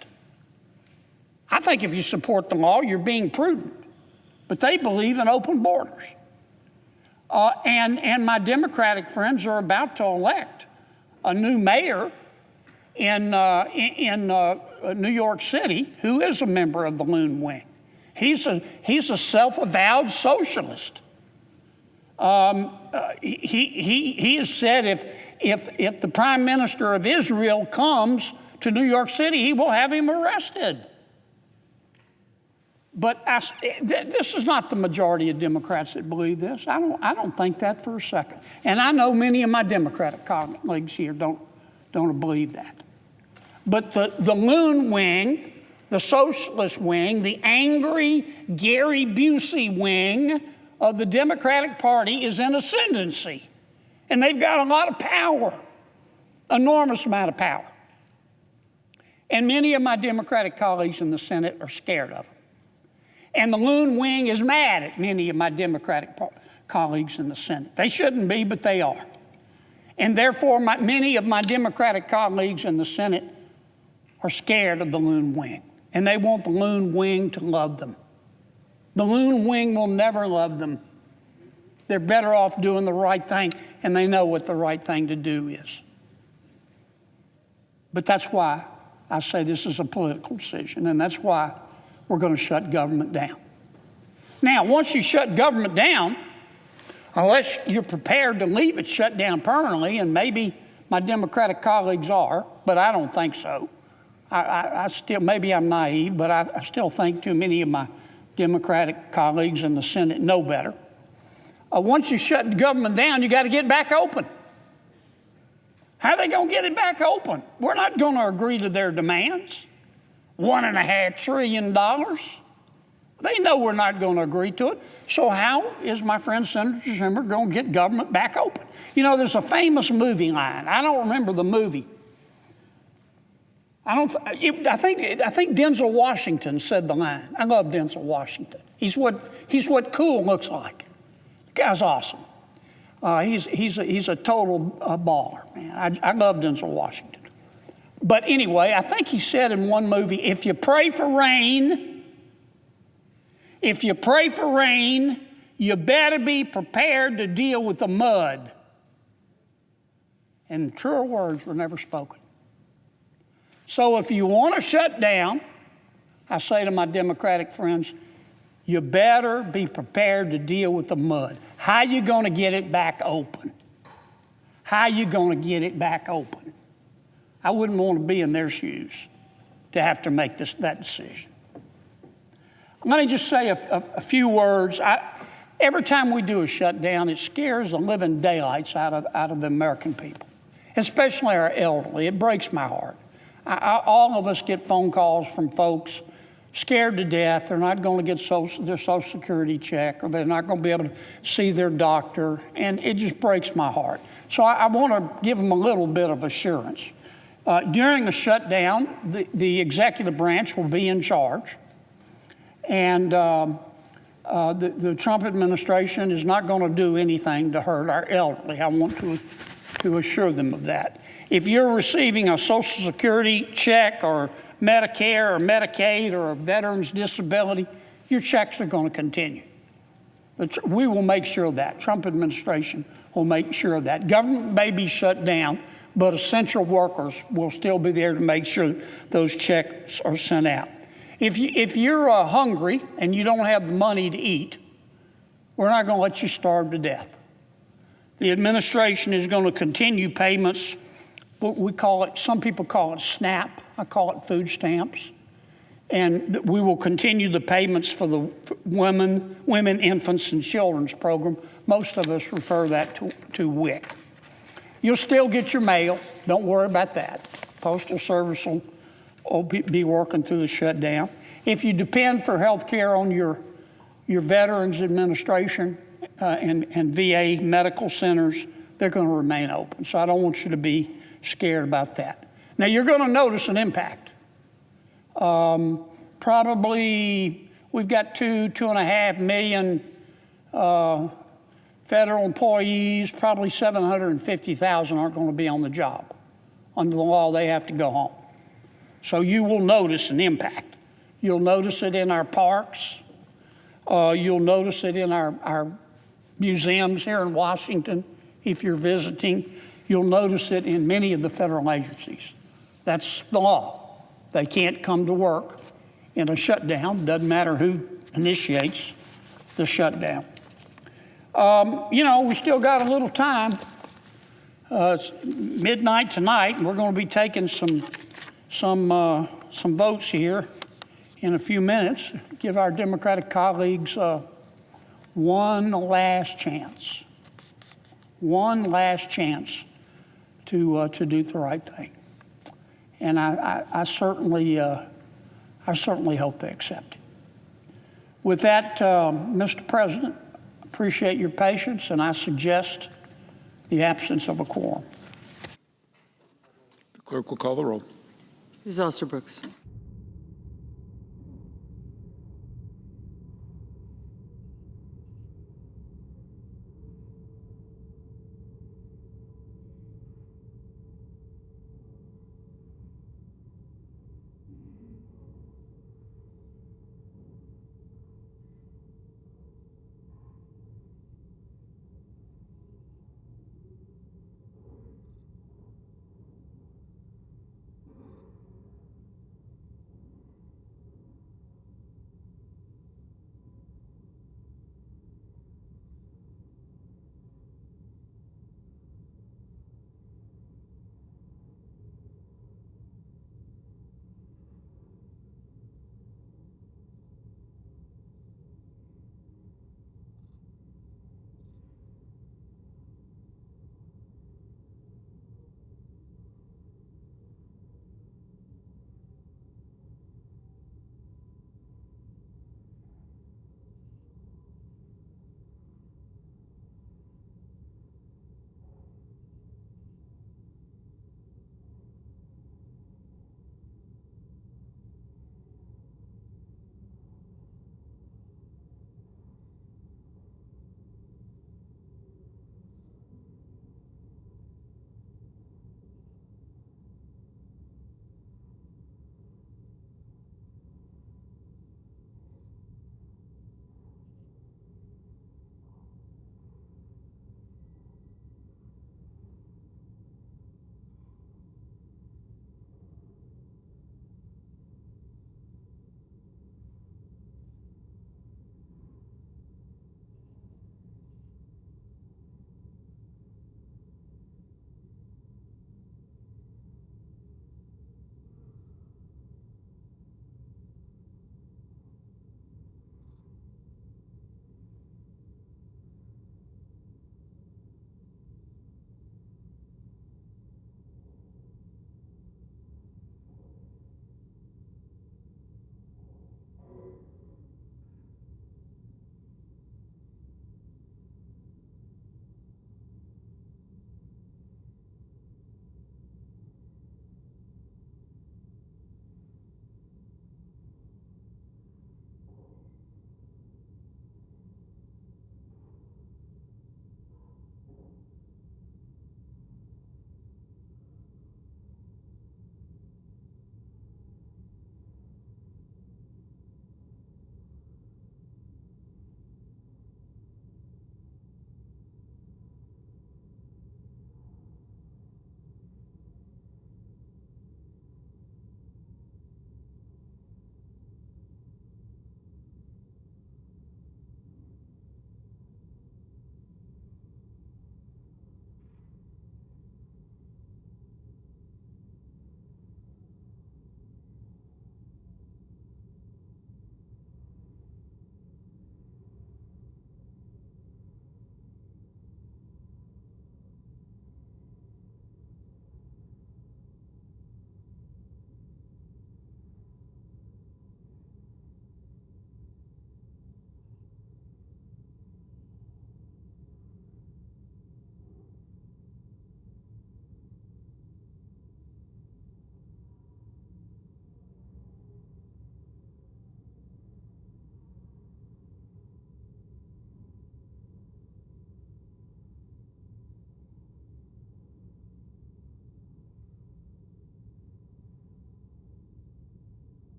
I think if you support the law, you're being prudent. But they believe in open borders. And my Democratic friends are about to elect a new mayor in New York City who is a member of the loon wing. He's a self-avowed socialist. He has said if the Prime Minister of Israel comes to New York City, he will have him arrested. But this is not the majority of Democrats that believe this. I don't think that for a second. And I know many of my Democratic colleagues here don't believe that. But the loon wing, the socialist wing, the angry Gary Busey wing of the Democratic Party is in ascendancy, and they've got a lot of power, enormous amount of power. And many of my Democratic colleagues in the Senate are scared of them. And the loon wing is mad at many of my Democratic colleagues in the Senate. They shouldn't be, but they are. And therefore, many of my Democratic colleagues in the Senate are scared of the loon wing. And they want the loon wing to love them. The loon wing will never love them. They're better off doing the right thing, and they know what the right thing to do is. But that's why I say this is a political decision, and that's why we're going to shut government down. Now, once you shut government down, unless you're prepared to leave it shut down permanently, and maybe my Democratic colleagues are, but I don't think so. I still, maybe I'm naive, but I still think too many of my Democratic colleagues in the Senate know better. Once you shut the government down, you got to get back open. How are they going to get it back open? We're not going to agree to their demands. $1.5 trillion. They know we're not going to agree to it. So how is my friend Senator Schumer going to get government back open? You know, there's a famous movie line. I don't remember the movie. I think Denzel Washington said the line. I love Denzel Washington. He's what cool looks like. The guy's awesome. He's a total baller, man. I love Denzel Washington. But anyway, I think he said in one movie, if you pray for rain, you better be prepared to deal with the mud. And truer words were never spoken. So if you want to shut down, I say to my Democratic friends, you better be prepared to deal with the mud. How are you going to get it back open? How are you going to get it back open? I wouldn't want to be in their shoes to have to make that decision. Let me just say a few words. Every time we do a shutdown, it scares the living daylights out of the American people, especially our elderly. It breaks my heart. All of us get phone calls from folks scared to death. They're not going to get their Social Security check, or they're not going to be able to see their doctor, and it just breaks my heart. So I want to give them a little bit of assurance. During the shutdown, the executive branch will be in charge, and the Trump administration is not going to do anything to hurt our elderly. I want to assure them of that. If you're receiving a Social Security check or Medicare or Medicaid or a veteran's disability, your checks are going to continue. We will make sure of that. Trump administration will make sure of that. Government may be shut down, but essential workers will still be there to make sure those checks are sent out. If you're hungry and you don't have the money to eat, we're not going to let you starve to death. The administration is going to continue payments. We call it, some people call it SNAP. I call it food stamps. And we will continue the payments for the women, infants, and children's program. Most of us refer that to WIC. You'll still get your mail. Don't worry about that. Postal Service will be working through the shutdown. If you depend for health care on your Veterans Administration and VA medical centers, they're going to remain open. So I don't want you to be scared about that. Now, you're going to notice an impact. Probably we've got 2.5 million federal employees. Probably 750,000 aren't going to be on the job. Under the law, they have to go home. So you will notice an impact. You'll notice it in our parks. You'll notice it in our museums here in Washington if you're visiting. You'll notice it in many of the federal agencies. That's the law. They can't come to work in a shutdown. Doesn't matter who initiates the shutdown. We still got a little time. It's midnight tonight, and we're going to be taking some votes here in a few minutes. Give our Democratic colleagues one last chance. One last chance to do the right thing. And I certainly hope they accept it. With that, Mr. President, Appreciate your patience, and I suggest the absence of a quorum. The clerk will call the roll. Ms. Alster-Brooks.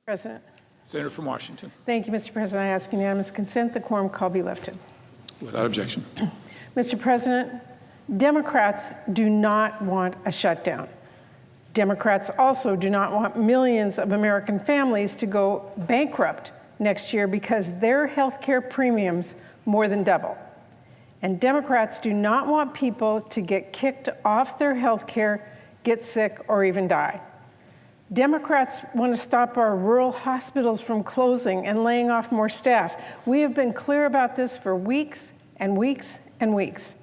President. Senator from Washington. Thank you, Mr. President. I ask unanimous consent the quorum call be lifted. Without objection. Mr. President, Democrats do not want a shutdown. Democrats also do not want millions of American families to go bankrupt next year because their health care premiums more than double. And Democrats do not want people to get kicked off their health care, get sick, or even die. Democrats want to stop our rural hospitals from closing and laying off more staff. We have been clear about this for weeks and weeks and weeks.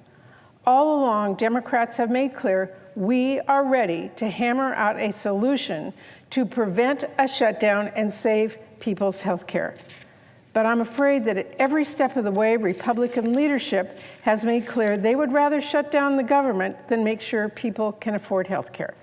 All along, Democrats have made clear we are ready to hammer out a solution to prevent a shutdown and save people's health care. But I'm afraid that at every step of the way, Republican leadership has made clear they would rather shut down the government than make sure people can afford health care.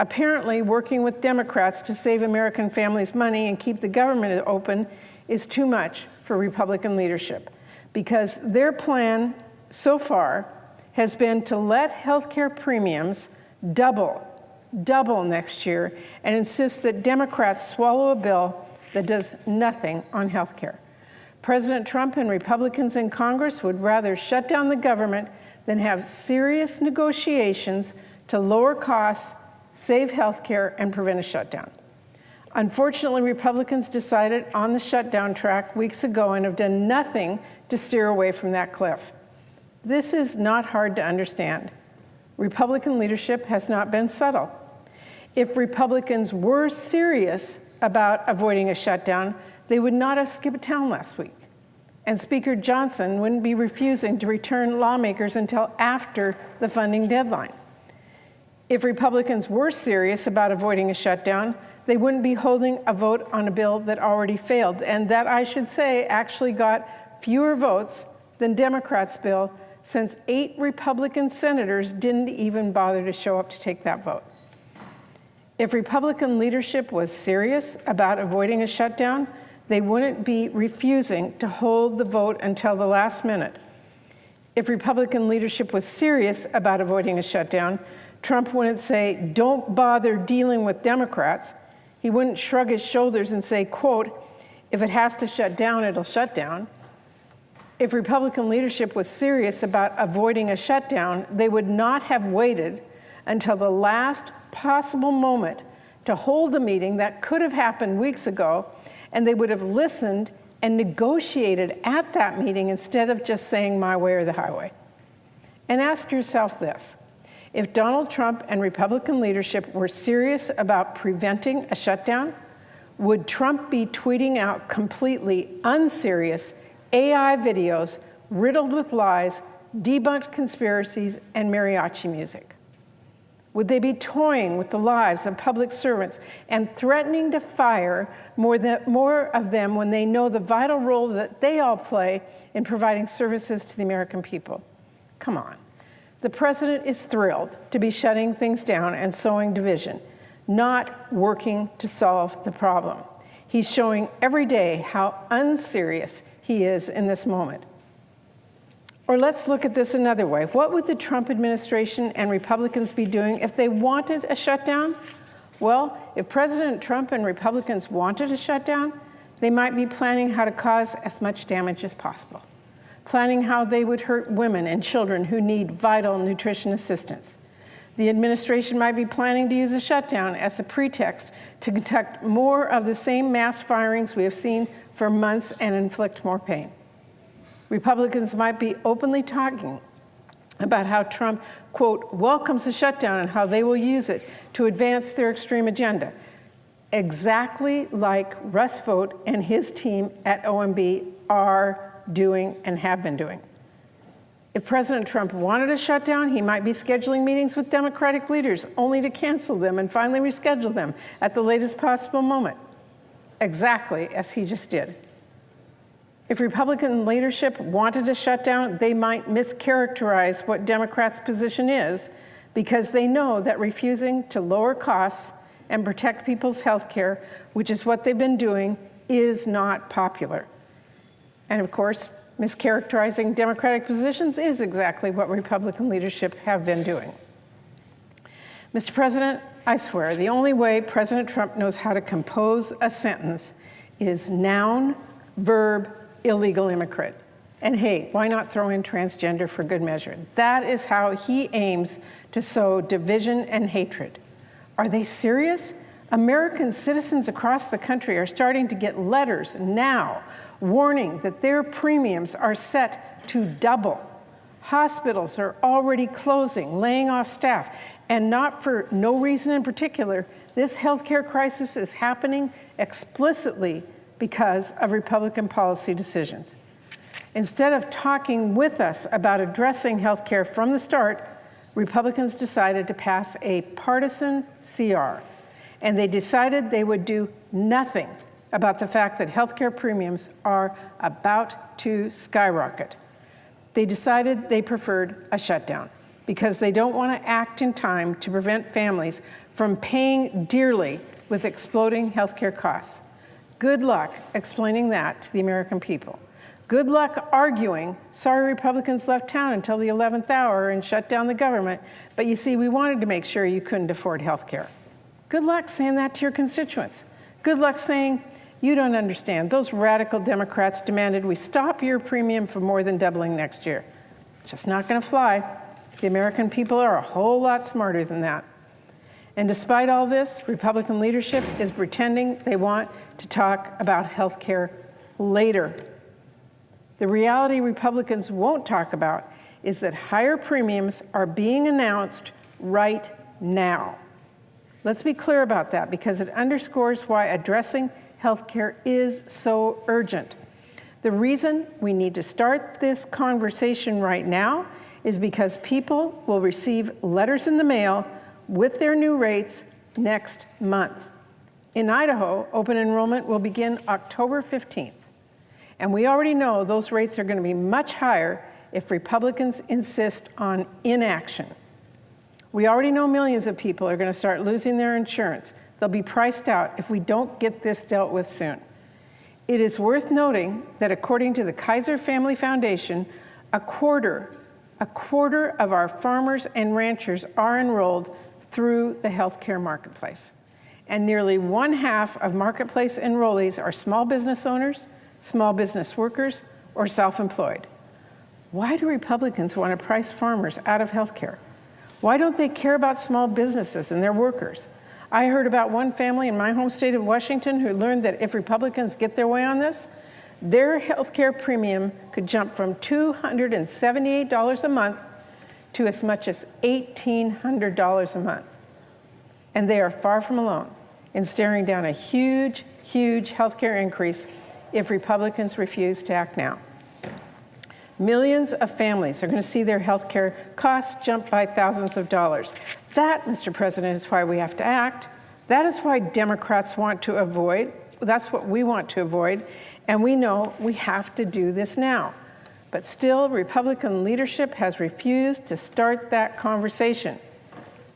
Apparently, working with Democrats to save American families money and keep the government open is too much for Republican leadership, because their plan so far has been to let health care premiums double next year and insist that Democrats swallow a bill that does nothing on health care. President Trump and Republicans in Congress would rather shut down the government than have serious negotiations to lower costs, save health care, and prevent a shutdown. Unfortunately, Republicans decided on the shutdown track weeks ago and have done nothing to steer away from that cliff. This is not hard to understand. Republican leadership has not been subtle. If Republicans were serious about avoiding a shutdown, they would not have skipped town last week. And Speaker Johnson wouldn't be refusing to return lawmakers until after the funding deadline. If Republicans were serious about avoiding a shutdown, they wouldn't be holding a vote on a bill that already failed, and that, I should say, actually got fewer votes than Democrats' bill, since 8 Republican senators didn't even bother to show up to take that vote. If Republican leadership was serious about avoiding a shutdown, they wouldn't be refusing to hold the vote until the last minute. If Republican leadership was serious about avoiding a shutdown, Trump wouldn't say, "Don't bother dealing with Democrats." He wouldn't shrug his shoulders and say, quote, "If it has to shut down, it'll shut down." If Republican leadership was serious about avoiding a shutdown, they would not have waited until the last possible moment to hold a meeting that could have happened weeks ago, and they would have listened and negotiated at that meeting instead of just saying my way or the highway. And ask yourself this: if Donald Trump and Republican leadership were serious about preventing a shutdown, would Trump be tweeting out completely unserious AI videos riddled with lies, debunked conspiracies, and mariachi music? Would they be toying with the lives of public servants and threatening to fire more of them when they know the vital role that they all play in providing services to the American people? Come on. The president is thrilled to be shutting things down and sowing division, not working to solve the problem. He's showing every day how unserious he is in this moment. Or let's look at this another way. What would the Trump administration and Republicans be doing if they wanted a shutdown? Well, if President Trump and Republicans wanted a shutdown, they might be planning how to cause as much damage as possible, planning how they would hurt women and children who need vital nutrition assistance. The administration might be planning to use a shutdown as a pretext to conduct more of the same mass firings we have seen for months and inflict more pain. Republicans might be openly talking about how Trump, quote, welcomes the shutdown and how they will use it to advance their extreme agenda, exactly like Russ Vought and his team at OMB are doing and have been doing. If President Trump wanted a shutdown, he might be scheduling meetings with Democratic leaders only to cancel them and finally reschedule them at the latest possible moment, exactly as he just did. If Republican leadership wanted a shutdown, they might mischaracterize what Democrats' position is, because they know that refusing to lower costs and protect people's health care, which is what they've been doing, is not popular. And of course, mischaracterizing Democratic positions is exactly what Republican leadership have been doing. Mr. President, I swear, the only way President Trump knows how to compose a sentence is noun, verb, illegal immigrant. And hey, why not throw in transgender for good measure? That is how he aims to sow division and hatred. Are they serious? American citizens across the country are starting to get letters now warning that their premiums are set to double. Hospitals are already closing, laying off staff, and not for no reason in particular. This healthcare crisis is happening explicitly because of Republican policy decisions. Instead of talking with us about addressing healthcare from the start, Republicans decided to pass a partisan CR, and they decided they would do nothing about the fact that healthcare premiums are about to skyrocket. They decided they preferred a shutdown because they don't want to act in time to prevent families from paying dearly with exploding healthcare costs. Good luck explaining that to the American people. Good luck arguing, sorry Republicans left town until the 11th hour and shut down the government, but you see, we wanted to make sure you couldn't afford health care. Good luck saying that to your constituents. Good luck saying, you don't understand. Those radical Democrats demanded we stop your premium from more than doubling next year. Just not going to fly. The American people are a whole lot smarter than that. And despite all this, Republican leadership is pretending they want to talk about health care later. The reality Republicans won't talk about is that higher premiums are being announced right now. Let's be clear about that because it underscores why addressing health care is so urgent. The reason we need to start this conversation right now is because people will receive letters in the mail with their new rates next month. In Idaho, open enrollment will begin October 15th. And we already know those rates are going to be much higher if Republicans insist on inaction. We already know millions of people are going to start losing their insurance. They'll be priced out if we don't get this dealt with soon. It is worth noting that according to the Kaiser Family Foundation, a quarter of our farmers and ranchers are enrolled through the healthcare marketplace. And nearly 1/2 of marketplace enrollees are small business owners, small business workers, or self-employed. Why do Republicans want to price farmers out of healthcare? Why don't they care about small businesses and their workers? I heard about one family in my home state of Washington who learned that if Republicans get their way on this, their health care premium could jump from $278 a month to as much as $1,800 a month. And they are far from alone in staring down a huge, huge health care increase if Republicans refuse to act now. Millions of families are going to see their health care costs jump by thousands of dollars. That, Mr. President, is why we have to act. That is why Democrats want to avoid. That's what we want to avoid. And we know we have to do this now. But still, Republican leadership has refused to start that conversation.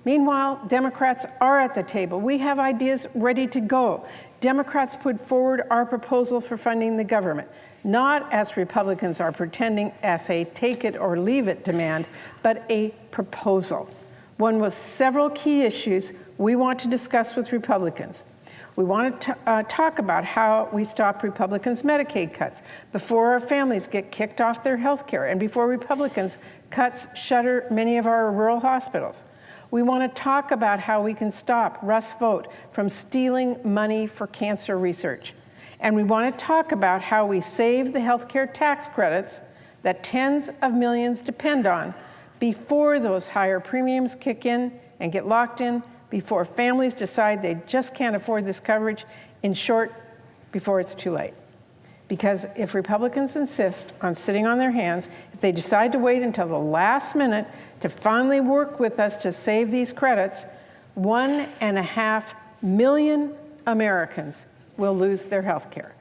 Meanwhile, Democrats are at the table. We have ideas ready to go. Democrats put forward our proposal for funding the government, not as Republicans are pretending as a take it or leave it demand, but a proposal. One with several key issues we want to discuss with Republicans. We want to talk about how we stop Republicans' Medicaid cuts before our families get kicked off their health care and before Republicans' cuts shutter many of our rural hospitals. We want to talk about how we can stop Russ Vought from stealing money for cancer research. And we want to talk about how we save the healthcare tax credits that tens of millions depend on before those higher premiums kick in and get locked in, before families decide they just can't afford this coverage, in short, before it's too late. Because if Republicans insist on sitting on their hands, if they decide to wait until the last minute to finally work with us to save these credits, 1.5 million Americans will lose their health care.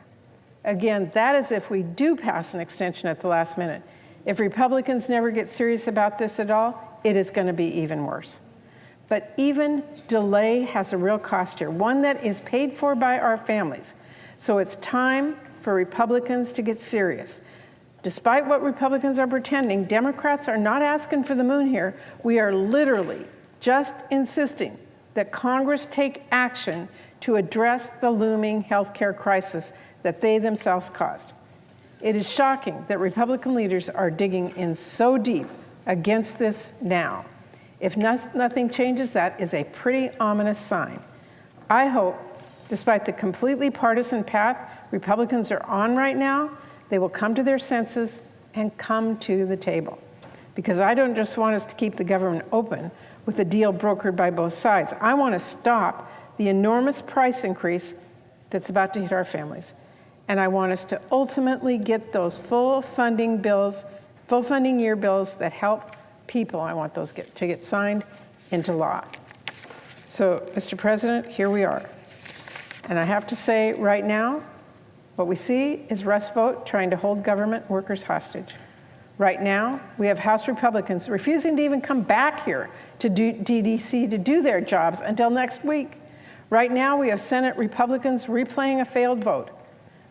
Again, that is if we do pass an extension at the last minute. If Republicans never get serious about this at all, it is going to be even worse. But even delay has a real cost here, one that is paid for by our families. So it's time for Republicans to get serious. Despite what Republicans are pretending, Democrats are not asking for the moon here. We are literally just insisting that Congress take action to address the looming health care crisis that they themselves caused. It is shocking that Republican leaders are digging in so deep against this now. If nothing changes, that is a pretty ominous sign. I hope, despite the completely partisan path Republicans are on right now, they will come to their senses and come to the table. Because I don't just want us to keep the government open with a deal brokered by both sides. I want to stop the enormous price increase that's about to hit our families. And I want us to ultimately get those full funding year bills that help people. I want those to get signed into law. So, Mr. President, here we are. And I have to say right now, what we see is Russ Vought trying to hold government workers hostage. Right now, we have House Republicans refusing to even come back here to DDC to do their jobs until next week. Right now, we have Senate Republicans replaying a failed vote.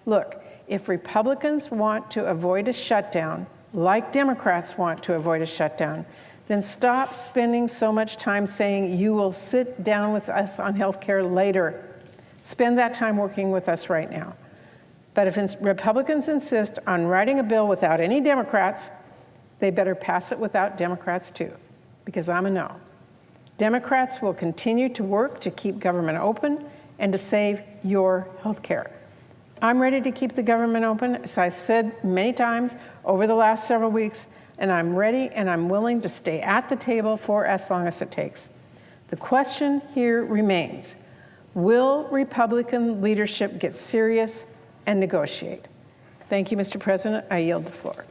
Look, if Republicans want to avoid a shutdown, like Democrats want to avoid a shutdown, then stop spending so much time saying you will sit down with us on health care later. Spend that time working with us right now. But if Republicans insist on writing a bill without any Democrats, they better pass it without Democrats too, because I'm a no. Democrats will continue to work to keep government open and to save your health care. I'm ready to keep the government open, as I said many times over the last several weeks, and I'm ready and I'm willing to stay at the table for as long as it takes. The question here remains, will Republican leadership get serious and negotiate? Thank you, Mr. President. I yield the floor.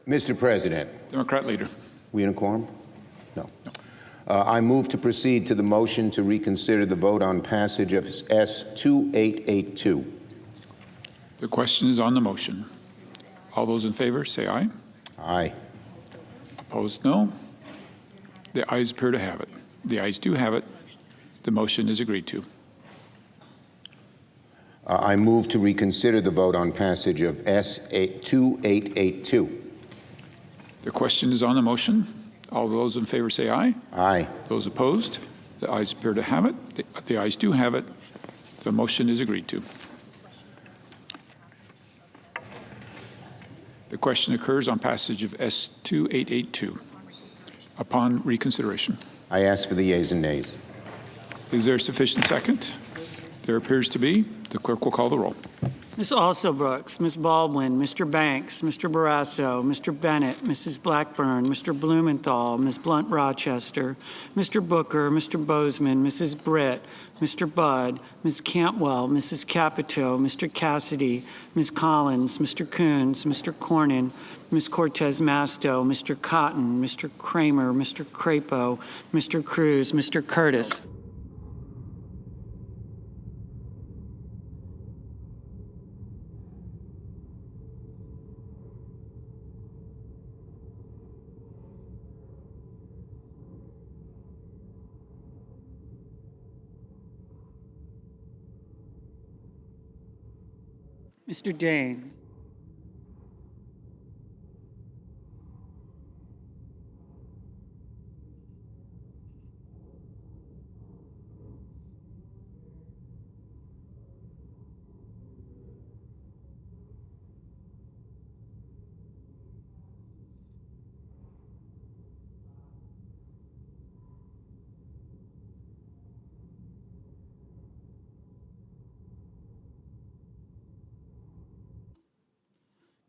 Mr. President. Democrat leader. We in a quorum? No. I move to proceed to the motion to reconsider the vote on passage of S-2882. The question is on the motion. All those in favor, say aye. Aye. Opposed, no. The ayes appear to have it. The ayes do have it. The motion is agreed to. I move to reconsider the vote on passage of S-2882. The question is on the motion. All those in favor say aye. Aye. Those opposed, the ayes appear to have it. The ayes do have it. The motion is agreed to. The question occurs on passage of S-2882. Upon reconsideration. I ask for the yeas and nays. Is there sufficient second? There appears to be. The clerk will call the roll. Ms. Alsobrooks, Ms. Baldwin, Mr. Banks, Mr. Barrasso, Mr. Bennett, Mrs. Blackburn, Mr. Blumenthal, Ms. Blunt Rochester, Mr. Booker, Mr. Bozeman, Mrs. Britt, Mr. Budd, Ms. Cantwell, Mrs. Capito, Mr. Cassidy, Ms. Collins, Mr. Coons, Mr. Cornyn, Ms. Cortez Masto, Mr. Cotton, Mr. Kramer, Mr. Crapo, Mr. Cruz, Mr. Curtis. Mr. Daines.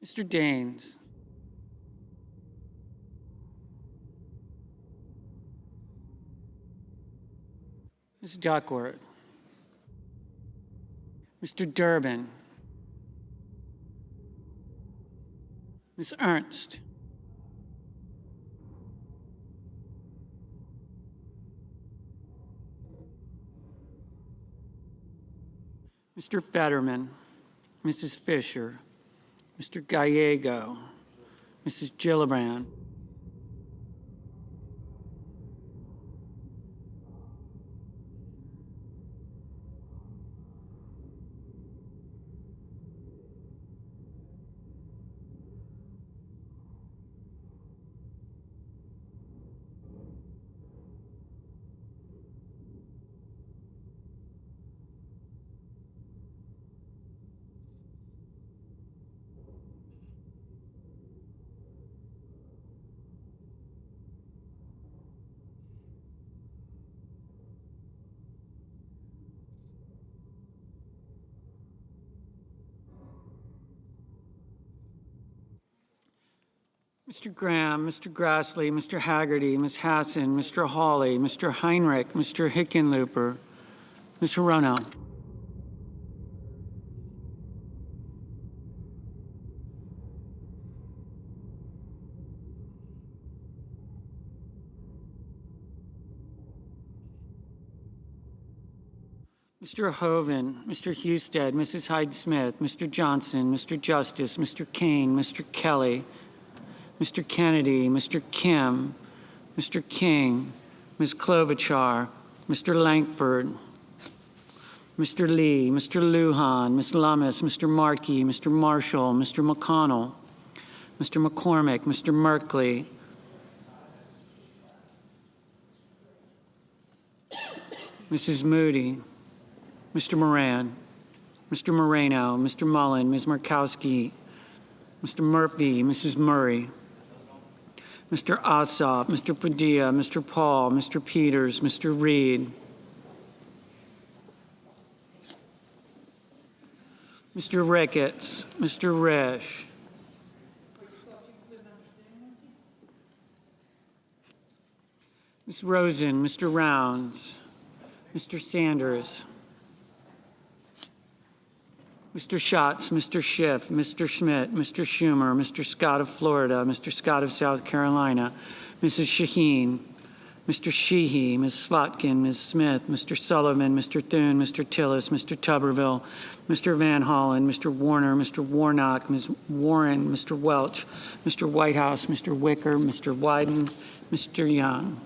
Mr. Daines. Ms. Duckworth. Mr. Durbin. Ms. Ernst. Mr. Fetterman. Mrs. Fisher. Mr. Gallego, Mrs. Gillibrand, Mr. Graham, Mr. Grassley, Mr. Haggerty, Ms. Hassan, Mr. Hawley, Mr. Heinrich, Mr. Hickenlooper, Ms. Hirono. Mr. Hoven, Mr. Husted, Mrs. Hyde-Smith, Mr. Johnson, Mr. Justice, Mr. Kane, Mr. Kelly, Mr. Kennedy, Mr. Kim, Mr. King, Ms. Klobuchar, Mr. Langford, Mr. Lee, Mr. Lujan, Ms. Lummis, Mr. Markey, Mr. Marshall, Mr. McConnell, Mr. McCormick, Mr. Merkley, Mrs. Moody, Mr. Moran, Mr. Moreno, Mr. Mullen, Ms. Murkowski, Mr. Murphy, Mrs. Murray, Mr. Ossoff, Mr. Padilla, Mr. Paul, Mr. Peters, Mr. Reed, Mr. Ricketts, Mr. Risch, Ms. Rosen, Mr. Rounds, Mr. Sanders, Mr. Schatz, Mr. Schiff, Mr. Schmidt, Mr. Schumer, Mr. Scott of Florida, Mr. Scott of South Carolina, Mrs. Shaheen, Mr. Sheehy, Ms. Slotkin, Ms. Smith, Mr. Sullivan, Mr. Thune, Mr. Tillis, Mr. Tuberville, Mr. Van Hollen, Mr. Warner, Mr. Warnock, Ms. Warren, Mr. Welch, Mr. Whitehouse, Mr. Wicker, Mr. Wyden, Mr. Young.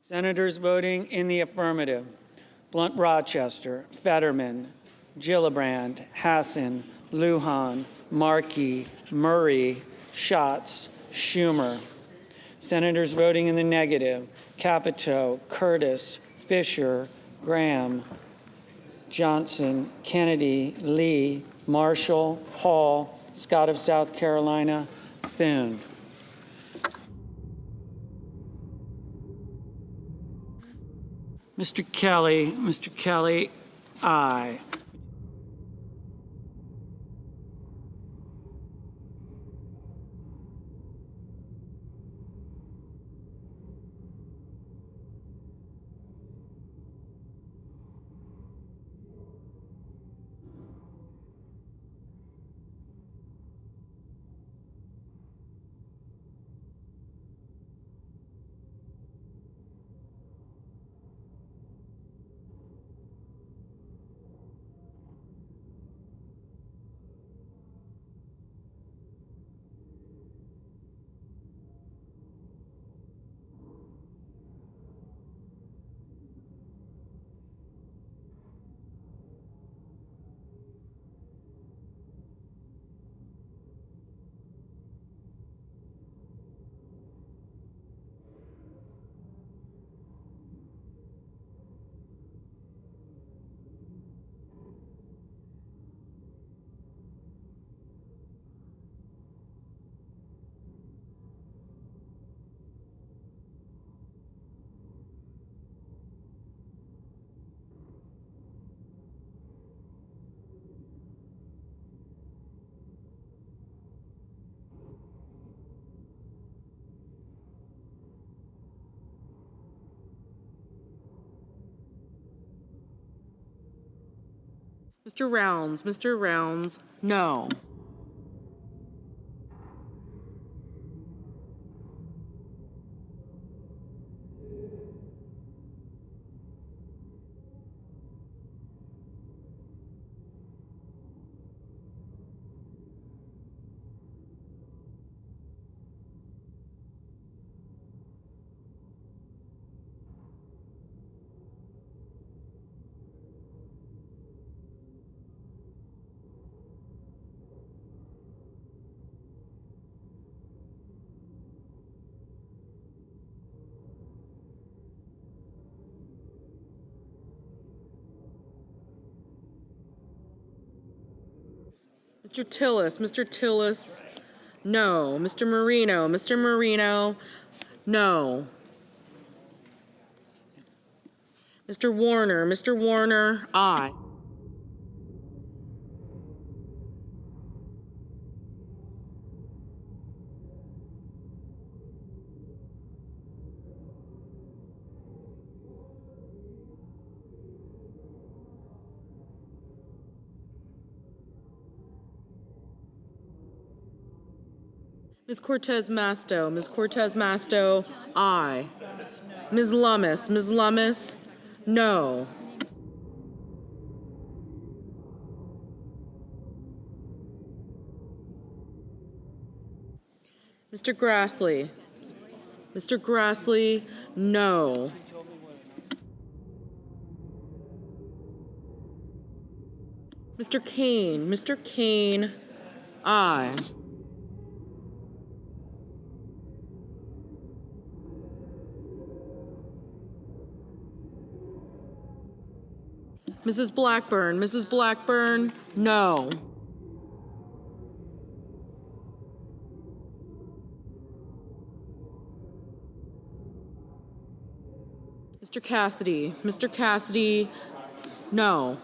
Senators voting in the affirmative: Blunt Rochester, Fetterman, Gillibrand, Hassan, Lujan, Markey, Murray, Schatz, Schumer. Senators voting in the negative: Capito, Curtis, Fisher, Graham, Johnson, Kennedy, Lee, Marshall, Hall, Scott of South Carolina, Thune. Mr. Kelly, aye. Mr. Rounds, no. Mr. Tillis, no. Mr. Marino, no. Mr. Warner, aye. Ms. Cortez Masto, aye. Ms. Lummis, no. Mr. Grassley, no. Mr. Kane, aye. Mrs. Blackburn, no. Mr. Cassidy, no.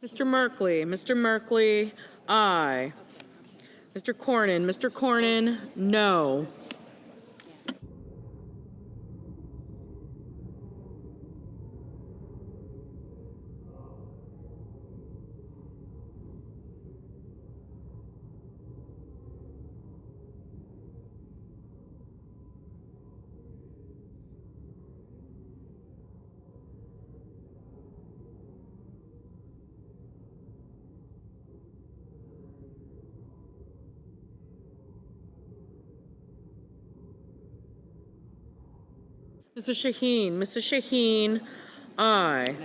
Mr. Merkley, aye. Mr. Cornyn, no. Mrs. Shaheen, aye.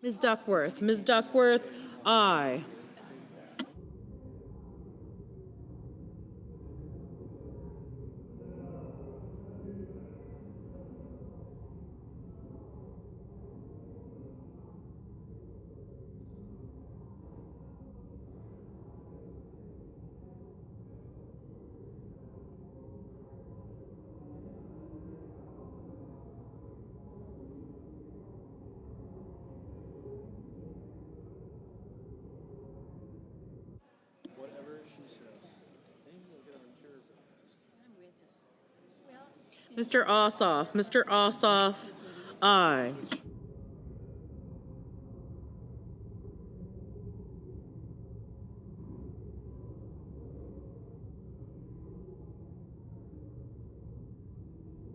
Ms. Duckworth, aye. Mr. Ossoff. Mr. Ossoff, aye.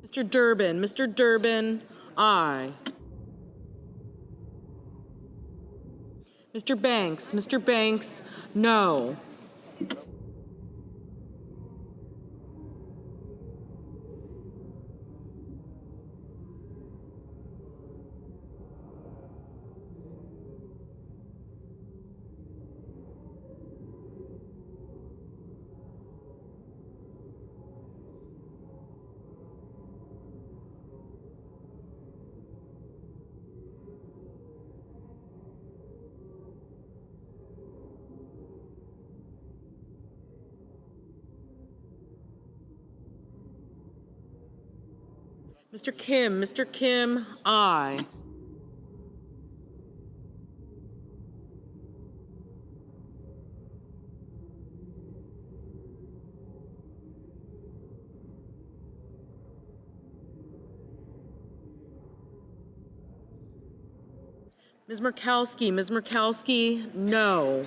Mr. Durbin. Mr. Durbin, aye. Mr. Banks. Mr. Banks, no. Mr. Kim, aye. Ms. Murkowski, no.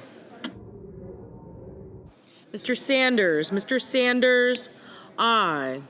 Mr. Sanders, aye.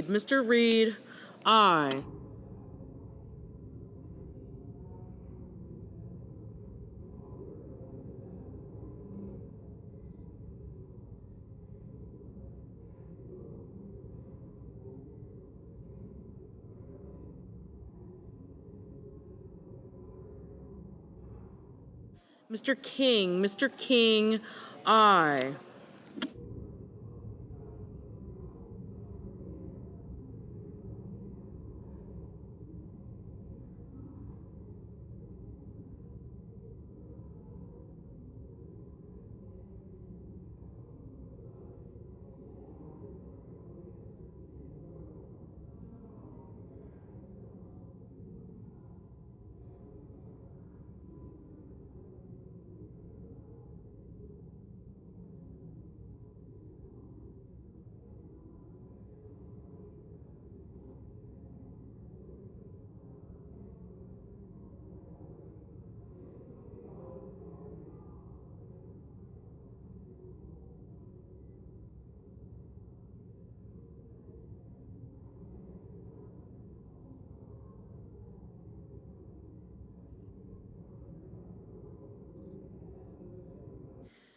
Mr. Reed, aye. Mr. King, aye.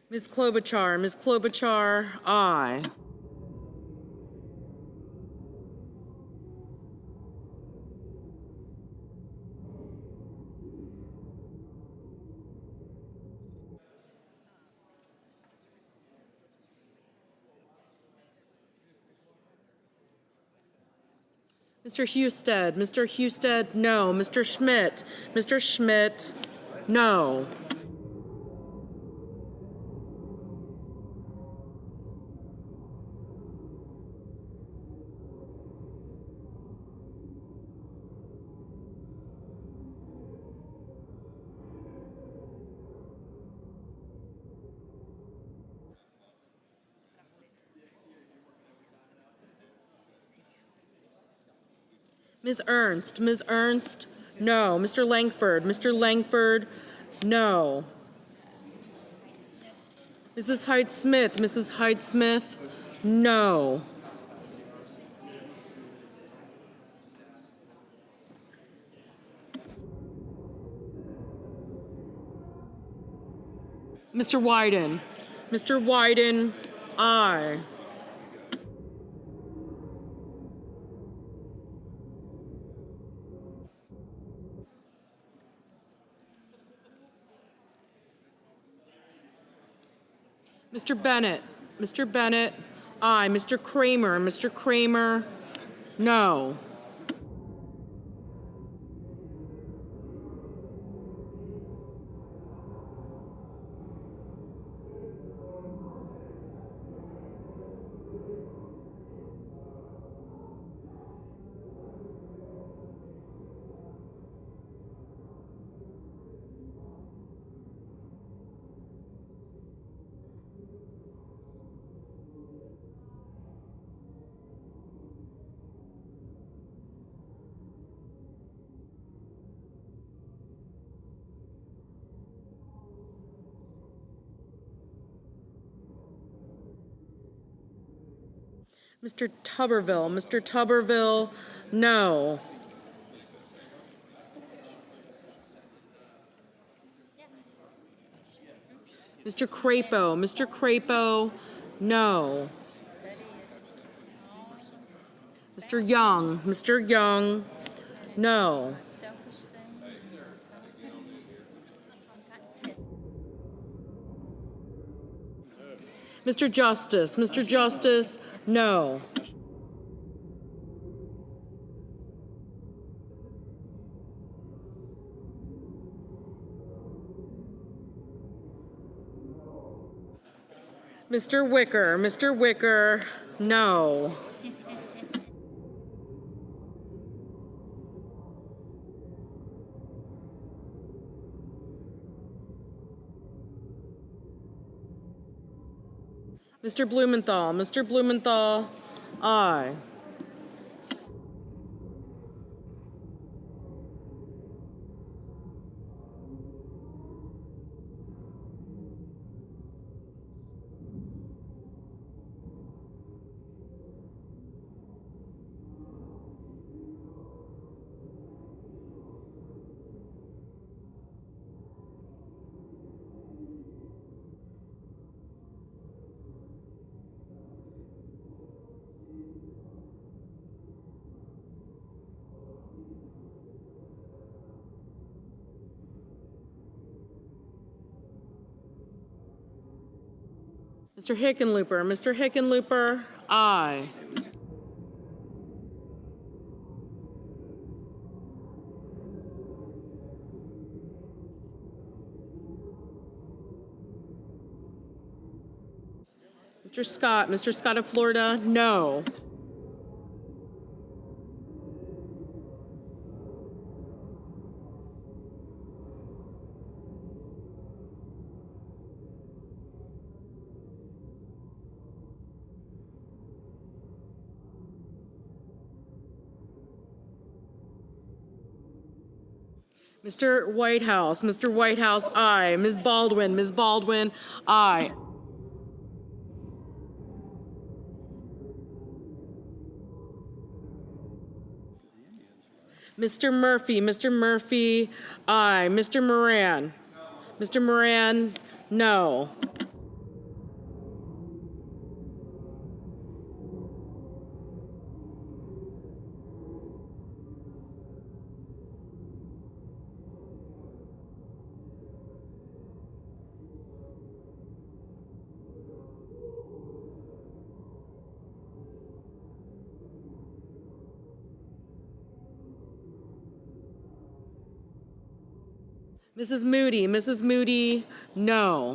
Ms. Klobuchar, aye. Mr. Husted, no. Mr. Schmidt, no. Ms. Ernst, no. Mr. Langford, no. Mrs. Hyde-Smith, no. Mr. Wyden, Aye. Mr. Bennett. Mr. Bennett. Aye. Mr. Kramer. Mr. Kramer. No. Mr. Tuberville. Mr. Tuberville. No. Mr. Crapo. Mr. Crapo. No. Mr. Young. Mr. Young. No. Mr. Justice. Mr. Justice. No. Mr. Wicker. Mr. Wicker. No. Mr. Blumenthal. Mr. Blumenthal. Aye. Mr. Hickenlooper. Mr. Hickenlooper. Aye. Mr. Scott. Mr. Scott of Florida. No. Mr. Whitehouse. Mr. Whitehouse. Aye. Ms. Baldwin. Ms. Baldwin. Aye. Mr. Murphy. Mr. Murphy. Aye. Mr. Moran. Mr. Moran. No. Mrs. Moody. Mrs. Moody. No.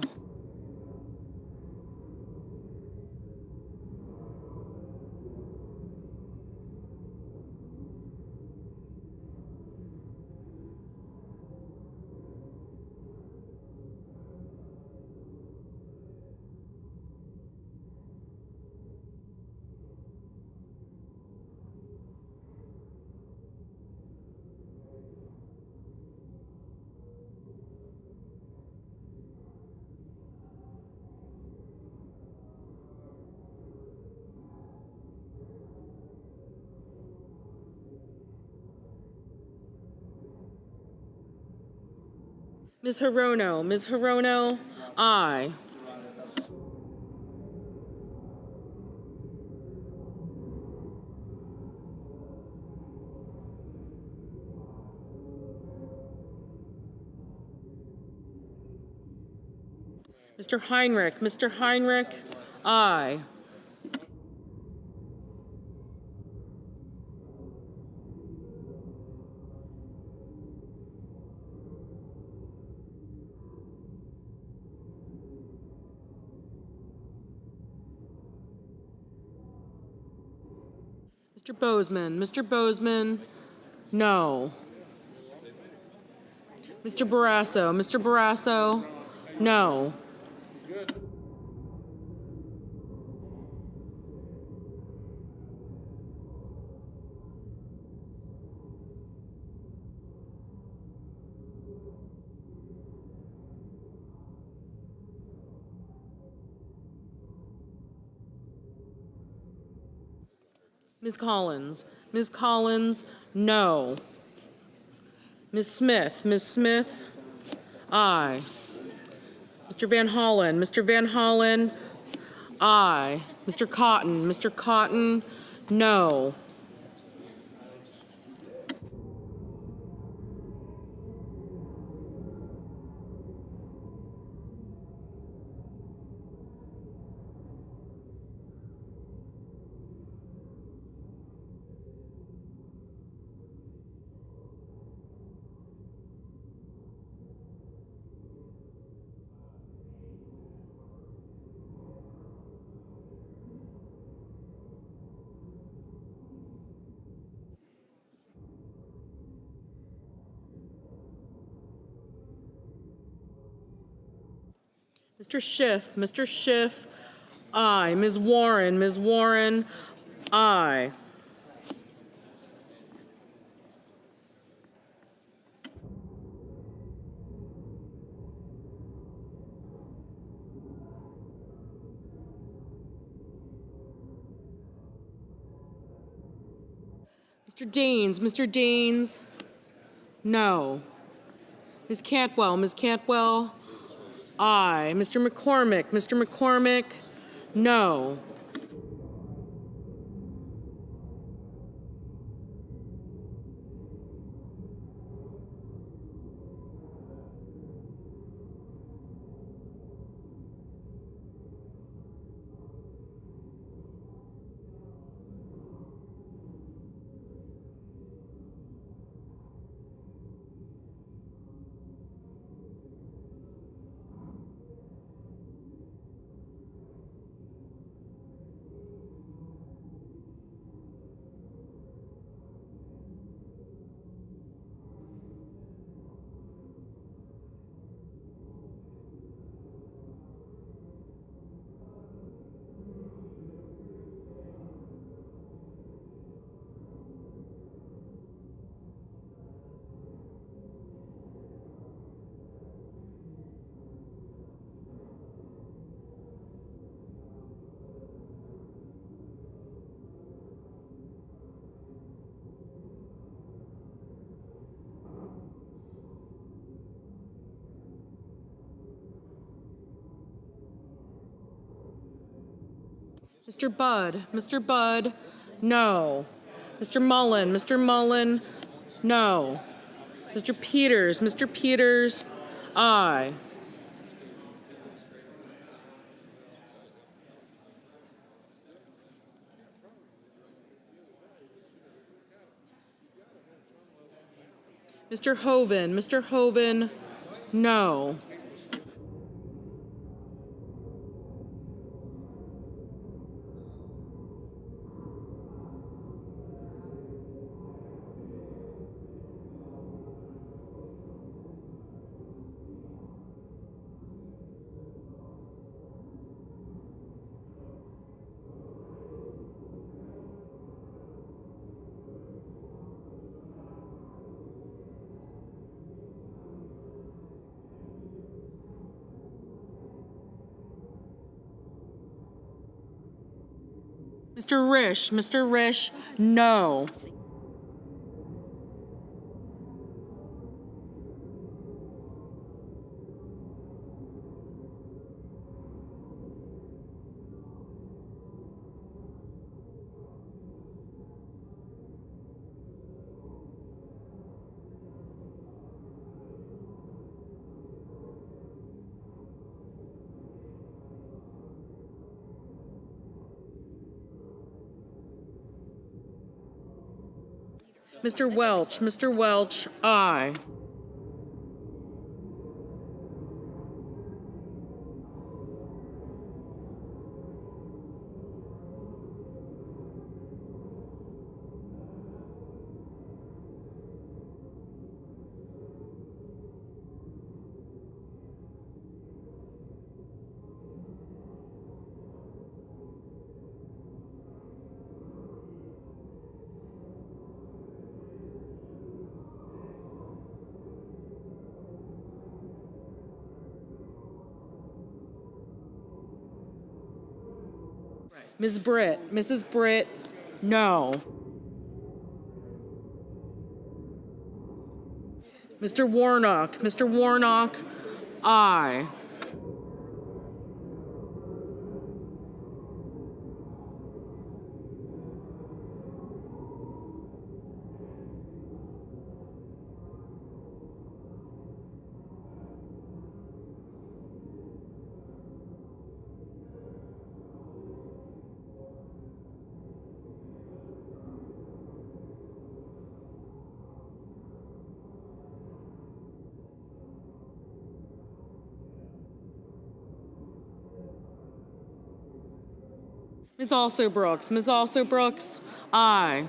Ms. Hirono. Ms. Hirono. Aye. Mr. Heinrich. Mr. Heinrich, aye. Mr. Bozeman. Mr. Bozeman, no. Mr. Barrasso. Mr. Barrasso, no. Ms. Collins. Ms. Collins, no. Ms. Smith. Ms. Smith, aye. Mr. Van Hollen. Mr. Van Hollen, aye. Mr. Cotton. Mr. Cotton, no. Mr. Schiff. Mr. Schiff, aye. Ms. Warren. Ms. Warren, aye. Mr. Deans. Mr. Deans, no. Ms. Cantwell. Ms. Cantwell, aye. Mr. McCormick. Mr. McCormick, no. Mr. Budd. Mr. Budd, no. Mr. Mullen. Mr. Mullen, no. Mr. Peters. Mr. Peters, aye. Mr. Hoven. Mr. Hoven, no. Mr. Risch. Mr. Risch, no. Mr. Welch. Mr. Welch, aye. Ms. Britt. Mrs. Britt, no. Mr. Warnock. Mr. Warnock, aye. Ms. Also Brooks. Ms. Also Brooks, aye.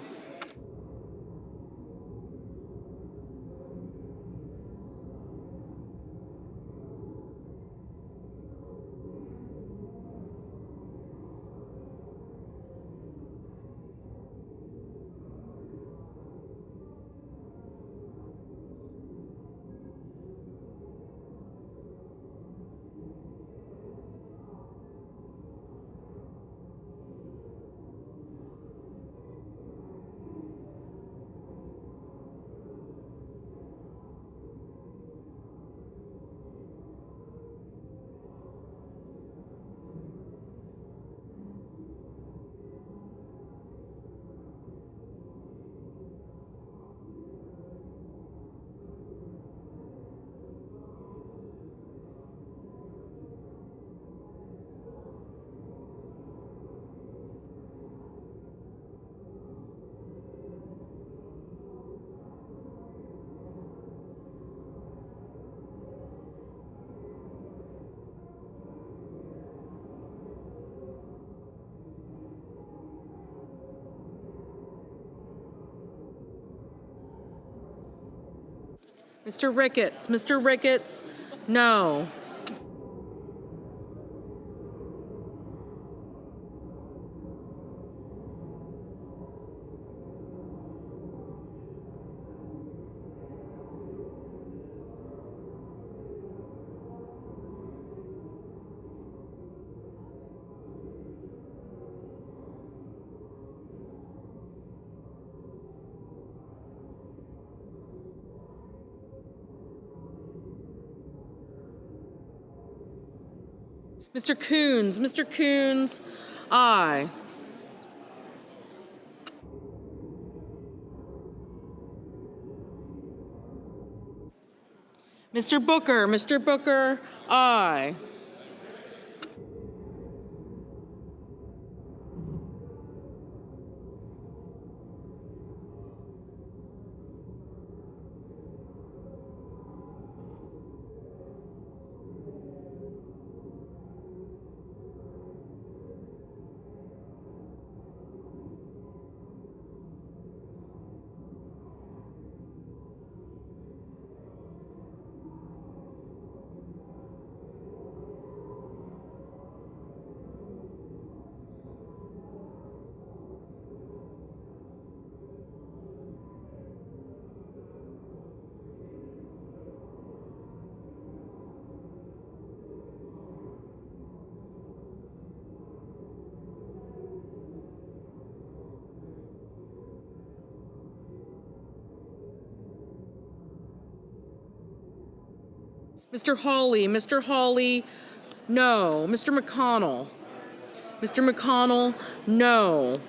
Mr. Ricketts. Mr. Ricketts, no. Mr. Coons. Mr. Coons, aye. Mr. Booker. Mr. Booker, aye. Mr. Hawley. Mr. Hawley, no. Mr. McConnell. Mr. McConnell, no.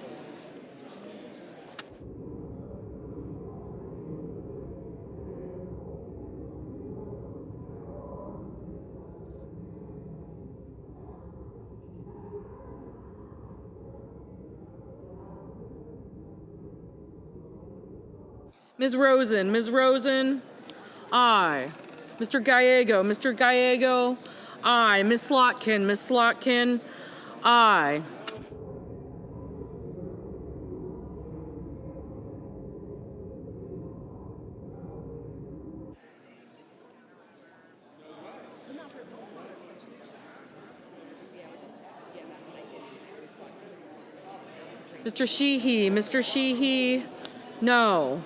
Ms. Rosen, aye. Mr. Gallego, aye. Ms. Slotkin, aye. Mr. Sheehy, no.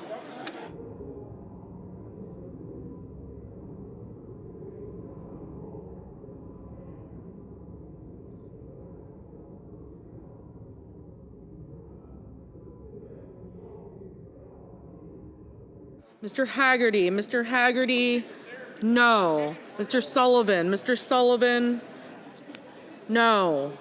Mr. Haggerty, no. Mr. Sullivan, no.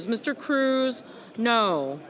Mr. Cruz, no.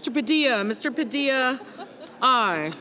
Mr. Padilla. Mr. Padilla, aye.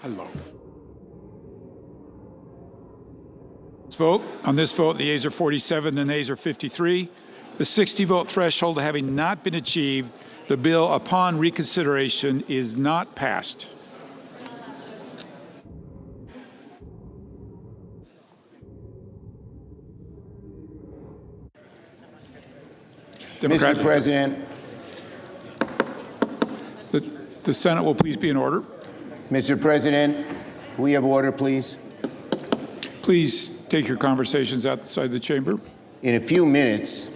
Hello. On this vote, the yeas are 47, the nays are 53. The 60-vote threshold having not been achieved, The bill upon reconsideration is not passed. Mr. President. The Senate will please be in order. Mr. President, we have order, please. Please take your conversations outside the chamber. In a few minutes,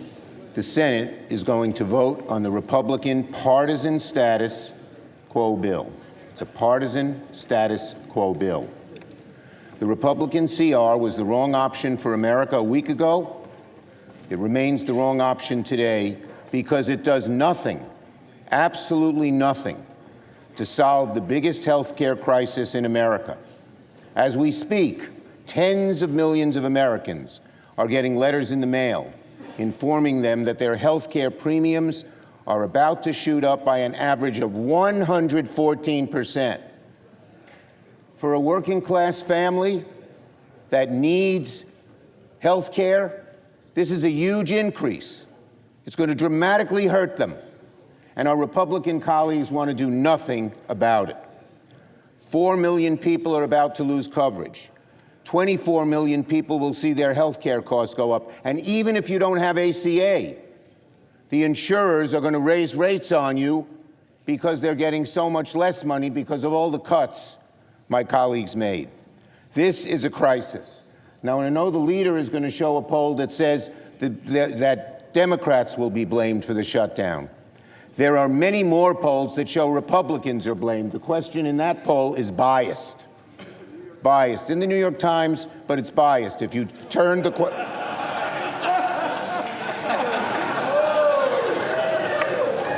the Senate is going to vote on the Republican partisan status quo bill. It's a partisan status quo bill. The Republican CR was the wrong option for America a week ago. It remains the wrong option today because it does nothing, absolutely nothing, to solve the biggest health care crisis in America. As we speak, tens of millions of Americans are getting letters in the mail informing them that their health care premiums are about to shoot up by an average of 114%. For a working class family that needs health care, this is a huge increase. It's going to dramatically hurt them. And our Republican colleagues want to do nothing about it. 4 million people are about to lose coverage. 24 million people will see their health care costs go up. And even if you don't have ACA, the insurers are going to raise rates on you because they're getting so much less money because of all the cuts my colleagues made. This is a crisis. Now, I know the leader is going to show a poll that says that Democrats will be blamed for the shutdown. There are many more polls that show Republicans are blamed. The question in that poll is biased. Biased. In the New York Times, but it's biased. If you turn the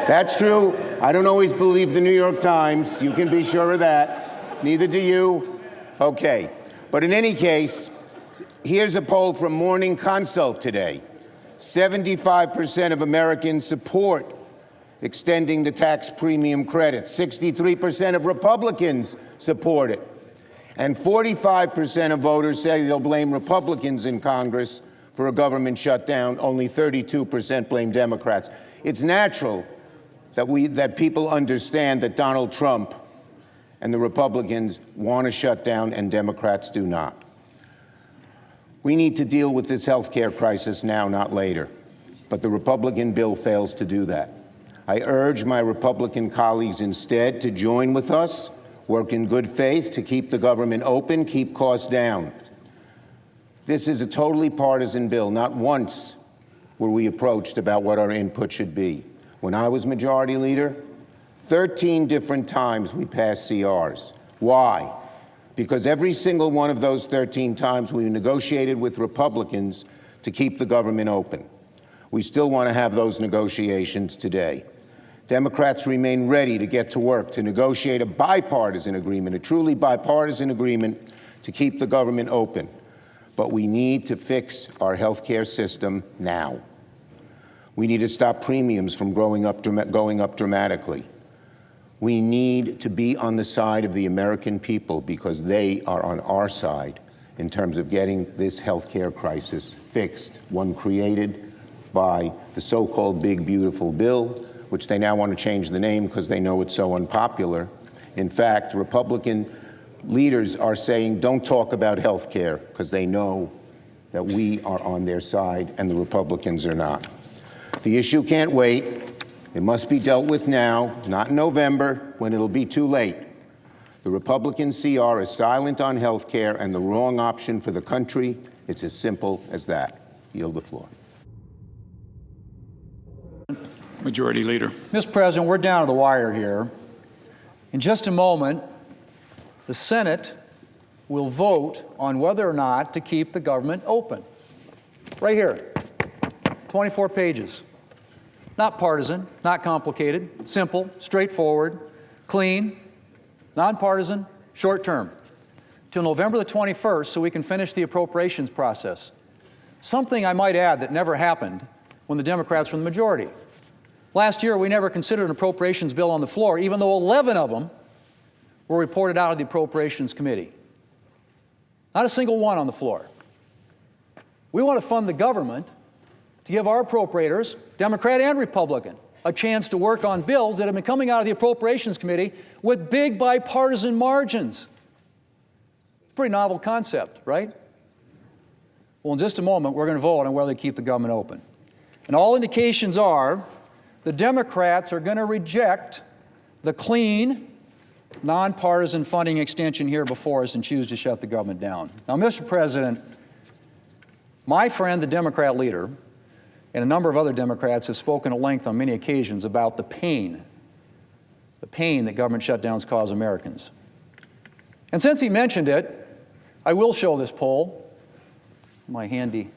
That's true. I don't always believe the New York Times. You can be sure of that. Neither do you. Okay. But in any case, here's a poll from Morning Consult today. 75% of Americans support extending the tax premium credit. 63% of Republicans support it. And 45% of voters say they'll blame Republicans in Congress for a government shutdown. Only 32% blame Democrats. It's natural that people understand that Donald Trump and the Republicans want to shut down and Democrats do not. We need to deal with this health care crisis now, not later. But the Republican bill fails to do that. I urge my Republican colleagues instead to join with us, work in good faith to keep the government open, keep costs down. This is a totally partisan bill. Not once were we approached about what our input should be. When I was majority leader, 13 different times we passed CRs. Why? Because every single one of those 13 times we negotiated with Republicans to keep the government open. We still want to have those negotiations today. Democrats remain ready to get to work to negotiate a bipartisan agreement, a truly bipartisan agreement to keep the government open. But we need to fix our health care system now. We need to stop premiums from going up dramatically. We need to be on the side of the American people because they are on our side in terms of getting this health care crisis fixed, one created by the so-called big, beautiful bill, which they now want to change the name because they know it's so unpopular. In fact, Republican leaders are saying, don't talk about health care because they know that we are on their side and the Republicans are not. The issue can't wait. It must be dealt with now, not in November, when it'll be too late. The Republican CR is silent on health care and the wrong option for the country. It's as simple as that. Yield the floor. Majority Leader. Mr. President, we're down to the wire here. In just a moment, the Senate will vote on whether or not to keep the government open. Right here, 24 pages. Not partisan, not complicated, simple, straightforward, clean, nonpartisan, short term, till November the 21st so we can finish the appropriations process. Something I might add that never happened when the Democrats were in the majority. Last year, we never considered an appropriations bill on the floor, even though 11 of them were reported out of the Appropriations Committee. Not a single one on the floor. We want to fund the government to give our appropriators, Democrat and Republican, a chance to work on bills that have been coming out of the Appropriations Committee with big bipartisan margins. Pretty novel concept, right? Well, in just a moment, we're going to vote on whether to keep the government open. And all indications are the Democrats are going to reject the clean, nonpartisan funding extension here before us and choose to shut the government down. Now, Mr. President, my friend, the Democrat leader, and a number of other Democrats have spoken at length on many occasions about the pain that government shutdowns cause Americans. And since he mentioned it, I will show this poll. My handy.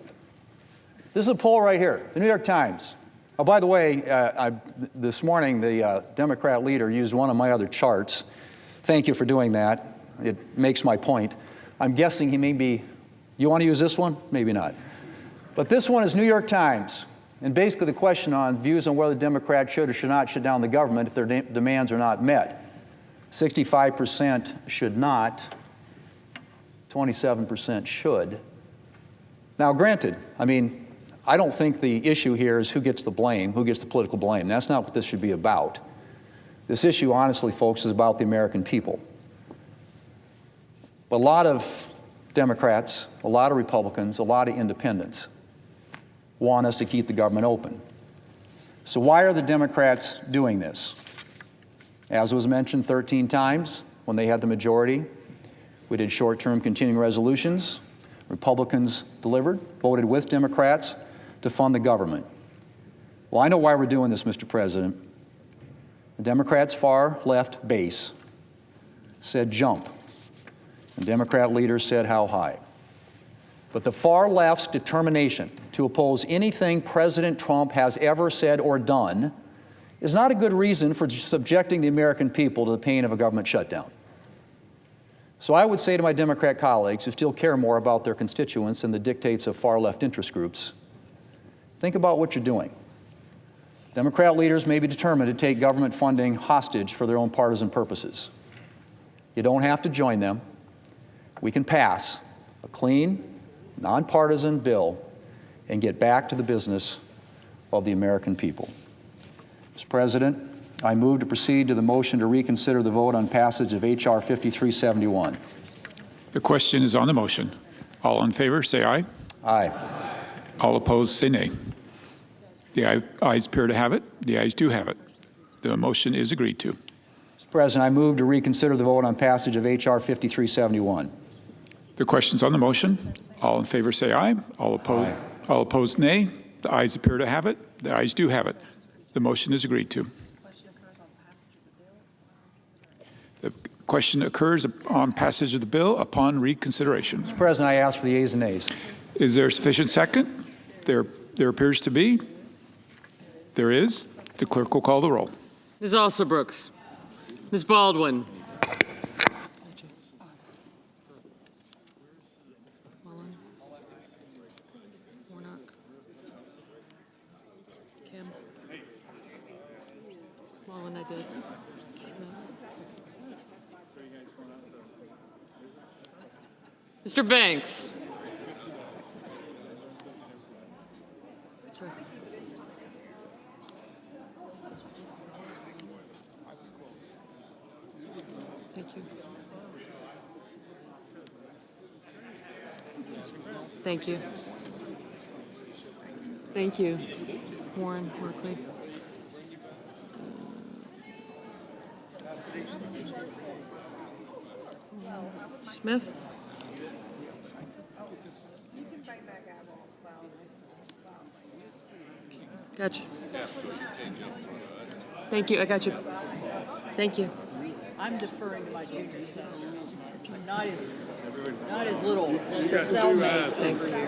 This is a poll right here, the New York Times. Oh, by the way, this morning the Democrat leader used one of my other charts. Thank you for doing that. It makes my point. I'm guessing he may be, you want to use this one? Maybe not. But this one is New York Times. And basically the question on views on whether Democrats should or should not shut down the government if their demands are not met. 65% should not, 27% should. Now, granted, I don't think the issue here is who gets the blame, who gets the political blame. That's not what this should be about. This issue, honestly, folks, is about the American people. But a lot of Democrats, a lot of Republicans, a lot of independents want us to keep the government open. So why are the Democrats doing this? As was mentioned 13 times when they had the majority, we did short-term continuing resolutions. Republicans delivered, voted with Democrats to fund the government. Well, I know why we're doing this, Mr. President. The Democrats' far left base said jump, and Democrat leaders said how high. But the far left's determination to oppose anything President Trump has ever said or done is not a good reason for subjecting the American people to the pain of a government shutdown. So I would say to my Democrat colleagues who still care more about their constituents than the dictates of far-left interest groups, think about what you're doing. Democrat leaders may be determined to take government funding hostage for their own partisan purposes. You don't have to join them. We can pass a clean, nonpartisan bill and get back to the business of the American people. Mr. President, I move to proceed to the motion to reconsider the vote on passage of H.R. 5371. The question is on the motion. All in favor, say aye. Aye. All opposed, say nay. The ayes appear to have it. The ayes do have it. The motion is agreed to. Mr. President, I move to reconsider the vote on passage of H.R. 5371. The question's on the motion. All in favor, say aye. All opposed, nay. The ayes appear to have it. The ayes do have it. The motion is agreed to. The question occurs on passage of the bill upon reconsideration. Mr. President, I ask for the ayes and nays. Is there sufficient second? There appears to be. There is. The clerk will call the roll. Ms. Alsobrooks. Ms. Baldwin. I did. Mr. Banks. Thank you. Thank you. Thank you. Warren, Markley. Smith? Gotcha. Thank you. I got you. Thank you. I'm deferring to my junior son. Not as little. The cellmates over here.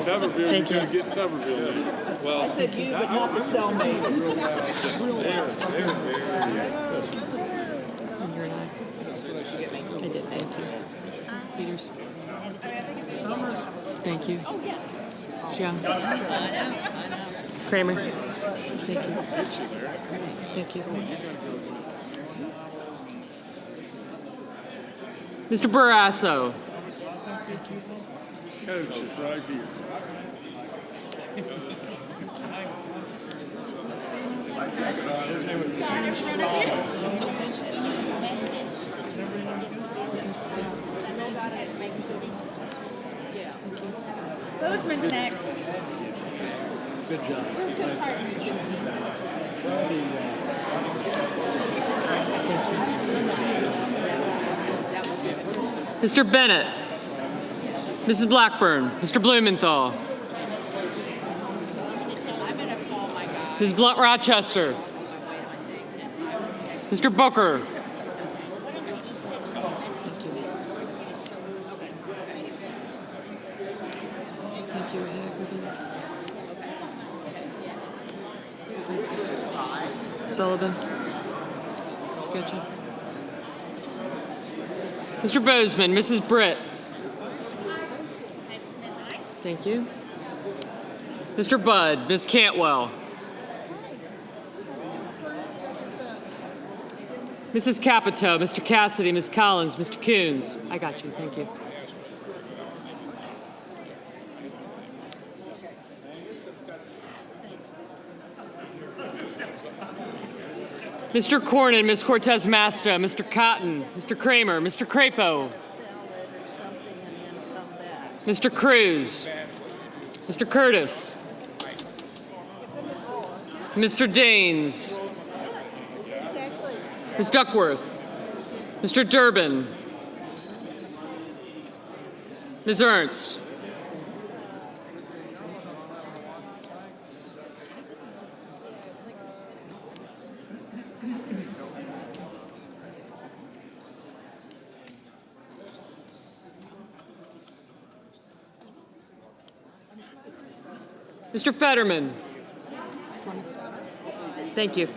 Tuberville, Thank you you. couldn't get Tuberville. Well, I said you, but not the cellmate. I did. Thank you. Peters. Thank you. Young. Kramer. Thank you. Thank you. Mr. Barrasso. Coach is right here. Bozeman's next. Good job. Mr. Bennett, Mrs. Blackburn, Mr. Blumenthal, Ms. Blunt Rochester, Mr. Booker, Sullivan. Good job. Mr. Bozeman, Mrs. Britt. Thank you. Mr. Budd, Ms. Cantwell. Mrs. Capito, Mr. Cassidy, Ms. Collins, Mr. Coons. I got you, thank you. Mr. Cornyn, Ms. Cortez Masta, Mr. Cotton, Mr. Kramer, Mr. Crapo, Mr. Cruz, Mr. Curtis, Mr. Daines, Ms. Duckworth, Mr. Durbin, Ms. Ernst, Mr. Fetterman. Thank you.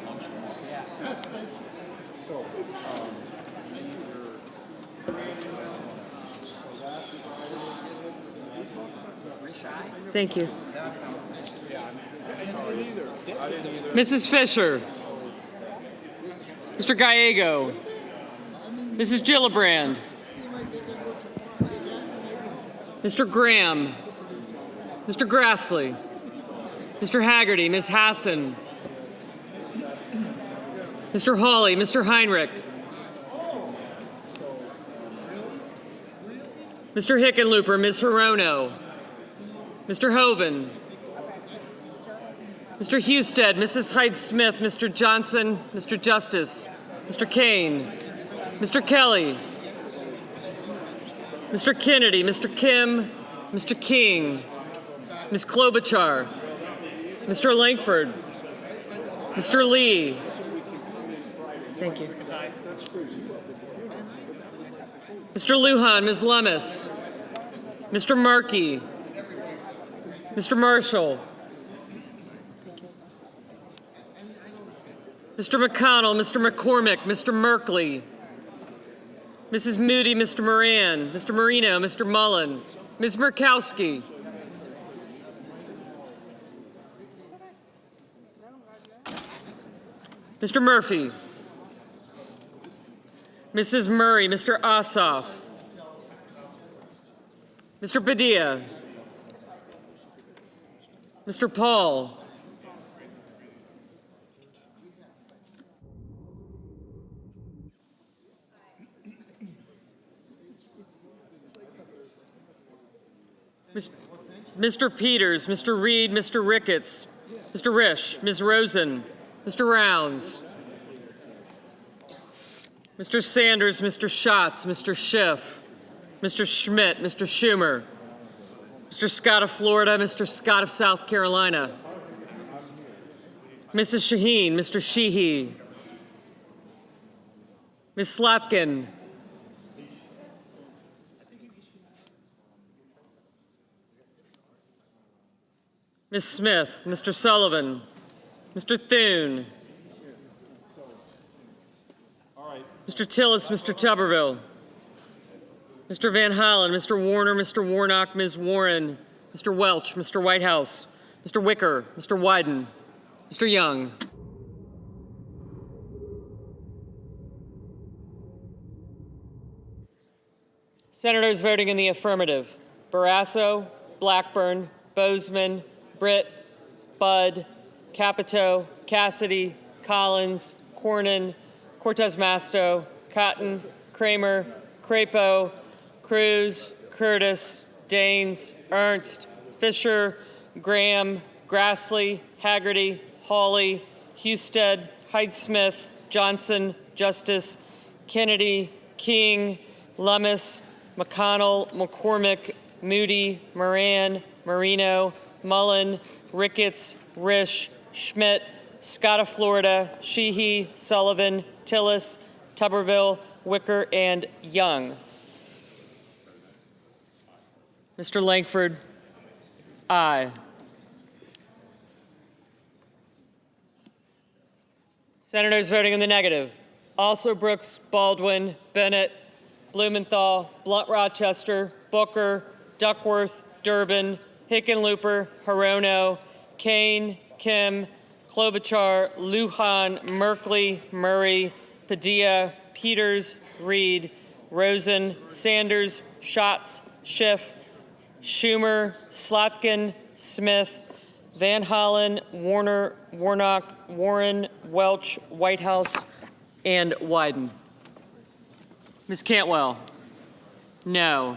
Thank you. Mrs. Fisher. Mr. Gallego. Mrs. Gillibrand. Mr. Graham. Mr. Grassley. Mr. Haggerty, Ms. Hassan, Mr. Hawley, Mr. Heinrich, Mr. Hickenlooper, Ms. Hirono, Mr. Hoven, Mr. Husted, Mrs. Hyde-Smith, Mr. Johnson, Mr. Justice, Mr. Kane, Mr. Kelly, Mr. Kennedy, Mr. Kim, Mr. King, Ms. Klobuchar, Mr. Langford, Mr. Lee. Thank you. Mr. Lujan, Ms. Lummis, Mr. Markey, Mr. Marshall, Mr. McConnell, Mr. McCormick, Mr. Merkley, Mrs. Moody, Mr. Moran, Mr. Marino, Mr. Mullen, Ms. Murkowski, Mr. Murphy, Mrs. Murray, Mr. Ossoff, Mr. Padilla, Mr. Paul, Mr. Peters, Mr. Reed, Mr. Ricketts, Mr. Risch, Ms. Rosen, Mr. Rounds, Mr. Sanders, Mr. Schatz, Mr. Schiff, Mr. Schmidt, Mr. Schumer, Mr. Scott of Florida, Mr. Scott of South Carolina, Mrs. Shaheen, Mr. Sheehy, Ms. Slotkin, Ms. Smith, Mr. Sullivan, Mr. Thune, Mr. Tillis, Mr. Tuberville, Mr. Van Hollen, Mr. Warner, Mr. Warnock, Ms. Warren, Mr. Welch, Mr. Whitehouse, Mr. Wicker, Mr. Wyden, Mr. Young. Senators voting in the affirmative: Barrasso, Blackburn, Bozeman, Britt, Budd, Capito, Cassidy, Collins, Cornyn, Cortez Masto, Cotton, Kramer, Crapo, Cruz, Curtis, Daines, Ernst, Fisher, Graham, Grassley, Haggerty, Hawley, Husted, Hyde-Smith, Johnson, Justice, Kennedy, King, Lummis, McConnell, McCormick, Moody, Moran, Marino, Mullen, Ricketts, Risch, Schmidt, Scott of Florida, Sheehy, Sullivan, Tillis, Tuberville, Wicker, and Young. Mr. Langford, aye. Senators voting in the negative: also Brooks, Baldwin, Bennett, Blumenthal, Blunt Rochester, Booker, Duckworth, Durbin, Hickenlooper, Hirono, Kane, Kim, Klobuchar, Lujan, Merkley, Murray, Padilla, Peters, Reed, Rosen, Sanders, Schatz, Schiff, Schumer, Slotkin, Smith, Van Hollen, Warner, Warnock, Warren, Welch, Whitehouse, and Wyden. Ms. Cantwell, no.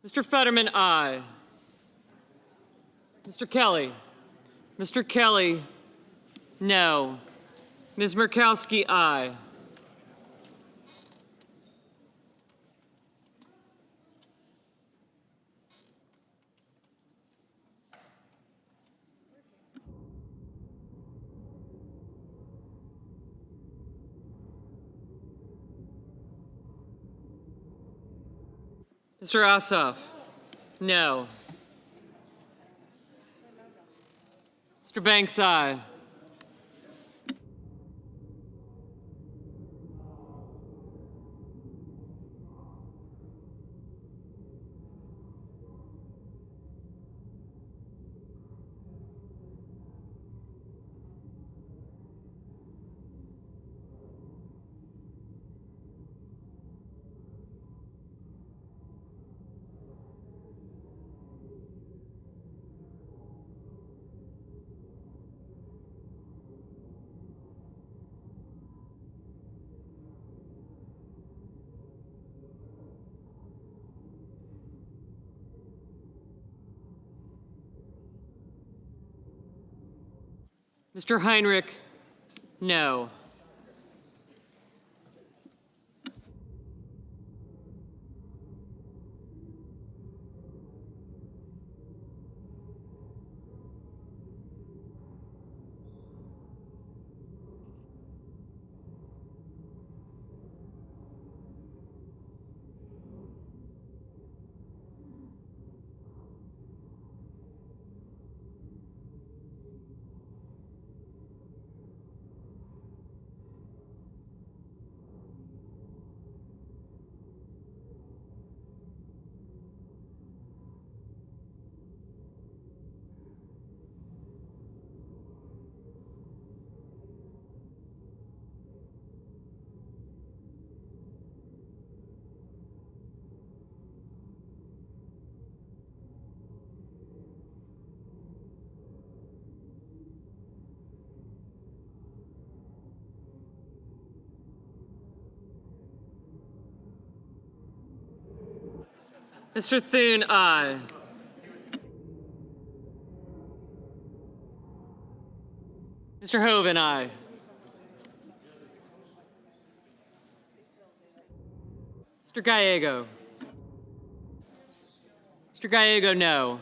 Mr. Fetterman, aye. Mr. Kelly. Mr. Kelly, no. Ms. Murkowski, aye. Mr. Ossoff, no. Mr. Banks, aye. Mr. Heinrich, no. Mr. Thune, aye. Mr. Hoven, aye. Mr. Gallego. Mr. Gallego, no.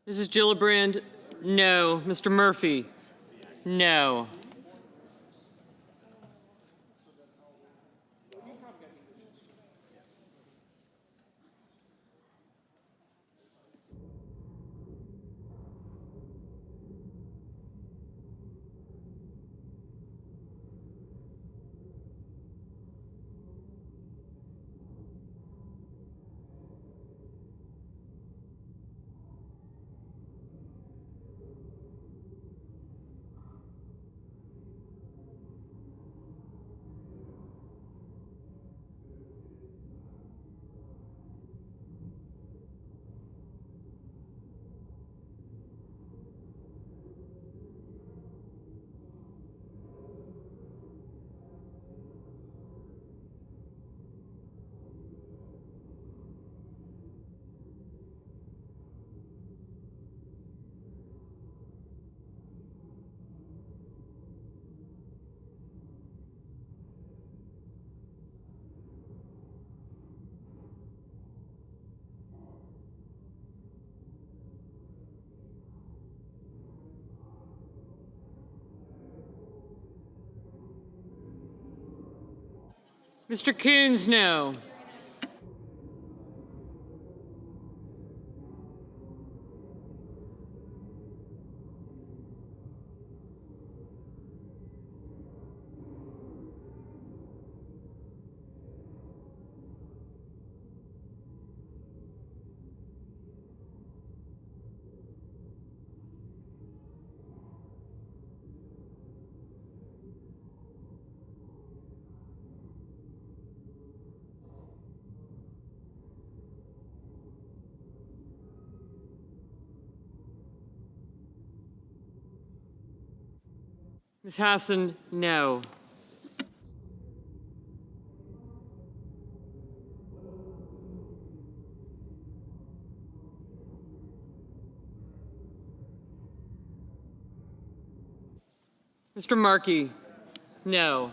Mrs. Gillibrand, no. Mr. Murphy, no. Mr. Coons, no. Ms. Hassan, no. Mr. Markey, no.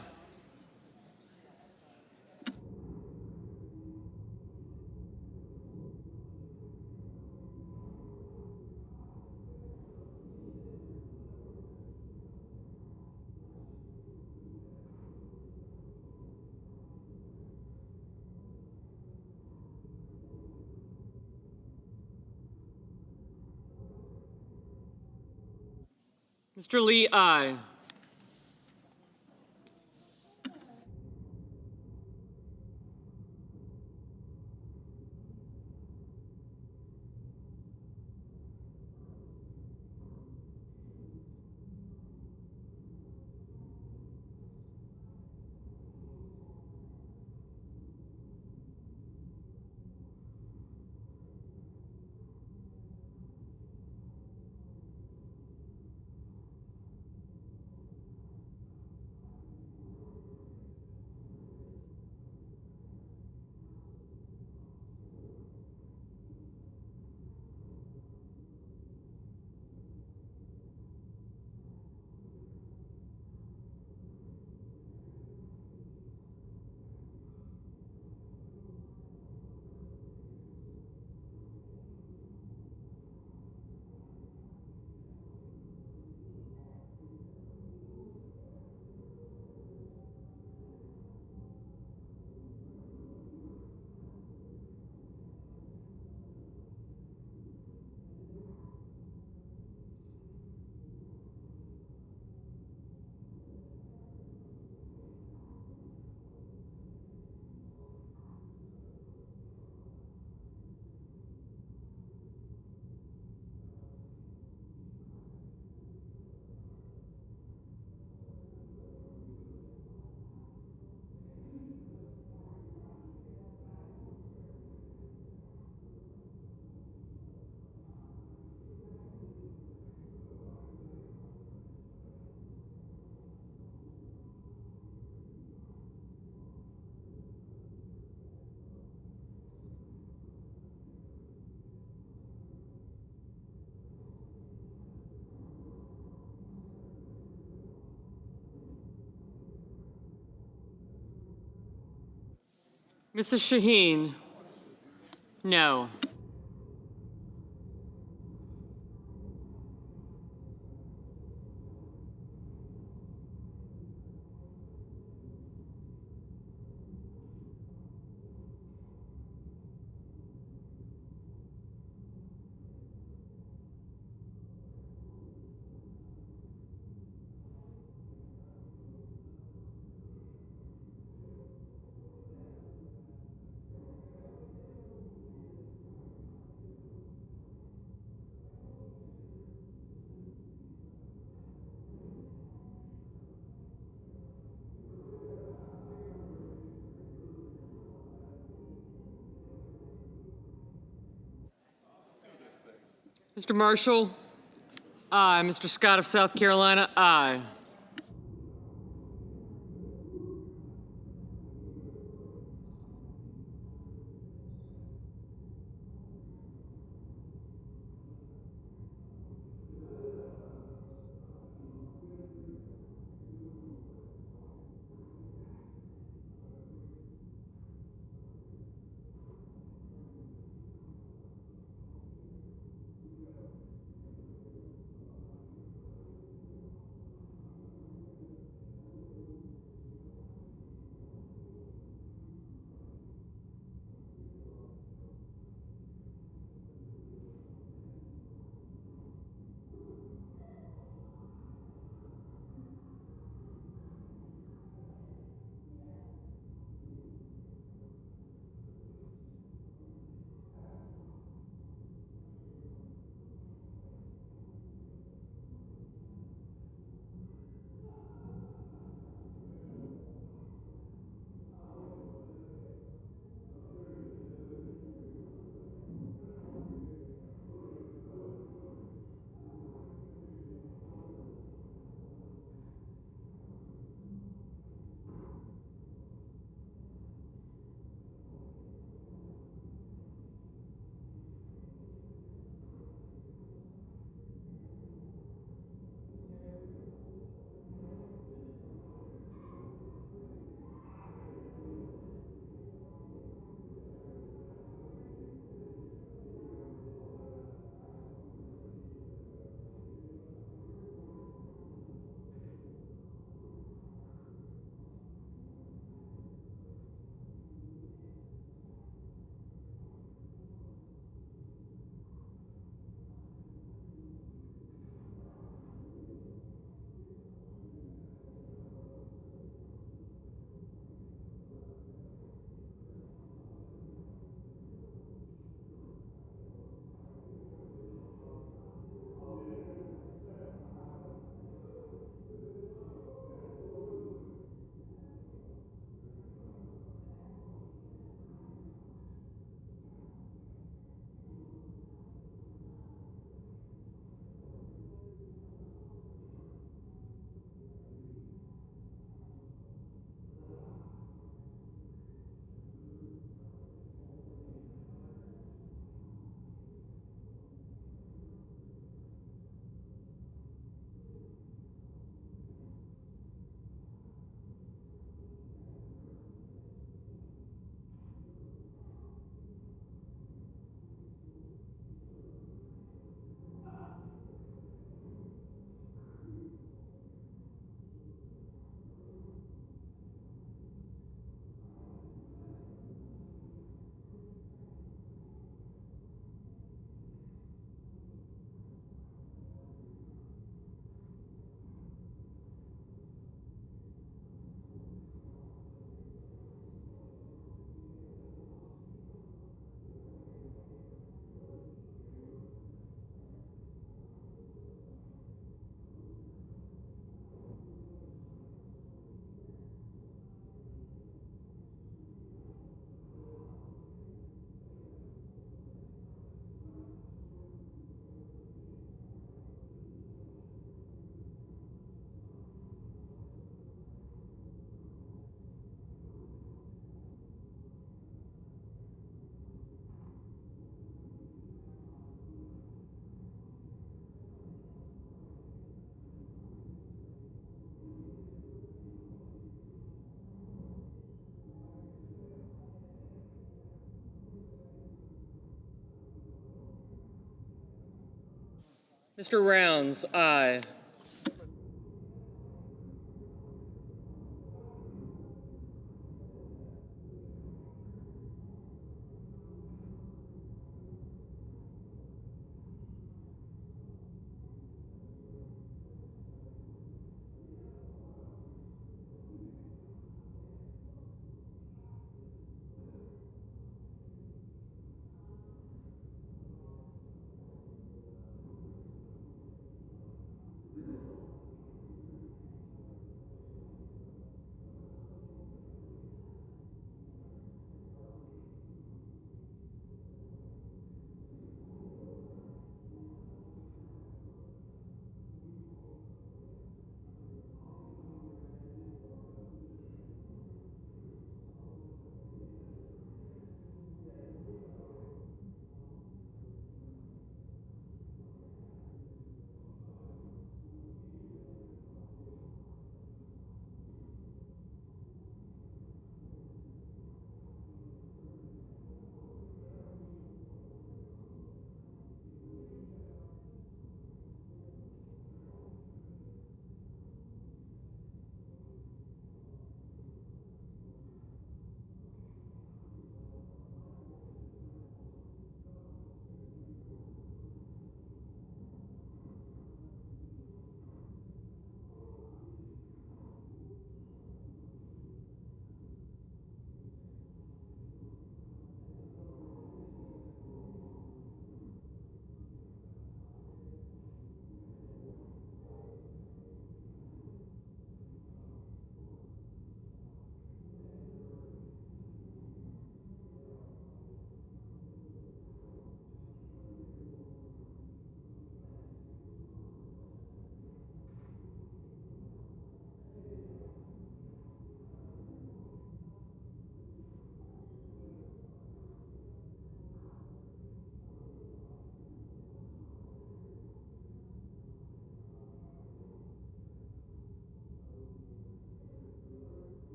Mr. Lee, aye. Mrs. Shaheen, no. Mr. Marshall, aye. Mr. Scott of South Carolina, aye. Mr. Rounds, aye.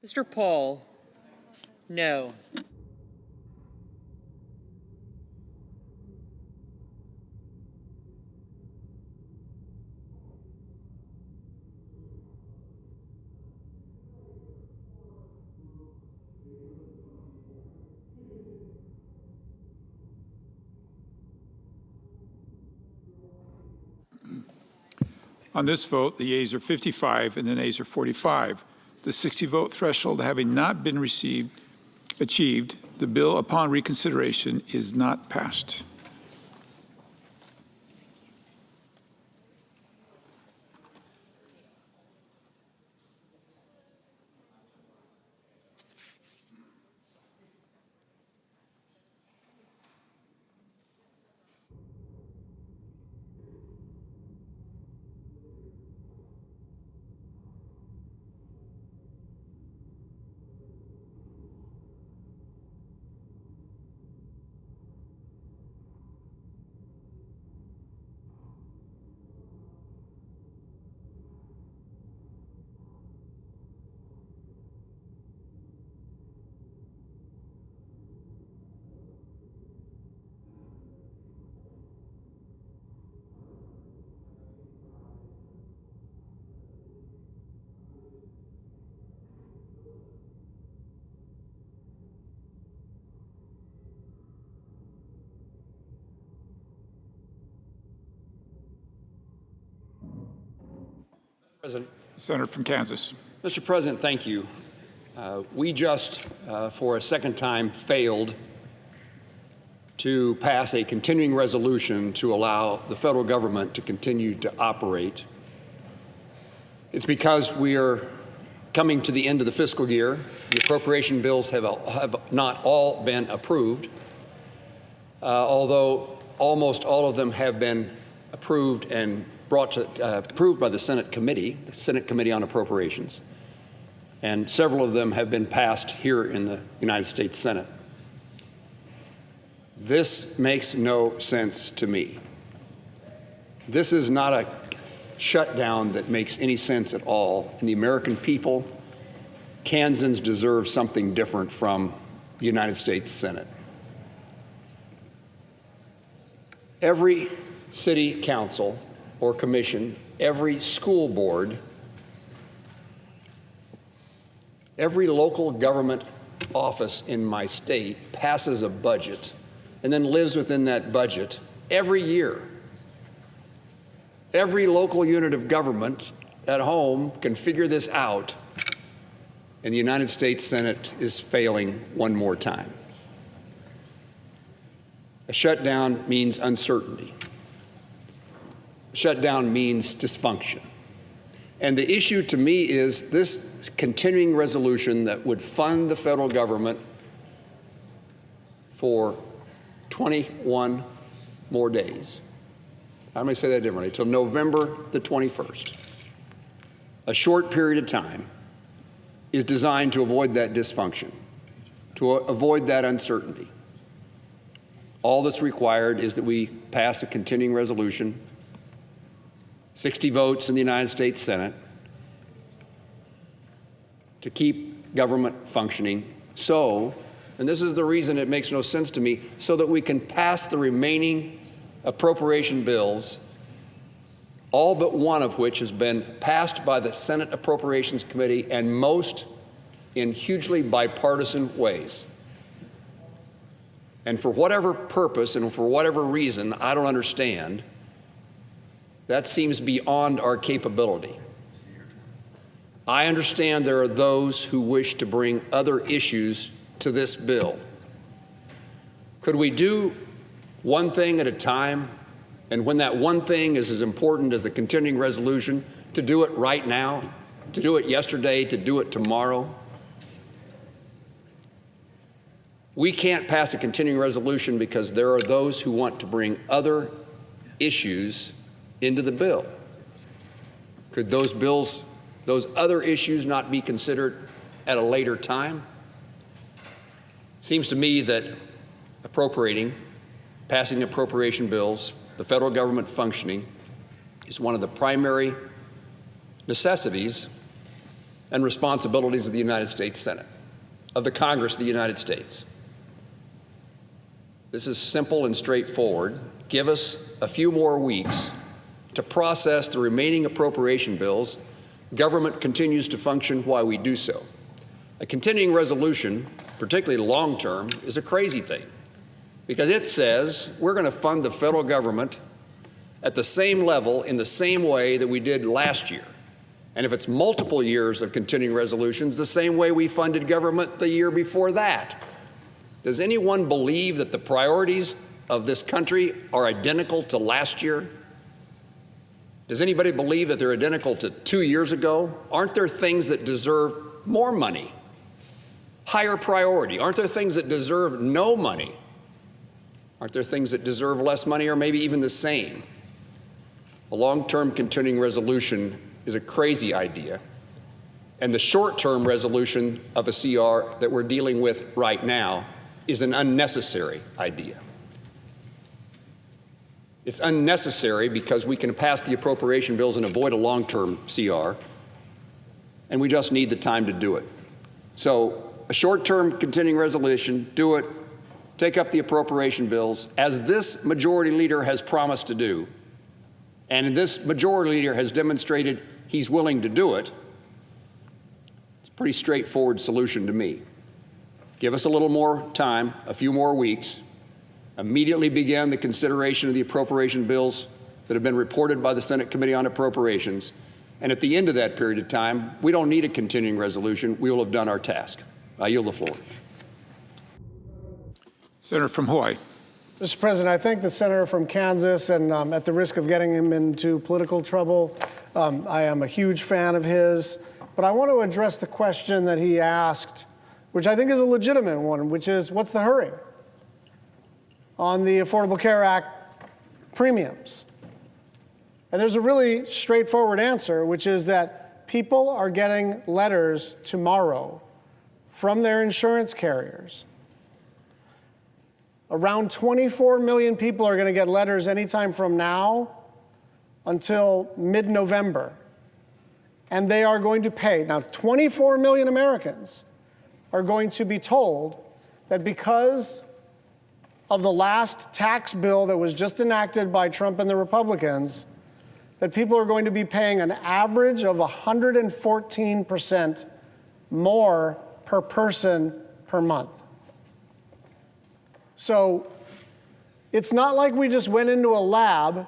Mr. Paul, no. On this vote, the yeas are 55 and the nays are 45. The 60-vote threshold having not been achieved, the bill upon reconsideration is not passed. President. Senator from Kansas. Mr. President, thank you. We just, for a second time, failed to pass a continuing resolution to allow the federal government to continue to operate. It's because we are coming to the end of the fiscal year. The appropriation bills have not all been approved, although almost all of them have been approved and approved by the Senate Committee on Appropriations, and several of them have been passed here in the United States Senate. This makes no sense to me. This is not a shutdown that makes any sense at all, and the American people, Kansans, deserve something different from the United States Senate. Every city council or commission, every school board, every local government office in my state passes a budget and then lives within that budget every year. Every local unit of government at home can figure this out, and the United States Senate is failing one more time. A shutdown means uncertainty. Shutdown means dysfunction. And the issue to me is this continuing resolution that would fund the federal government for 21 more days. I'm going to say that differently, till November the 21st. A short period of time is designed to avoid that dysfunction, to avoid that uncertainty. All that's required is that we pass a continuing resolution, 60 votes in the United States Senate, to keep government functioning so, and this is the reason it makes no sense to me, so that we can pass the remaining appropriation bills, all but one of which has been passed by the Senate Appropriations Committee, and most in hugely bipartisan ways. And for whatever purpose and for whatever reason I don't understand, that seems beyond our capability. I understand there are those who wish to bring other issues to this bill. Could we do one thing at a time, and when that one thing is as important as the continuing resolution, to do it right now, to do it yesterday, to do it tomorrow? We can't pass a continuing resolution because there are those who want to bring other issues into the bill. Could those other issues not be considered at a later time? Seems to me that passing appropriation bills, the federal government functioning, is one of the primary necessities and responsibilities of the United States Senate, of the Congress of the United States. This is simple and straightforward. Give us a few more weeks to process the remaining appropriation bills. Government continues to function while we do so. A continuing resolution, particularly long-term, is a crazy thing because it says we're going to fund the federal government at the same level in the same way that we did last year. And if it's multiple years of continuing resolutions, the same way we funded government the year before that. Does anyone believe that the priorities of this country are identical to last year? Does anybody believe that they're identical to 2 years ago? Aren't there things that deserve more money, higher priority? Aren't there things that deserve no money? Aren't there things that deserve less money or maybe even the same? A long-term continuing resolution is a crazy idea, and the short-term resolution of a CR that we're dealing with right now is an unnecessary idea. It's unnecessary because we can pass the appropriation bills and avoid a long-term CR, and we just need the time to do it. So a short-term continuing resolution, do it, take up the appropriation bills, as this majority leader has promised to do, and this majority leader has demonstrated he's willing to do it. It's a pretty straightforward solution to me. Give us a little more time, a few more weeks, immediately begin the consideration of the appropriation bills that have been reported by the Senate Committee on Appropriations, and at the end of that period of time, we don't need a continuing resolution. We will have done our task. I yield the floor. Senator from Hawaii. Mr. President, I thank the senator from Kansas, and at the risk of getting him into political trouble, I am a huge fan of his. But I want to address the question that he asked, which I think is a legitimate one, which is, what's the hurry on the Affordable Care Act premiums? And there's a really straightforward answer, which is that people are getting letters tomorrow from their insurance carriers. Around 24 million people are going to get letters anytime from now until mid-November. And they are going to pay. Now, 24 million Americans are going to be told that because of the last tax bill that was just enacted by Trump and the Republicans, that people are going to be paying an average of 114% more per person per month. So it's not like we just went into a lab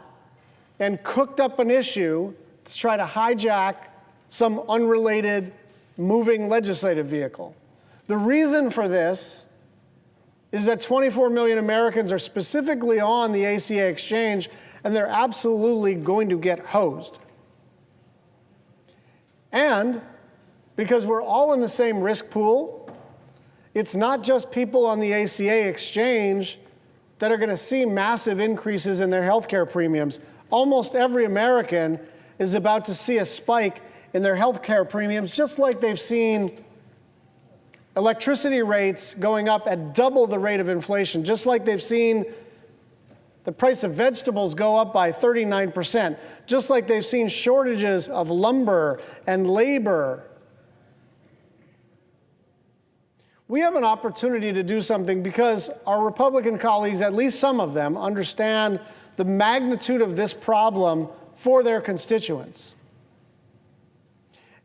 and cooked up an issue to try to hijack some unrelated moving legislative vehicle. The reason for this is that 24 million Americans are specifically on the ACA exchange, and they're absolutely going to get hosed. And because we're all in the same risk pool, it's not just people on the ACA exchange that are going to see massive increases in their health care premiums. Almost every American is about to see a spike in their health care premiums, just like they've seen electricity rates going up at double the rate of inflation, just like they've seen the price of vegetables go up by 39%, just like they've seen shortages of lumber and labor. We have an opportunity to do something because our Republican colleagues, at least some of them, understand the magnitude of this problem for their constituents.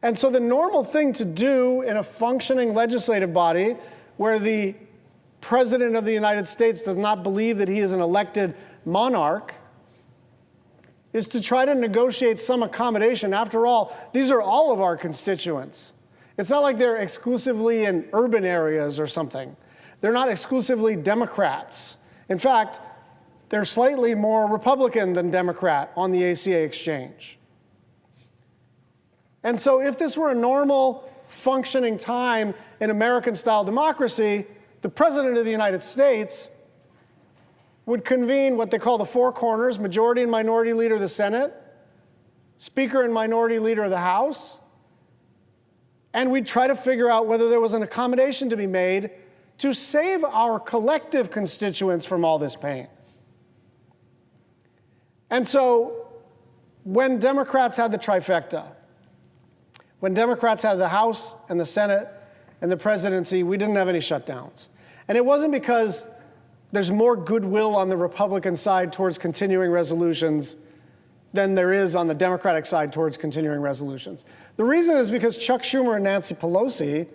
And so the normal thing to do in a functioning legislative body where the President of the United States does not believe that he is an elected monarch is to try to negotiate some accommodation. After all, these are all of our constituents. It's not like they're exclusively in urban areas or something. They're not exclusively Democrats. In fact, they're slightly more Republican than Democrat on the ACA exchange. And so if this were a normal, functioning time in American-style democracy, the President of the United States would convene what they call the four corners: majority and minority leader of the Senate, Speaker and minority leader of the House, and we'd try to figure out whether there was an accommodation to be made to save our collective constituents from all this pain. And so when Democrats had the trifecta, When Democrats had the House and the Senate and the presidency, we didn't have any shutdowns. And it wasn't because there's more goodwill on the Republican side towards continuing resolutions than there is on the Democratic side towards continuing resolutions. The reason is because Chuck Schumer and Nancy Pelosi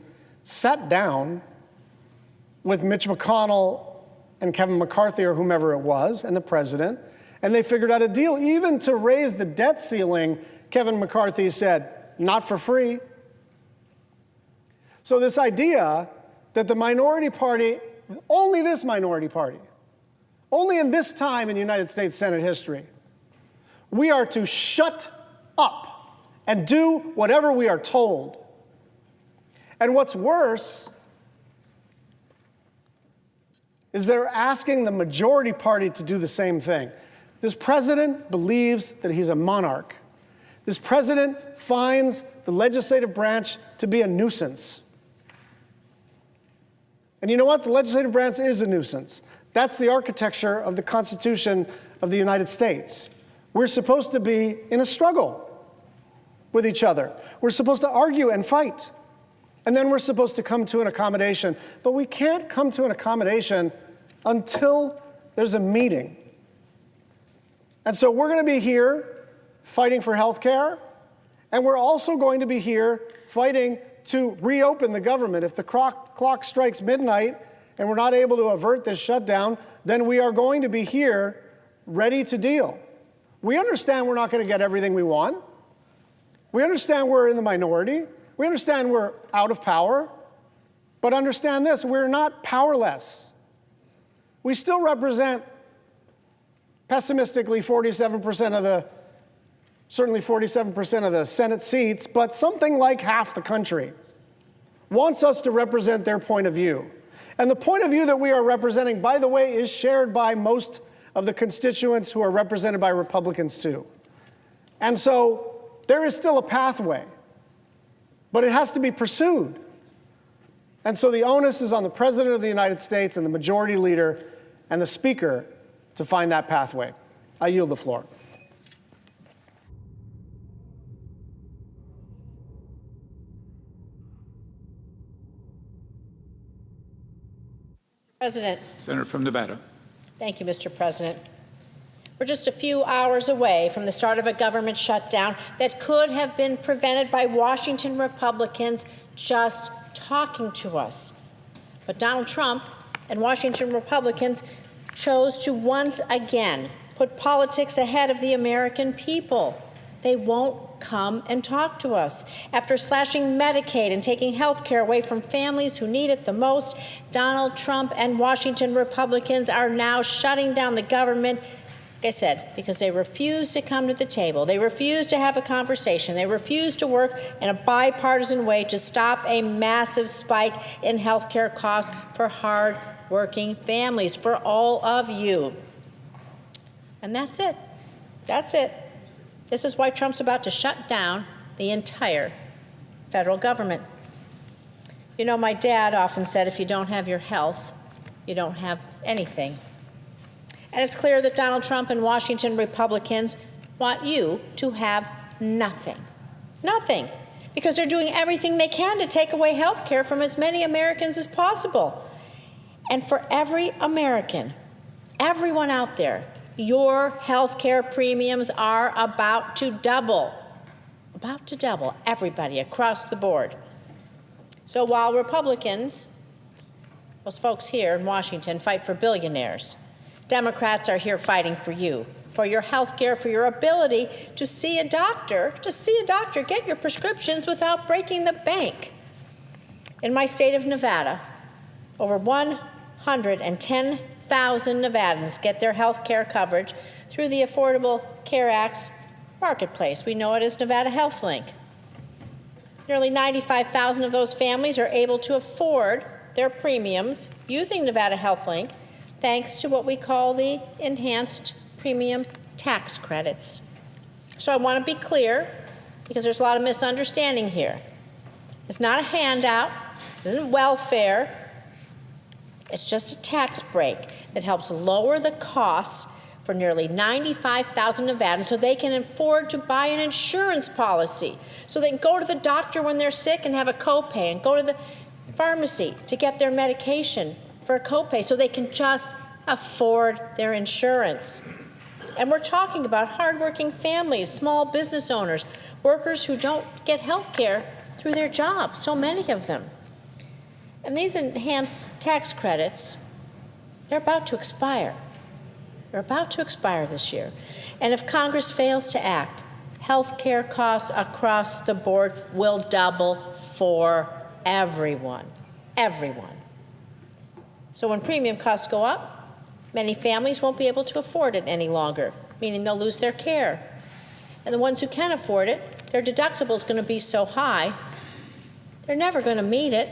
sat down with Mitch McConnell and Kevin McCarthy or whomever it was and the president, and they figured out a deal. Even to raise the debt ceiling, Kevin McCarthy said, not for free. So this idea that the minority party, only this minority party, only in this time in United States Senate history, we are to shut up and do whatever we are told. And what's worse is they're asking the majority party to do the same thing. This president believes that he's a monarch. This president finds the legislative branch to be a nuisance. And you know what? The legislative branch is a nuisance. That's the architecture of the Constitution of the United States. We're supposed to be in a struggle with each other. We're supposed to argue and fight. And then we're supposed to come to an accommodation. But we can't come to an accommodation until there's a meeting. And so we're going to be here fighting for health care, and we're also going to be here fighting to reopen the government. If the clock strikes midnight and we're not able to avert this shutdown, then we are going to be here ready to deal. We understand we're not going to get everything we want. We understand we're in the minority. We understand we're out of power. But understand this, we're not powerless. We still represent, pessimistically, 47% of the certainly 47% of the Senate seats, but something like half the country wants us to represent their point of view. And the point of view that we are representing, by the way, is shared by most of the constituents who are represented by Republicans too. And so there is still a pathway, but it has to be pursued. And so the onus is on the President of the United States and the Majority Leader and the Speaker to find that pathway. I yield the floor. President. Senator from Nevada. Thank you, Mr. President. We're just a few hours away from the start of a government shutdown that could have been prevented by Washington Republicans just talking to us. But Donald Trump and Washington Republicans chose to once again put politics ahead of the American people. They won't come and talk to us. After slashing Medicaid and taking health care away from families who need it the most, Donald Trump and Washington Republicans are now shutting down the government, like I said, because they refuse to come to the table. They refuse to have a conversation. They refuse to work in a bipartisan way to stop a massive spike in health care costs for hard-working families, for all of you. And that's it. That's it. This is why Trump's about to shut down the entire federal government. You know, my dad often said, if you don't have your health, you don't have anything. And it's clear that Donald Trump and Washington Republicans want you to have nothing. Nothing. Because they're doing everything they can to take away health care from as many Americans as possible. And for every American, everyone out there, your health care premiums are about to double. About to double. Everybody across the board. So while Republicans, those folks here in Washington, fight for billionaires, Democrats are here fighting for you, for your health care, for your ability to see a doctor, get your prescriptions without breaking the bank. In my state of Nevada, over 110,000 Nevadans get their health care coverage through the Affordable Care Act's marketplace. We know it as Nevada Health Link. Nearly 95,000 of those families are able to afford their premiums using Nevada Health Link, thanks to what we call the enhanced premium tax credits. So I want to be clear, because there's a lot of misunderstanding here. It's not a handout. It isn't welfare. It's just a tax break that helps lower the costs for nearly 95,000 Nevadans so they can afford to buy an insurance policy, so they can go to the doctor when they're sick and have a copay, and go to the pharmacy to get their medication for a copay, so they can just afford their insurance. And we're talking about hardworking families, small business owners, workers who don't get health care through their jobs, so many of them. And these enhanced tax credits, they're about to expire. They're about to expire this year. And if Congress fails to act, health care costs across the board will double for everyone. Everyone. So when premium costs go up, many families won't be able to afford it any longer, meaning they'll lose their care. And the ones who can afford it, their deductible is going to be so high, they're never going to meet it,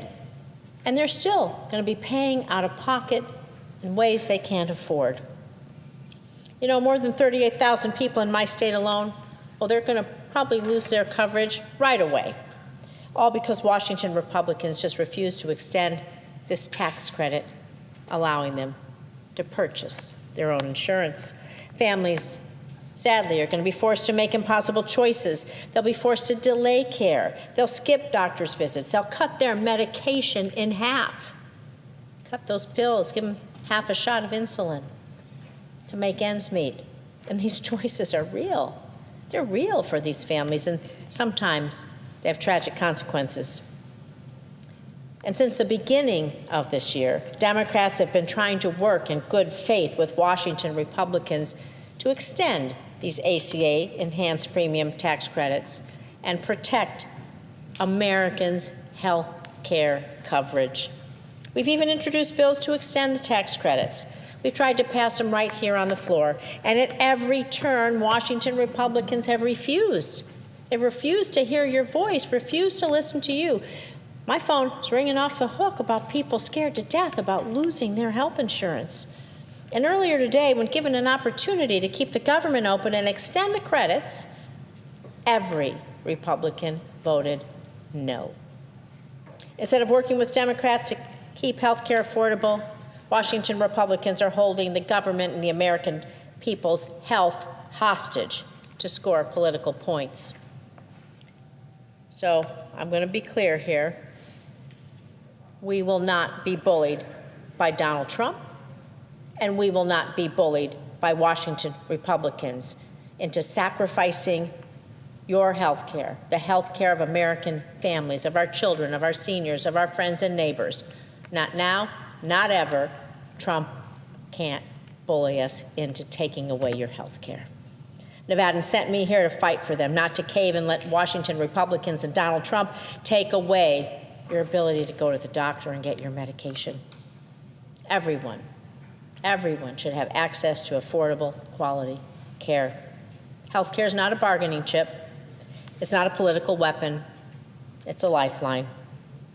and they're still going to be paying out of pocket in ways they can't afford. You know, more than 38,000 people in my state alone, well, they're going to probably lose their coverage right away, all because Washington Republicans just refuse to extend this tax credit, allowing them to purchase their own insurance. Families, sadly, are going to be forced to make impossible choices. They'll be forced to delay care. They'll skip doctor's visits. They'll cut their medication in half. Cut those pills, give them half a shot of insulin to make ends meet. And these choices are real. They're real for these families, and sometimes they have tragic consequences. And since the beginning of this year, Democrats have been trying to work in good faith with Washington Republicans to extend these ACA enhanced premium tax credits and protect Americans' health care coverage. We've even introduced bills to extend the tax credits. We've tried to pass them right here on the floor, and at every turn, Washington Republicans have refused. They refuse to hear your voice, refuse to listen to you. My phone is ringing off the hook about people scared to death about losing their health insurance. And earlier today, when given an opportunity to keep the government open and extend the credits, every Republican voted no. Instead of working with Democrats to keep health care affordable, Washington Republicans are holding the government and the American people's health hostage to score political points. So I'm going to be clear here. We will not be bullied by Donald Trump, and we will not be bullied by Washington Republicans into sacrificing your health care, the health care of American families, of our children, of our seniors, of our friends and neighbors. Not now, not ever. Trump can't bully us into taking away your health care. Nevadans sent me here to fight for them, not to cave and let Washington Republicans and Donald Trump take away your ability to go to the doctor and get your medication. Everyone should have access to affordable, quality care. Health care is not a bargaining chip. It's not a political weapon. It's a lifeline.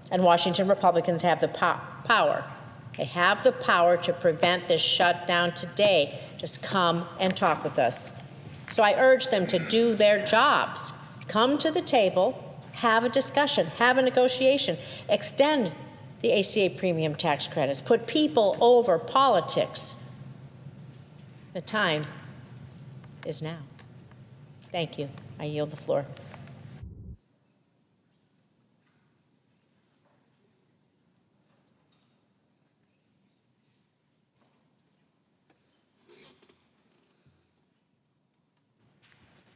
And Washington Republicans have the power. They have the power to prevent this shutdown today. Just come and talk with us. So I urge them to do their jobs. Come to the table, have a discussion, have a negotiation, extend the ACA premium tax credits, put people over politics. The time is now. Thank you. I yield the floor.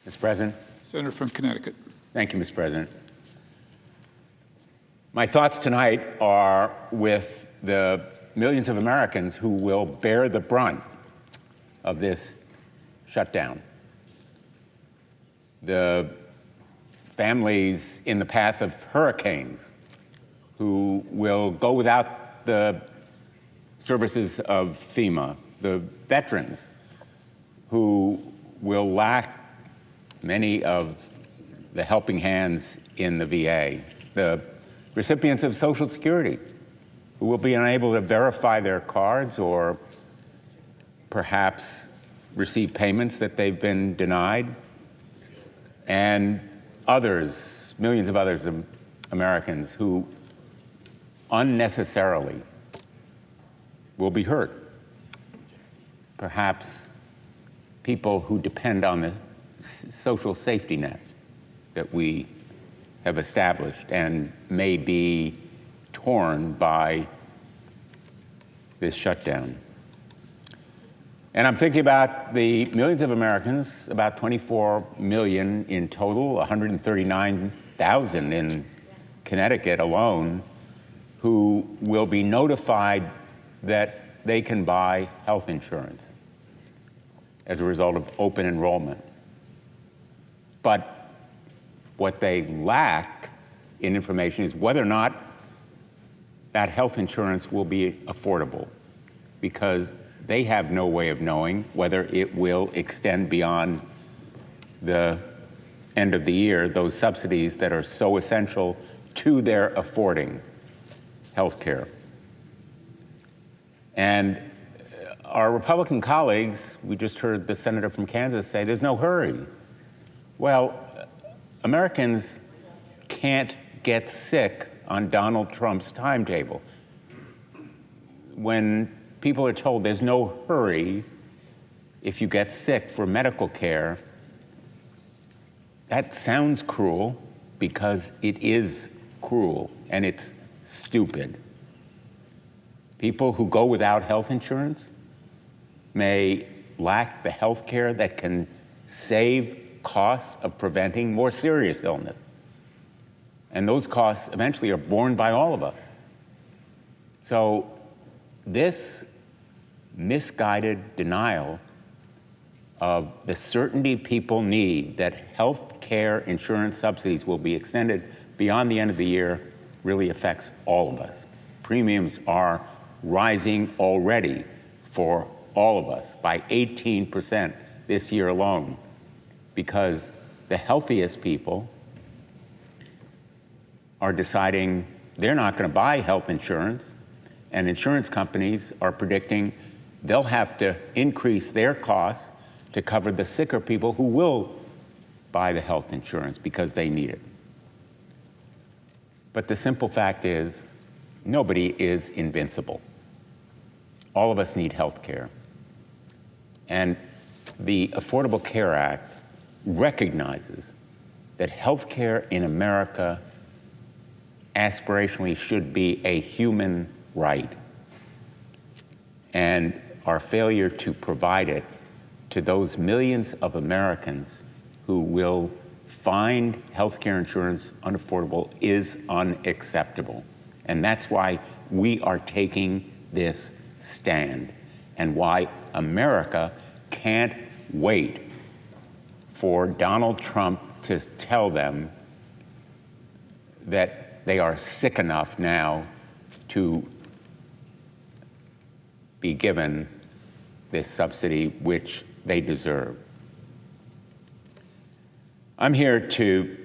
Mr. President. Senator from Connecticut. Thank you, Mr. President. My thoughts tonight are with the millions of Americans who will bear the brunt of this shutdown. The families in the path of hurricanes who will go without the services of FEMA, the veterans who will lack many of the helping hands in the VA, the recipients of Social Security who will be unable to verify their cards or perhaps receive payments that they've been denied, and others, millions of others Americans who unnecessarily will be hurt, perhaps people who depend on the social safety net that we have established and may be torn by this shutdown. And I'm thinking about the millions of Americans, about 24 million in total, 139,000 in Connecticut alone, who will be notified that they can buy health insurance as a result of open enrollment. But what they lack in information is whether or not that health insurance will be affordable, because they have no way of knowing whether it will extend beyond the end of the year, those subsidies that are so essential to their affording health care. And our Republican colleagues, we just heard the senator from Kansas say there's no hurry. Well, Americans can't get sick on Donald Trump's timetable. When people are told there's no hurry if you get sick for medical care, that sounds cruel because it is cruel and it's stupid. People who go without health insurance may lack the health care that can save costs of preventing more serious illness. And those costs eventually are borne by all of us. So this misguided denial of the certainty people need that health care insurance subsidies will be extended beyond the end of the year really affects all of us. Premiums are rising already for all of us by 18% this year alone, because the healthiest people are deciding they're not going to buy health insurance, and insurance companies are predicting they'll have to increase their costs to cover the sicker people who will buy the health insurance because they need it. But the simple fact is, nobody is invincible. All of us need health care. And the Affordable Care Act recognizes that health care in America aspirationally should be a human right. And our failure to provide it to those millions of Americans who will find health care insurance unaffordable is unacceptable. And that's why we are taking this stand, and why America can't wait for Donald Trump to tell them that they are sick enough now to be given this subsidy, which they deserve. I'm here to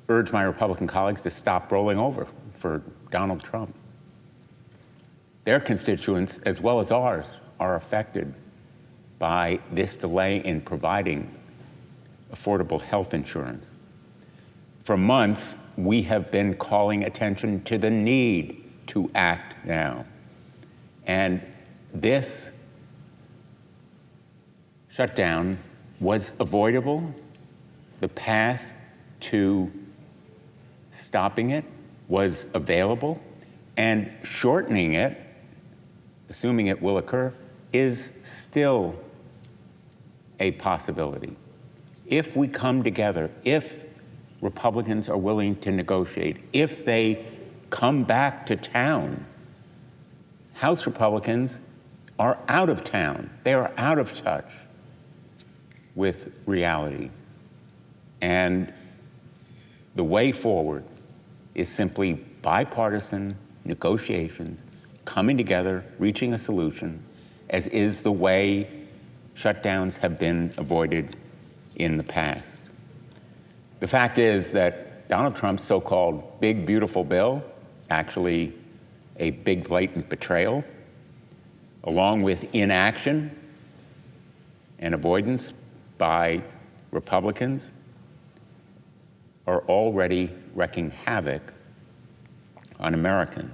urge my Republican colleagues to stop rolling over for Donald Trump. Their constituents, as well as ours, are affected by this delay in providing affordable health insurance. For months, we have been calling attention to the need to act now. And this shutdown was avoidable. The path to stopping it was available, and shortening it, assuming it will occur, is still a possibility. If we come together, if Republicans are willing to negotiate, if they come back to town, House Republicans are out of town. They are out of touch with reality. And the way forward is simply bipartisan negotiations, coming together, reaching a solution, as is the way shutdowns have been avoided in the past. The fact is that Donald Trump's so-called big, beautiful bill, actually a big, blatant betrayal, along with inaction and avoidance by Republicans, are already wreaking havoc on Americans.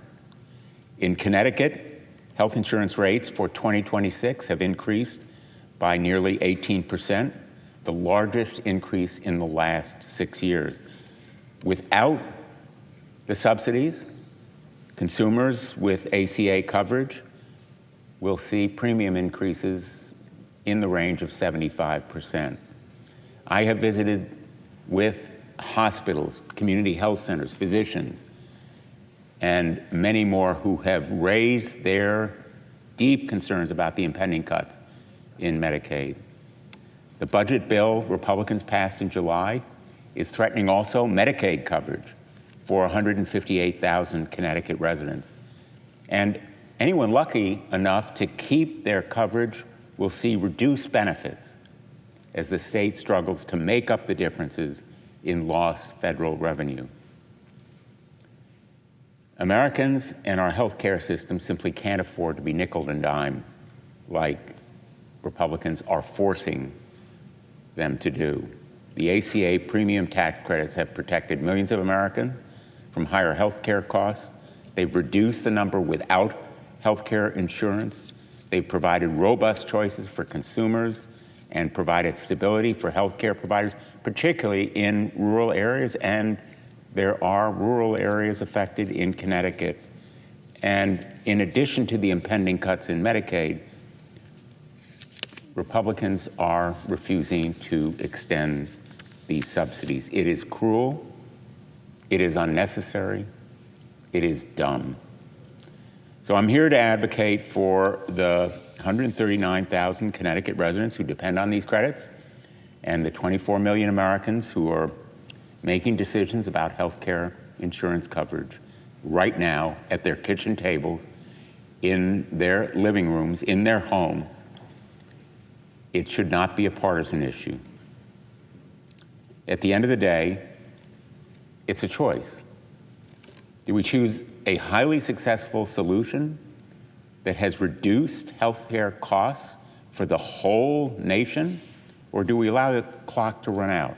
In Connecticut, health insurance rates for 2026 have increased by nearly 18%, the largest increase in the last 6 years. Without the subsidies, consumers with ACA coverage will see premium increases in the range of 75%. I have visited with hospitals, community health centers, physicians, and many more who have raised their deep concerns about the impending cuts in Medicaid. The budget bill Republicans passed in July is threatening also Medicaid coverage for 158,000 Connecticut residents. And anyone lucky enough to keep their coverage will see reduced benefits as the state struggles to make up the differences in lost federal revenue. Americans and our health care system simply can't afford to be nickel and dime like Republicans are forcing them to do. The ACA premium tax credits have protected millions of Americans from higher health care costs. They've reduced the number without health care insurance. They've provided robust choices for consumers and provided stability for health care providers, particularly in rural areas, and there are rural areas affected in Connecticut. And in addition to the impending cuts in Medicaid, Republicans are refusing to extend these subsidies. It is cruel, it is unnecessary, it is dumb. So I'm here to advocate for the 139,000 Connecticut residents who depend on these credits and the 24 million Americans who are making decisions about health care insurance coverage right now at their kitchen tables, in their living rooms, in their homes. It should not be a partisan issue. At the end of the day, it's a choice. Do we choose a highly successful solution that has reduced health care costs for the whole nation, or do we allow the clock to run out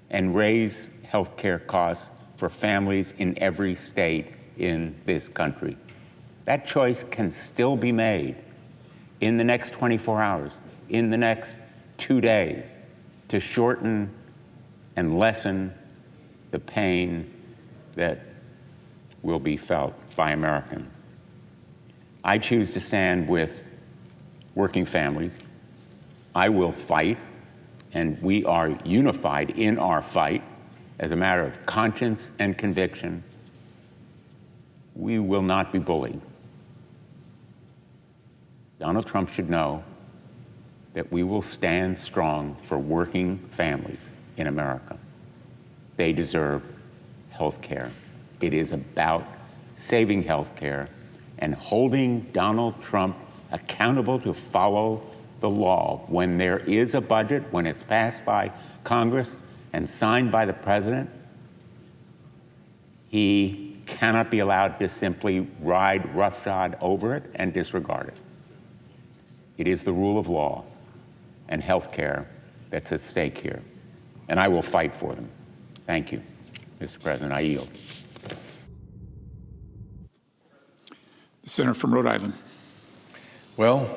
and raise health care costs for families in every state in this country? That choice can still be made in the next 24 hours, in the next 2 days, to shorten and lessen the pain that will be felt by Americans. I choose to stand with working families. I will fight, and we are unified in our fight as a matter of conscience and conviction. We will not be bullied. Donald Trump should know that we will stand strong for working families in America. They deserve health care. It is about saving health care and holding Donald Trump accountable to follow the law. When there is a budget, when it's passed by Congress and signed by the president, he cannot be allowed to simply ride roughshod over it and disregard it. It is the rule of law and health care that's at stake here, and I will fight for them. Thank you, Mr. President. I yield. The senator from Rhode Island. Well,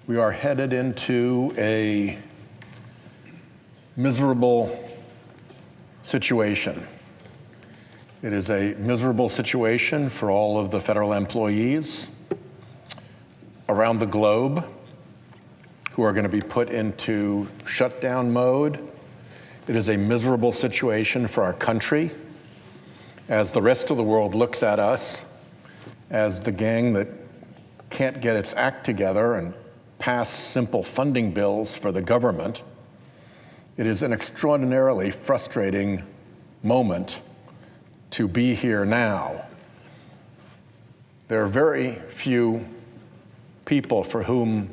we are headed into a miserable situation. It is a miserable situation for all of the federal employees around the globe who are going to be put into shutdown mode. It is a miserable situation for our country as the rest of the world looks at us as the gang that can't get its act together and pass simple funding bills for the government. It is an extraordinarily frustrating moment to be here now. There are very few people for whom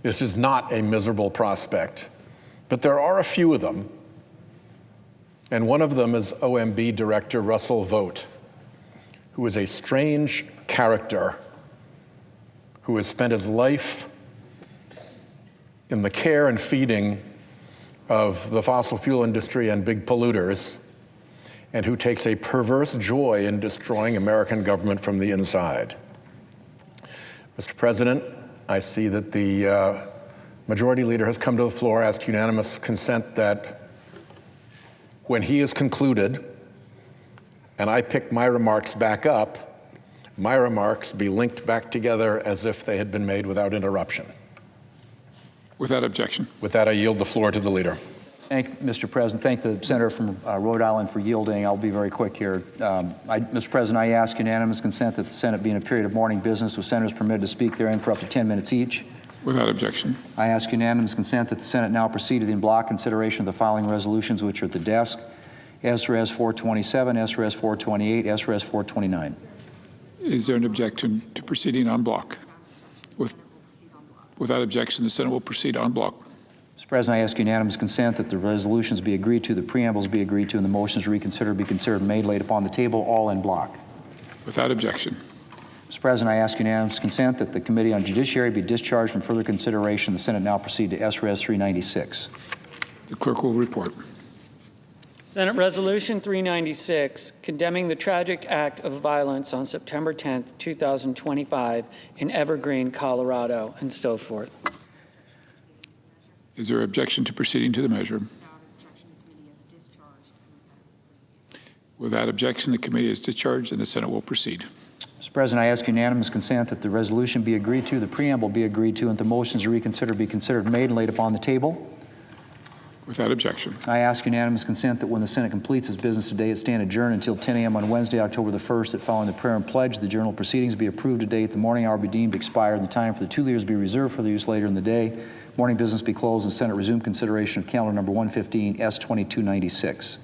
this is not a miserable prospect, but there are a few of them, and one of them is OMB Director Russell Vought, who is a strange character who has spent his life in the care and feeding of the fossil fuel industry and big polluters, and who takes a perverse joy in destroying American government from the inside. Mr. President, I see that the Majority Leader has come to the floor, asked unanimous consent that when he is concluded and I pick my remarks back up, my remarks be linked back together as if they had been made without interruption. Without objection. With that, I yield the floor to the Leader. Thank you, Mr. President. Thank the Senator from Rhode Island for yielding. I'll be very quick here. Mr. President, I ask unanimous consent that the Senate be in a period of morning business with senators permitted to speak therein for up to 10 minutes each. Without objection. I ask unanimous consent that the Senate now proceed to the in-block consideration of the following resolutions which are at the desk. SRS 427, SRS 428, SRS 429. Is there an objection to proceeding en bloc? Without objection, the Senate will proceed en bloc. Mr. President, I ask unanimous consent that the resolutions be agreed to, the preambles be agreed to, and the motions to reconsider be considered made, laid upon the table, all in block. Without objection. Mr. President, I ask unanimous consent that the Committee on Judiciary be discharged from further consideration. The Senate now proceed to SRS 396. The clerk will report. Senate Resolution 396, condemning the tragic act of violence on September 10, 2025 in Evergreen, Colorado, and so forth. Is there objection to proceeding to the measure? Without objection, the committee is discharged and the Senate will proceed. Mr. President, I ask unanimous consent that the resolution be agreed to, the preamble be agreed to, and the motions to reconsider be considered made and laid upon the table. Without objection. I ask unanimous consent that when the Senate completes its business today, it stand adjourned until 10 a.m. on Wednesday, October the 1st, that following the prayer and pledge, the journal proceedings be approved today at the morning hour be deemed expired, and the time for the two leaders be reserved for their use later in the day. Morning business be closed, and Senate resume consideration of calendar number 115, S2296.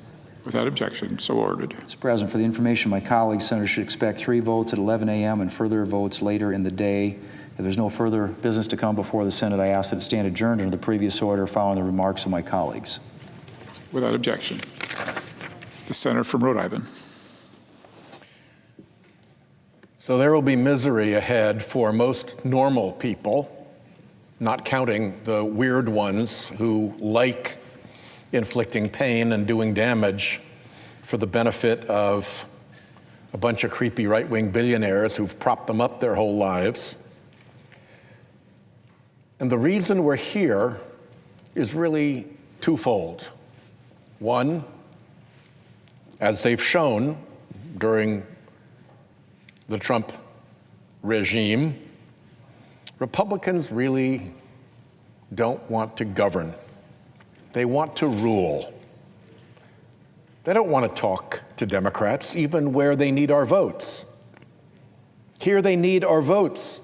Without objection, so ordered. Mr. President, for the information of my colleagues, senators should expect 3 votes at 11 a.m. and further votes later in the day. If there's no further business to come before the Senate, I ask that it stand adjourned under the previous order following the remarks of my colleagues. Without objection. The Senator from Rhode Island. So there will be misery ahead for most normal people, not counting the weird ones who like inflicting pain and doing damage for the benefit of a bunch of creepy right-wing billionaires who've propped them up their whole lives. And the reason we're here is really twofold. One, as they've shown during the Trump regime, Republicans really don't want to govern. They want to rule. They don't want to talk to Democrats, even where they need our votes. Here they need our votes.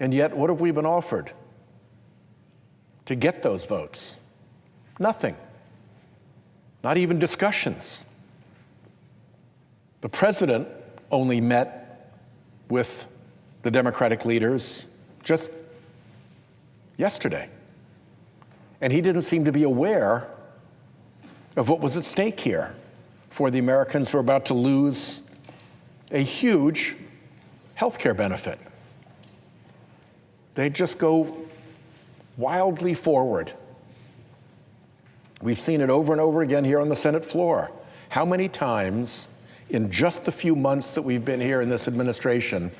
And yet, what have we been offered to get those votes? Nothing. Not even discussions. The president only met with the Democratic leaders just yesterday. And he didn't seem to be aware of what was at stake here for the Americans who are about to lose a huge health care benefit. They just go wildly forward. We've seen it over and over again here on the Senate floor. How many times in just the few months that we've been here in this administration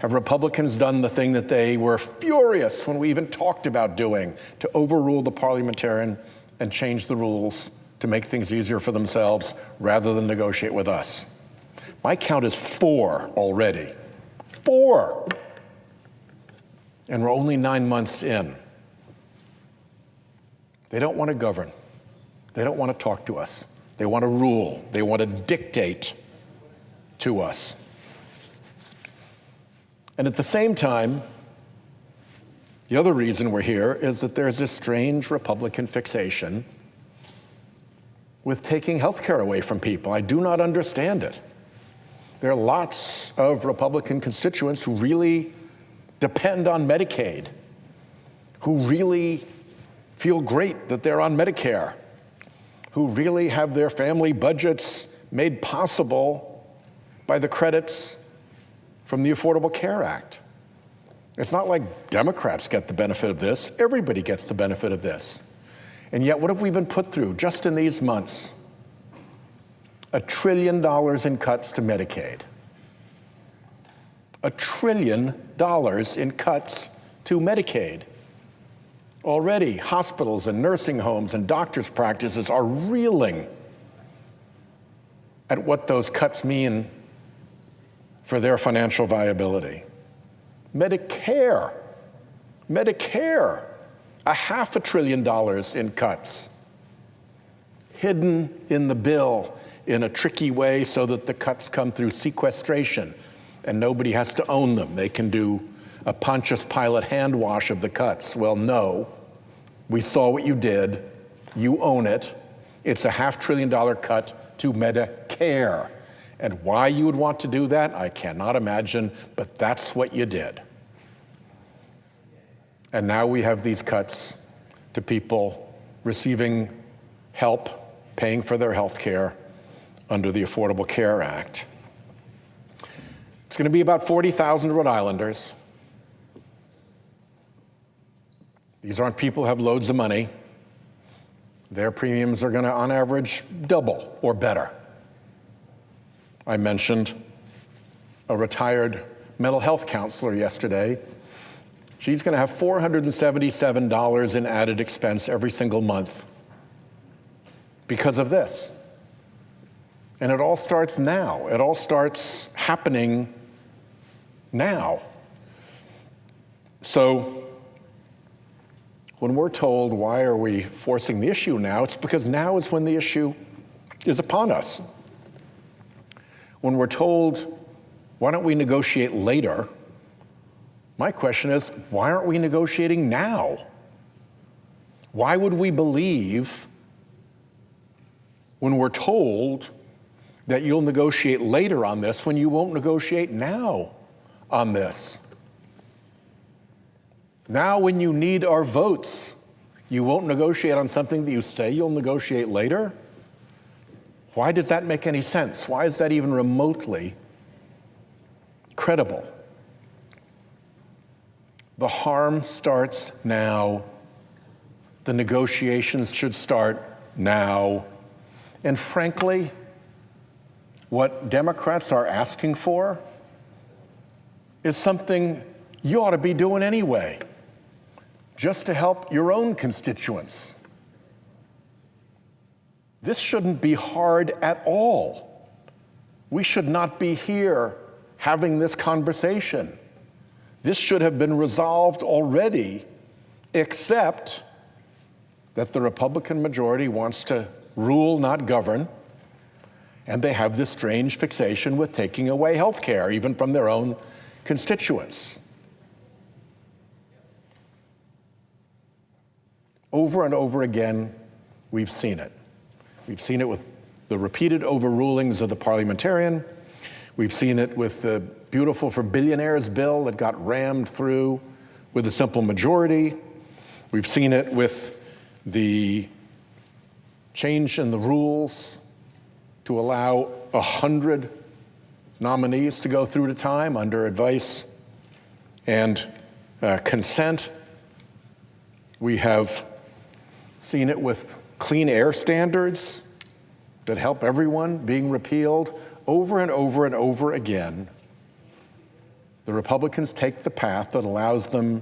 have Republicans done the thing that they were furious when we even talked about doing, to overrule the parliamentarian and change the rules to make things easier for themselves rather than negotiate with us? My count is 4 already. 4! And we're only 9 months in. They don't want to govern. They don't want to talk to us. They want to rule. They want to dictate to us. And at the same time, the other reason we're here is that there's this strange Republican fixation with taking health care away from people. I do not understand it. There are lots of Republican constituents who really depend on Medicaid, who really feel great that they're on Medicare, who really have their family budgets made possible by the credits from the Affordable Care Act. It's not like Democrats get the benefit of this. Everybody gets the benefit of this. And yet, what have we been put through just in these months? $1 trillion in cuts to Medicaid. $1 trillion in cuts to Medicaid. Already, hospitals and nursing homes and doctors' practices are reeling at what those cuts mean for their financial viability. Medicare, $500 billion in cuts, hidden in the bill in a tricky way so that the cuts come through sequestration and nobody has to own them. They can do a Pontius Pilate hand wash of the cuts. Well, no, we saw what you did. You own it. It's a $500 billion cut to Medicare. And why you would want to do that, I cannot imagine, but that's what you did. And now we have these cuts to people receiving help, paying for their health care under the Affordable Care Act. It's going to be about 40,000 Rhode Islanders. These aren't people who have loads of money. Their premiums are going to, on average, double or better. I mentioned a retired mental health counselor yesterday. She's going to have $477 in added expense every single month because of this. And it all starts now. It all starts happening now. So when we're told, why are we forcing the issue now? It's because now is when the issue is upon us. When we're told, why don't we negotiate later? My question is, why aren't we negotiating now? Why would we believe when we're told that you'll negotiate later on this when you won't negotiate now on this? Now when you need our votes, you won't negotiate on something that you say you'll negotiate later? Why does that make any sense? Why is that even remotely credible? The harm starts now. The negotiations should start now. And frankly, what Democrats are asking for is something you ought to be doing anyway, just to help your own constituents. This shouldn't be hard at all. We should not be here having this conversation. This should have been resolved already, except that the Republican majority wants to rule, not govern, and they have this strange fixation with taking away health care, even from their own constituents. Over and over again, we've seen it. We've seen it with the repeated overrulings of the parliamentarian. We've seen it with the Beautiful for Billionaires bill that got rammed through with a simple majority. We've seen it with the change in the rules to allow 100 nominees to go through at a time under advice and consent. We have seen it with clean air standards that help everyone being repealed over and over and over again. The Republicans take the path that allows them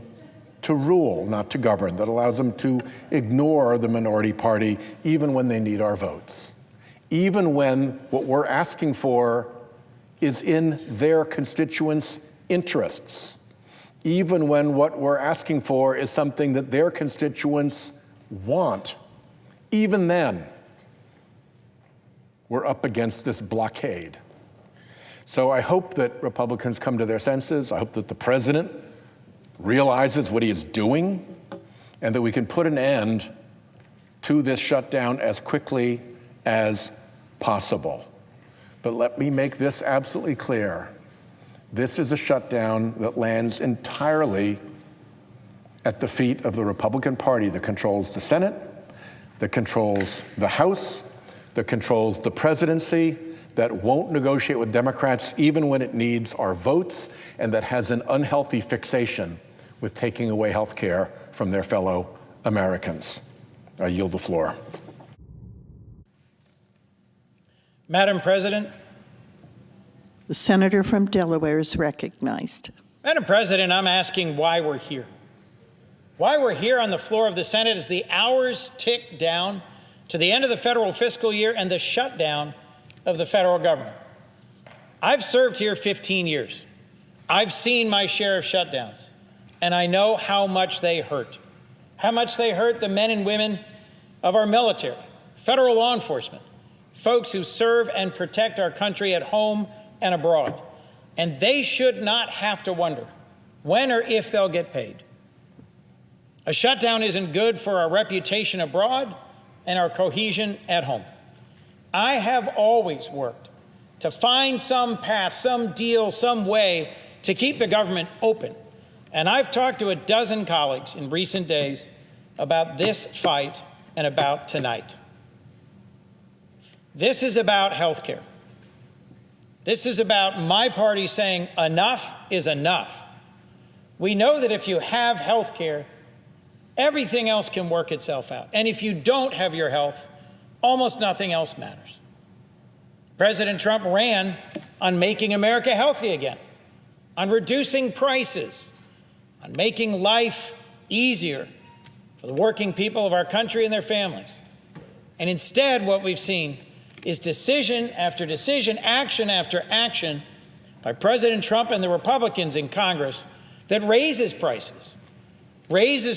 to rule, not to govern, that allows them to ignore the minority party even when they need our votes, even when what we're asking for is in their constituents' interests, even when what we're asking for is something that their constituents want. Even then, we're up against this blockade. So I hope that Republicans come to their senses. I hope that the president realizes what he is doing and that we can put an end to this shutdown as quickly as possible. But let me make this absolutely clear. This is a shutdown that lands entirely at the feet of the Republican Party that controls the Senate, that controls the House, that controls the presidency, that won't negotiate with Democrats even when it needs our votes, and that has an unhealthy fixation with taking away health care from their fellow Americans. I yield the floor. Madam President, The senator from Delaware is recognized. Madam President, I'm asking why we're here. Why we're here on the floor of the Senate as the hours tick down to the end of the federal fiscal year and the shutdown of the federal government. I've served here 15 years. I've seen my share of shutdowns, and I know how much they hurt. How much they hurt the men and women of our military, federal law enforcement, folks who serve and protect our country at home and abroad. And they should not have to wonder when or if they'll get paid. A shutdown isn't good for our reputation abroad and our cohesion at home. I have always worked to find some path, some deal, some way to keep the government open. And I've talked to a dozen colleagues in recent days about this fight and about tonight. This is about health care. This is about my party saying enough is enough. We know that if you have health care, everything else can work itself out. And if you don't have your health, almost nothing else matters. President Trump ran on making America healthy again, on reducing prices, on making life easier for the working people of our country and their families. And instead, what we've seen is decision after decision, action after action by President Trump and the Republicans in Congress that raises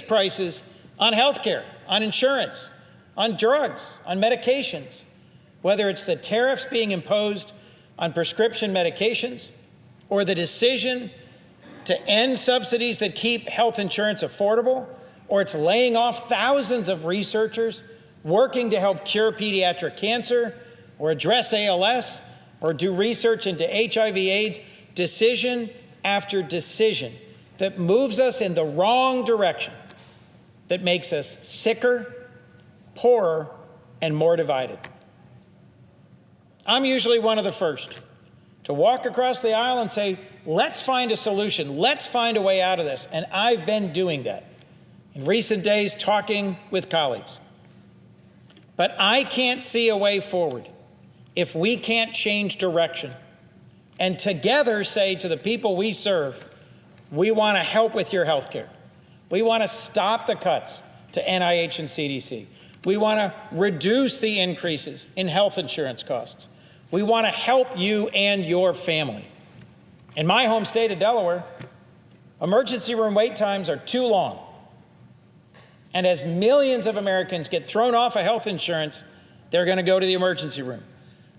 prices on health care, on insurance, on drugs, on medications, whether it's the tariffs being imposed on prescription medications or the decision to end subsidies that keep health insurance affordable, or it's laying off thousands of researchers working to help cure pediatric cancer or address ALS or do research into HIV/AIDS, decision after decision that moves us in the wrong direction, that makes us sicker, poorer, and more divided. I'm usually one of the first to walk across the aisle and say, let's find a solution, let's find a way out of this. And I've been doing that in recent days, talking with colleagues. But I can't see a way forward if we can't change direction and together say to the people we serve, we want to help with your health care. We want to stop the cuts to NIH and CDC. We want to reduce the increases in health insurance costs. We want to help you and your family. In my home state of Delaware, emergency room wait times are too long. And as millions of Americans get thrown off of health insurance, they're going to go to the emergency room.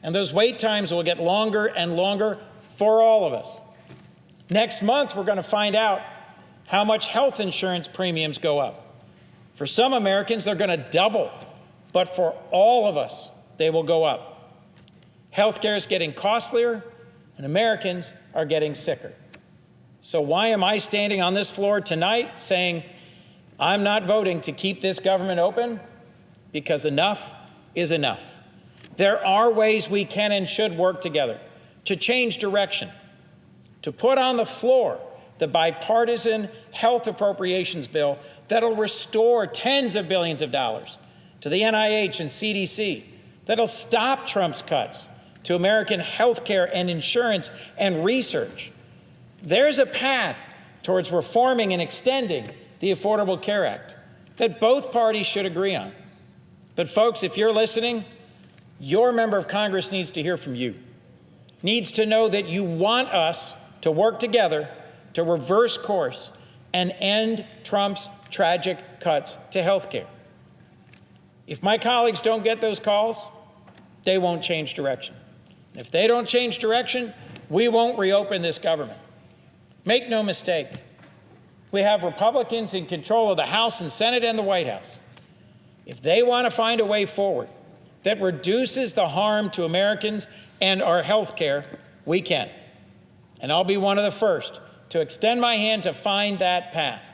And those wait times will get longer and longer for all of us. Next month, we're going to find out how much health insurance premiums go up. For some Americans, they're going to double, but for all of us, they will go up. Healthcare is getting costlier, and Americans are getting sicker. So why am I standing on this floor tonight saying I'm not voting to keep this government open? Because enough is enough. There are ways we can and should work together to change direction, to put on the floor the bipartisan health appropriations bill that'll restore tens of billions of dollars to the NIH and CDC, that'll stop Trump's cuts to American health care and insurance and research. There's a path towards reforming and extending the Affordable Care Act that both parties should agree on. But folks, if you're listening, your member of Congress needs to hear from you, needs to know that you want us to work together to reverse course and end Trump's tragic cuts to health care. If my colleagues don't get those calls, they won't change direction. And if they don't change direction, we won't reopen this government. Make no mistake, we have Republicans in control of the House and Senate and the White House. If they want to find a way forward that reduces the harm to Americans and our health care, we can. And I'll be one of the first to extend my hand to find that path.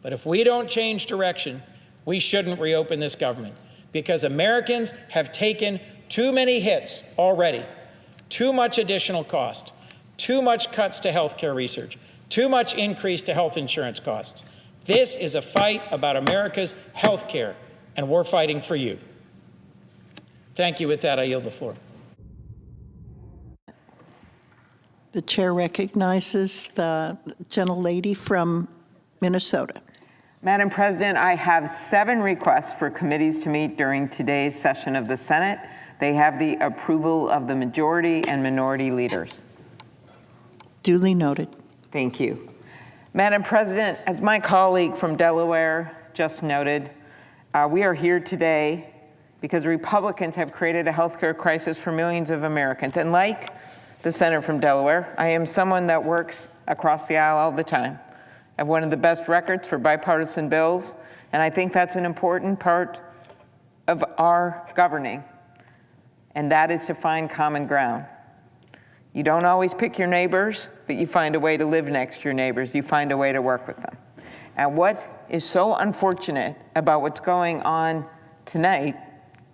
But if we don't change direction, we shouldn't reopen this government, because Americans have taken too many hits already, too much additional cost, too much cuts to health care research, too much increase to health insurance costs. This is a fight about America's health care, and we're fighting for you. Thank you. With that, I yield the floor. The chair recognizes the gentlelady from Minnesota. Madam President, I have 7 requests for committees to meet during today's session of the Senate. They have the approval of the majority and minority leaders. Duly noted. Thank you. Madam President, as my colleague from Delaware just noted, we are here today because Republicans have created a healthcare crisis for millions of Americans. And like the senator from Delaware, I am someone that works across the aisle all the time. I have one of the best records for bipartisan bills, and I think that's an important part of our governing, and that is to find common ground. You don't always pick your neighbors, but you find a way to live next to your neighbors. You find a way to work with them. And what is so unfortunate about what's going on tonight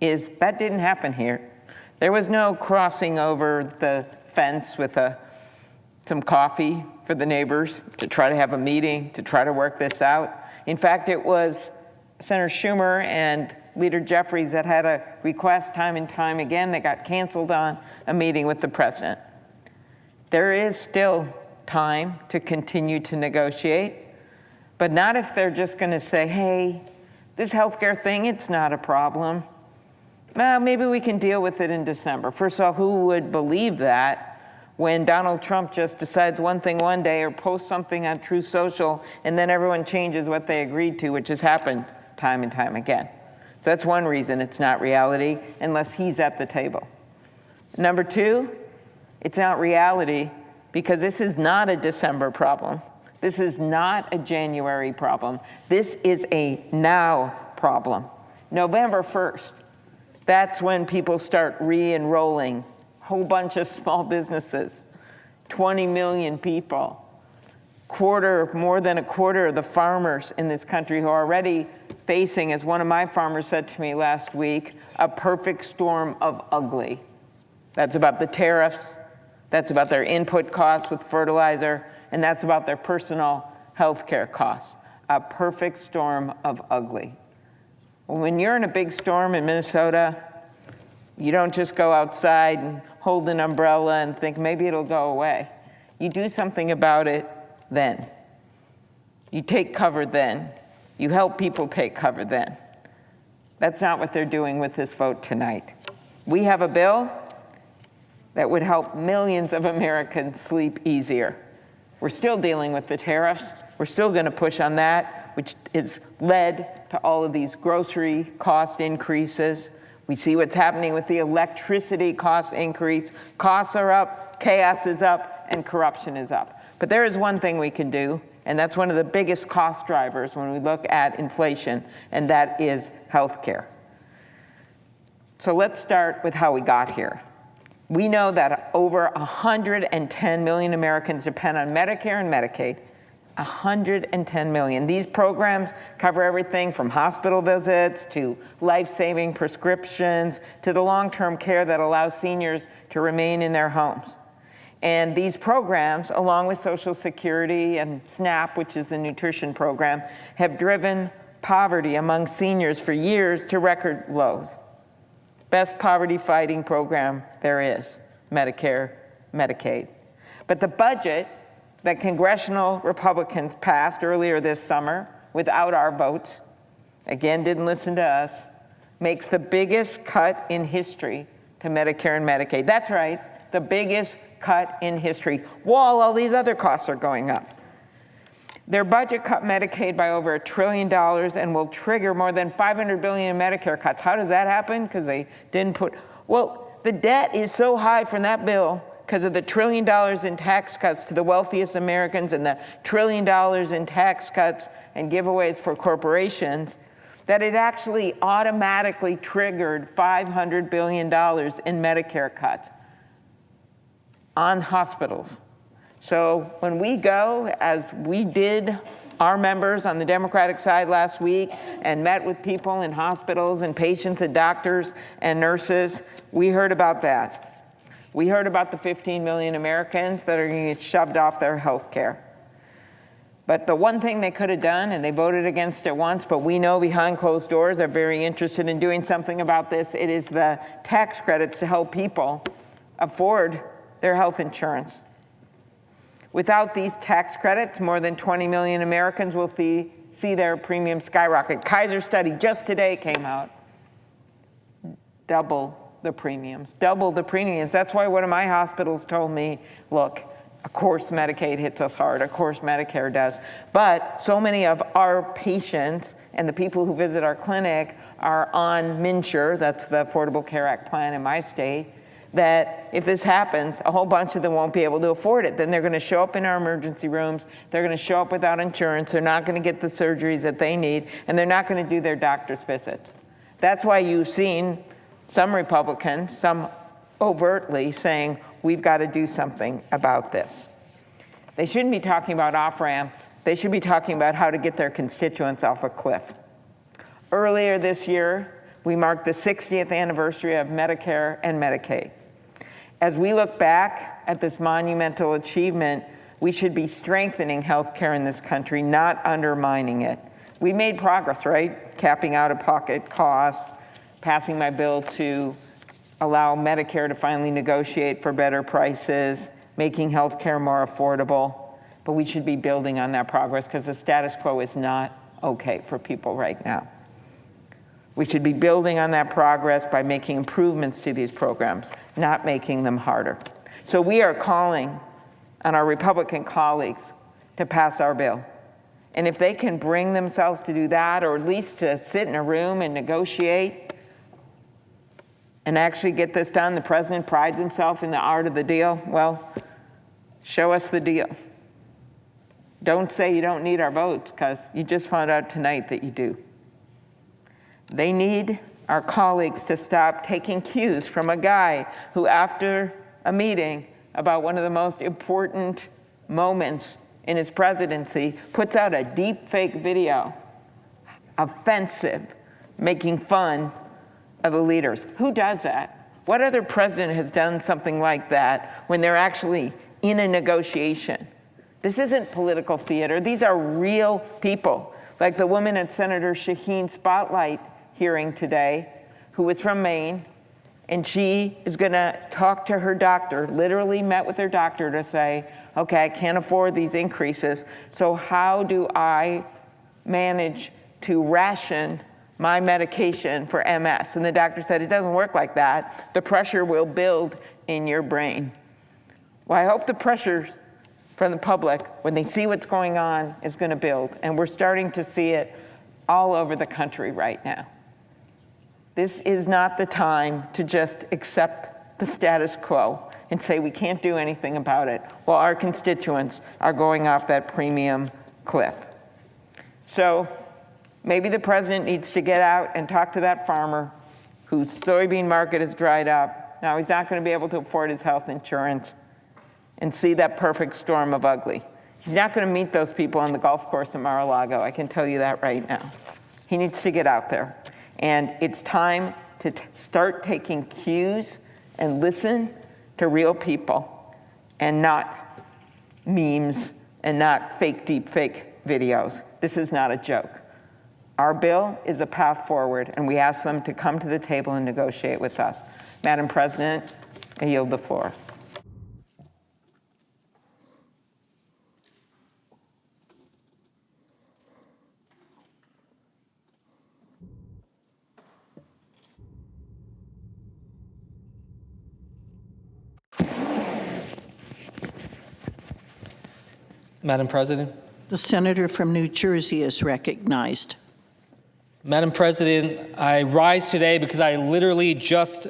is that didn't happen here. There was no crossing over the fence with some coffee for the neighbors to try to have a meeting, to try to work this out. In fact, it was Senator Schumer and Leader Jeffries that had a request time and time again that got canceled on a meeting with the president. There is still time to continue to negotiate, but not if they're just going to say, hey, this healthcare thing, it's not a problem. Well, maybe we can deal with it in December. First of all, who would believe that when Donald Trump just decides one thing one day or posts something on Truth Social and then everyone changes what they agreed to, which has happened time and time again. So that's one reason it's not reality unless he's at the table. Number 2, it's not reality because this is not a December problem. This is not a January problem. This is a now problem. November 1st, that's when people start re-enrolling. Whole bunch of small businesses, 20 million people, more than a quarter of the farmers in this country who are already facing, as one of my farmers said to me last week, a perfect storm of ugly. That's about the tariffs, that's about their input costs with fertilizer, and that's about their personal health care costs. A perfect storm of ugly. When you're in a big storm in Minnesota, you don't just go outside and hold an umbrella and think maybe it'll go away. You do something about it then. You take cover then. You help people take cover then. That's not what they're doing with this vote tonight. We have a bill that would help millions of Americans sleep easier. We're still dealing with the tariffs. We're still going to push on that, which has led to all of these grocery cost increases. We see what's happening with the electricity cost increase. Costs are up, chaos is up, and corruption is up. But there is one thing we can do, and that's one of the biggest cost drivers when we look at inflation, and that is health care. So let's start with how we got here. We know that over 110 million Americans depend on Medicare and Medicaid. 110 million. These programs cover everything from hospital visits to life-saving prescriptions to the long-term care that allows seniors to remain in their homes. And these programs, along with Social Security and SNAP, which is the nutrition program, have driven poverty among seniors for years to record lows. Best poverty-fighting program there is, Medicare, Medicaid. But the budget that congressional Republicans passed earlier this summer without our votes, again, didn't listen to us, makes the biggest cut in history to Medicare and Medicaid. That's right, the biggest cut in history, while all these other costs are going up. Their budget cut Medicaid by over $1 trillion and will trigger more than $500 billion in Medicare cuts. How does that happen? Because they didn't put, well, the debt is so high from that bill because of the $1 trillion in tax cuts to the wealthiest Americans and the $1 trillion in tax cuts and giveaways for corporations, that it actually automatically triggered $500 billion in Medicare cuts on hospitals. So when we go, as we did, our members on the Democratic side last week, and met with people in hospitals and patients and doctors and nurses, we heard about that. We heard about the 15 million Americans that are going to get shoved off their health care. But the one thing they could have done, and they voted against it once, but we know behind closed doors they're very interested in doing something about this, it is the tax credits to help people afford their health insurance. Without these tax credits, more than 20 million Americans will see their premiums skyrocket. Kaiser study just today came out. Double the premiums, double the premiums. That's why one of my hospitals told me, look, of course Medicaid hits us hard, of course Medicare does, but so many of our patients and the people who visit our clinic are on MNsure, that's the Affordable Care Act plan in my state, that if this happens, a whole bunch of them won't be able to afford it. Then they're going to show up in our emergency rooms, they're going to show up without insurance, they're not going to get the surgeries that they need, and they're not going to do their doctor's visits. That's why you've seen some Republicans, some overtly saying, we've got to do something about this. They shouldn't be talking about off-ramps. They should be talking about how to get their constituents off a cliff. Earlier this year, we marked the 60th anniversary of Medicare and Medicaid. As we look back at this monumental achievement, we should be strengthening health care in this country, not undermining it. We made progress, right? Capping out-of-pocket costs, passing my bill to allow Medicare to finally negotiate for better prices, making health care more affordable. But we should be building on that progress because the status quo is not okay for people right now. We should be building on that progress by making improvements to these programs, not making them harder. So we are calling on our Republican colleagues to pass our bill. And if they can bring themselves to do that, or at least to sit in a room and negotiate and actually get this done, the president prides himself in the art of the deal, well, show us the deal. Don't say you don't need our votes, because you just found out tonight that you do. They need our colleagues to stop taking cues from a guy who, after a meeting about one of the most important moments in his presidency, puts out a deep fake video, offensive, making fun of the leaders. Who does that? What other president has done something like that when they're actually in a negotiation? This isn't political theater. These are real people, like the woman at Senator Shaheen's spotlight hearing today, who was from Maine, and she is going to talk to her doctor, literally met with her doctor to say, okay, I can't afford these increases, so how do I manage to ration my medication for MS? And the doctor said, it doesn't work like that. The pressure will build in your brain. Well, I hope the pressure from the public, when they see what's going on, is going to build. And we're starting to see it all over the country right now. This is not the time to just accept the status quo and say we can't do anything about it while our constituents are going off that premium cliff. So maybe the president needs to get out and talk to that farmer whose soybean market has dried up. Now he's not going to be able to afford his health insurance, and see that perfect storm of ugly. He's not going to meet those people on the golf course in Mar-a-Lago. I can tell you that right now. He needs to get out there. And it's time to start taking cues and listen to real people and not memes and not fake deep fake videos. This is not a joke. Our bill is a path forward, and we ask them to come to the table and negotiate with us. Madam President, I yield the floor. Madam President. The senator from New Jersey is recognized. Madam President, I rise today because I literally just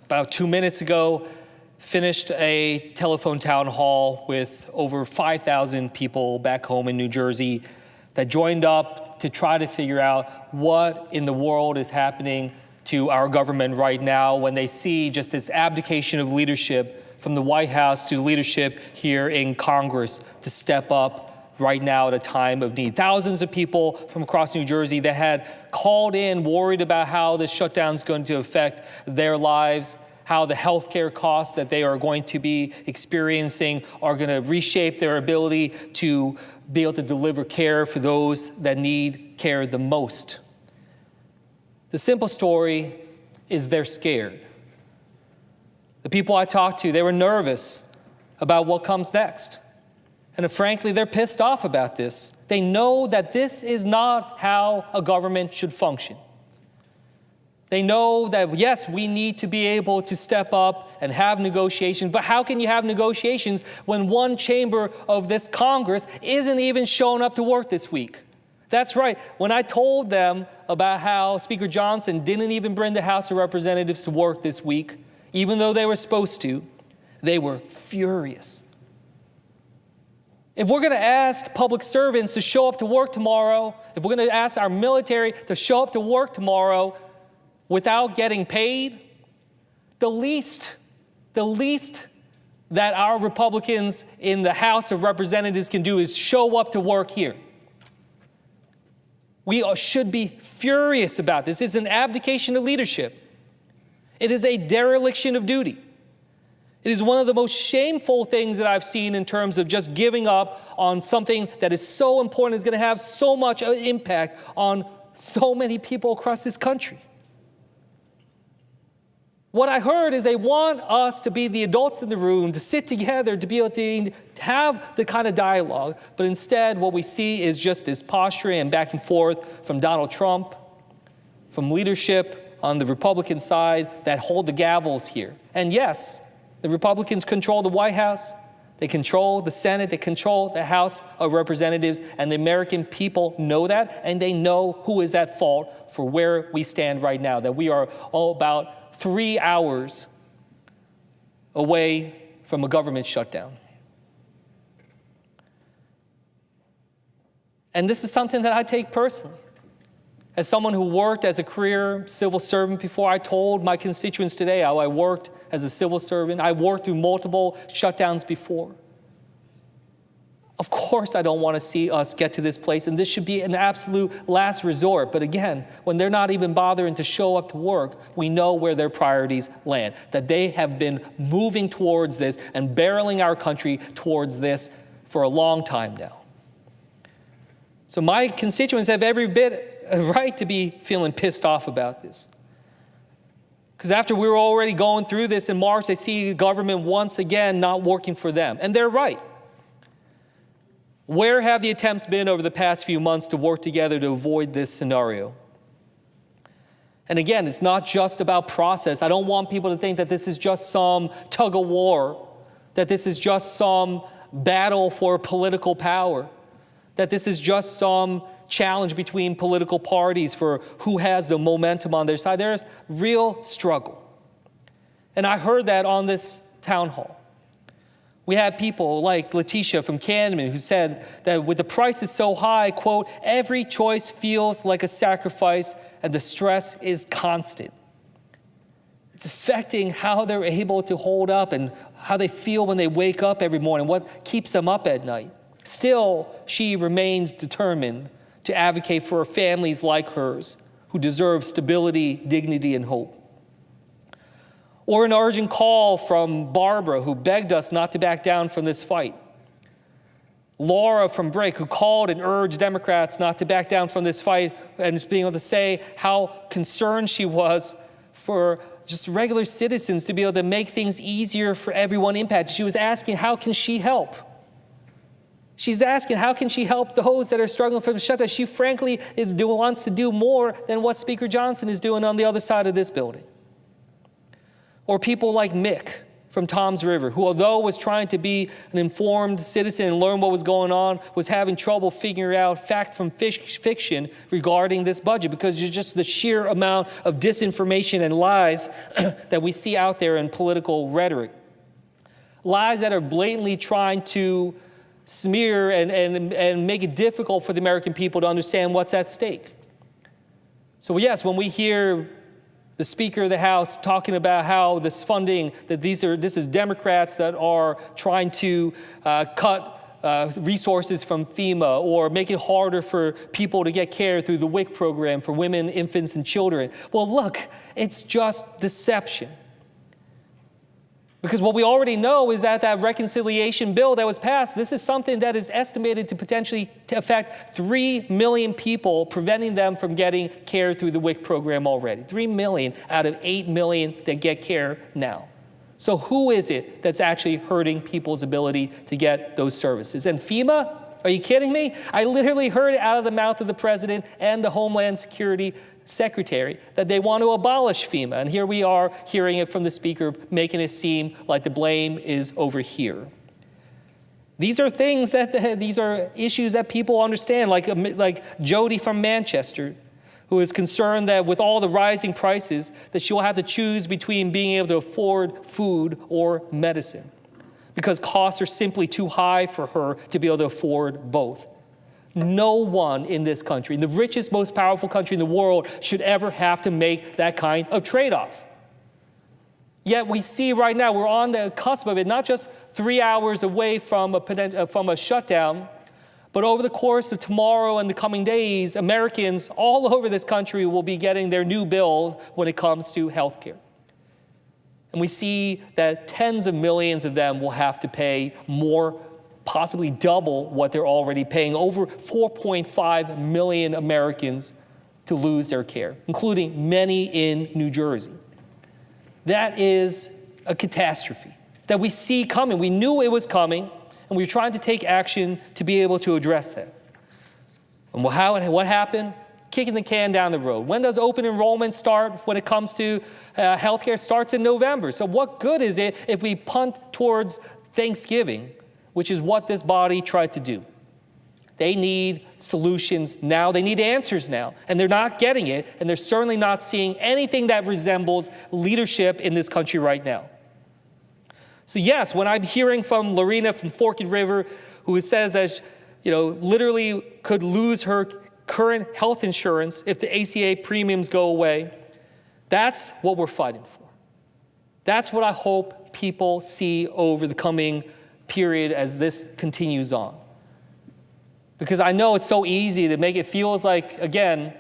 about 2 minutes ago finished a telephone town hall with over 5,000 people back home in New Jersey that joined up to try to figure out what in the world is happening to our government right now when they see just this abdication of leadership from the White House to leadership here in Congress to step up right now at a time of need. Thousands of people from across New Jersey that had called in worried about how this shutdown is going to affect their lives, how the healthcare costs that they are going to be experiencing are going to reshape their ability to be able to deliver care for those that need care the most. The simple story is they're scared. The people I talked to, they were nervous about what comes next. And frankly, they're pissed off about this. They know that this is not how a government should function. They know that, yes, we need to be able to step up and have negotiations, but how can you have negotiations when one chamber of this Congress isn't even showing up to work this week? That's right. When I told them about how Speaker Johnson didn't even bring the House of Representatives to work this week, even though they were supposed to, they were furious. If we're going to ask public servants to show up to work tomorrow, if we're going to ask our military to show up to work tomorrow without getting paid, the least that our Republicans in the House of Representatives can do is show up to work here. We should be furious about this. It's an abdication of leadership. It is a dereliction of duty. It is one of the most shameful things that I've seen in terms of just giving up on something that is so important, is going to have so much impact on so many people across this country. What I heard is they want us to be the adults in the room, to sit together, to be able to have the kind of dialogue. But instead, what we see is just this posturing and back and forth from Donald Trump, from leadership on the Republican side that hold the gavels here. And yes, the Republicans control the White House, they control the Senate, they control the House of Representatives, and the American people know that, and they know who is at fault for where we stand right now, that we are all about 3 hours away from a government shutdown. And this is something that I take personally. As someone who worked as a career civil servant before, I told my constituents today how I worked as a civil servant. I worked through multiple shutdowns before. Of course, I don't want to see us get to this place, and this should be an absolute last resort. But again, when they're not even bothering to show up to work, we know where their priorities land, that they have been moving towards this and barreling our country towards this for a long time now. So my constituents have every bit a right to be feeling pissed off about this. Because after we were already going through this in March, they see the government once again not working for them. And they're right. Where have the attempts been over the past few months to work together to avoid this scenario? And again, it's not just about process. I don't want people to think that this is just some tug of war, that this is just some battle for political power, that this is just some challenge between political parties for who has the momentum on their side. There's real struggle. And I heard that on this town hall. We had people like Letitia from Camden who said that with the prices so high, quote, every choice feels like a sacrifice and the stress is constant. It's affecting how they're able to hold up and how they feel when they wake up every morning, what keeps them up at night. Still, she remains determined to advocate for families like hers who deserve stability, dignity, and hope. Or an urgent call from Barbara, who begged us not to back down from this fight. Laura from Brick, who called and urged Democrats not to back down from this fight, and just being able to say how concerned she was for just regular citizens to be able to make things easier for everyone impacted. She was asking, how can she help? She's asking, how can she help those that are struggling from the shutdown? She frankly wants to do more than what Speaker Johnson is doing on the other side of this building. Or people like Mick from Toms River, who although was trying to be an informed citizen and learn what was going on, was having trouble figuring out fact from fiction regarding this budget because it's just the sheer amount of disinformation and lies that we see out there in political rhetoric. Lies that are blatantly trying to smear and make it difficult for the American people to understand what's at stake. So yes, when we hear the Speaker of the House talking about how this funding, that this is Democrats that are trying to cut resources from FEMA or make it harder for people to get care through the WIC program for women, infants, and children. Well, look, it's just deception. Because what we already know is that that reconciliation bill that was passed, this is something that is estimated to potentially affect 3 million people, preventing them from getting care through the WIC program already. 3 million out of 8 million that get care now. So who is it that's actually hurting people's ability to get those services? And FEMA? Are you kidding me? I literally heard it out of the mouth of the president and the Homeland Security Secretary that they want to abolish FEMA. And here we are hearing it from the speaker, making it seem like the blame is over here. These are things these are issues that people understand, like Jody from Manchester, who is concerned that with all the rising prices, that she will have to choose between being able to afford food or medicine, because costs are simply too high for her to be able to afford both. No one in this country, in the richest, most powerful country in the world, should ever have to make that kind of trade-off. Yet we see right now, we're on the cusp of it, not just 3 hours away from a shutdown, but over the course of tomorrow and the coming days, Americans all over this country will be getting their new bills when it comes to health care. And we see that tens of millions of them will have to pay more, possibly double what they're already paying. Over 4.5 million Americans to lose their care, including many in New Jersey. That is a catastrophe that we see coming. We knew it was coming, and we were trying to take action to be able to address that. And what happened? Kicking the can down the road. When does open enrollment start when it comes to healthcare? Starts in November. So what good is it if we punt towards Thanksgiving, which is what this body tried to do? They need solutions now. They need answers now. And they're not getting it, and they're certainly not seeing anything that resembles leadership in this country right now. So yes, when I'm hearing from Lorena from Forked River, who says that, literally could lose her current health insurance if the ACA premiums go away, that's what we're fighting for. That's what I hope people see over the coming period as this continues on. Because I know it's so easy to make it feel like, again,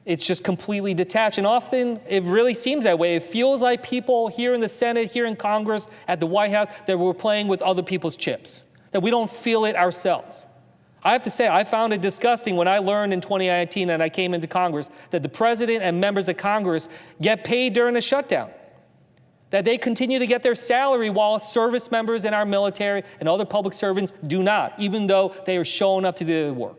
it's just completely detached. And often it really seems that way. It feels like people here in the Senate, here in Congress, at the White House, that we're playing with other people's chips, that we don't feel it ourselves. I have to say, I found it disgusting when I learned in 2019 and I came into Congress that the president and members of Congress get paid during a shutdown, that they continue to get their salary while service members in our military and other public servants do not, even though they are showing up to do their work.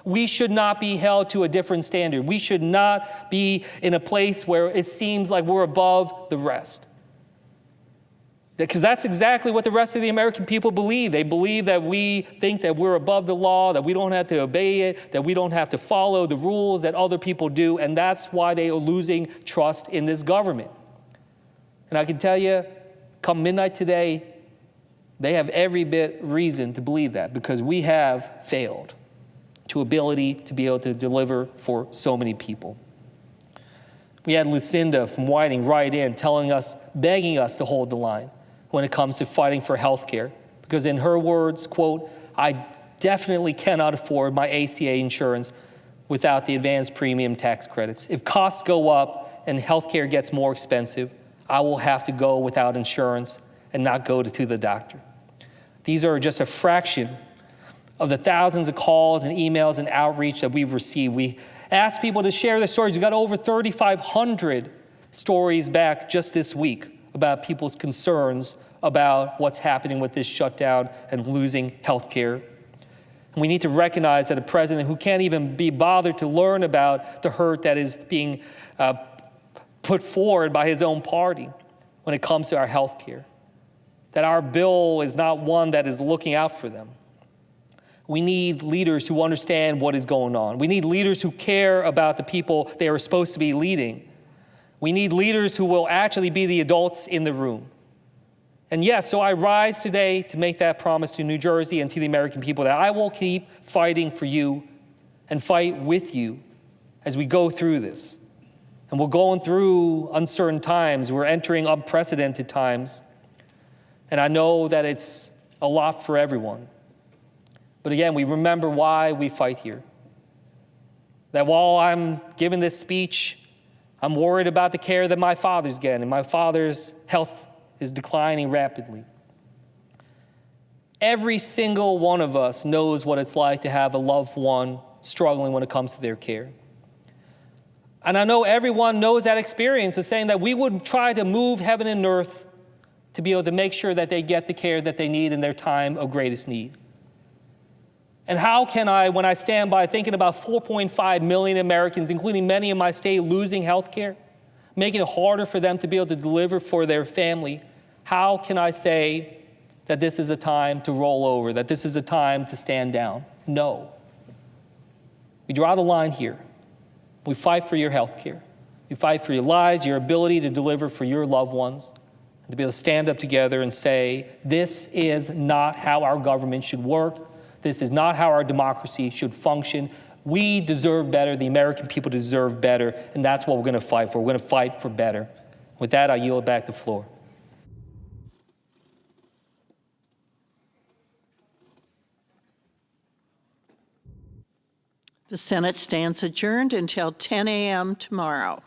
We should not be held to a different standard. We should not be in a place where it seems like we're above the rest. Because that's exactly what the rest of the American people believe. They believe that we think that we're above the law, that we don't have to obey it, that we don't have to follow the rules that other people do, and that's why they are losing trust in this government. And I can tell you, come midnight today, they have every bit reason to believe that, because we have failed to be able to deliver for so many people. We had Lucinda from Whiting write in telling us, begging us to hold the line when it comes to fighting for health care, because in her words, quote, I definitely cannot afford my ACA insurance without the advanced premium tax credits. If costs go up and health care gets more expensive, I will have to go without insurance and not go to the doctor. These are just a fraction of the thousands of calls and emails and outreach that we've received. We asked people to share their stories. We got over 3,500 stories back just this week about people's concerns about what's happening with this shutdown and losing health care. And we need to recognize that a president who can't even be bothered to learn about the hurt that is being put forward by his own party when it comes to our health care, that our bill is not one that is looking out for them. We need leaders who understand what is going on. We need leaders who care about the people they are supposed to be leading. We need leaders who will actually be the adults in the room. And yes, so I rise today to make that promise to New Jersey and to the American people that I will keep fighting for you and fight with you as we go through this. And we're going through uncertain times. We're entering unprecedented times. And I know that it's a lot for everyone. But again, we remember why we fight here. That while I'm giving this speech, I'm worried about the care that my father's getting, and my father's health is declining rapidly. Every single one of us knows what it's like to have a loved one struggling when it comes to their care. And I know everyone knows that experience of saying that we would try to move heaven and earth to be able to make sure that they get the care that they need in their time of greatest need? And how can I, when I stand by thinking about 4.5 million Americans, including many in my state, losing health care, making it harder for them to be able to deliver for their family, how can I say that this is a time to roll over, that this is a time to stand down? No. We draw the line here. We fight for your health care. We fight for your lives, your ability to deliver for your loved ones, and to be able to stand up together and say, this is not how our government should work. This is not how our democracy should function. We deserve better. The American people deserve better. And that's what we're going to fight for. We're going to fight for better. With that, I yield back the floor. The Senate stands adjourned until 10 a.m. tomorrow.